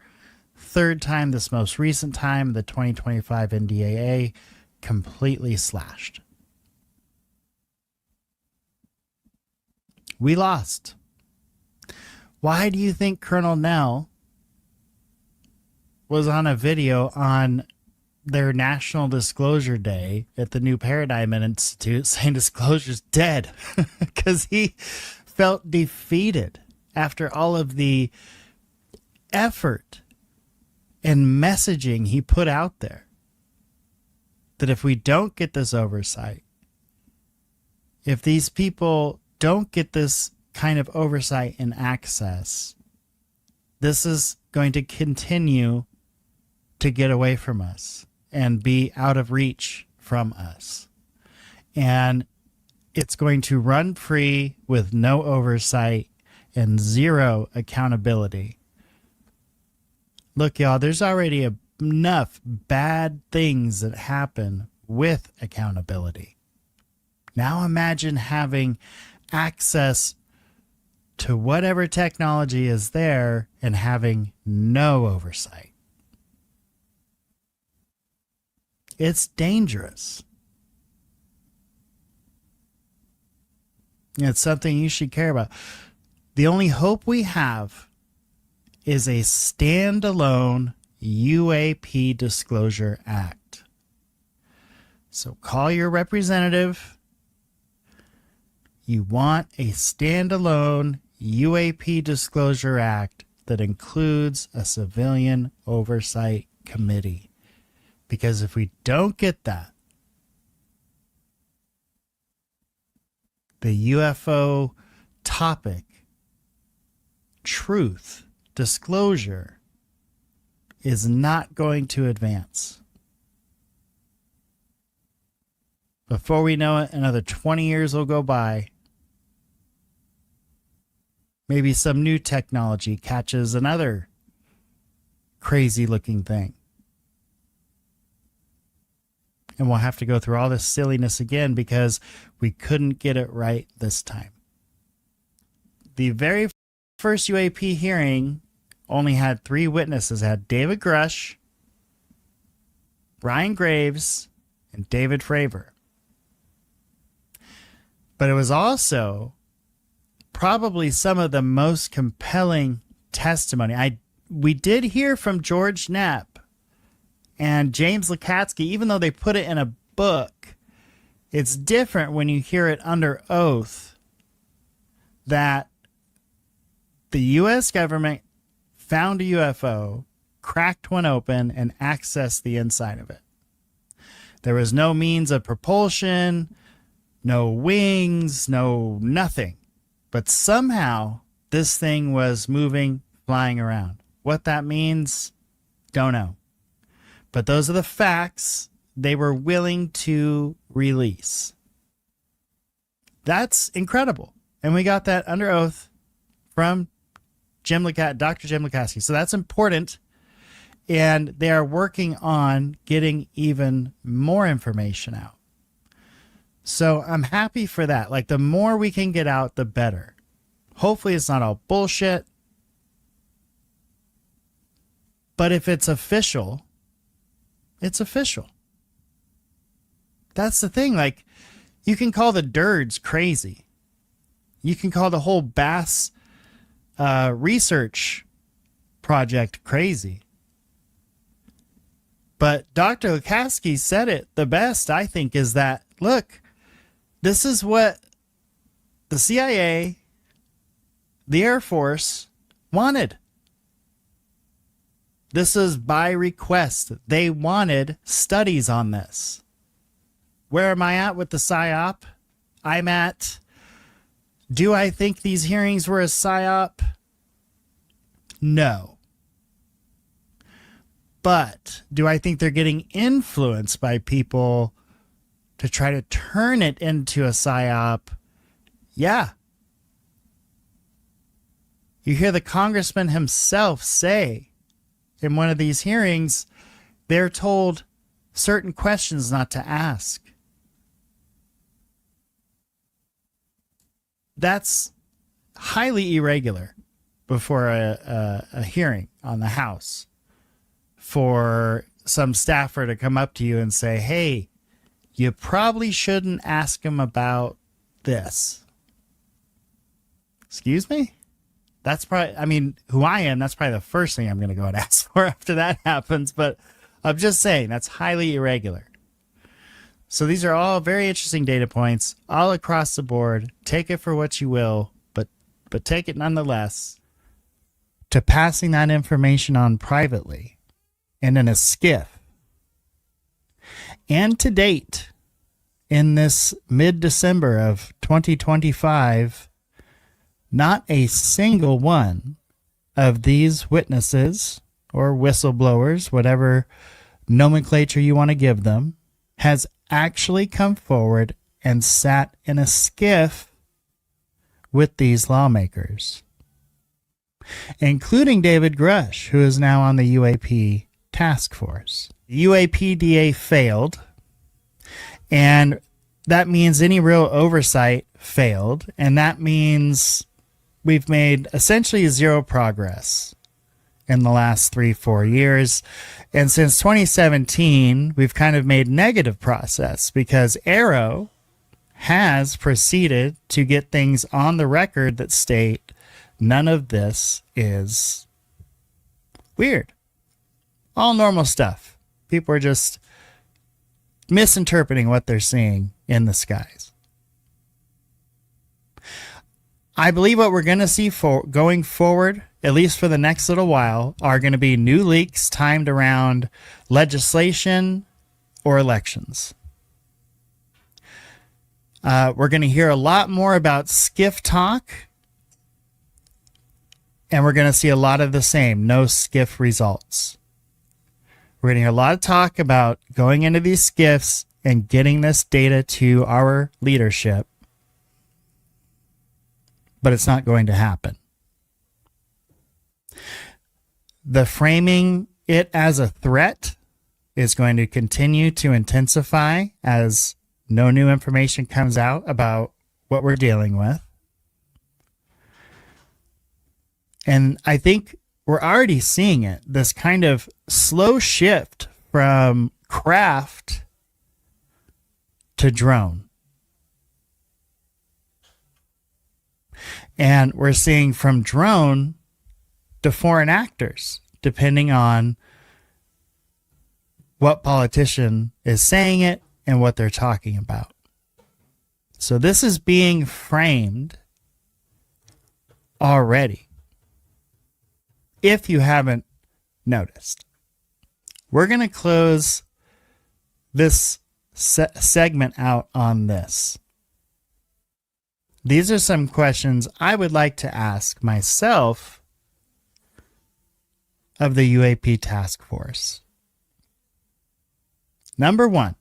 Third time, this most recent time, the 2025 NDAA, completely slashed. We lost. Why do you think Colonel Nell was on a video on their National Disclosure Day at the New Paradigm Institute saying disclosure's dead? Because he felt defeated after all of the effort and messaging he put out there. That if we don't get this oversight, if these people don't get this kind of oversight and access, this is going to continue to get away from us and be out of reach from us. And it's going to run free with no oversight and zero accountability. Look, y'all, there's already enough bad things that happen with accountability. Now imagine having access to whatever technology is there and having no oversight. It's dangerous. It's something you should care about. The only hope we have is a standalone UAP Disclosure Act. So call your representative. You want a standalone UAP Disclosure Act that includes a civilian oversight committee. Because if we don't get that, the UFO topic, truth, disclosure, is not going to advance. Before we know it, another 20 years will go by. Maybe some new technology catches another crazy looking thing. And we'll have to go through all this silliness again because we couldn't get it right this time. The very first UAP hearing only had 3 witnesses. It had David Grush, Ryan Graves, and David Fravor. But it was also probably some of the most compelling testimony. We did hear from George Knapp and James Lukatsky, even though they put it in a book. It's different when you hear it under oath that the U.S. government found a UFO, cracked one open, and accessed the inside of it. There was no means of propulsion, no wings, no nothing. But somehow this thing was moving, flying around. What that means, don't know. But those are the facts they were willing to release. That's incredible. And we got that under oath from Dr. Jim Lukatsky. So that's important. And they are working on getting even more information out. So I'm happy for that. Like, the more we can get out, the better. Hopefully it's not all bullshit. But if it's official, it's official. That's the thing. Like, you can call the Dirds crazy. You can call the whole Bass research project crazy. But Dr. Lukatsky said it the best, I think, is that, look, this is what the CIA, the Air Force wanted. This is by request. They wanted studies on this. Where am I at with the PSYOP? I'm at, do I think these hearings were a PSYOP? No. But do I think they're getting influenced by people to try to turn it into a PSYOP? Yeah. You hear the congressman himself say in one of these hearings, They're told certain questions not to ask. That's highly irregular before a hearing on the House for some staffer to come up to you and say, hey, you probably shouldn't ask him about this. Excuse me? That's probably, I mean, who I am, that's probably the first thing I'm going to go and ask for after that happens. But I'm just saying that's highly irregular. So these are all very interesting data points all across the board. Take it for what you will, but take it nonetheless. To passing that information on privately and in a skiff. And to date, in this mid-December of 2025, not a single one of these witnesses or whistleblowers, whatever nomenclature you want to give them, has actually come forward and sat in a skiff with these lawmakers, including David Grush, who is now on the UAP task force. The UAPDA failed, and that means any real oversight failed, and that means we've made essentially zero progress in the last 3-4 years. And since 2017, we've kind of made negative process because Arrow has proceeded to get things on the record that state none of this is weird. All normal stuff. People are just misinterpreting what they're seeing in the skies. I believe what we're going to see going forward, at least for the next little while, are going to be new leaks timed around legislation or elections. We're going to hear a lot more about skiff talk, and we're going to see a lot of the same, no skiff results. We're going to hear a lot of talk about going into these skiffs and getting this data to our leadership, but it's not going to happen. The framing it as a threat is going to continue to intensify as no new information comes out about what we're dealing with. And I think we're already seeing it, this kind of slow shift from craft to drone. And we're seeing from drone to foreign actors, depending on what politician is saying it and what they're talking about. So this is being framed already, if you haven't noticed. We're going to close this segment out on this. These are some questions I would like to ask myself of the UAP task force. Number one,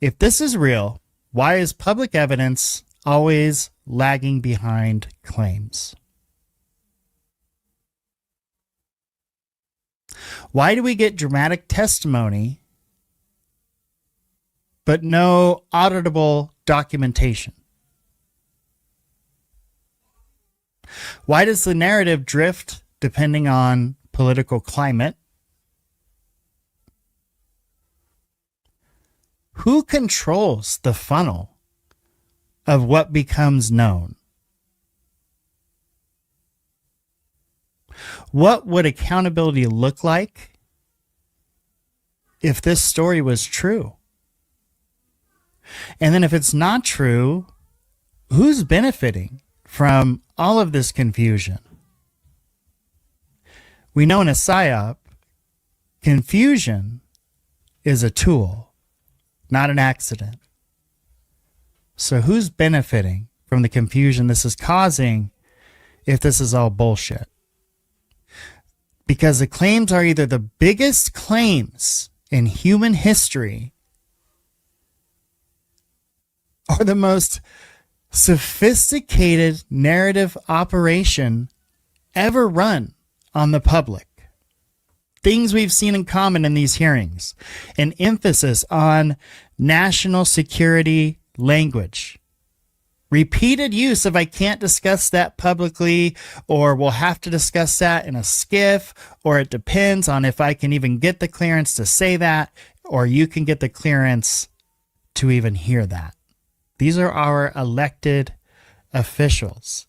if this is real, why is public evidence always lagging behind claims? Why do we get dramatic testimony but no auditable documentation? Why does the narrative drift depending on political climate? Who controls the funnel of what becomes known? What would accountability look like if this story was true? And then if it's not true, who's benefiting from all of this confusion? We know in a PSYOP, confusion is a tool, not an accident. So who's benefiting from the confusion this is causing if this is all bullshit? Because the claims are either the biggest claims in human history or the most sophisticated narrative operation ever run on the public. things we've seen in common in these hearings: an emphasis on national security language, repeated use of "I can't discuss that publicly," or "we'll have to discuss that in a skiff," or "it depends on if I can even get the clearance to say that," or "you can get the clearance to even hear that." These are our elected officials.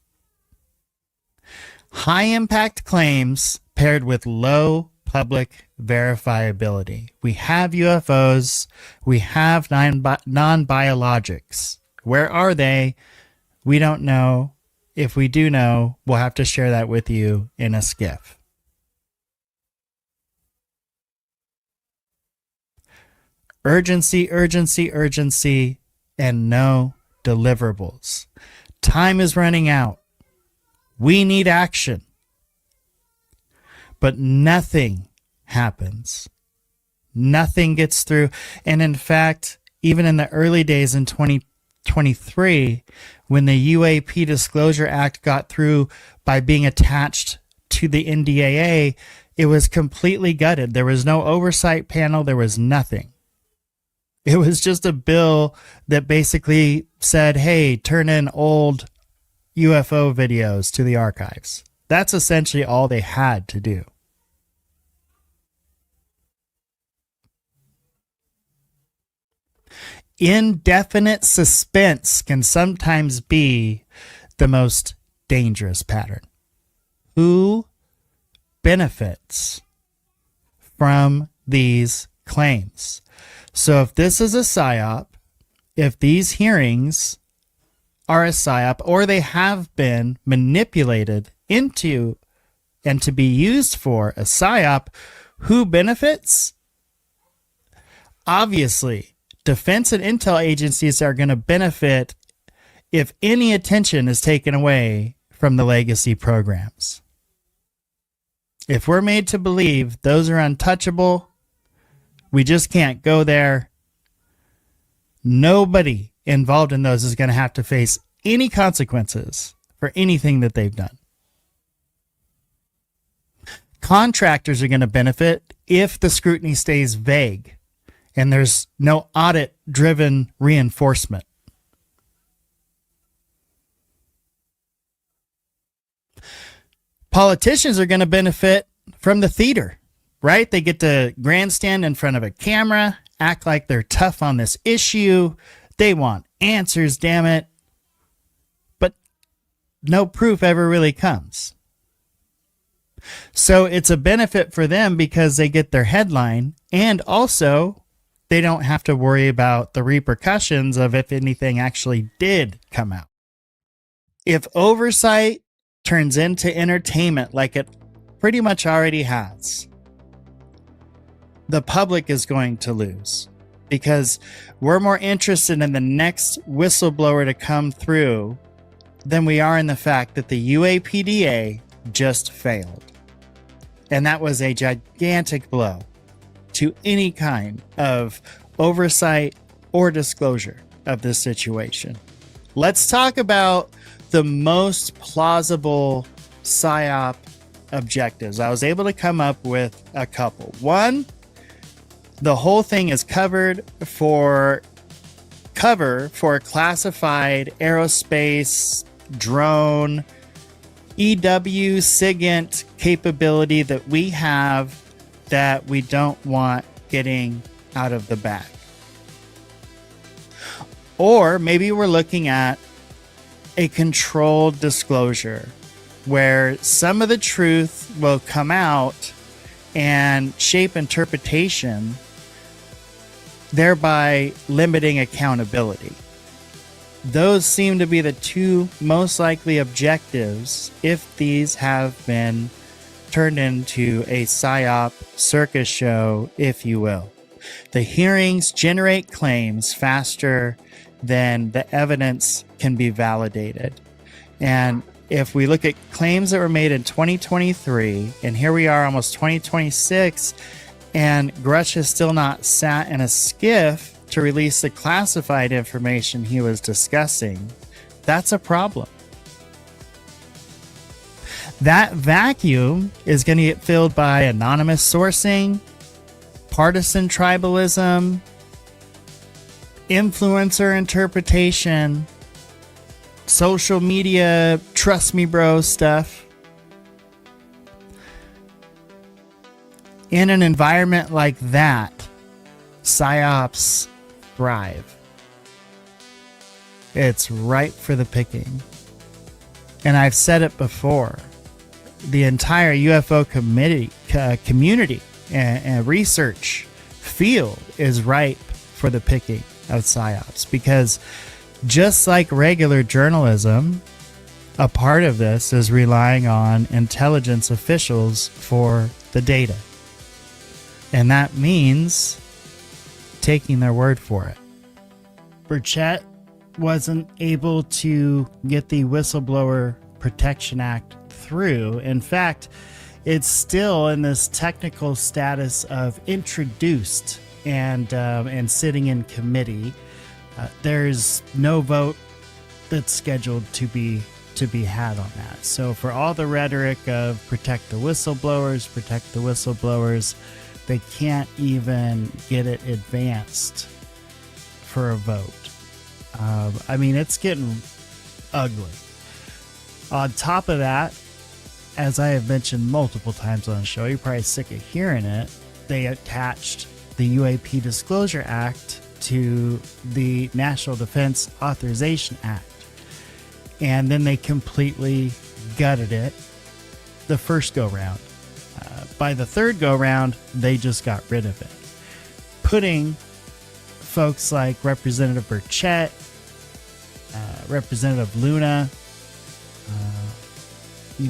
High impact claims paired with low public verifiability. We have UFOs. We have non-biologics. Where are they? We don't know. If we do know, we'll have to share that with you in a skiff. Urgency, urgency, urgency, and no deliverables. Time is running out. We need action. But nothing happens. Nothing gets through. And in fact, even in the early days in 2023, when the UAP Disclosure Act got through by being attached to the NDAA, it was completely gutted. There was no oversight panel. There was nothing. It was just a bill that basically said, hey, turn in old UFO videos to the archives. That's essentially all they had to do. Indefinite suspense can sometimes be the most dangerous pattern. Who benefits from these claims? So if this is a PSYOP, if these hearings are a PSYOP, or they have been manipulated into and to be used for a PSYOP, who benefits? Obviously, defense and intel agencies are going to benefit if any attention is taken away from the legacy programs. If we're made to believe those are untouchable, we just can't go there, nobody involved in those is going to have to face any consequences for anything that they've done. Contractors are going to benefit if the scrutiny stays vague and there's no audit-driven reinforcement. Politicians are going to benefit from the theater, right? They get to grandstand in front of a camera, act like they're tough on this issue. They want answers, damn it. But no proof ever really comes. So it's a benefit for them because they get their headline, and also they don't have to worry about the repercussions of if anything actually did come out. If oversight turns into entertainment like it pretty much already has, the public is going to lose because we're more interested in the next whistleblower to come through than we are in the fact that the UAPDA just failed. And that was a gigantic blow to any kind of oversight or disclosure of this situation. Let's talk about the most plausible PSYOP objectives. I was able to come up with a couple. One, the whole thing is cover for classified aerospace, drone, EW, SIGINT capability that we have that we don't want getting out of the bag. Or maybe we're looking at a controlled disclosure where some of the truth will come out and shape interpretation, thereby limiting accountability. Those seem to be the two most likely objectives if these have been turned into a PSYOP circus show, if you will. The hearings generate claims faster than the evidence can be validated. And if we look at claims that were made in 2023, and here we are almost 2026, and Grush has still not sat in a skiff to release the classified information he was discussing, that's a problem. That vacuum is going to get filled by anonymous sourcing, partisan tribalism, influencer interpretation, social media, trust me bro stuff. In an environment like that, PSYOPs thrive. It's ripe for the picking. And I've said it before. The entire UFO community and research field is ripe for the picking of PSYOPs, because just like regular journalism, a part of this is relying on intelligence officials for the data. And that means taking their word for it. Burchett wasn't able to get the Whistleblower Protection Act through. In fact, it's still in this technical status of introduced and sitting in committee. There's no vote that's scheduled to be had on that. So for all the rhetoric of protect the whistleblowers, they can't even get it advanced for a vote. I mean, it's getting ugly. On top of that, as I have mentioned multiple times on the show, you're probably sick of hearing it, they attached the UAP Disclosure Act to the National Defense Authorization Act. And then they completely gutted it the first go-round. By the third go-round, they just got rid of it, putting folks like Representative Burchett, Representative Luna,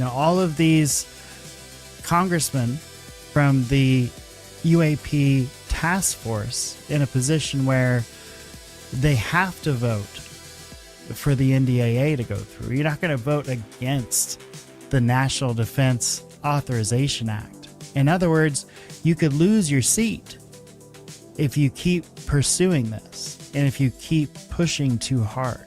all of these congressmen from the UAP task force in a position where they have to vote for the NDAA to go through. You're not going to vote against the National Defense Authorization Act. In other words, you could lose your seat if you keep pursuing this and if you keep pushing too hard.